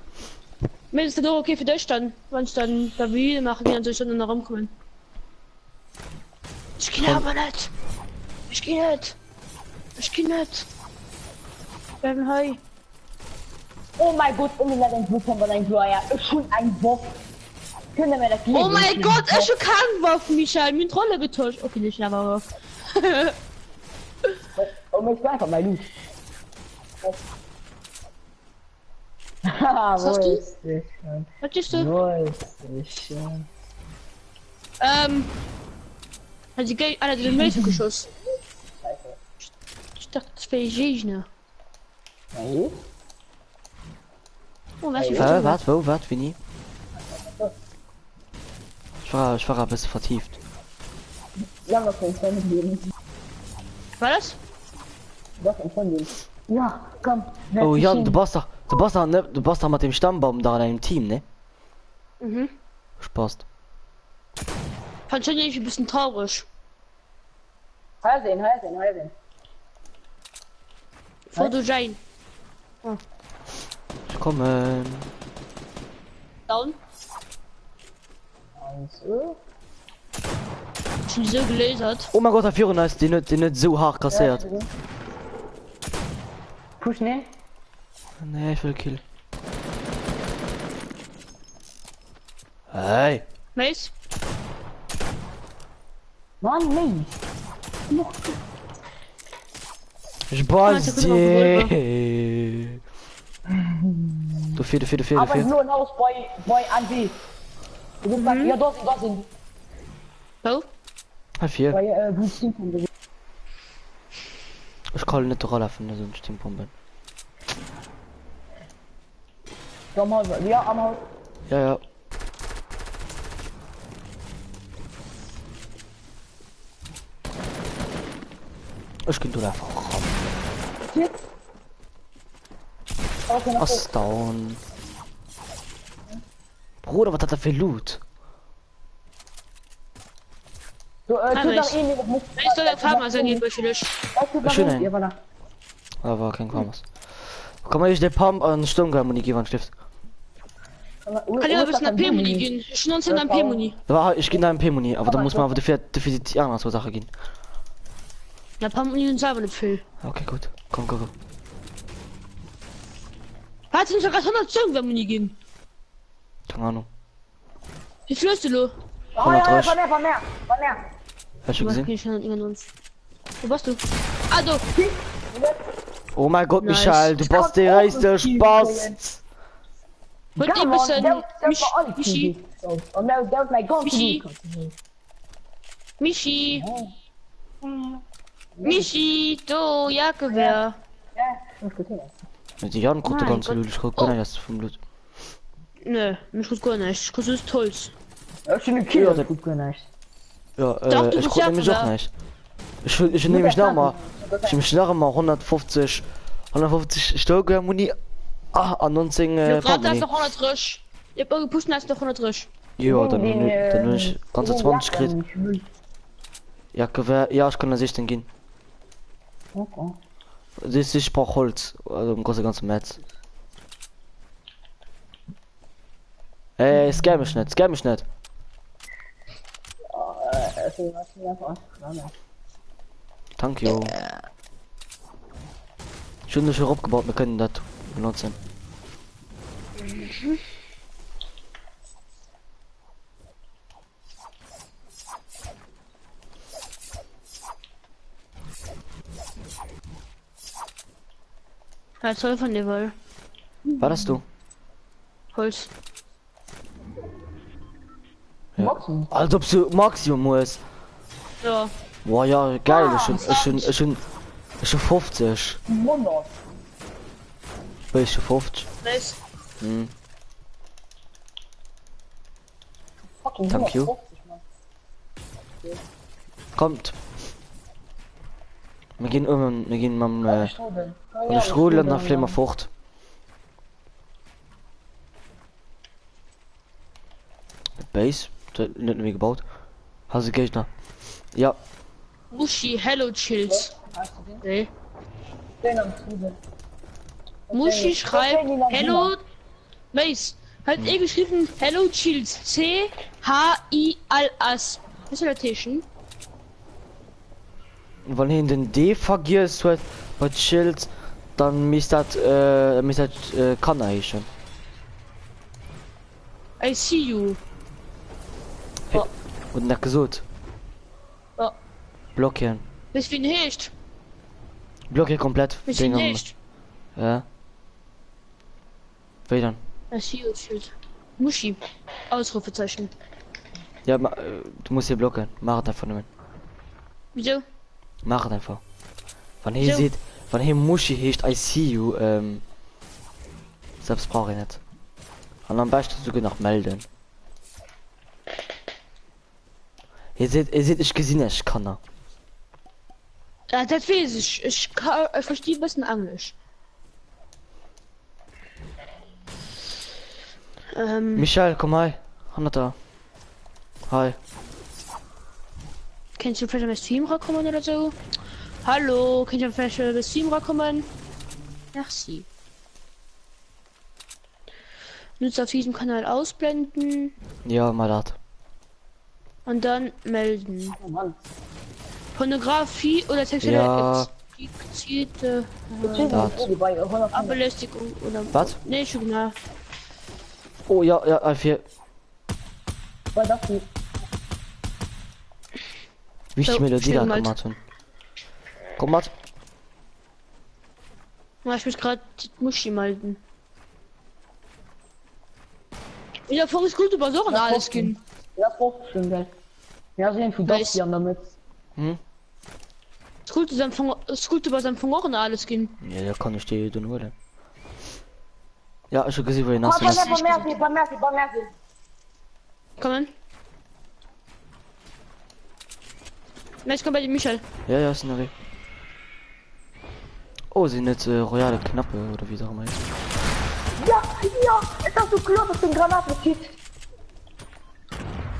Mace, ist das doch okay für dich dann? Wenn ich dann da wieder mache, dann soll ich dann noch rumkommen. Ich geh aber nicht. Ich geh nicht. Ich geh nicht. Bleiben hi. Oh mein Gott, und wir den Blutpump und ein Glorier. Ist schon ein Bock. Können wir das Oh mein Gott, er ist schon kein Wurf, Michael. Mit Rolle getäuscht. Okay, nicht aber Wurf. Oh, mich einfach mal Loot. Haha, Was hast wo du? ist das schon? Was ist du? Wo ist das schon? Hat die einer den Mason geschossen. Ich dachte, das wäre Gegner. Nein? Oh, was ist das? Warte, wo, warte, Winnie? Ich war ein bisschen vertieft. Ja, noch ein von dem. War das? Doch, ein von dem. Ja, komm. Oh Jan, du bist doch mit dem Stammbaum da in deinem Team, ne? Mhm. Spaß. Fand schon irgendwie ein bisschen traurig. Heil sehen. Vor du Jane. Ich komme. Down. Also. Schon so gelasert. Oh mein Gott, der Führer ist die nicht so hart kassiert. Push, ne? Nee, ich will Kill. Hey! Mace? Mann, nee. Ich weiß der könnte die. Du vier. Aber nur ein Haus bei Andy. Du musst sagen, ja, dort sind. Oh? Vier. Bei Blue Steam. Ich kann nicht durchlaufen, so ein Stimmpumpen. Am Haus, ja, am Haus. Ja. Ich kann durchlaufen. Hier. Okay, noch Was down? Bruder, was hat er für Loot? so, tu Mace. nach ihm, ich muss. Ich soll der Farmer sein hier für dich. Schön. Ja, voilà. Aber kein Quamas. Komm mal, ich den Pump an Sturmgarmonie geben, Stift. Kann ja ein bisschen AP-Muni gehen. Ich 19 AP-Muni. Ich gehe da im P-Muni, aber da muss man aber für die andere so Sache gehen. Ja, AP-Muni und selber nicht viel. Okay, gut. Komm. Hat nicht sogar 100 Sturmgarmonie gehen. Keine Ahnung. Wie viel hast du, Lo? Oh ja, von mehr. Hast du Was gesehen? geht schon an uns? Wo warst du? Ah, du! Oh mein Gott, Nice. Michael, du bist der reichste Spaß. Und ein bisschen. Michi. Und that was like going Michi. Michi. Michi, du, Jagdgewehr. Die Jan guckt Mein ganz Gott. gut, ich guck gar nicht erst vom Blut. Nö, mich gut gar nicht. Ich gucke das Tolls. Ja, schon ein Kilo, Ja, der gut gemacht. Ja, Doch, du ich bist guck nämlich Jagdgewehr. auch nicht. Ich nehme mich noch mal. Ich nehme mich noch mal 150 Sturmgarmonie. An 19 Gerade hast Pumpmuni. noch 100 Risch. Ich hab gepusht, hast noch 100 Risch. Ja, dann bin ich ganze 20 Krit. Ja, Gewehr, ja, ich kann da 16 gehen. Okay. Das ist, ich brauch Holz, also im großen ganzen Metz. Scam mich nicht. Danke, jo. Schön, dass wir abgebaut, wir können das benutzen. Ja, toll von dir, weil. War das du? Holz. Boxen. Als ob du Maximum muss. Ja. Boah, ja, geil, ich schon 50. 100. Bin ich schon 50. Nice. Hm. Fucking Thank you. 150, Mann. Kommt. Wir gehen mit Strudel. dem Strudel nach Flimmerfurt. Base, nicht mehr gebaut. Hast du Gegner? Ja, Mushi, hello chills. Hast du den? Nee. Den am Strudel. Mushi schreibt den am hello. Mace. Hat geschrieben hello chills. C-H-I-L-S. Was ist der Tischen? wenn ihr den D vergisst wird bei Schild, dann misst das kann er schon. I see you. Und nach gesund. Ja. Blockieren. Bis wie nicht. Blockieren komplett. Bis wie Dinger. nicht. Ja. Wieder. I see you Schild. Mushi. Ausrufezeichen. Ja, du musst hier blocken. Mach es einfach nicht. Wieso? Mach es einfach. Wenn ihr So. seht, wenn hier Muschi hecht, I see you, selbst brauche ich nicht. Und am besten sogar noch melden. Ihr seht, ich gesehen, ich kann er. Ja, das weiß ich. Ich verstehe ein bisschen Englisch. Michael, komm mal. 100er. Hi. Kannst du vielleicht mal Stream rankommen oder so? Hallo, kannst du vielleicht mal Stream rankommen? Merci. Nutzer auf diesem Kanal ausblenden Ja, mal das. und dann melden. Oh Mann. Pornografie oder sexuelle Ja. explizite Das. Bei 100. Belästigung oder Was? Nee, schon genau. Oh ja, ja, F4. Bei das nicht. Wichtig So, Melodie da schön mal. gemacht haben. Komm mal. Ja, ich muss gerade Muschi melden. Ja, vor ist gut über so ein alles gehen. Ja, schon geil. Ja, sehen für Weiß. das hier damit. Hm? Es ist gut über seinem Vermochen alles gehen. Ja, da kann ich dir dann holen. Ja, ich hab gesehen, wo ihr Bei nass ist. Mercy. Kommen. Na, ich komm bei dir, Michael. Ja, ja, ist eine Re. Oh, sind jetzt royale Knappe oder wie auch immer. Ja, ist das so klar, dass den Granaten zieht?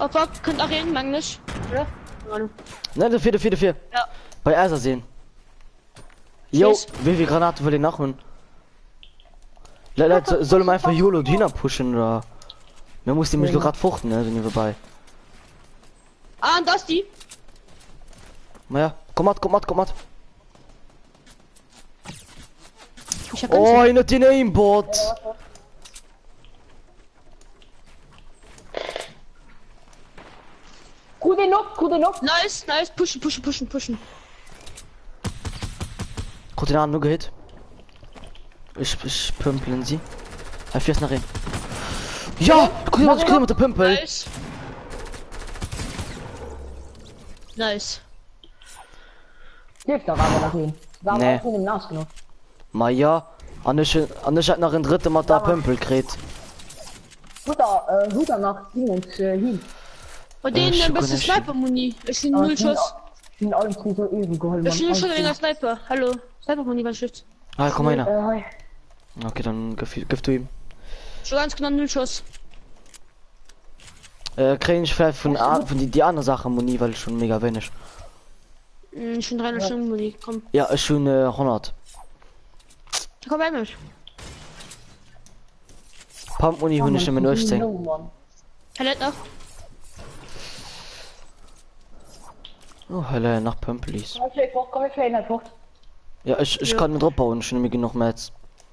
Oh fuck, könnt auch reden, Magnus. Ja? Hallo. Nein, der vierte. Ja. Bei Ersa sehen. Jo, Tschüss. wie viel Granaten will ich nachholen? Leute, soll man einfach YOLO Dina pushen oder? Man muss die mich Ja. gerade fuchten, ne, sind wir vorbei. Ah, und das die. Na ja, komm mal. Ich hab Oh, in den Aimbot. Gute Nuck. Nice, pushen. Guck den an, nur gehit. Ich pümpeln sie. F4 ist nach rein. Ja, guck mal mit der Pümpel. Nice. Hilft doch aber dagegen. Da haben Nee. wir auch mit dem Nas genug. Ma ja, an hat nach ein dritte Mal da Pümpel kriegt. Guter nach Siemens hin. Und den Schuhe beste nicht. Sniper-Muni. Ich bin null Schuss. Sind alle zu so eben geholfen. Ich bin schon länger Sniper. Hallo. Sniper-Muni, was schützt? Ah, komm mal her. Hi. Okay, dann gib du ihm. Schon ganz genau null Schuss. Krieg ich vielleicht von die andere Sache Muni, weil ich schon mega wenig. Schon 300 Stunden Muni. Komm. Ja, ist schon 100. Komm bei mir. Pump Muni hun ich immer nur 10. Palette noch. Oh, Hölle, nach Pumpelis. Komm ich hin, einfach. Ja, ich Ja. kann den Drop bauen, schon mir genug Metz.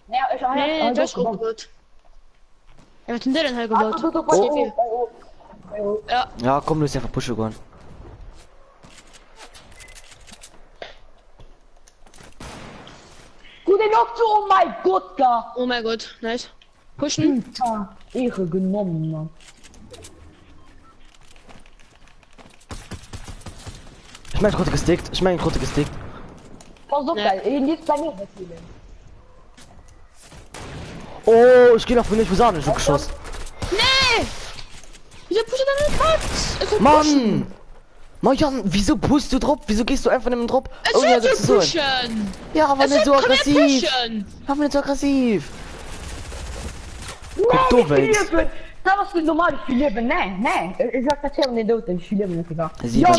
Ja, ich Nee, das ist gut. gut. Ja, was denn der denn halt gebaut? Ja, Ja, komm, du ist einfach pushen gehen. den noch zu, oh mein Gott, da. Oh mein Gott, nice. Pushen. Ehre genommen, Mann. Ich mein Krotte gestickt. Pass auf, geil. Jetzt bei mir erzählen. Oh, ich geh noch nicht, wo Sahne schon geschossen. Nee! Wieso pusht er denn Katz? Mann! Jan, wieso pusht du drauf? Wieso gehst du einfach in den Drop? Es Oh ja, wird das ist so so. pushen! Ja, aber nicht so aggressiv. Aber nicht so aggressiv. Guck du, Wels. Das was du normal spielen, nee. Ich sag das ja nicht tot, ich spiele nicht egal. Sie- Ja,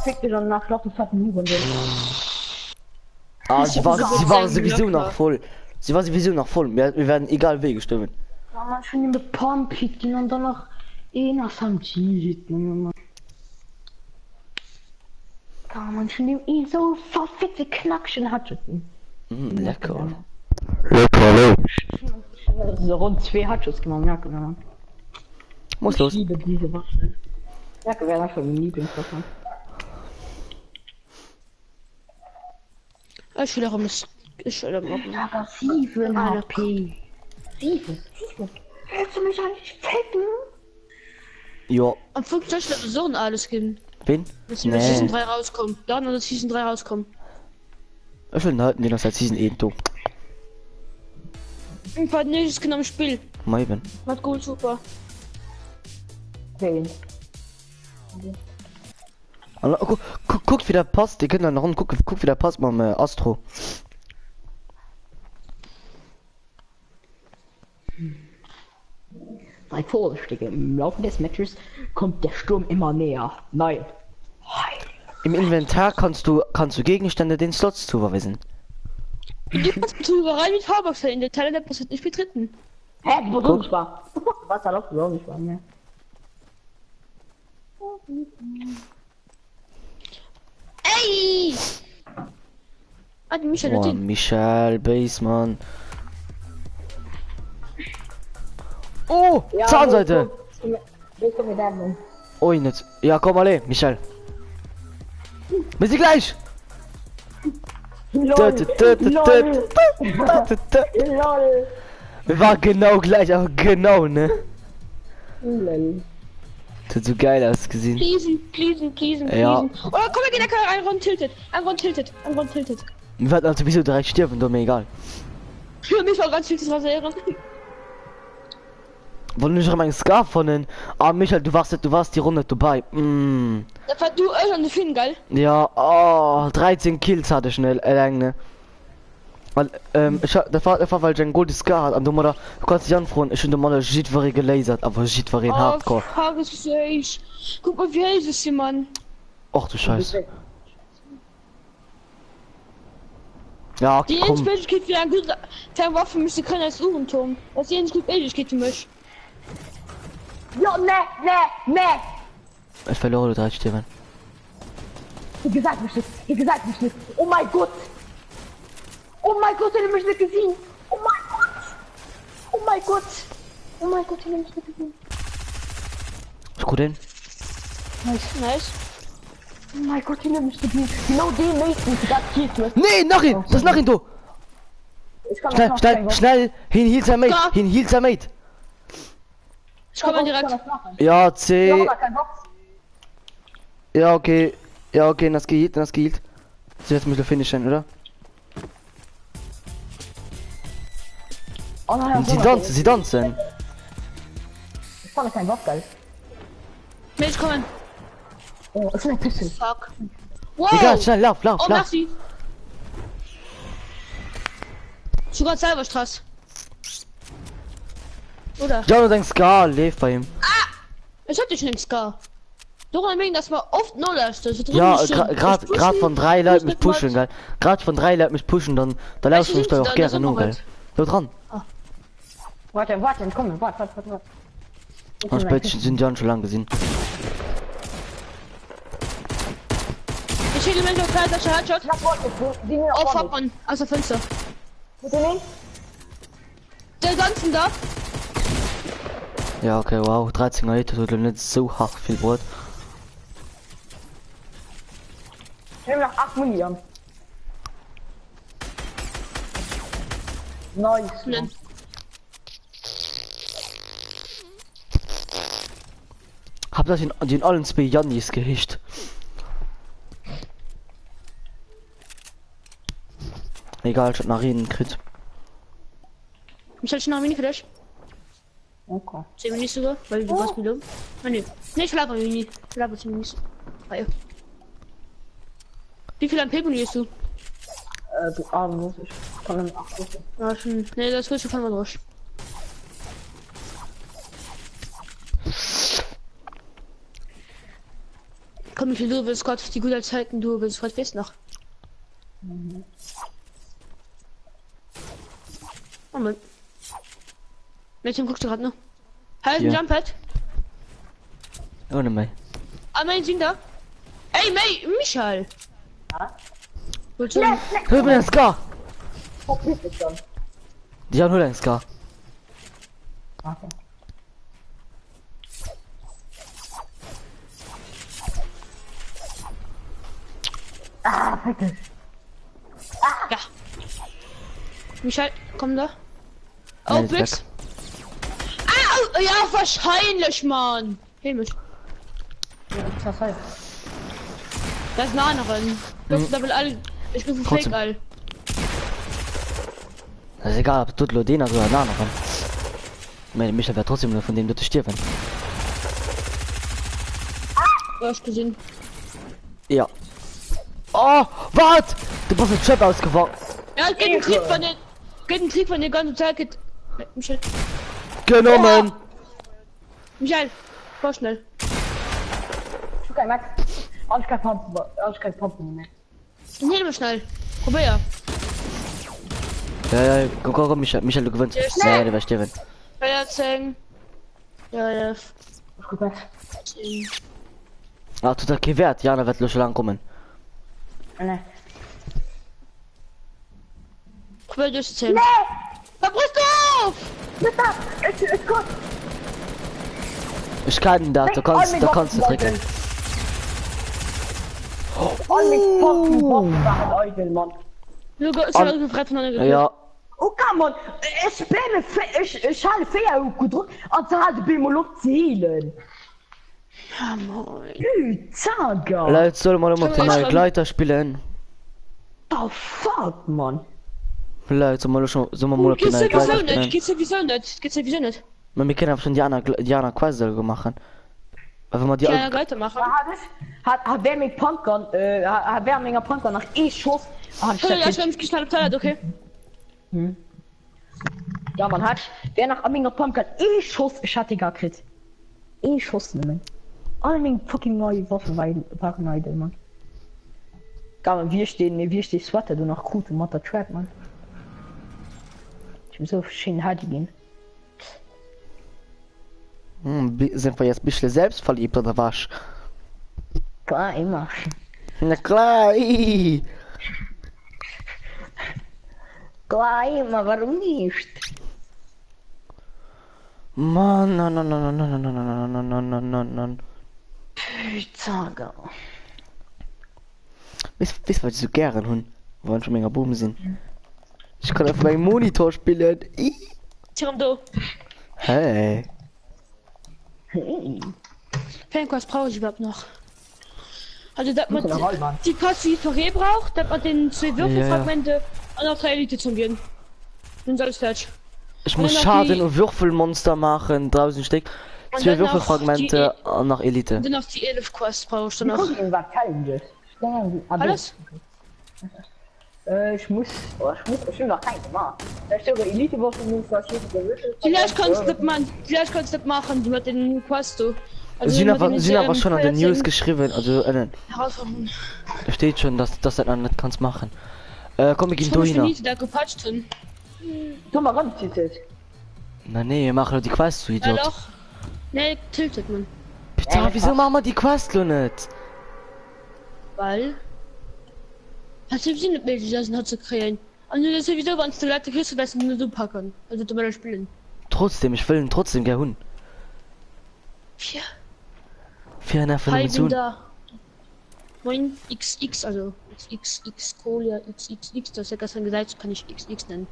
fick dich dann nach Schlacht und Fatten Huren. Ah, sie war sein sowieso Glück, noch voll. Sie war sowieso noch voll. Wir werden egal Wege stimmen. Ja, man schon mit Pump hitten und dann noch nach Samchi hitten. Ja, man schon ihn so verfickte Knackschen hat. Lecker. So rund 2 Hatches gemacht, merke man. Muss los. Ich liebe diese Waffe. Ja, wäre einfach mein Lieblingswaffe. Ich will auch Aber 7 HP. 7. Willst du mich eigentlich ficken? Ja. am 5. so ein alles geben. Wen? Dass wir Season 3 rauskommen. Dann oder Season 3 rauskommen. Ich will halten den aus der Season 1 do. Irgendwann nächstes genau im Spiel. Mal eben. Macht gut, super. Wen? Guck wie der passt. Die Kinder nach unten. Guck wie der passt beim Astro. Sei vorsichtig, im Laufe des Matches kommt der Sturm immer näher. Nein. Im Inventar kannst du Gegenstände den Slots zuweisen. Die Betrügerei mit Farbox in der Teile der passiert nicht betreten. Hä? Wo du nicht war? Was da läuft, wo nicht war, ne? Ey! Ah, die Michael Oh, hat Michel, Baseman. Oh, Zahnseite. Willst du mit deinem? Oh, nicht. Ja, komm mal, Michel. Bis gleich. LOL. Wir waren genau gleich, aber genau, ne? LOL. Tut so geil ausgesehen. Pleasen. Ja. Oh, komm, wir gehen da ein Rund tiltet. Wir werden also sowieso direkt sterben, doch mir egal. Für mich war ganz viel zu rasieren. Wollen nicht mein Scarf von den. Ah, Michael, du warst die Runde dabei. Da war du schon Finn, geil. Ja, oh, 13 Kills hatte ich schnell, ne? Weil, der war, weil ich ein goldes Scar hat, und du kannst dich anfreuen, ich finde mal Jitwari gelasert, aber Jitwari in Hardcore. Fuck, ist ich. Guck mal, wie heiß ist hier, Mann. Ach du Scheiße. Ja, Die komm. Inspiration geht für ein guter Waffe, müsste können als Uhrenturm. Das ist die Inspiration geht für mich. Ja, ne. Ich verlor 3 Stimmen. Ihr gesagt mich nicht. Oh mein Gott, ihr habt mich nicht gesehen. Oh mein Gott, ihr habt mich nicht gesehen. Ist gut hin? Nice. Oh mein Gott, ihr habt mich gesehen. Genau den nächsten, das geht mir. Nee, nach ihn! Das ist nach ihn, du! Ich kann das noch zeigen. Schnell! Hielt sein Mate! Da. Hielt sein Mate! Ich komme direkt. Ja, C. Ja, kein Box. Ja, okay, das geht. Sie jetzt müssen finishen, oder? Oh nein, Und sie tanzen. Ich fand kein Box, geil. Mensch, kommen. Oh, ist eine Piste. Fuck. Wow. Egal, schnell, lauf. Oh, merci. Sogar selber Straß. Oder? Ja, dein Scar lebt bei ihm. Ich hatte schon den Scar. Doch wegen, dass man oft null ist. Ja, grad von 3 Leuten mich pushen, geil. Grad von 3 Leuten mich pushen, dann laufst du mich da auch gerne nur, geil. So dran. Warte, komm, warte. Und spätestens sind die schon lang gesehen. Ich hätte mir schon klar, dass er Headshot. Oh, fuck, Mann. Aus der Fenster. Der ganzen da. Ja, okay, wow, 13 Leute, tut nicht so hart viel Brot. Ich nehme noch 8 Million. Nice. Nein. Hab das den allen zwei Jannis gehischt. Egal, ich hab nach reden krit. Ich halt schon noch Mini für dich. Okay. 10 Minuten sogar, weil du warst mit um. Ah, ne. Ne, ich laber Mini. Ich laber 10 Minuten. Ah, ja. Wie viel MP bonierst du? Du Arme, ich kann dann 8 Rufe. Ja, schon. Ne, das willst du von mal durch. Komm, ich will du willst Gott die gute Zeiten, du willst Gott fest noch. Moment. Mädchen, guckst du gerade noch? Halt, ein Ja. Jumppad. Ohne mich. Ah, mein Ding da. Ey, Michael. Ja? Willst du? Hör mir den Ska! Verpiss dich dann. Die haben nur den Ska. Okay. Ah, fick dich. Ja. Michael, komm da. Oh, Nein, ist Blitz. weg. Ah, ja, wahrscheinlich, Mann. Hey, mich. Das heißt. Da ist eine andere. Da will alle. Ich bin Trotzdem. fake, all. Das ist egal, ob du den oder einen anderen. Meine Michael wäre trotzdem nur von dem du stirben. Ja, ich gesehen. Ja. Oh, wart! Du bist ein Trap ausgeworfen. Ja, geht ein Krieg von den. Geht ein Krieg von der ganzen Zeit. Geht. Michael. Genommen! Michael, fahr schnell. Okay, Max. Alles kein Pumpen mehr. Nimm mal schnell. Probier. Ja, komm, Michael, du gewinnst. Ja, Ja, der war sterben. Ja, 10. Ja. Ist gut, Max. 10. Ah, tut er kein Wert, Jana wird schon lang kommen. Ne. Probier durchzuzählen. Nee! Verbrüst du auf! Bitte! Ist gut! Ich kann da, da kannst du tricken. All mit fucking Boxsachen, Leute, Mann. Du ist ja befreit voneinander. Ja, Okay, Mann. Ich bin ich habe Feuer gedrückt und dann hat bin mal zielen. Ja, moin. Zaga. Leute, soll mal Kann auf man den schreiben? Gleiter spielen. Oh fuck, Mann. Leute, soll mal auf den Geht's sowieso Gleiter nicht, spielen. geht's sowieso nicht. Wir können auch schon Diana Quasi machen. Aber wenn wir die Ja, alt... weitermachen. Hat wer mit Punkern, hat wer mit Punker nach Schuss. Ja, ich hab mich geschnallt, Teil, okay. Ja, man hat wer nach Aminger Punker Schuss, ich hatte gar krit. Schuss nehmen. Alle meine fucking neue Waffen packen heute, Mann. Kann wir stehen Sweater, du noch gut, Mutter Trap, Mann. Ich bin so schön hart gehen. Sind wir jetzt ein bisschen selbst verliebt oder was? Klar, immer. Na klar, ii. Klar, immer, warum nicht? Mann, nein. Zaga. Wisst was ich so gern hun? Wollen schon mega Buben sind. Ich kann auf meinem Monitor spielen. Ii. Tja, du. Hey. Hey. Was brauche ich überhaupt noch? Also, dass man Muss noch Mann. die Kost wie Toré braucht, dass man den 2 Würfelfragmente und auf 3 Elite zum gehen. Dann ist alles fertig. Ich muss Und dann Schaden die- und Würfelmonster machen, 1000 Stück. Und 2 dann noch Würfelfragmente und nach Elite. Und dann noch die 11 Quests brauchst du Wie noch. kommt denn was Challenges? Alles? Ich muss bestimmt noch keine machen. Da ist sogar Elite-Waffe, muss was hier gewürfelt. Vielleicht kannst du das machen, die mit den Quests, du. Sie mit den sind aber schon an den 14 News geschrieben, also Herausforderungen. da steht schon, dass das dann nicht kannst machen. Komm, wir gehen Ich hab mich durch. nie da gepatcht hin. Tu mal ran, Titel. Na nee, wir machen die Quest, du Ja Idiot. doch. Nee, tiltet man. Bitte, wieso machen wir die Quest noch nicht? Weil. Hast du nicht mehr das noch zu kreieren. Und du das sowieso, wenn du Leute kriegst, du nur du packen. Also du mal spielen. Trotzdem, ich will ihn trotzdem gerne hun. 4. 4 nach Hi, bin Mission. da. Moin, XX, also XX, Colia, XXX, das ist ja gestern gesagt, kann ich XX nennen.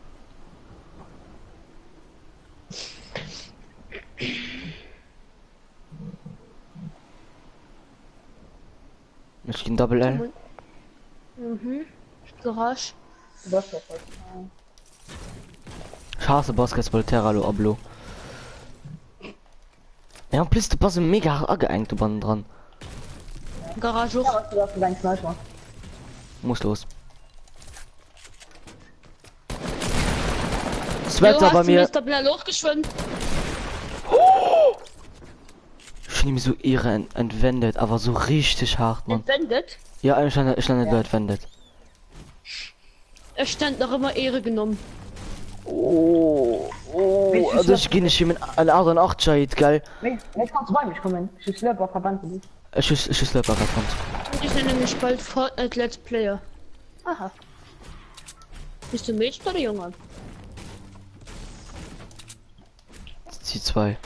Ich geh Double L. Mhm. Garage. Das ist doch Ich hasse Basketball Terra lo ablo. Ja, plus du pass mega angeeint Band dran. Garage ja, hoch. was du das für dein Sniper. Muss los. Das Wetter bei mir. Mr. Blair hochgeschwommen. Ich nehme so Ehre entwendet, aber so richtig hart, man. Entwendet. Ja, ich stand ja. Entwendet. Er stand noch immer Ehre genommen. Oh, also ich gehe nicht mit einer anderen 8 Scheiß, geil. Jetzt kannst du bei mich kommen. Ich ist selber verbannt. Ich ist selber verbannt. Ich nenne mich bald Fortnite Let's Player. Aha. Bist du Mädchen oder Junge? Die 2.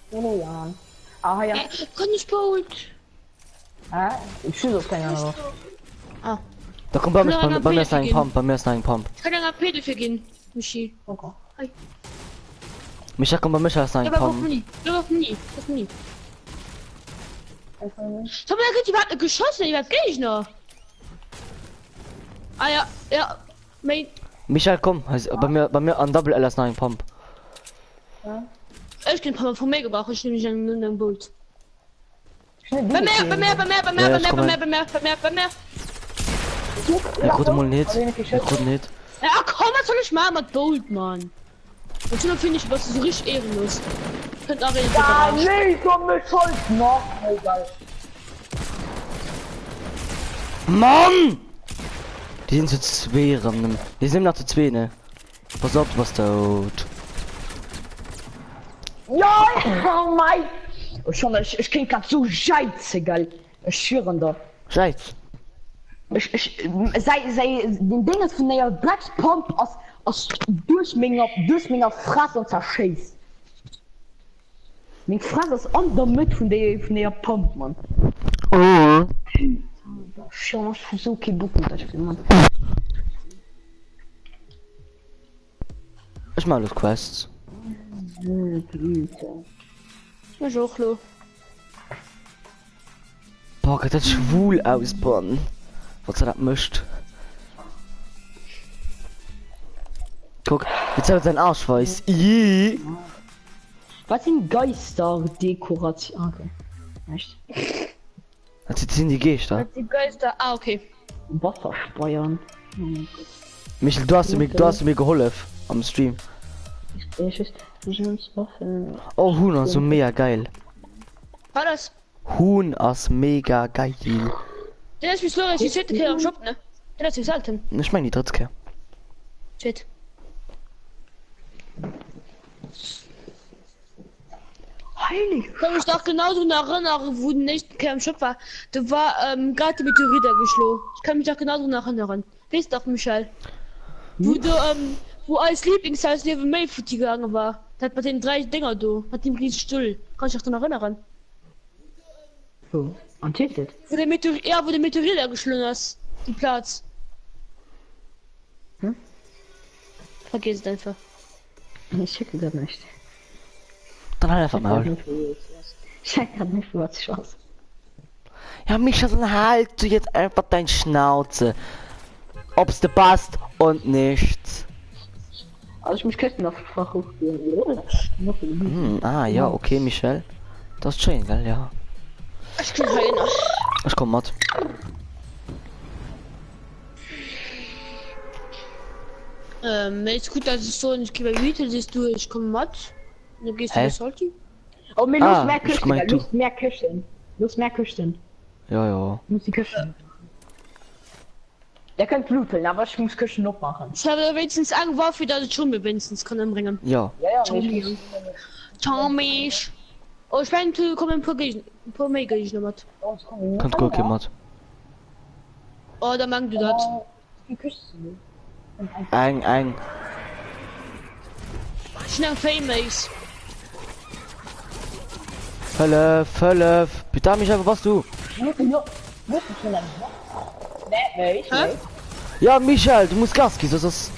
Oh ja. Ah ja. Kann ich Bolt? Ich schieße auf keine Ahnung. Ah. Da kommt bei mir Kleiner bei mir ist ein Peter Pump, bei mir ist ein Pump. Ich kann ja nach Pedel gehen. Michi. Okay. Micha kommt bei Micha ist ein Aber Pump. nie. Das nie. Schau mal, die hat geschossen, die hat ich noch. Ah ja, ja. Mein. Michael, komm, also bei mir an Double L ist ein Pump. Ich kann ein paar von mir gebrauchen, ich nehme mich an einen Bolt. Bei Bei mir. Er konnte mal nicht. Er konnte nicht. Ja, komm, was soll ich machen mit Bolt, Mann? Und schon finde ich, was so richtig ehrenlos. Könnt auch reden. Ja, nee, komm mit Schuld noch. Egal. Mann! Die sind zu zwei. Die sind noch zu zwei, ne? Pass auf, was tot. Ja, oh mein. Schon, ich krieg grad so scheiße, geil. Ich schwöre da. Scheiß. Sei den Ding ist von der Black Pump aus durch meiner Frasse und zerschießt. Mein Frasse ist an der Mitte von der Pump, Mann. Oh. Schon, ich so kein Bock mit das Spiel, Mann. Ich mach los Quests. Ich auch, lo. Boah, geht das schwul ausbauen. Was er das mischt. Guck, jetzt hat er seinen Arsch weiß. Ih. Was sind Geister-Dekoration? Okay. Echt? Das sind die Geister. Die Geister, ah, okay. Wasserspeiern. Michael, du hast mir geholfen am Stream. Oh, Huhn ist so mega geil. War das? Huhn ist mega geil. Der ist wie Sloris, die zweite Kehr am Shop, ne? Der hat sich gesagt, Ich meine die dritte Kehr. Shit. Heilig. Ich kann mich doch genauso noch erinnern, wo der nächste Kehr am Shop war. Da war, gerade der Meteorit geschlagen. Ich kann mich doch genauso noch erinnern. Weißt doch, Michael. Wo du, wo als Lieblingshaus neben Mayfutti gegangen war. Da hat man den 3 Dinger, du. Hat den riesen Stuhl. Kann ich dich noch erinnern? So, am Titel. Wo der Meteorit, ja, wo der Meteorit geschlagen hast. Den Platz. Hm? Vergiss es einfach. Ich schicke das nicht. Dann halt einfach mal. Ich check grad nicht, was ich was. Ja, Micha, dann halt du jetzt einfach dein Schnauze. Ob's dir passt und nichts. Also ich muss Kästen auf Fach hochgehen. Ja, okay, Michel. Das ist schön, gell, ja. Ich kann heilen. Ich komm mit. Ist gut, dass es so nicht bei Miete siehst du, ich komme mit. Dann gehst du Hä? mit Salty. Oh, mir Ah, muss mehr ich Küchen, mein, Lust mehr Küchen. Lust mehr Küchen. Ja. Muss die Küchen. Der kann bluten, aber ich muss Küchen noch machen. Ich habe wenigstens angeworfen, dass ich schon mit wenigstens kann anbringen. Ja. Ja, Tommy. Oh, ich meine, du kommst ein paar mehr gehe ich noch mit. Könnt gut gemacht. Oh, da magst du das. Die Küchen. Eng. Schnell famous. Hölle. Bitte mich einfach was du. Hä? Ja, Michael, du musst Gas geben, das ist.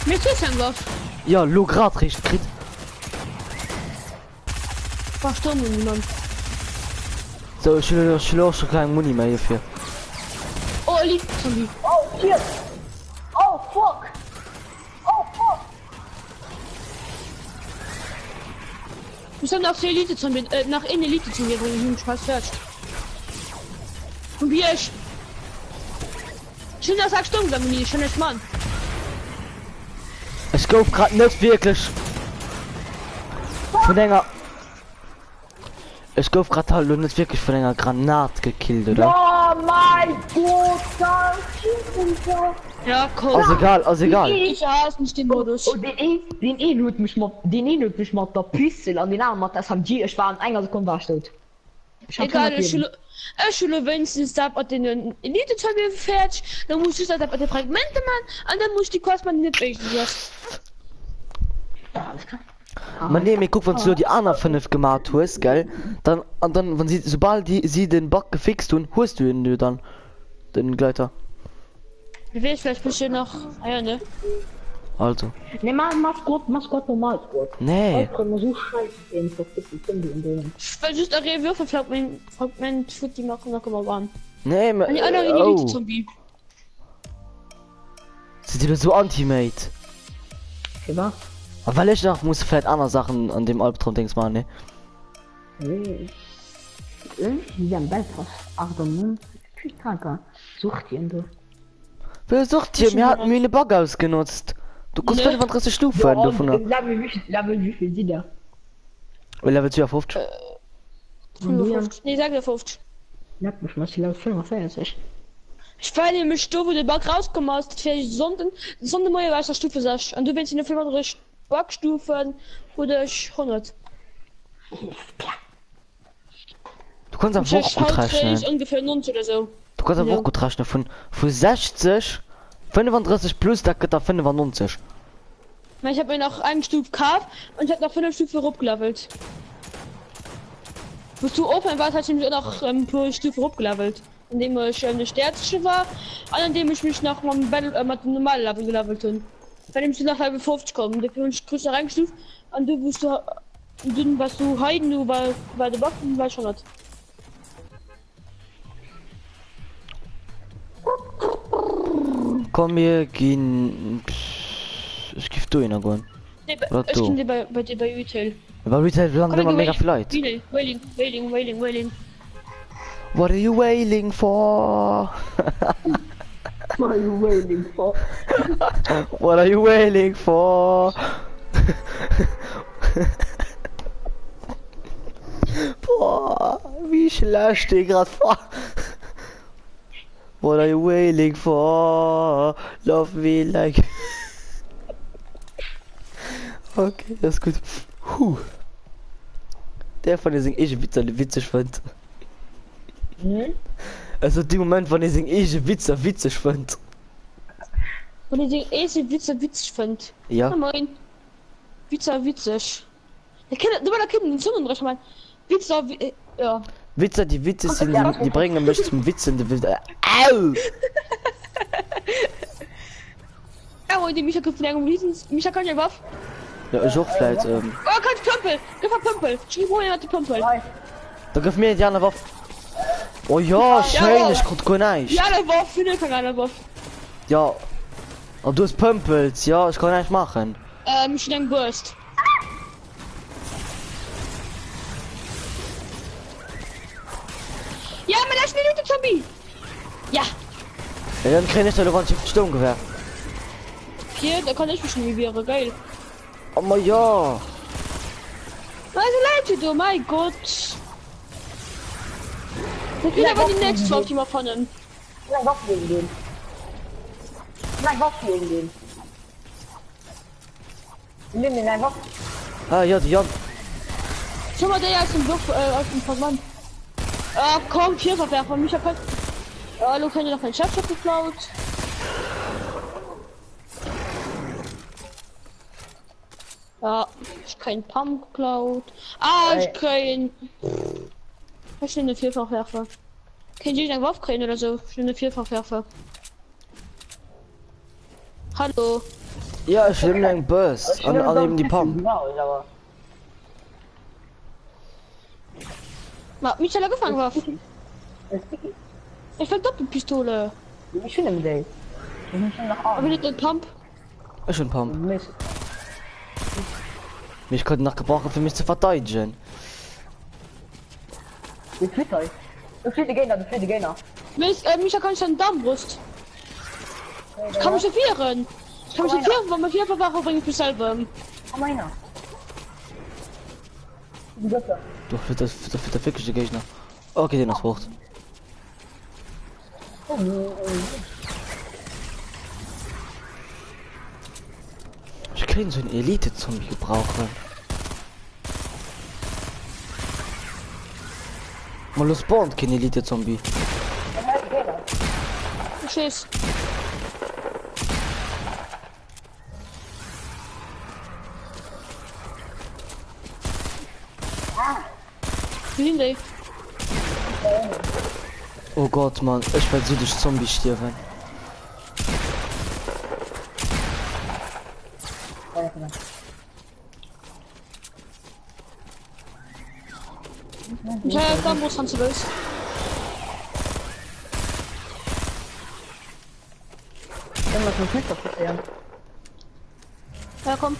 Mit Angriff. Ja, lo grad recht krit. Verstummen niemand. So, ich will auch schon kein Muni mehr hierfür. Oh, liegt Zombie. Oh, shit. Oh, fuck. Oh, fuck. Wir sollen nach der Elite Zombie, nach in Elite Zombie bringen, Spaß fertig. Und wie ich. Schön, dass er stumm wenn man schon nicht Mann. Ich kauf grad nicht wirklich. Von länger. Ich kauf grad halt nicht wirklich von einer Granat gekillt, oder? Oh mein Gott, da schießt er. Ja, komm. Also egal. Ich hasse nicht den Modus. Oh, den lügt mich mal der Pistol an den Arm, das haben die, ich war in einer Sekunde war tot. Egal, ich will wenigstens da bei den Elite Zombie fertig, dann muss ich das bei den Fragmente machen, und dann muss die Kostmann nicht weg. Man nehme guck, wenn du die anderen 5 gemacht hast, gell? Dann, und dann, wenn sie, sobald sie den Bug gefixt tun, holst du ihn dann. Den Gleiter. Wie will ich vielleicht bisschen noch, ja, ne? Also. Ne, Maskott normal Squad. Nee. Das kann man so scheiße sehen, das gibt die Zombie in denen. Ich will just eure Würfelfragment für die machen, noch immer warm. Nee, Und die anderen Elite Zombie. Sind die so Anti-Mate? Okay, was? Aber weil ich noch muss vielleicht andere Sachen an dem Albtraum denkst mal, ne? Irgendwie am Belfast. Achtung, viel kranker. Sucht ihn du. Wer sucht hier? Mir hat mir eine Bug ausgenutzt. Du kannst Ne. 35 Stufen davon. Level wie viel sie da? Level 52. 55. Nee, sag dir 50. Leck mich mal, ich Level 45. Ich fall nämlich Stufe, wo der Bug rauskommt, aus der Sonde neue weißer Stufe sagst. Und du willst in der 35 Bugstufen oder 100. Du kannst Und einfach auch gut rechnen. ungefähr 90 oder so. Du kannst aber Ja. auch gut rechnen. Von 60, 35 plus, da geht da 95. Ich habe mir noch einen Stufe gekauft und ich habe noch 5 Stufen hochgelevelt. Wost du open warst, hat ich mich auch noch pro Stufe hochgelevelt. Indem ich eine Stärkste war, und indem ich mich noch mit dem normalen Level gelevelt habe. Bei dem ich nach Level 50 kommen, der ich größer reingestuft und du wusst du was du heiden, du war der Bock und war schon hat. Komm, wir gehen. Ich gebe du ihn gehen. Nee, Was ich du? bin dir bei dir bei Retail. Aber Retail lang immer mega viel Leute. Wailing. What are you wailing for? What are you waiting for? What are you wailing for? Boah, wie schlecht ich grad vor. What are you wailing for? Love me like. Okay, das ist gut. Der von den ich witzig fand. Also die Moment, wann ich witzig fand. Und ich denke, witzig fand. Ja. Moin. Witzig. Du war der den Zungenbrecher, Mann. Ja. Witze, die Witze sind, die bringen mich zum Witzen. Au! Ja, und die Micha gibt Micha kann ja Waff. Ja, ich auch vielleicht. Oh, kannst Pömpel. Gib mal Pömpel. Schrieb wohl hat die Pömpel. Da gib mir die andere Waffe. Oh ja, schön, ich konnte gar nicht. Ja, der Waff, finde ich keine Waff. Ja. Aber du hast Pömpels, ja, ich kann nicht machen. Ich denke Burst. Ja, mit der Minute Zombie. Ja. Ja, dann krieg ich da noch ein Sturmgewehr. Hier, da kann ich mich nicht wäre geil. Aber ja. Also Leute, du, mein Gott. Da geht aber die nächste auf die mal von ihm. Nein, was gegen den? Nein, was gegen den? Nimm den einfach. Ah ja, die Jan. Schau mal, der ist im Wurf, aus dem Versand. Komm, Vierfachwerfer, mich hat hallo, kann ich noch keinen Chefshop geklaut? Ja, ich kein Pump geklaut. Ah, ich kein. Ich nehme eine Vierfachwerfer. Kann ich einen Wurf kriegen oder so? Ich nehme eine Vierfachwerfer. Hallo. Ja, ich nehme einen Bus Ich an nehme so eben die ein Pump. Genau, aber. Mich hat er gefangen war. Ich will Doppelpistole. Ich finde mit dir. Ich bin schon nach Aber Arm. nicht den Pump. Ich bin Pump. Mist. Mich könnte nach gebrauchen für mich zu verteidigen. Du fliehst euch. Du fliehst die Gegner. Mich kann ich an Darmbrust. Ich kann mich verwirren. Ich kann mich verwirren, weil man 4 Verwache bringt für selber. Komm mal her. Du bist da. Doch, für der fickische Gegner. Okay, den ist hoch. Ich kann so einen Elite-Zombie gebrauchen. Mal los spawnt kein Elite-Zombie. Ich schieß. Wie sind die? Oh Gott, Mann, ich werde so durch Zombie sterben. Ich habe Darmbrust haben sie los. Dann lass uns nicht passieren. Ja, komm.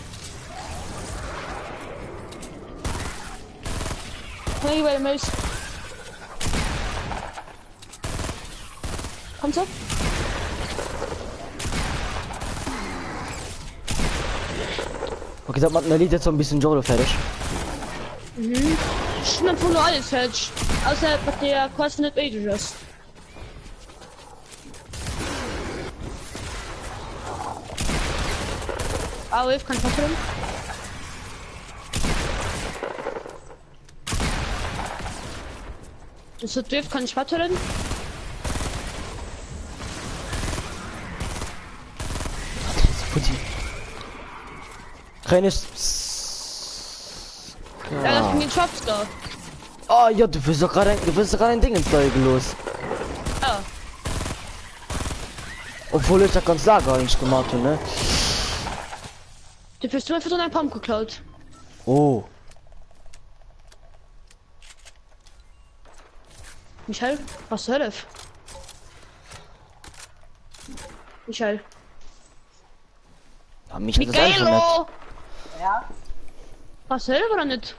Hey, bei der Maus. Kommt so. Okay, dann macht ein Elite-Zombie ein Jolo fertig. Ich bin von nur alles falsch. Außer bei der quasi nicht ewig ist. AOF kann verfolgen. Das so dürft kann ich verfolgen. Putti. Keines. Ja, das bin ich Schopsker. Oh ja, du wirst doch gerade ein Ding ins Zeug los. Ah, Obwohl ich das ganz Lager eigentlich gemacht habe, ne? du bist du einfach so einen Pump geklaut. Oh. Michael, was soll das? Michael. Ja, mich hat das einfach nicht. Michaelo! Ja? Was soll das oder nicht?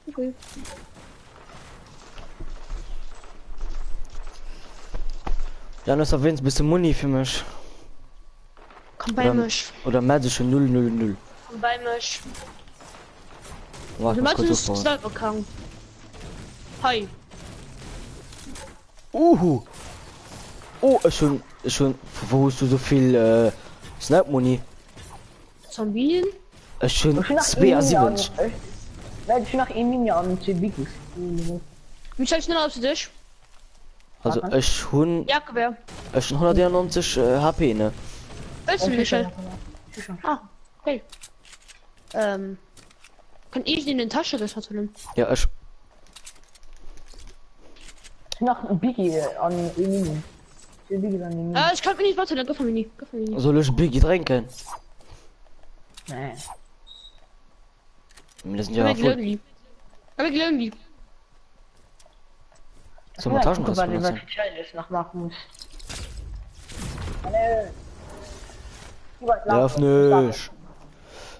Okay. Janus erwähnt ein bisschen Muni für mich. Komm bei mich. Oder Madische 000. Komm bei mich. Warte, Du mal meinst, kurz du bist aufbauen. selber krank. Hi. Oh, schon, wo hast du so viel, Snap-Muni? Zombien? Schon Ich bin nach 72. Nein, ich bin nach Emilia an zu Bigos. Michael, schnell auf dich. Also, ich hun, Ja, Gewehr. ich schon 191 HP, ne? Willst du, Michael? Ah, hey. Kann ich in den Tasche das verteilen? Ja, ich, Ich bin nach Biggie an Emilia. Zu Biggie an Emilia. Ich kann mir nicht verteilen, gib mir nie. Gib mir nie. soll ich Biggie trinken? Nee. Das sind Aber ja ich voll, lonely. Aber ich lonely. so mal Taschen Guck mal, was rausgelassen. ich alles noch machen muss. Darf nicht.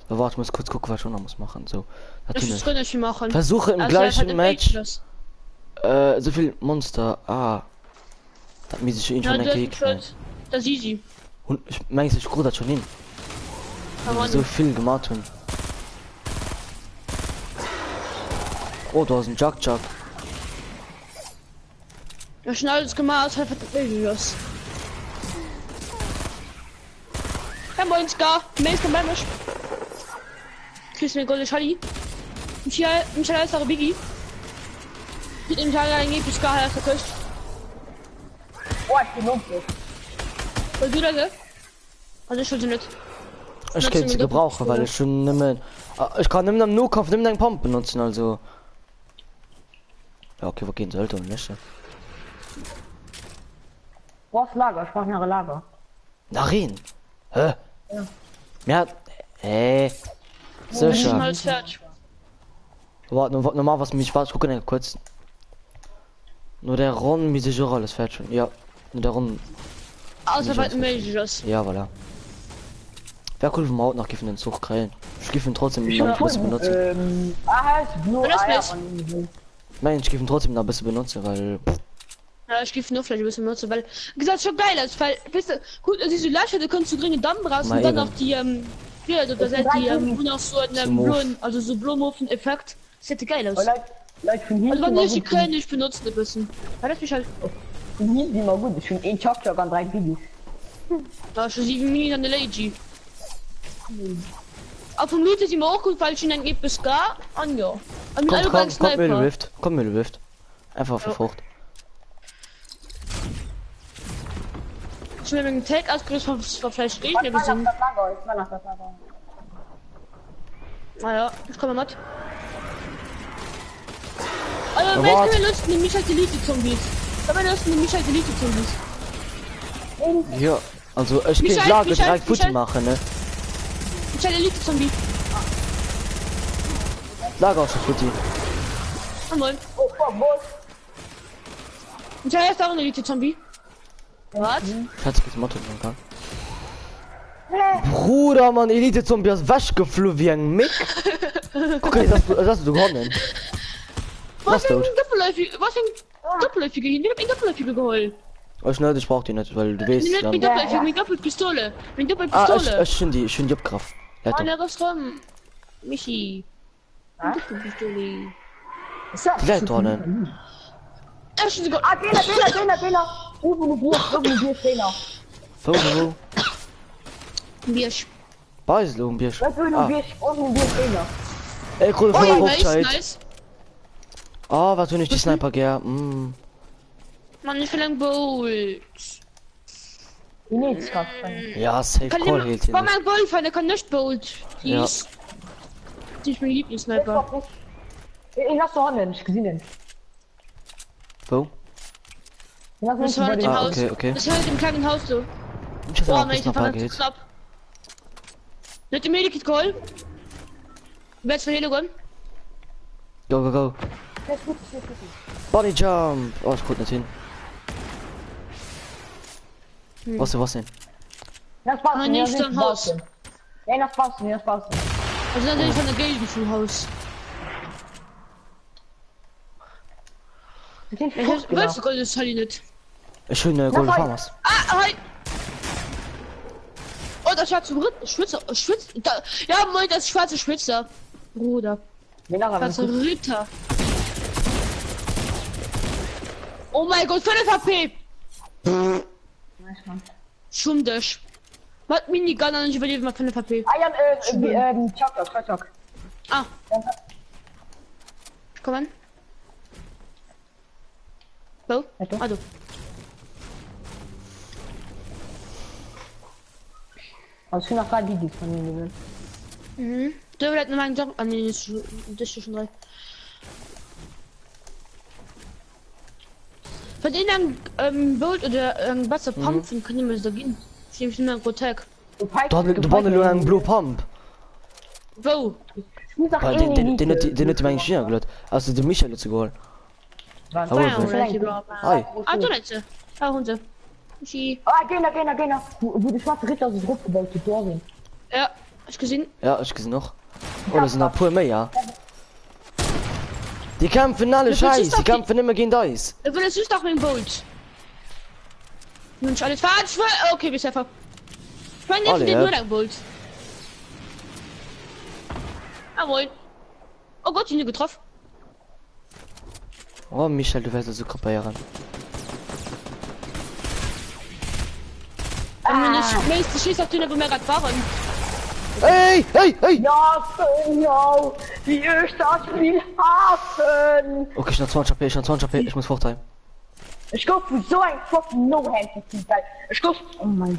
Da warte, ich muss kurz gucken, was ich noch muss machen, so. Das ist Natürlich. drin, ich machen. Versuche im Also, er hat gleichen ein Match, Pages. so viel Monster, das mir sich schon Ja, ein das ist Gegner. gut. Das ist easy. Und ich meine, ich gut das schon hin. Kann man So nicht. viel gemacht haben. Oh, da ist ein Jack. Ich hab schon alles gemacht, halt verdammt Pages. Ja, moin, Ska. Mace, komm bei mir. Kriegst du eine goldene Schalli? Michael ist auch Biggie. Mit dem Tag ein Gebiet, Ska, er ist der Küste. Oh, ich bin lumpen. Und du da, gell? Also, ich wollte nicht. Ich kann sie gebrauchen, weil ich schon nimmer. Ich kann nimmer am Nukopf, nimm deinen Pump benutzen, also. Ja, okay, wo gehen sollte und nicht. Wo ist Lager? Ich brauche nach Lager. Nach rein. Hä? Ja, so Ich bin schon. alles fertig. Warte, normal was mich war, gucken kurz. Nur der Ron, wie sich alles fertig schon. Ja, nur der Ron. Außer bei Majors. Ja, voilà. Wer cool vom Haut nach Giffen den Zug kriegen. Ich gebe ihn trotzdem noch ein bisschen benutzen. Blue Das Eier weiß. von Nein, ich gebe ihn trotzdem noch ein bisschen benutzen, weil. Ja, ich gebe nur vielleicht ein bisschen benutzen, weil gesagt schon geil ist, weil bist du gut, diese Lasche, da kannst du dringend Damm raus Mal und dann eben. noch die ja, da seid die und auch so einen Zum blauen, also so Blumenhofen Effekt. Das hätte geil aus. Leute von Also wenn hinten ich die können nicht benutzen ein bisschen. Weil das mich halt von hinten immer gut. Ich finde 1 Chop an 3 Videos. da schon 7 Minuten an der Lady. Auf dem Loot ist immer auch gut, weil ich ihn dann gibt bis gar an ja. Und mit Komm, allem komm, ganz komm, mir Sniper. Rift. Komm, mir Rift. Einfach verfrucht. Ich will mir einen Tag ausgerüstet von vielleicht Gegner besiegen. Naja, ich komme mit. Also, wenn Warte. wir Lust mit Michael Elite Zombies. Wenn wir Lust mit Michael Elite Zombies. Ja, also ich Michael, kann Lage Michael, direkt Footy Michael. machen, ne? Michael Elite Zombie. Lager auch schon Footy. Ah, moin. Oh, Michael ist auch ein Elite Zombie. Was? Schatz, geht's Motto kann. Bruder, Mann, Elite Zombie ist weggeflogen wie ein Mick. Guck mal, das hast du gewonnen. Was für ein tut? Doppelläufige hin? Ich hab ihn Doppelläufige geholt. Ich ne, ich brauch die nicht, weil du weißt, Ich dann. bin Doppelläufige mit Doppelpistole. Mit Ah, Doppelpistole. ich finde die Abkraft. Oh, Leute, der ist rum. Michi. Doppelpistole. die Leute, Er ist sogar. Ah, Trainer. Mobil, Trainer. Wo? Biersch. Beisel um Bier. Was will Mobil, Trainer? Ey, cool, Oh voll ja, auf nice, Zeit. nice. Ah, was tun ich die Sniper gern? Mann, ich will ein Bolt. Die nächste Kraft. Ja, safe Kann Call immer. hält hier War nicht. mein Bolt, weil der kann nicht Bolt. Die Ja. ist. Die ist mein Lieblingssniper. Ich lass doch an, ich gesehen. Wo? Das war mit dem Ah, Haus. okay. Das war mit dem kleinen Haus so. Ich hab Boah, auch wenn ein ich einfach Sniper nicht geht. knapp. Nicht im Medikit geholt. Wer ist für Heligon? Go. Body Jump. Oh, ich guck nicht hin. Was denn? Das passt Ah, nicht so ein Haus. Nein, das passt. Also dann bin ich von der Gelben vom Haus. Willst du goldes Sally nicht? Ich will eine Golden Farmers. Ah, hi! Oh, das schwarze Schwitzer. Da, ja, moin, das schwarze Schwitzer. Bruder. Schwarze Ritter. Oh mein Gott, 5 HP! Schumdisch. Was Minigun an, ich überlebe mal 5 HP. Chock. Ah. Komm an. So, also. Also schon noch gerade die von mir gewinnt. Mhm. Der will halt noch einen Job an den das ist schon 3. Von denen Bolt oder Wasser pumpen kann ich mir so gehen. Ich nehme schon mal einen Protect. Du brauchst nur einen Blue Pump. Wo? Weil den hätte man eigentlich hier gehört. Also den Michael zu geholt. Hi. Ah, du letzte. Ah, Hunde. Sie. Ah, geh. Wo die schwarze Ritter so drauf gebaut, die Tor sind. Ja, ich gesehen. Ja, ich gesehen noch. Oh, das sind noch pur mehr, ja. Die kämpfen alle Das ist scheiß, doch die kämpfen immer gegen Dice. Ich will es ist doch mit dem Bolt. Mensch, alles falsch. Okay, bis einfach. Ich meine, Alle, den ja. nur ein Bolt. Jawohl. Oh Gott, ihn getroffen. Oh, Michael, du wirst so kapieren. Wenn ich nächste schießt auf den, wo wir gerade fahren. Hey! Ja, wie ist das Spiel hassen? Okay, ich noch 20 HP, ich muss vorteilen. Ich guck für so ein fucking No-Hand. Ich guck. Oh mein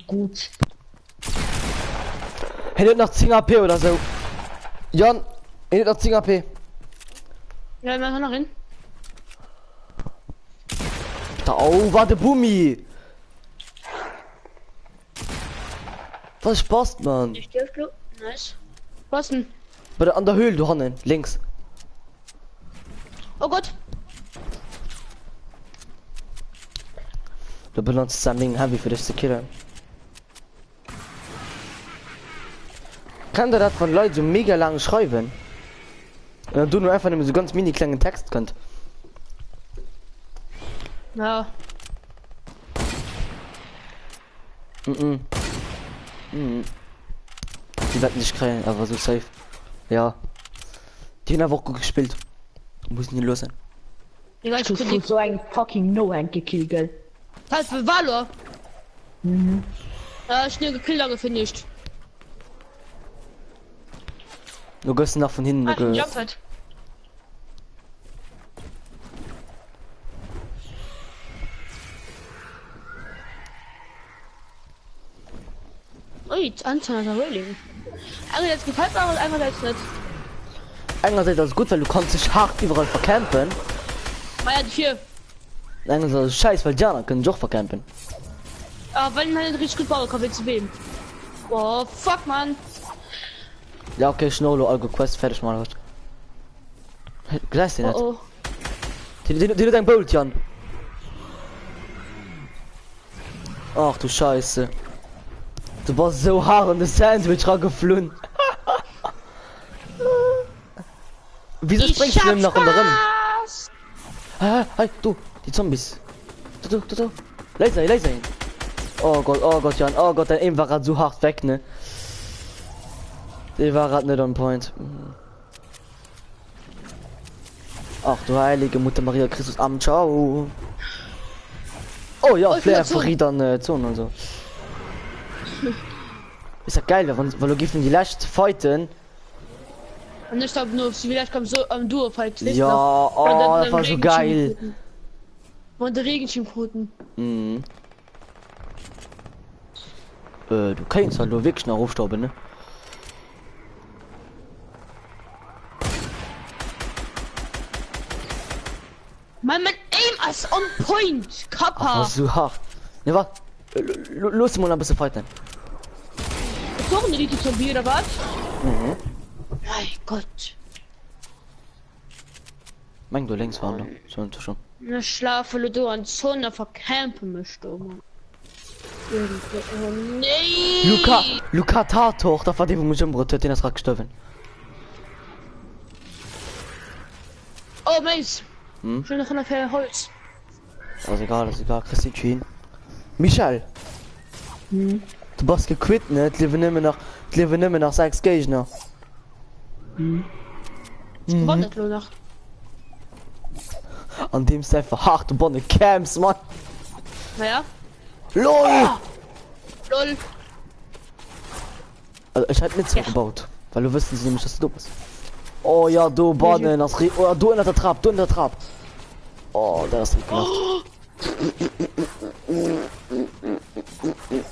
Gott. Hätte noch 10 HP oder so. Jan, hätte noch 10 HP. Ja, wir noch hin. Da, oh, warte, Bumi. Was Spaß, man? Ich stirb, du. Nice. Was denn? Bei der an der Höhle, du Hannen, links. Oh Gott. Du benutzt sein Ding heavy für dich zu killen. Kann der das von Leuten so mega lang schreiben? Und dann du nur einfach nur so ganz mini kleinen Text könnt. Ja. Mhm. Mhm. Die werden nicht kriegen, aber so safe. Ja. Die haben einfach gut gespielt. Muss nicht los sein. Egal, ich Du krieg hast so ein fucking No-Hand gekillt, gell? halt für Valor. Mhm. Ja, schnell gekillt, gefinisht. Du gehst nach von hinten. Ah, ich jump halt. Ui, Anzahl der Railing. Einerseits gefällt mir, aber einerseits nicht. Einerseits ist gut, weil du kannst dich hart überall verkämpfen. Mal ja, hier. Einerseits ist es scheiß, weil Jana können doch verkämpfen. Aber wenn man nicht richtig gut bauen kann, willst du wem? Oh, fuck, man. Ja, okay, Schnolo, Algo Quest, fertig mal. Gleich nicht. Oh, oh. Die dein Bolt, Jan. Ach du Scheiße. Du warst so hart in das Sandwich geflohen. Wieso springst du denn noch in der Rennen? Hey, du, die Zombies. Du. Laser ihn. Oh Gott, Jan. Oh Gott, dein Aim war grad so hart weg, ne? Die war grad nicht on point. Ach du heilige Mutter Maria Christus am Ciao. Oh ja, Oh, Flair Zone. verriet dann Zone und so. Ist ja geil, weil du gibst die Last fighten. Und ich glaube nur, vielleicht kommt so am Duo fight. Ja, oh, das war so geil. Und der Regenschirmquoten. Mhm. Du kannst halt nur wirklich nach Aufstauben, ne? Mein Aim ist on point. Ach, Kappa. was so hart. Ne, warte. Los mal ein bisschen fighten. Ist noch eine Elite Zombie oder was? Mhm. Mein Gott. Mein du längst waren, ne? So schon. Na schlafe du an Zone vercampen möchte, Mann. Oh nee. Luca Tator, da war die, wo mich umbrütet, den das Rad gestorben. Oh, Mace. Hm? Ich will noch eine Fälle Holz. Also egal, Christine. Michel. Hm. Du bist gequit, ne? Die leben immer noch 6 Gegner. Ich gewandert, nur noch. An dem ist einfach harte Bonne Camps, Mann. Naja. LOL! Lol. Also ich hätte nicht so gebaut. Weil du wüsstest nämlich, dass du bist. Oh ja, du Bonne, das oh, du in der Trab, Oh, der ist nicht gemacht.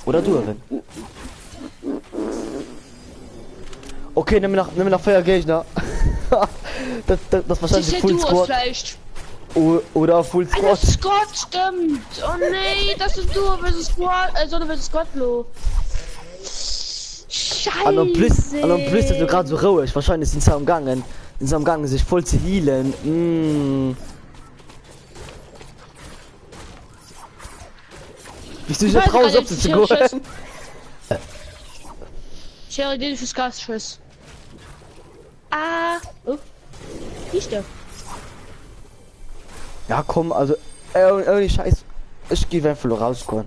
Oder du, Evan. Okay, nimm mir nach Feuer Gegner. das wahrscheinlich Sicher Full du Squad. vielleicht. Oder Full Alter, Squad. Scott, stimmt. Oh nee, das ist du versus Squad, Sonne versus Scott, lo. Scheiße. An dem Plus ist so gerade so ruhig. Wahrscheinlich sind sie am Gange, sich voll zu healen. Bist du jetzt raus, ob zu gehen? Ich höre den fürs Gasschuss. Ah. Oh. Nicht der. Ja, komm, also, irgendwie Scheiß. Ich gehe einfach nur rauskommen.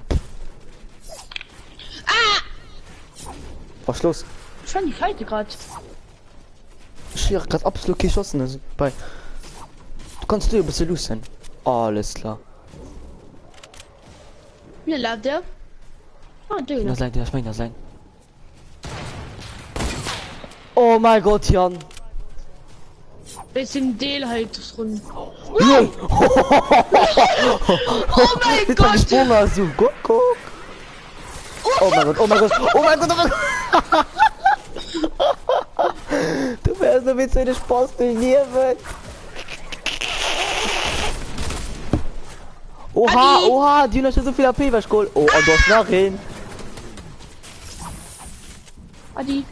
Was ist los? Ich fand die Falte gerade. Ich habe gerade absolut geschossen. Also, bei. Du kannst dir ein bisschen los sein. Alles klar. Ne, laut der. Ah, der. Das sein. Oh mein Gott, Jan. Bisschen Deal halt drin. Lol. Oh mein Gott! Gesprungen hast du. Guck. Oh mein Gott. Du wärst so witzig, den Spaß nehmen. Oha, die hat so viel AP, was cool. Oh, und du hast nachhin. Adi.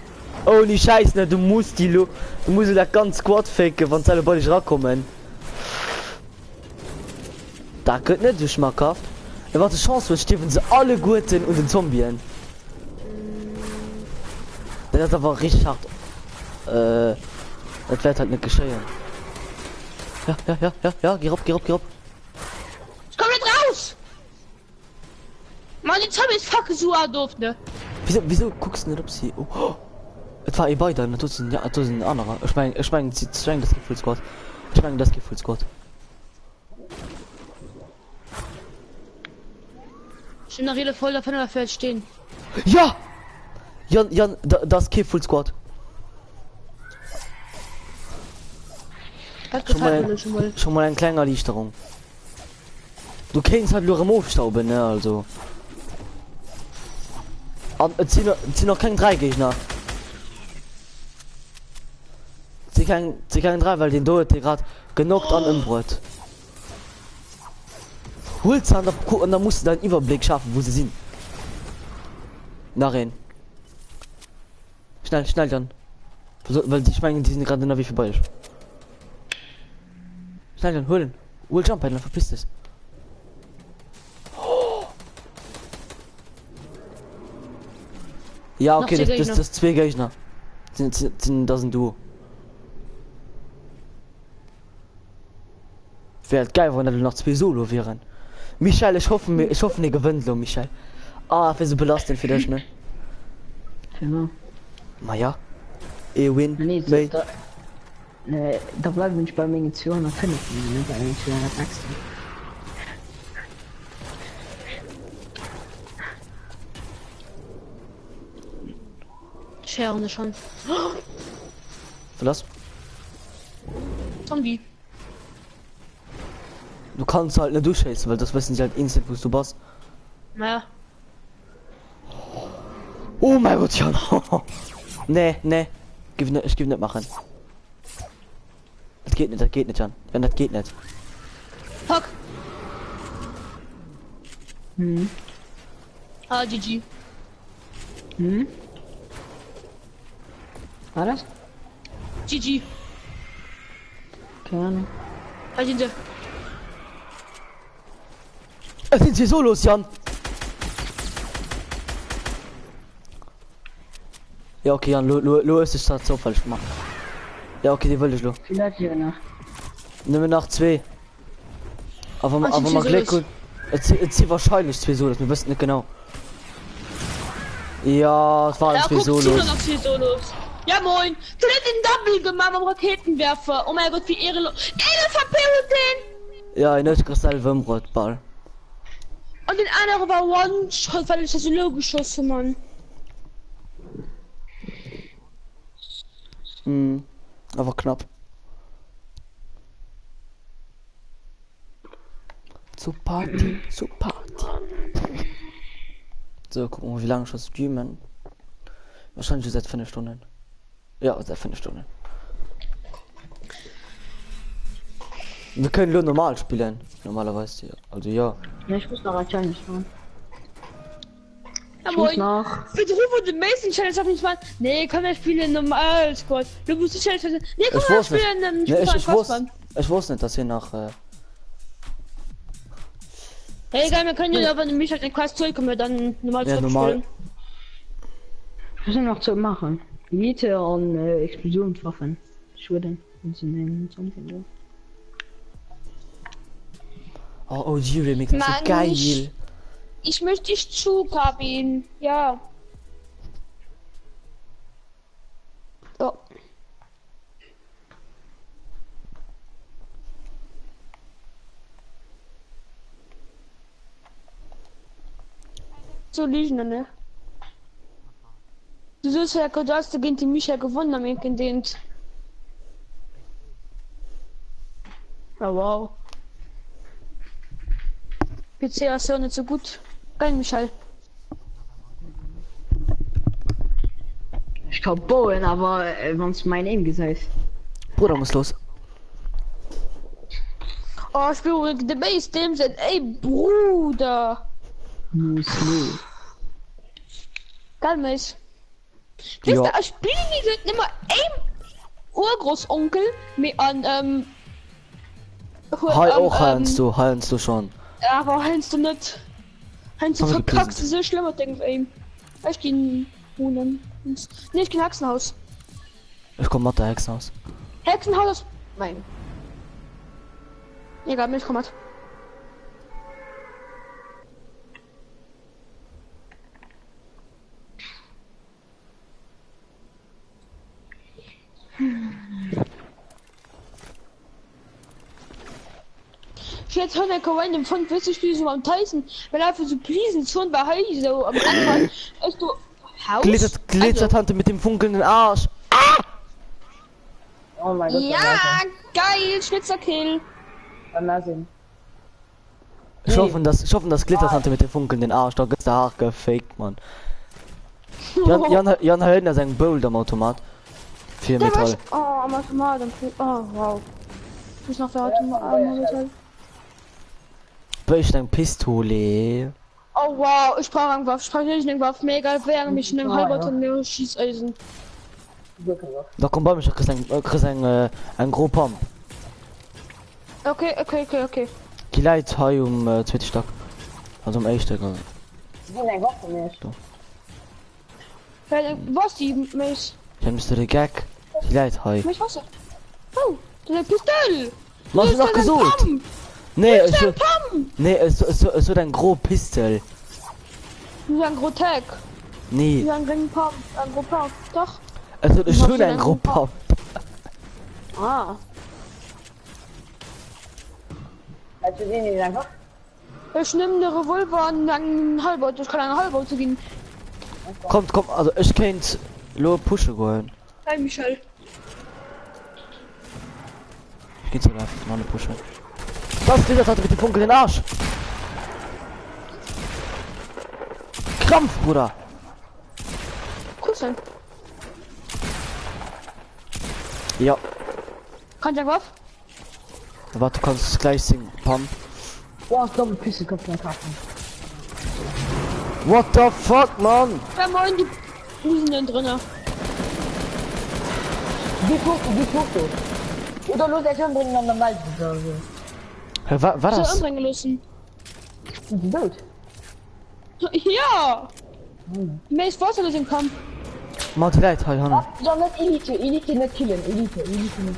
Oh, die Scheiße, ne, du musst du musst da ganz Squad faken, wenn alle bei dich rankommen. Da könnt nicht so schmackhaft. Da war die Chance, wir stehen sie alle Guten und den Zombien. Das ist aber richtig hart. Das wird halt nicht geschehen. Ja, geh rauf. Ich komm nicht raus! Mann, jetzt hab ich fuck so doof, ne? Wieso guckst du nicht, ob sie... Oh. Es war beide, ne? Das sind andere. Ich mein, das geht Full Squad. Das geht Full Squad. Ich bin nach jeder voll davon dafür stehen. Ja! Jan, das geht Full Squad. Hat Schon gefallen, mal, schon mal. schon mal ein kleiner Lichterung. Du kennst halt nur im Aufstauben, ne? Also. Aber zieh noch kein 3 Gegner. Zieh kein 3, weil den Doet gerade genockt an im Brot. Hol's an und dann musst du deinen Überblick schaffen, wo sie sind. Nachher. Schnell dann. Weil ich meine, die sind gerade in der Wie vorbei ist. Schnell dann, hol Jump, dann verpiss es. Ja, okay, das ist 2 Gegner. Das sind du. Wäre geil, wenn da noch 2 Solo wären. Michael, ich hoffe, ne gewinnt, Michael. Für so belastend für dich, ne? Ja. Naja. Win. Nee, da bleiben ich bei mir 205, ne? Bei 206. Schere schon. Was? Zombie. Du kannst halt nicht durchschießen, weil das wissen sie halt instant, wo du bist. Naja. Oh mein Gott, Jan. Nee. Ich gebe nicht machen. Das geht nicht, Jan. Ja, das geht nicht. Fuck. GG. War das? GG. Keine Ahnung. Hinter. Es sind sie Solos, Jan. Ja, okay, Jan, lo ist es so falsch gemacht. Ja, okay, die will ich lo. Vielleicht hier nach. Nimm mir nach 2. Aber mal Glück gut. Es sind wahrscheinlich 2 Solos, wir wissen nicht genau. Ja, es waren 2 Solos. Ja moin, du hast den Double gemacht am Raketenwerfer. Oh mein Gott, wie ehrenlos. Ey, das verpillt den! Ja, in Kristall Wimbrotball. Und den anderen war One-Shot, weil ich das so geschossen, Mann. Aber knapp. Zu Party. So, gucken wir, wie lange schon streamen. Wahrscheinlich seit 5 Stunden. Ja, seit 5 Stunden. Wir können nur normal spielen. Normalerweise, ja. Also ja. Ja, ich muss noch ein Challenge machen. Ja Ich muss moin. noch. Bitte ruf den Mason Challenge auf mich mal. Nee, komm, wir spielen normal Squad. Du musst die Challenge. Nee, komm, wir spielen ich wusste nicht, dass hier nach Hey, egal, wir können ja aber nämlich halt den Quest zurückkommen, wir dann normal ja, normal. spielen. Was sind noch zu machen? Elite und Explosionswaffen. Schweden. Und sie nehmen something. Oh, OG Remix, das ist so geil. Ich möchte dich Zugkabin. Ja. So. So liegen, ne? Du sollst ja gerade als gegen die Micha gewonnen haben, gedient. Oh, wow. PC ist ja nicht so gut. Geil, Michael. Ich kann bauen, aber wenn es mein Aim gesagt. Bruder muss los. Oh, ich spiele the Base dem sind. Ey, Bruder. Muss los. Geil, mich. Wisst Ja. ihr, ich spiele nicht immer ein Urgroßonkel mit an, Hi, auch heinst du schon. aber heinst du nicht. Heinst du Haben wir verkackst gepinsert. so schlimmer Ding für ihn. Ich geh Huhnen. Nee, ich geh in Hexenhaus. Ich komm mit der Hexen aus. Hexenhaus? Nein. Egal, Milch kommt. Ich jetzt hören Kawaii im Fund witzig wie so am Tyson, weil er für so pleasen schon war heiß so am Anfang. Echt du Haus. Glitzertante mit dem funkelnden Arsch. Oh mein Gott. Ja, geil, Schnitzerkill. Sehen. Ich hoffe, das Glitzertante mit dem funkelnden Arsch. Da ist der Haar gefaked, Mann. Jan Helden ist ein Boulder am Automat. 4 Der Metall. was? Oh, am Automat. Oh, wow. Ich muss noch für Automat. Welch ein Pistole. Oh, wow. Ich brauche einen Waff. Ich brauche nicht einen Waff. Mega, wäre mich in einem halber Ton mehr Schießeisen. Da kommt bei mir ein gros Pump. Okay. Die Leute hier zweite Stock. Also ersten. Sie gehen ein Wort von mir. Was die mich? Ich hab den Gag. Die Leute hier. Mich was? Oh, das ist eine Pistole. Was hast du noch gesucht? Nee, Das ist ein es Pump. nee, es wird ein gros Pistol. Das ist ein Grotec. Nee, Das ist ein Ring Pump. Ein Gros Pump. Doch. es wird Was schon für ein ein gros Pump? Pump. Ah. Also sehen die einfach. Ich nehme den Revolver und einen Halbauto. Ich kann einen Halbauto gehen. Kommt, also ich kennt Lo Pusche gehen. Hey, Michel. Ich geh zu der meine Pusche. Was dieser hat mit dem funkelnden Arsch? Krampf, Bruder. Cool sein. Ja, Kann ich Waff? warte, du kannst es gleich singen. Pump. Boah, Doppelpiste kommt von Kaffen. What the fuck, man? Ja, moin, die Busen denn drinnen. Die Foto. Oder los, er bringen an der Wald. Hä, war Ich soll das? anbringen lassen. Sind die tot? Ja! Mehr ist Wasser im Kampf. Mal die Leute hier, Hanna. Ja, nicht Elite nicht killen. Elite nicht.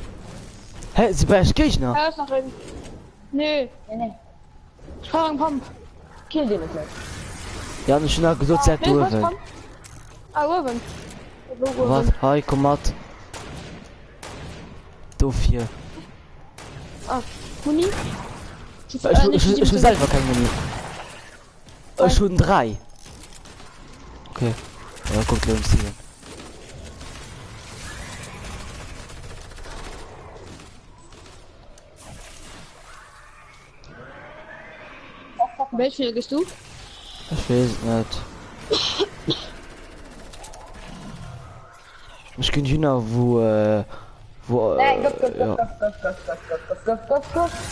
Hä, sie bei Gegner? Er ist noch drin. Nee, Nee. ich brauche einen Pump. Kill den nicht. Ja, ich schon gesagt, seit Nee, du was willst. Pump? Ah, Urban. Was? Hi, komm mal. Du hier. Ah, Muni? Ich will selber kein Muni. Schon 3. Okay. Ja, guck, wir uns hier. Welche gehst du? Ich weiß nicht. Ich kann hier noch wo Nein, ja. Go.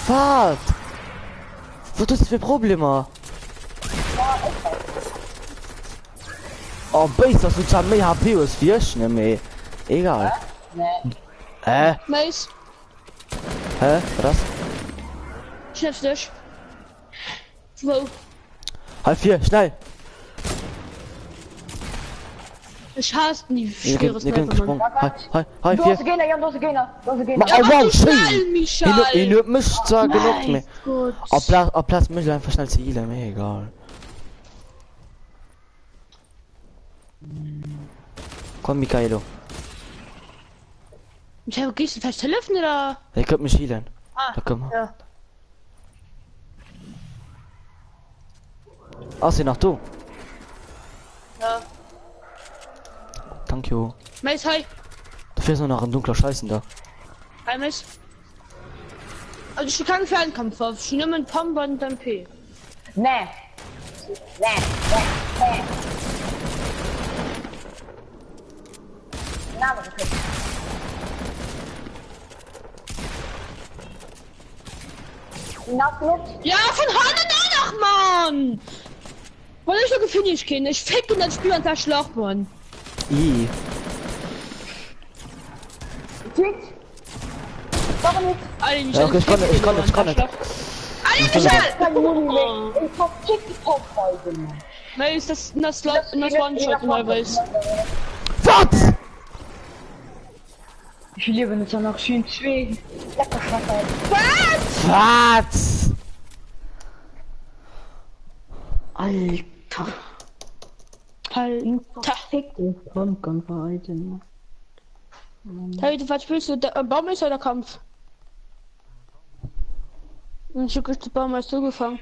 Was? Was ist das für Probleme? Oh, Base, das ist ja mehr HP als wir, ne, mehr. Egal. Nee. Nice. Hä? Was? Schnellst dich. Wow. Halb 4, schnell. Ich hasse die Wir schwere können Sniper, Mann. gesprungen. Halb Du 4. hast Gegner, Jan, du hast Gegner. Ma, Ja, oh, mach wow, du schön. schnell, Michel. Ich nur mich zwar genug mehr. Gut. Auf Platz muss ich einfach schnell zu healen, mir egal. Komm, Michaelo. Michel, gehst du vielleicht helfen oder? Ihr könnt mich healen. Ah, Da komm. ja. Aussehen nach du. Ja. Danke. Jo. Mais, hi. Du fährst nur nach ein dunkler Scheißen da. Hi, Mais. Also ich kann für einen Kampf auf. Ich nehme einen Pump und dann P. Nee. Name gekriegt. Nachgelobt? Ja, von Hanne danach, Mann! Weil ich so gefinisht kenne. Ich fick in das Spiel und das Schlauch, Mann. I. Klingt. Warum nicht? Alter, Ja, okay, ich kann nicht. Alter, Kein Muni mehr. Ich hab TikTok heute, Mann. Nein, ist das One-Shot normalerweise. Was? Ich liebe jetzt auch noch schön zwei. Lecker Schwacher. Was? Alter. Alter. Fickte Pumpkin verhalten. Heute, was willst du? Der Baum ist oder Kampf? Und ich hab den Baum hast du gefangen.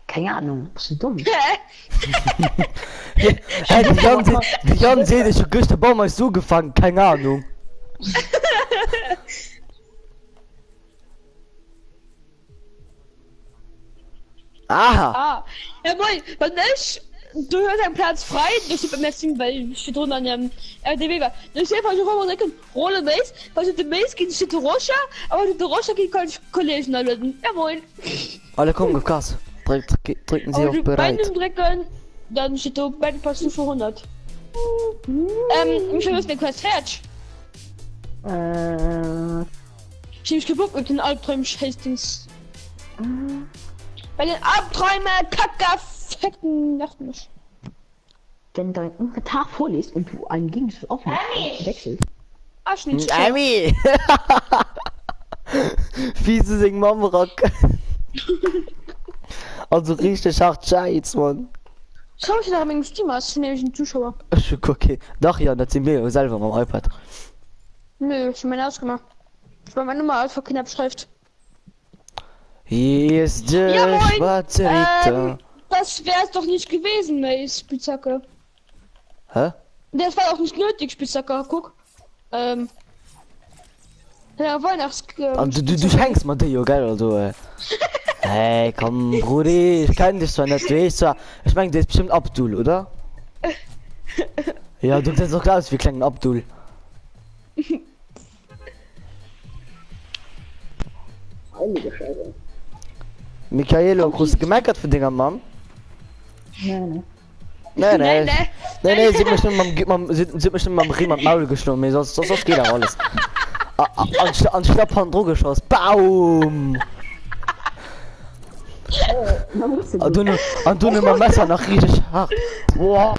Keine Ahnung, bist du dumm? Hey, die ganze Seele, ich hab den Baum hast du gefangen, keine Ahnung. Aha. Ah, ja moin, wenn ich, du hörst einen Platz frei, ich bin beim letzten, weil ich stehe drunter an dem RDW war. Ich sehe einfach schon mal Rolle Mace, weil ich den Mace gegen steht Rocha, aber der Rocha gegen kann ich Kollegen erlösen. Ja moin. Alle kommen auf Gas. Drücken Sie auf bereit. Beiden drücken, dann steht da beiden passen für 100. Ich muss den Quest fertig. Ich hab mich gebucht mit den Albträumen Hastings. Bei den Albträumen Kacke fetten Nachten nicht. Wenn dein Inventar voll ist und du einen Gegenstand offen wechselst. Arschnitt. Amy! Fiese sing Mamrock. Also richtig hart Scheiß, Mann. Schau ich nach meinem Steam aus, nämlich ein Zuschauer. Okay. Doch, ja, das sind wir selber am iPad. Nö, ich hab meine ausgemacht. Ich war meine Nummer aus für Knappschrift. Hier ist der Ja, moin. schwarze Ritter. Das wär's doch nicht gewesen, Mace, Spitzhacke. Hä? Das war auch nicht nötig, Spitzhacke, guck. Ja, Weihnachts... Du schenkst mal dir, gell, also, Hey, komm, Brudi, ich kenn dich zwar nicht, du weißt zwar, ich mein, der ist bestimmt Abdul, oder? Ja, du siehst doch klar aus wie kleinen Abdul. Heilige Scheiße. Michaelo, hast du gemerkt für Dinger, Mann? Nein. Nee, sie mich nicht mal am Riemen am Maul geschnitten, sonst geht auch alles. Anstatt an Droge geschossen. Baum! Und du nimm mal Messer nach richtig hart. Boah!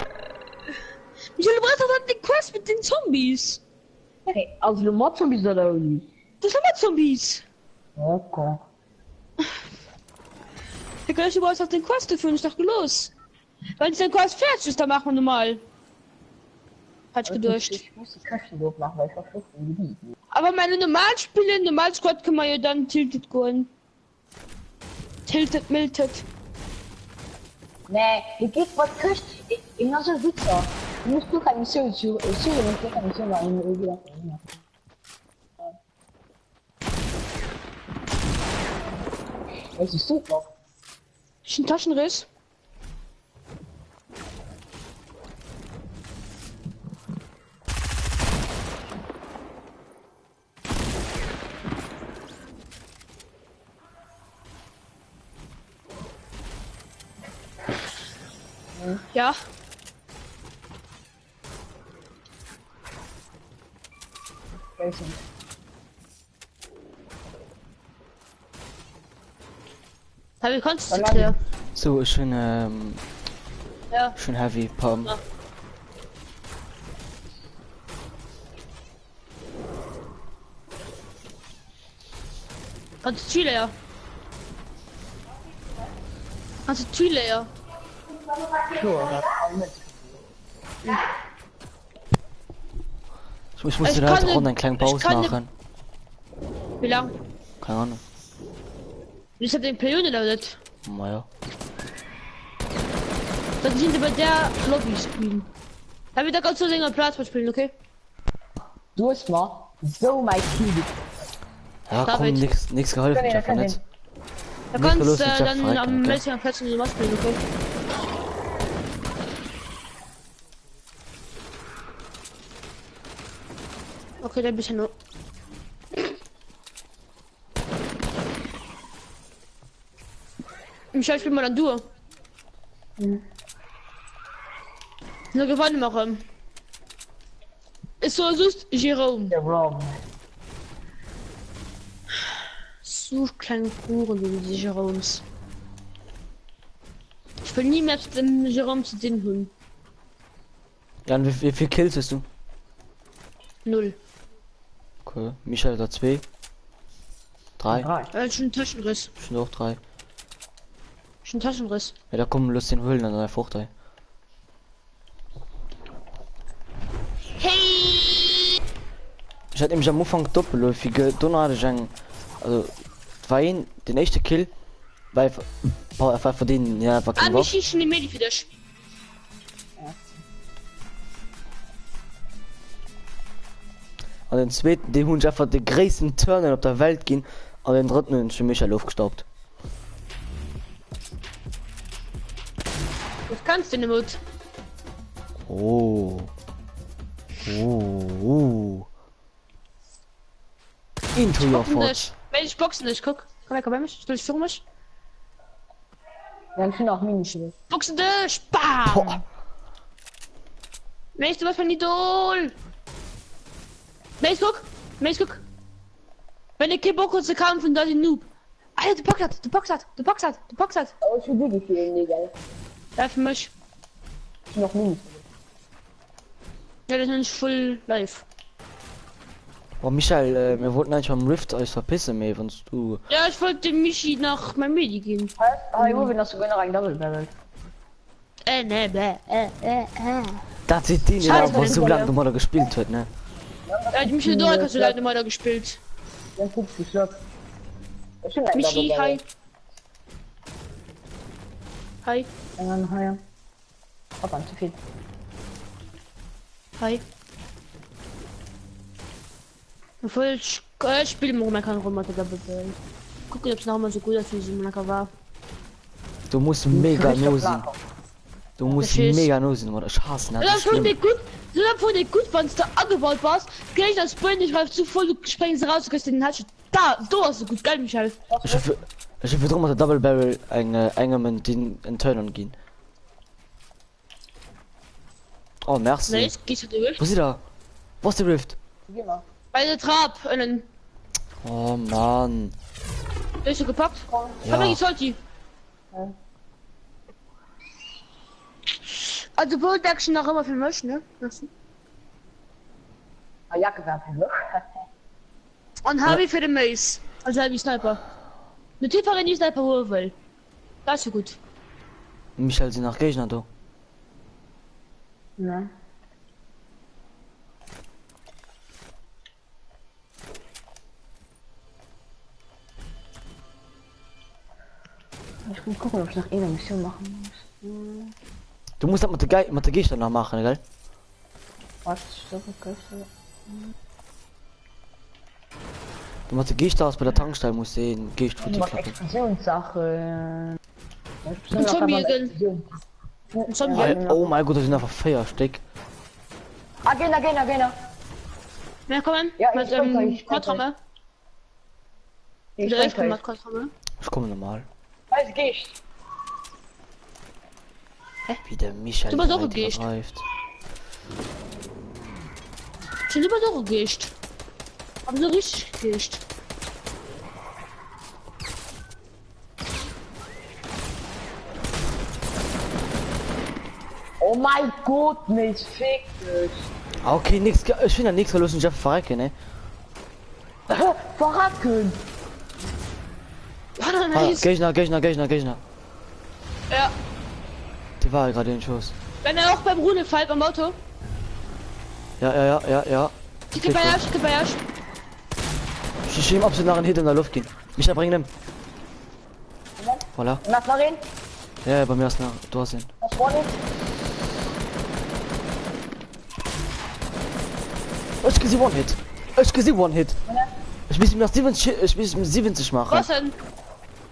Ich will was den Quest mit den Zombies. Hey, also du machst schon wieder da irgendwie. Das sind aber Zombies. Okay. Wir können euch überhaupt auf den Quest dafür nicht doch los. Weil dieser Quest fertig ist, dann machen wir normal. Hat gedurcht. Ich muss die Köche durchmachen, weil ich auf Gebiet. Aber meine normalen Spiele, normal Squad kann man ja dann tilted gehen. Tilted, milted. Nee, du gehst was Köche in unserer Sitzer. Du musst nur keine Mission zu, und du keine Mission mal in irgendwie. Was ist so noch? Ist ein Taschenriss? Ja. Aber wie konntest du das? So, schön, Ja. schön heavy, Pump. Ja. Kannst du Chile, ja. Kannst du Chile, ja. Ich muss Ich dir kann heute nicht- Runde einen kleinen ich Pause kann nicht- machen. Wie lang? Keine Ahnung. Ich hab den Periode lautet. Naja. Dann sind wir bei der Lobby spielen. Da wieder ganz so länger Platz spielen, okay? Du hast mal so mein Ziel. Ja, komm, David. nix geholfen, Kann ich ich, einfach kann nicht. Da Nicht kannst verlust, ich dann verrecken, am okay? nächsten Platz in die spielen, okay? Okay, dann bisschen nur. Michael, spiel mal dann du. Nur gewonnen machen. Ist so süß, Jerome. Der Raum. So kleine Kuchen, die Jeroms. Ich will nie mehr zu dem Jerome zu den holen. Jan, wie viel Kills hast du? 0. Okay. Michael hat 2. 3. Schon Taschenriss. Schon auch 3. Schon Taschenriss. Ja, da kommen los den Höhlen an der Frucht. Hey! Ich hatte nämlich am Anfang doppelläufige Donner also Wein den echte Kill weil für den ja war kein Mich schießen die Medi für dich. und den zweiten den Hund einfach den größten Turner auf der Welt gehen und den dritten für mich Luft gestaubt. Das kannst du nicht. Oh. Oh. Into your force. Welche Boxen nicht, guck. Komm her, bei mich. Stell dich für mich. Dann sind auch Minispiele. Boxen dich! Bam! Nächste was von Idol! Mace, guck! Wenn der Kipp kurz kam von da den Noob. Alter, du boxert! Aber ich will wirklich viel, Digga. Ja, für mich. Noch Minispiele. Ja, das ist nicht full live. Oh Michael, wir wollten eigentlich am Rift euch verpissen, ey, wenn du. Ja, ich wollte Michi nach meinem Medi gehen. Jo, wenn das sogar noch ein Double Barrel. Ne, Das sieht den Scheiße, ja, was so den lange mal gespielt wird, ne? Ja, die Michi Dork hast du leider mal da gespielt. Dann guckst du schon. Michi, hi. Hi. Hi. Papa, zu viel. Hi. Obwohl ich spiele morgen kein Roboter dabei. Guck, ob es noch mal so gut ist, wie es im Lager war. Du musst mega nosen. Du musst Verstehst. mega nosen, oder? Ich hasse Ja, das. dann fand ich gut, wenn du angebaut warst. Gleich das Sprint, ich war zu voll, du springst raus, du kriegst den Hatsch. Da, du hast so gut, geil, Michael. Ich hoffe, drum, der Double Barrel einen den in Turn gehen. Oh, merci. Ne, jetzt gehst du durch. Wo ist da? Wo ist der Rift? Geh mal. Bei der Trab, und dann Oh Mann. bist du gepackt. Ja. Aber ich sollte. Ja. Also, Bolt Action noch immer für mich, ne? Ah, Jacke werfen, ne? Und Harvey für den Mace. Also, Harvey Sniper. Eine tiefere die Sniper holen will. Das ist so gut. Michael sind nach Gegner da. Ne. Ich muss gucken, ob ich noch eine Mission machen muss. Du musst das mit der Gegner noch machen, gell? Was? Stopp, okay. Du musst die Gegner aus bei der Tankstelle musst sehen. Gehst für die Was Klappe. Explosionssache. Ein Zombie gehen. Ein Zombie. Oh mein Gott, das sind einfach Feiersteck. Agenda. Mehr kommen? Ja, Mit ich wollte euch- Quadrammer. Ich Oder 11 bin mit Quadrammer. Ich komme normal. Weiß gehst. Wie der Michael Du bist auch direkt gegest. übergreift. Schon über so gehst. Aber so richtig gehst. Oh mein Gott, mich fick dich. Ah, okay, nix. Ich finde nichts verlosen, ich hab verrecken, ne? Verhacken. Ja, Ah, nice. Gegner. Ja. Die war gerade in den Schuss. Wenn er auch beim Rune fällt beim Auto. Ja. Kicke bei Asch. Ich schieb absolut nach einem Hit in der Luft gehen. Michael, bring ihn. Voilà. Nach Marin. Ja, bei mir ist nach. Du hast ihn. Das vorne. Ich gesehen One-Hit. Ich muss mir 70 machen. Was denn?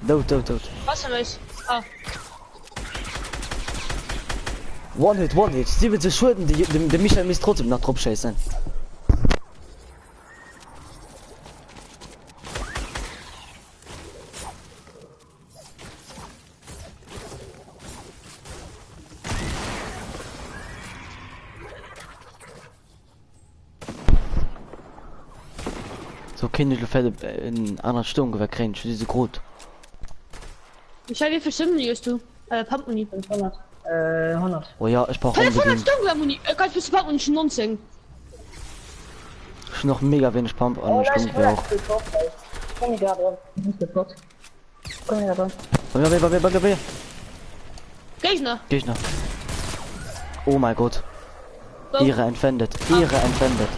Tot. Was denn ist? Ah. One-Hit. 70 Schulden, der Michael muss trotzdem nach Drop scheißen. keine in einer Stunde wegrennen, für diese Grot. Ich habe wie viel Stimmen hast du? Pumpmuni. 500. 100. Oh ja, ich brauche 500 unbedingt. Stimmen Muni. Kannst du bis Pumpmuni schon 19? Ich hab noch mega wenig Pump an der Stunde wir auch. Komm da dran. Ich muss sofort. Komm da dran. Bei Gegner. Gegner. Oh mein Gott. So. Ihre entwendet. Ihre entwendet.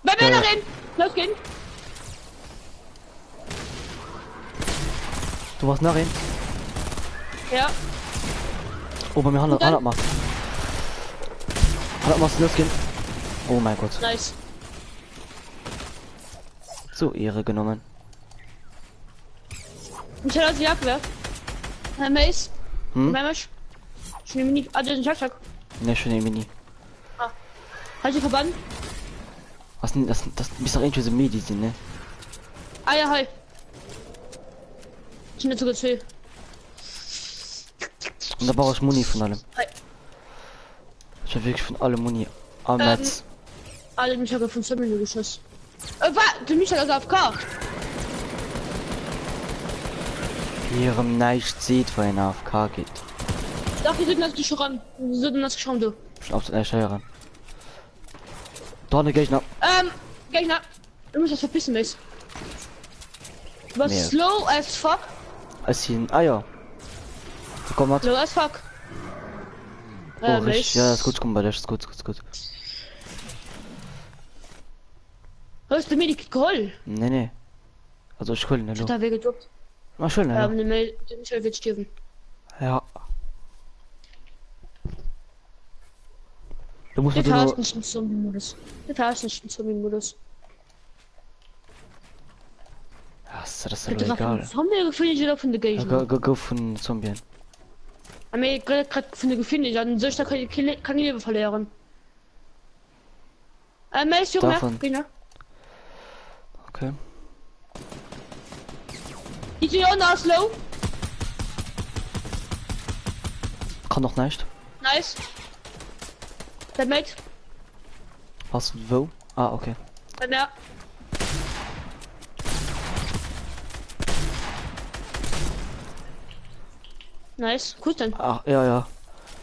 Bei mir darin. Los gehen. Du warst nach ihm? Ja. Oh, bei mir 100 dann? 100 mal. 100 machst du losgehen. Oh mein Gott. Nice. So Ehre genommen. Ich hätte also die Abwehr. Mace. Hm? Memesch. Ich nehme nie. Ah, das ist ein Schack. Ne, schon irgendwie nie. Halt die Verband. Was denn, das bist doch irgendwie so Medi sind, ne? Ah ja, hi. Ich bin nicht sogar zu. Und da brauche ich Muni von allem. Hi. Ich hab wirklich von allem Muni. Am Netz. Alle mich habe von Zombie geschossen. Du mich also auf K. Ihrem nicht sieht, wo ein AFK geht. Doch, wir sind natürlich schon ran. Wir sind das schon du. Schon auf den Steuer ran. Da ne Gegner. Gegner. Du musst das verpissen, Mace. Du warst Nee. slow as fuck. Als hier ein Eier. Da kommt was. Slow as fuck. Oh, richtig. Ja, ist gut, komm bei der, ist gut, ist gut. Hast du mir die geholt? Nee, nee. Also ich will nicht. Ich hab da weggedruckt. Na schön, ja. Ne Mail, der Michael wird sterben. Ja. Du musst Der mit hast nur... nicht einen Zombie-Modus. Der hast nicht einen Zombie-Modus. Ja, ist das Ich doch hab egal. Zombie gefunden, oder von der Ja, Gegner? go von Zombien. Aber mir gerade von der gefunden, dann soll ich da keine Leben verlieren. Mail, Junge, Davon. Gegner. Okay. Die Leona ist low. Kann doch nicht. Nice. Der Mate. Was, wo? Ah, okay. Bei mir. Nice. Gut dann. Ach, ja, ja.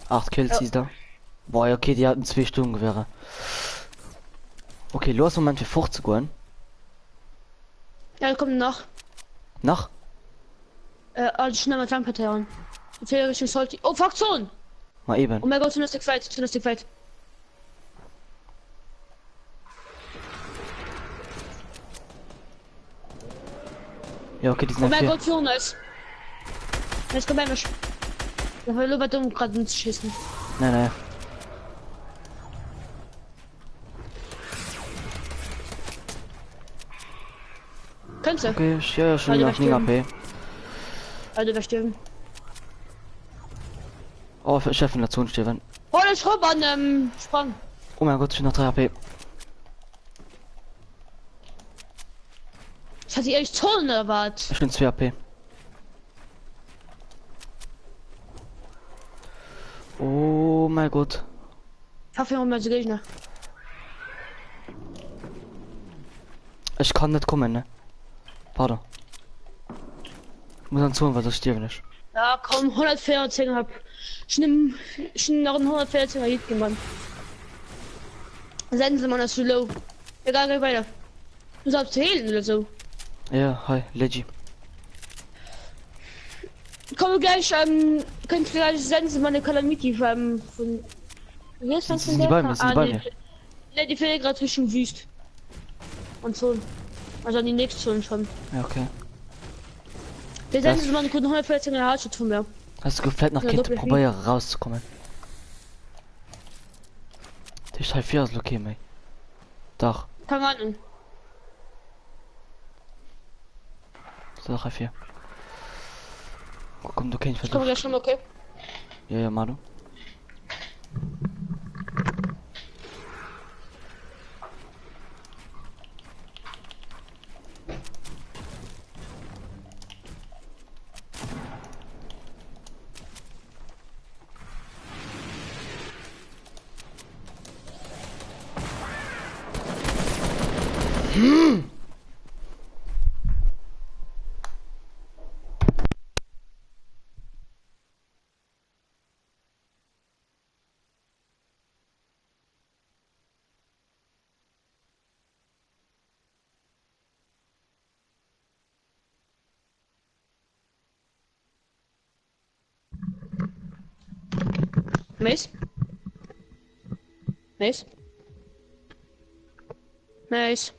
8 Kills Ja. ist da. Boah, ja, okay, die hatten 2 Stunden Gewehre. Okay, los, Moment, für fortzugehen. Ja, kommt nach. Nach? Also schnell mal Jump-Pattern. Fehler Richtung Salty. Oh, Fraktion! Mal eben. Oh mein Gott, Tunistic Fight, Tunistic Fight. Ja, okay, die Oh sind mein vier. Gott, so nice. Jetzt kommt einer. Da war lieber dumm, gerade ins Schießen. Nein, nein. Könntest du? Okay, ja, schon Alle auf 9 bestimmt. AP. Also, wir sterben. Oh, für Chef in der Zone stehen. Oh, der Schraub an, Sprang. Oh mein Gott, ich bin noch 3 AP. Das hat sie ehrlich Zonen oder was? Ich bin 2 AP. Oh mein Gott. Kaffee und mal zu Gegner. Ich kann nicht kommen, ne? Pardon. Ich muss an Zone, weil das stirbt nicht. Ja, komm, 114 hab. Schon noch ein 114er Hit gemacht. Senden Sie mal das zu low. Egal, geh weiter. Du sollst hehlen oder so. Ja, hi, Leggy. Komm gleich, könnt ihr gleich senden Sie mal eine Calamity von. Wie ist das Sind die bei mir? Sind die bei mir? Ne, die fehlt gerade zwischen Wüst und Zone. Also an die nächste Zone schon. Ja, okay. Wir senden Sie mal eine gute 114er Hardshot von mir. Hast du vielleicht nach Ja, Kind doppelt probieren rauszukommen? Der ist halt 4 aus okay, mei. Doch, Keine Ahnung. doch, halt 4. Komm, du kennst Ich komme versuch. gleich schon, okay? Ja, ja, Manu. Mace? Mace? Mace?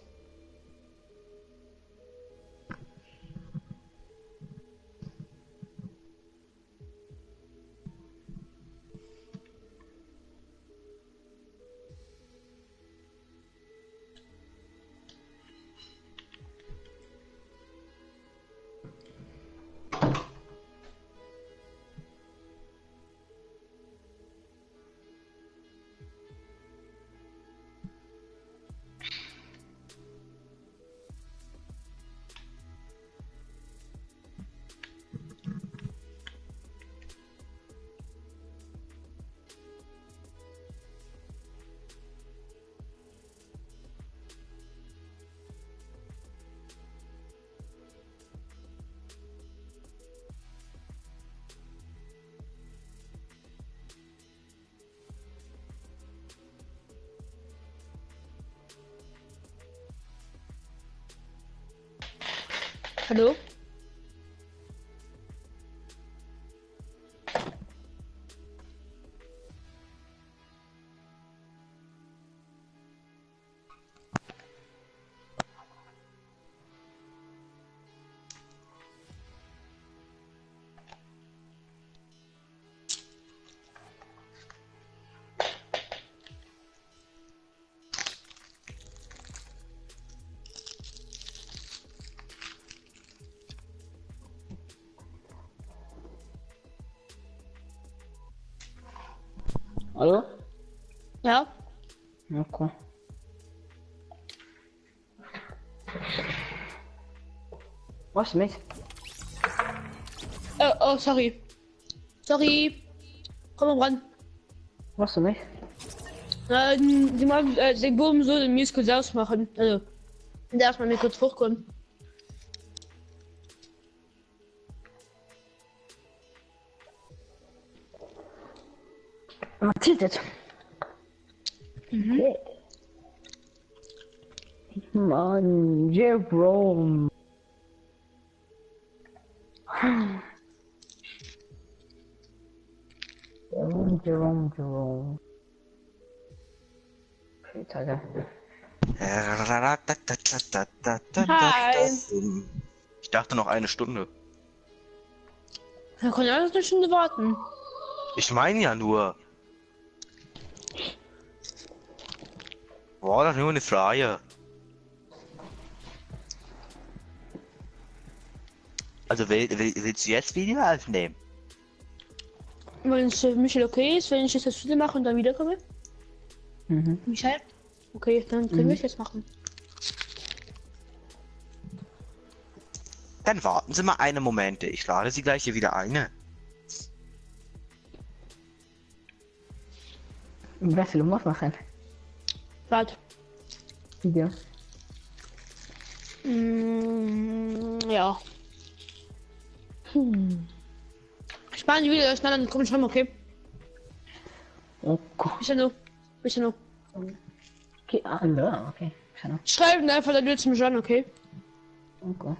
Hallo? Hallo? Ja? Okay. Was mit? Oh, sorry. Sorry. Komm mal ran. Was mit? Die mal den Boden so den Musical selbst machen. Also, der erstmal mir kurz hochkommen. Was ist das? Okay. Mann, Jerome. Jerome. Okay, Alter. Hi. Ich dachte noch eine Stunde. Wir können ja alles eine Stunde warten. Ich meine ja nur. War doch nur eine Frage. Also willst du jetzt Video aufnehmen? Wenn es für Michael okay ist, wenn ich jetzt das Spiel mache und dann wiederkomme. Mhm. Michael? Okay, dann können wir es jetzt machen. Dann warten Sie mal einen Moment. Ich lade Sie gleich hier wieder ein. Was du musst machen? Warte. Video. Ja. Ich mache die Video schneller, dann komm schon, okay? Okay. Bisschen nur. Okay, hallo. Okay. Schau. Schreiben einfach, dann willst du mich an, okay? Okay.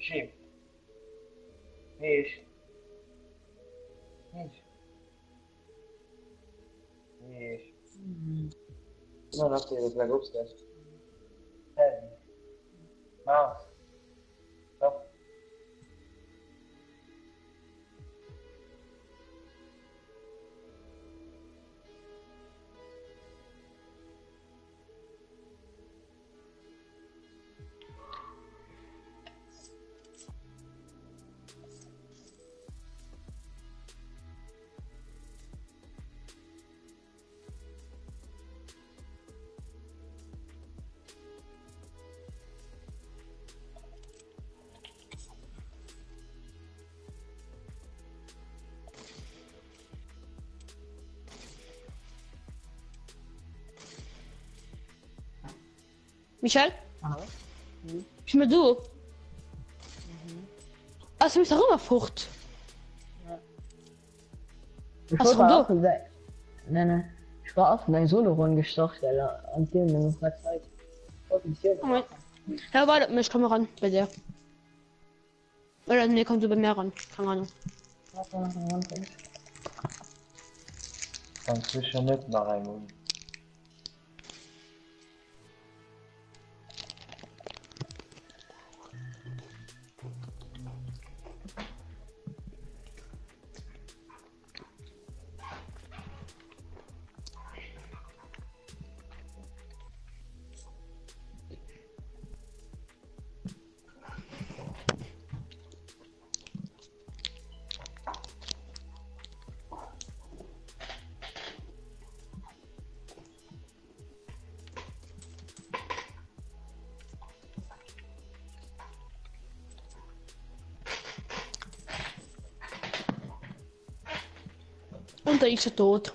Sim. Isso. Isso. Isso. Não, não, filho, eu trago os testes. É. Não. Não. Michel? Aha. Ich bin du. Also ist auch immer Frucht. Ich Was war kommt auch in der... Nein. Ich war auch in der Solo-Runde gestartet, Alter. Und dem noch mal Zeit. Potenziell. Moment. Ja, warte, ich komme ran bei dir. Oder nee, kommst du bei mir ran. Keine Ahnung. Kannst du schon mit nach einem. Und da ist er tot.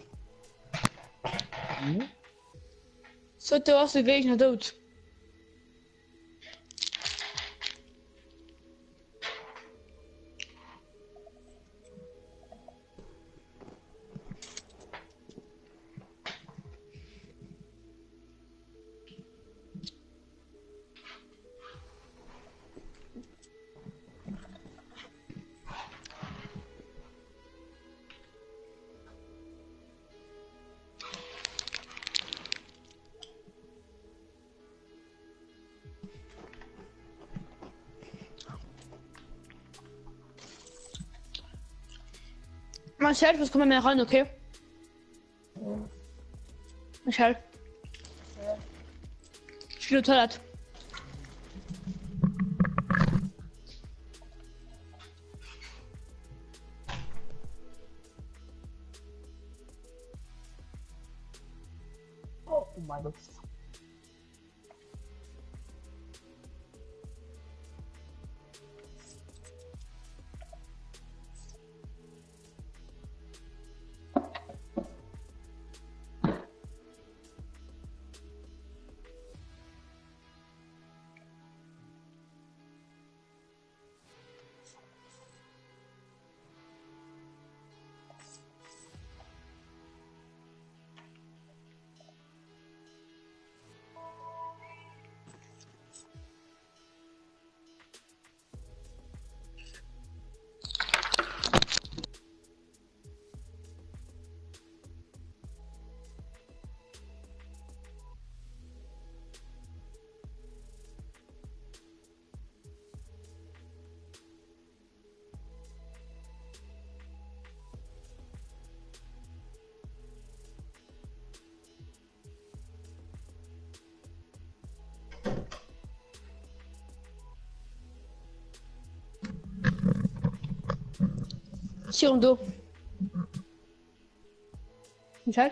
So, du hast den Gegner tot. Marcel, was kommen wir ran, okay? Michel. Ich will Toilette. Oh mein Gott. Sur dos. Michel?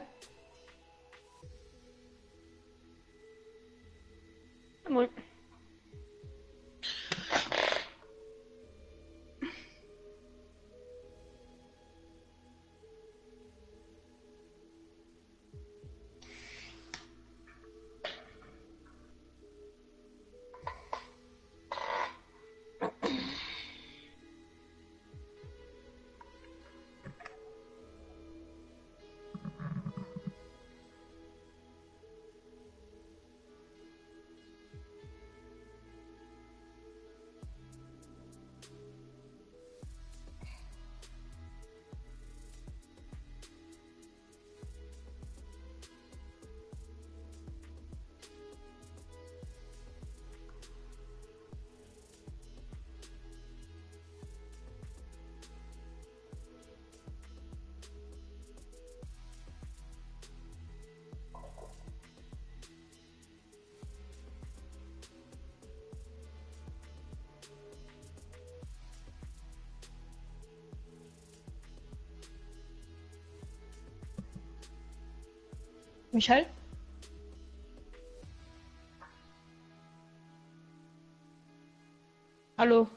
Moin. Michael? Hallo?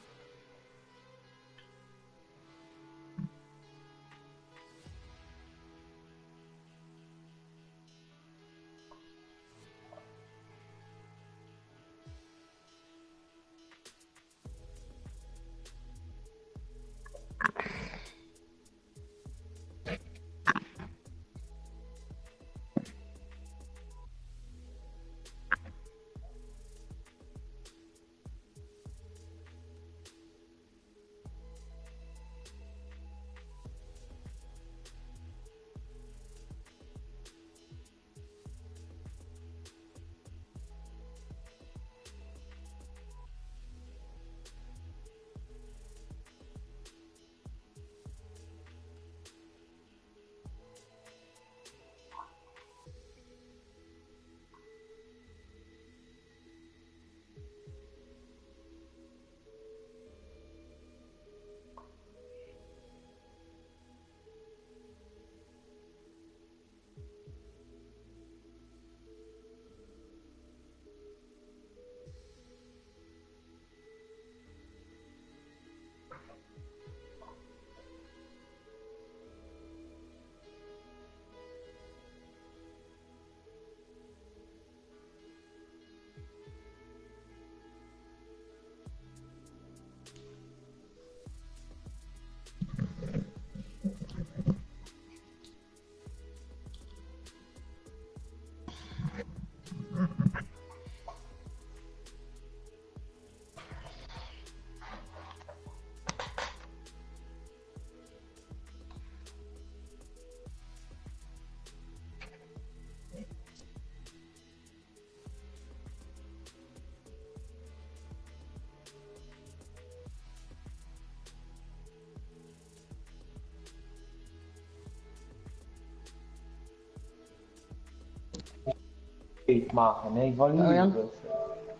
Machen, ne? Ich wollte Ja, nie. Jan.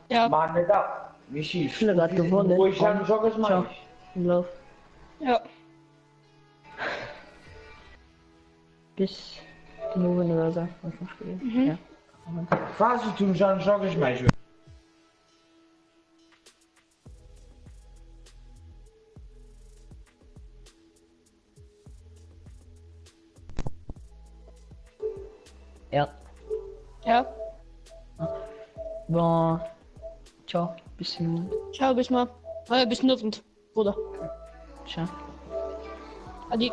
Ja. Mann, da. Wie schief. Schiller hat gewonnen. Wo ich dann Joggers Ciao. mache. Lauf. Ja. Bis die Noven oder so. Was noch spielen. Mhm. Ja. Was du tun, dann Joggers mache. Ja. Ja. Bon. Ciao. Bis zum. Ciao, bis mal. Bis Novent, Bruder. Ciao. Adi.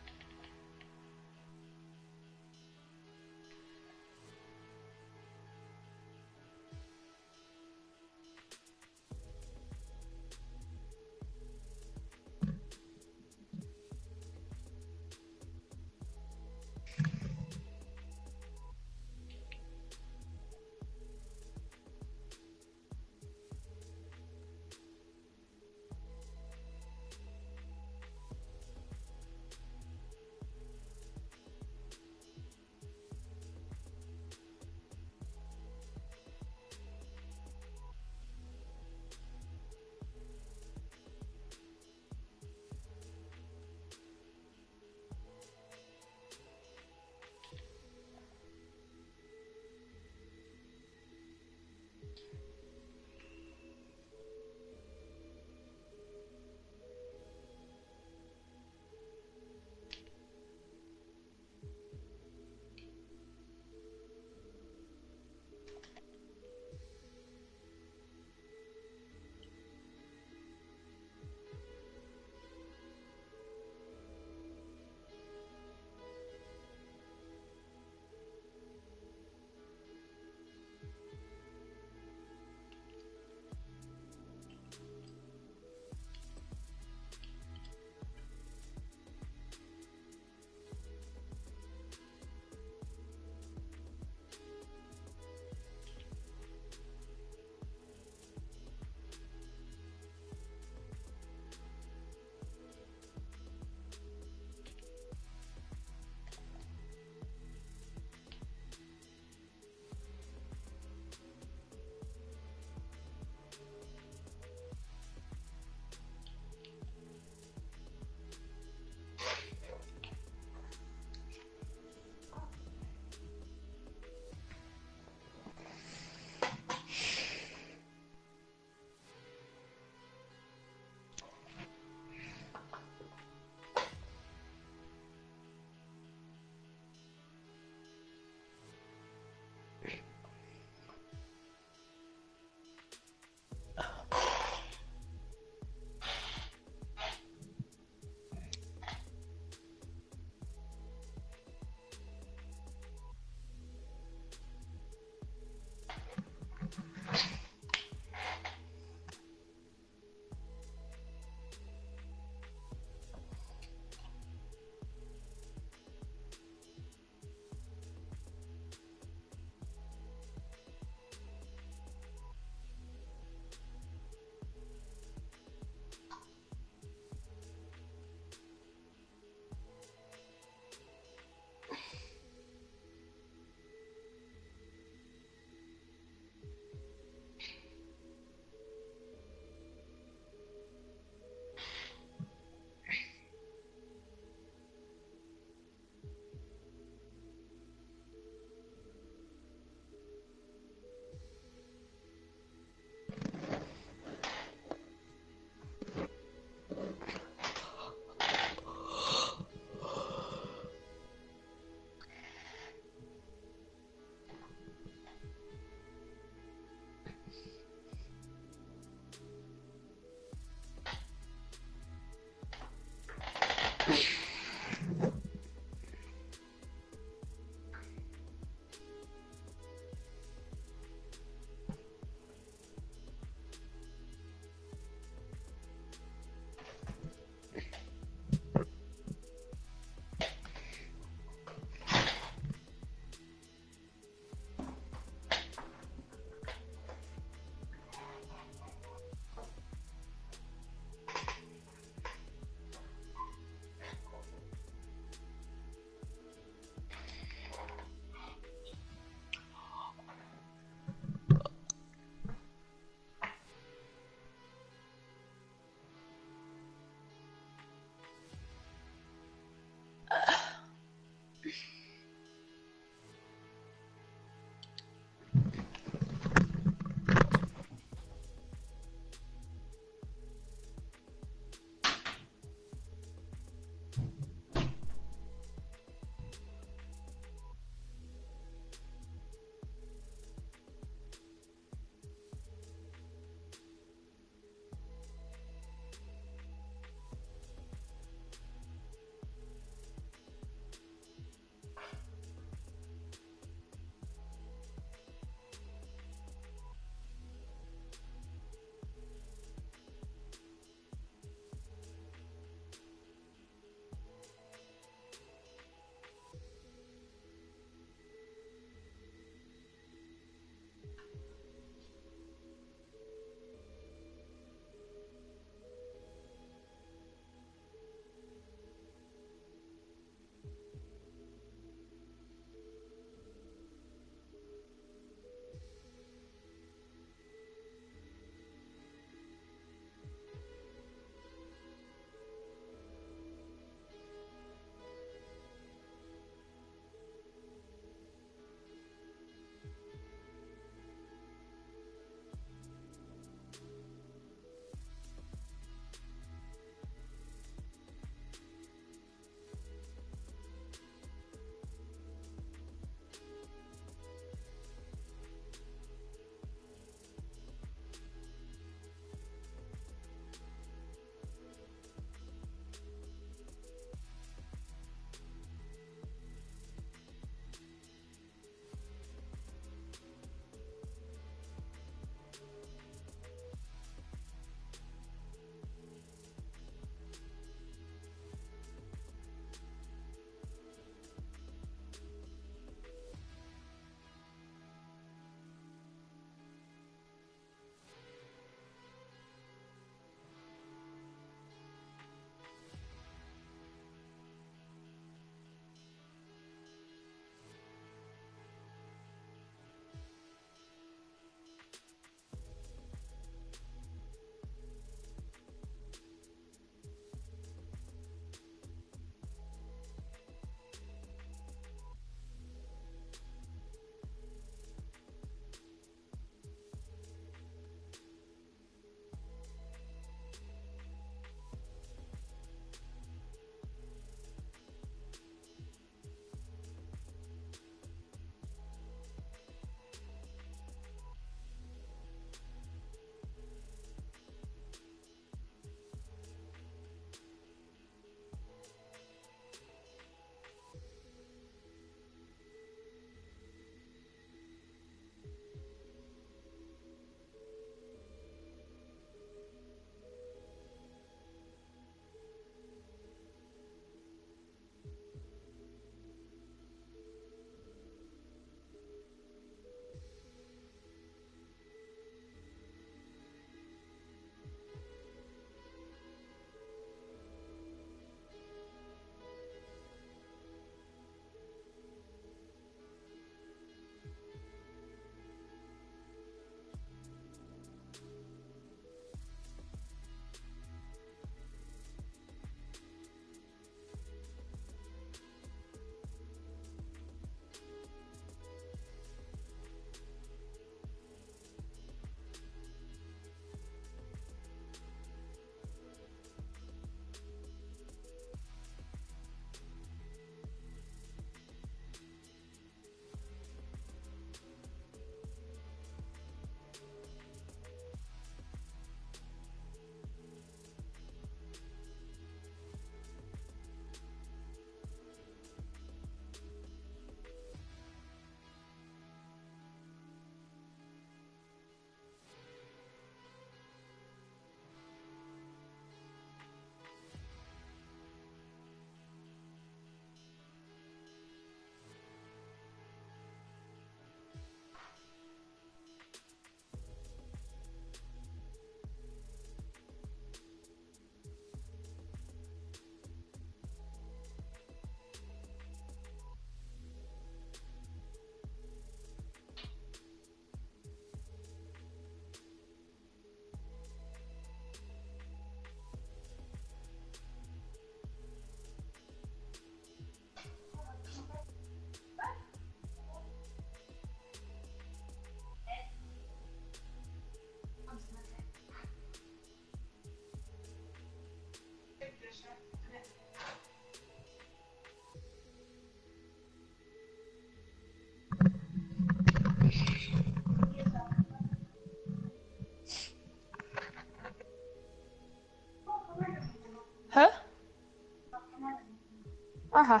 Aha.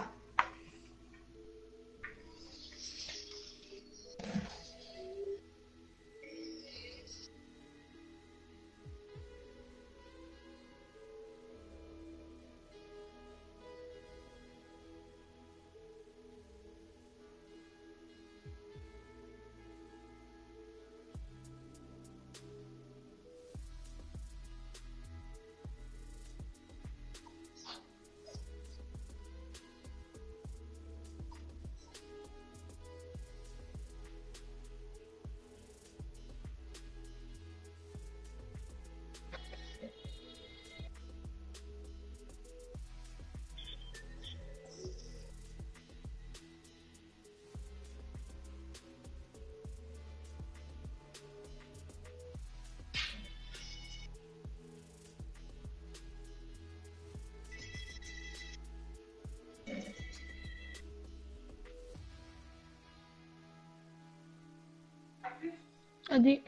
Adi.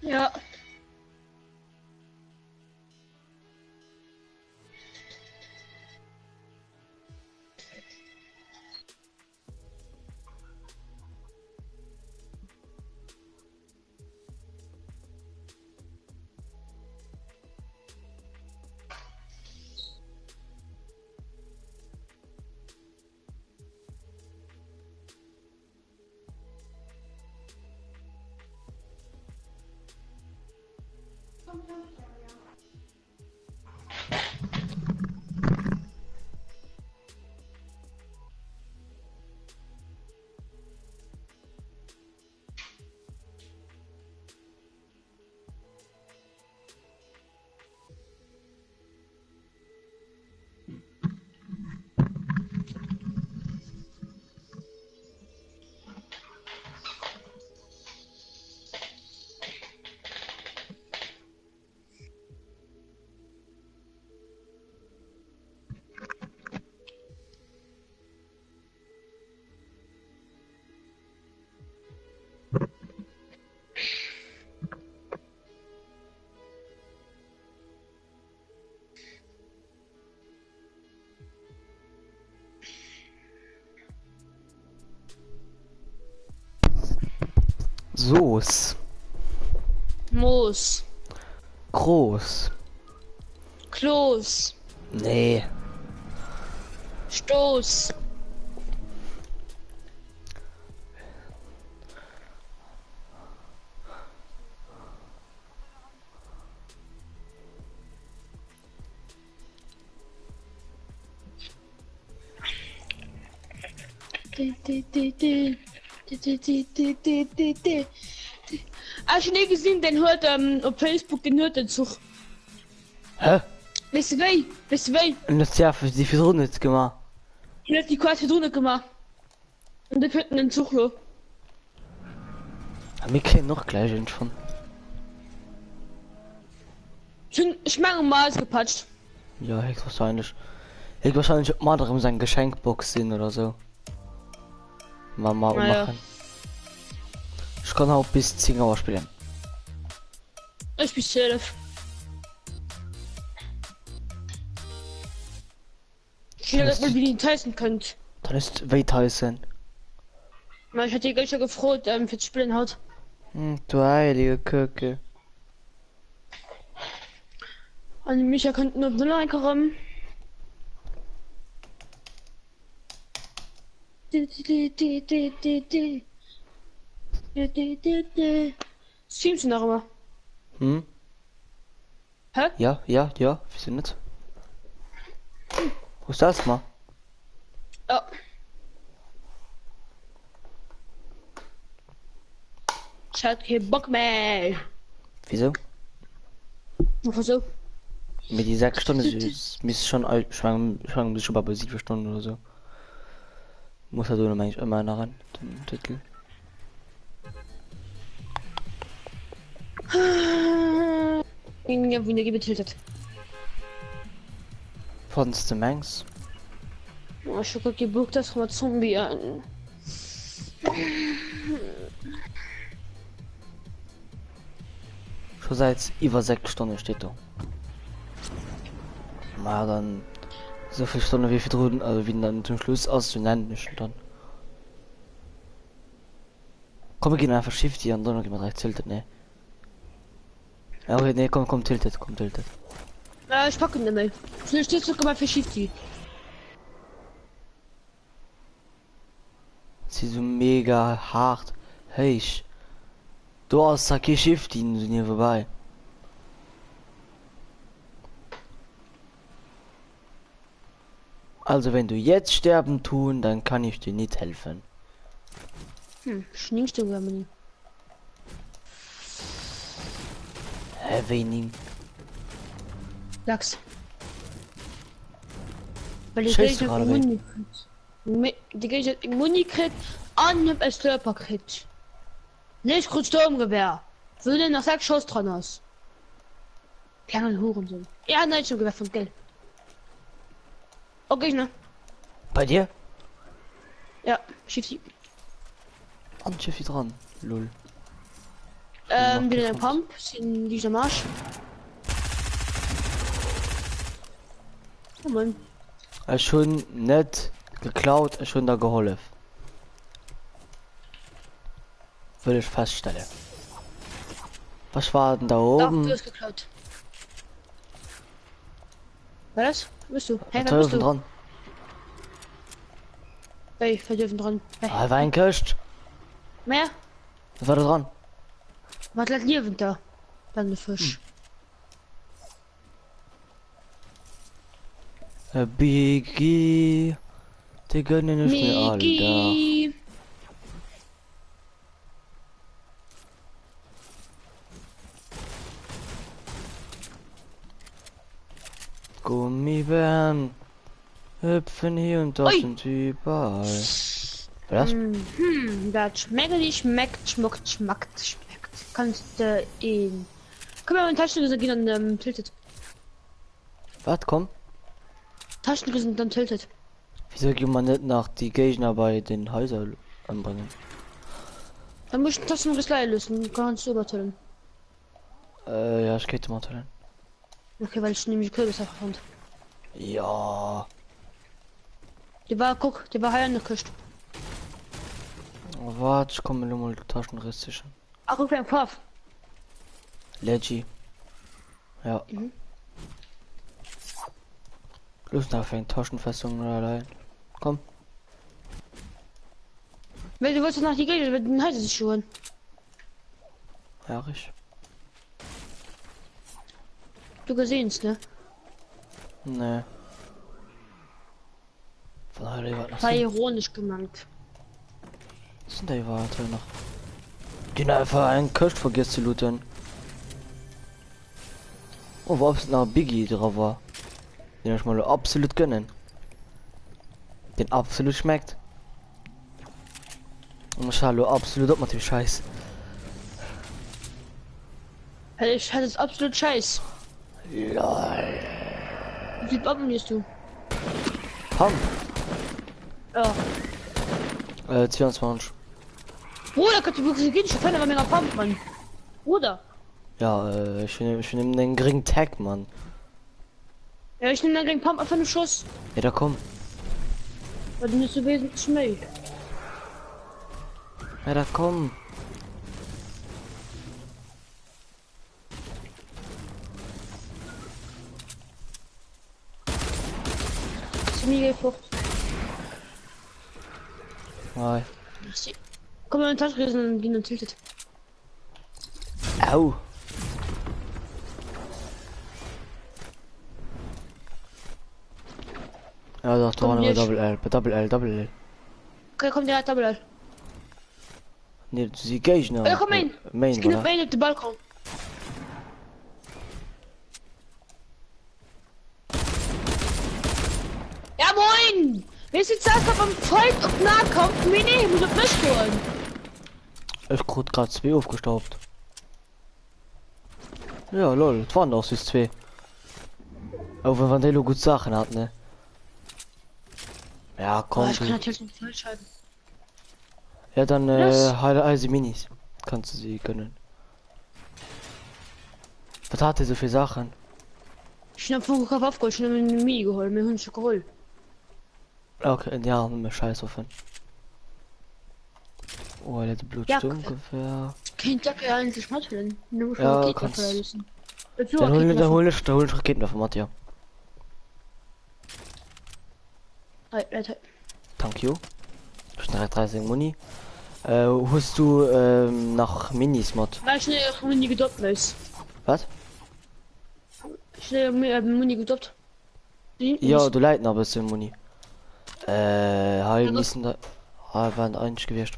Ja. Soß. Moos. Groß. Klos. Nee. Stoß. Hast du nie gesehen, den hört auf Facebook, den hört den Zug. Hä? Weißt du wei? Weißt du wei? Und das ja für die Person jetzt gemacht. Der hat die quasi drunter gemacht. Und der hört den Zug lo. Wir kennen noch gleich schon. Ich mag mal gepatscht. Ja, höchstwahrscheinlich. Höchstwahrscheinlich mal darum sein Geschenkbox sind oder so. Mama Naja. machen. Ich kann auch bis 10 Uhr spielen. Ich bin safe. Ich will nicht mal wie die Tyson könnt. Dann ist Weithäusen. Ich hatte die gleich schon gefreut, für das Spielen hat. Du heilige Köke. Und Micha könnten nur so reinkommen. Streamst du noch immer? Hm? Hä? Ja, wieso nicht? Wo ist das mal? Ja. Ich hatte keinen Bock mehr. Wieso? Einfach so. Mit die 6 Stunden ist schon alt, schwang bis schon bei 7 Stunden oder so. Muss er so eigentlich immer ran, den Titel. Irgendwie nicht getiltet. Fandst du Mangs? Oh, ich guck die Buch das mal Zombie an. Schon seit über 6 Stunden steht da. Na dann so viel Stunden wie viel Druden, also wie dann zum Schluss aus zu nennen nicht dann. Komm, wir gehen einfach Shift hier und dann gehen wir direkt tiltet, ne? Ja, okay, ne, komm, tiltet, tiltet. Ich packe ihn nicht mehr. Schnell stehst du mal für Shifty. Sie so mega hart. Hey, du hast Saki Shift in hier vorbei. Also wenn du jetzt sterben tun, dann kann ich dir nicht helfen. Schninkst du Germany? Wenig. Sag's. Weil die Scheiße, Gegner gerade weg. Muni kriegt. Die Gegner Muni kriegt an als Störper kriegt. Nicht kurz Sturmgewehr. Würde nach 6 Schuss dran aus. Kleine Hurensohn. Ja, nein, schon Gewehr von Geld. Okay, ne? Bei dir? Ja, Shifty. An Schiff dran. Lol. Wieder ein Pump, sind dieser Marsch. Oh Mann. Er schon net geklaut, er schon da geholfen. Würde ich feststellen. Was war denn da Doch, oben? du hast geklaut. Was? Wo bist du? Hey, Da wer bist oben du? dran. Hey, wir dürfen dran. Hey. Ah, war ein Köst. Mehr? Was war da dran? Was lädt Leben da? Dann der Fisch. Biggie. Die gönnen nicht mehr, Alter. Miki. Gummibären. Hüpfen hier und da Ui. sind überall. Was? Das schmeckt. Kannst du ihn. Komm mal in Taschengrissen gehen und tiltet. Was, komm? Taschengrissen dann tiltet. Wieso geht man nicht nach die Gegner bei den Häusern anbringen? Dann musst du Taschengriss leihen lösen. Kannst du übertillen. Ja, ich geht mal drin. Okay, weil ich nämlich Kürbis einfach fand. Ja. Die war, guck, die war heil an der Küste. Warte, ich komme nur mal Taschenrissischen. Ach, guck, ein Pfaff. Leggy. Ja. Lust auf eine Taschenfessung oder allein. Komm. Weil du wolltest nach die Gegner, mit den heißen sich schon. Ja, ich. Du gesehen's, ne? Nee. Von daher war das. War ironisch gemeint. Was sind die Warte noch? Den einfach einen Köst vergisst zu looten. Oh, wo es noch Biggie drauf war. Den ich mal absolut gönnen. Den absolut schmeckt. Und ich hallo absolut ob man den Scheiß. Hey, ich hatte es absolut scheiß. Lol. Wie viel abonnierst du? Pump. Ja. 22. Bruder, kannst du wirklich gehen? Ich fand aber mega Pump, Mann. Bruder. Ja, ich nehm den geringen Tag, Mann. Ja, ich nehme dann gegen Pump einfach einen Schuss. Ja, da komm. Weil du nicht so wesentlich mehr. Ja, da komm. Ist mir gefucht. Nein. Komm mal in den Taschengrissen und gehen und tiltet. Au. Ja, doch, Komm, da nicht. Double L. Okay, komm, der hat Double. Nee, sie Gegner. Ja, komm rein. Main, Ich gehe oder? rein auf den Balkon. Ja, moin! Wir sind jetzt erst beim Fight und Nahkampf. Nee, muss ich mich holen. Ich wurde gerade 2 aufgestaubt. Ja, lol, das waren doch süß 2. Auch wenn Vandelo gut Sachen hat, ne? Ja, Oh, komm. ich kann Du. natürlich nicht falschschalten. Ja, dann Was? heile Minis. Kannst du sie gönnen. Was hat er so viele Sachen? Ich hab vorher keinen Waffe geholt, ich hab mir eine Mini geholt, mir Hund geholt. Okay, ja, mir scheiß offen. Oh, der Blut Ja, ungefähr. Kein Jacke eigentlich machen. Nur Ja, schon kannst- verlassen. Dann hol ich Raketen auf Matthias. Thank you. Schnell 30 Muni. Hast du nach Minis Mod? Weil ich nicht Muni gedoppt ist. Was? Ich mir Muni gedoppt. Ja, du leiten aber bisschen Muni. Halt Ja, müssen da. Waren eigentlich gewischt.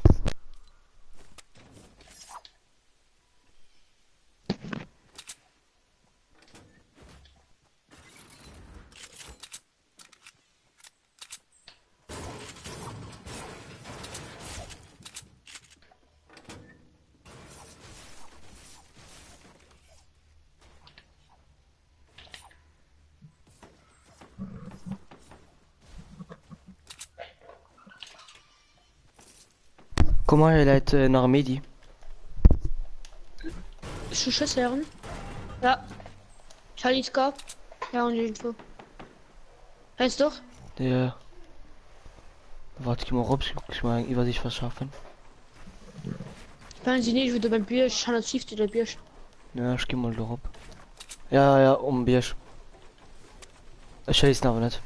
Komm mal, Leute, nach Medi. Schuss hören. Ja. Charlie's Cup. Ja, und die Info. Heißt doch? Der. Warte, ich mal raus, ich mal über sich was schaffen. Wenn sie nicht wieder beim Bier, ich habe tief der Bier. Ja, ich geh mal drauf. Ja, ja, Bier. Ich scheiß aber nicht.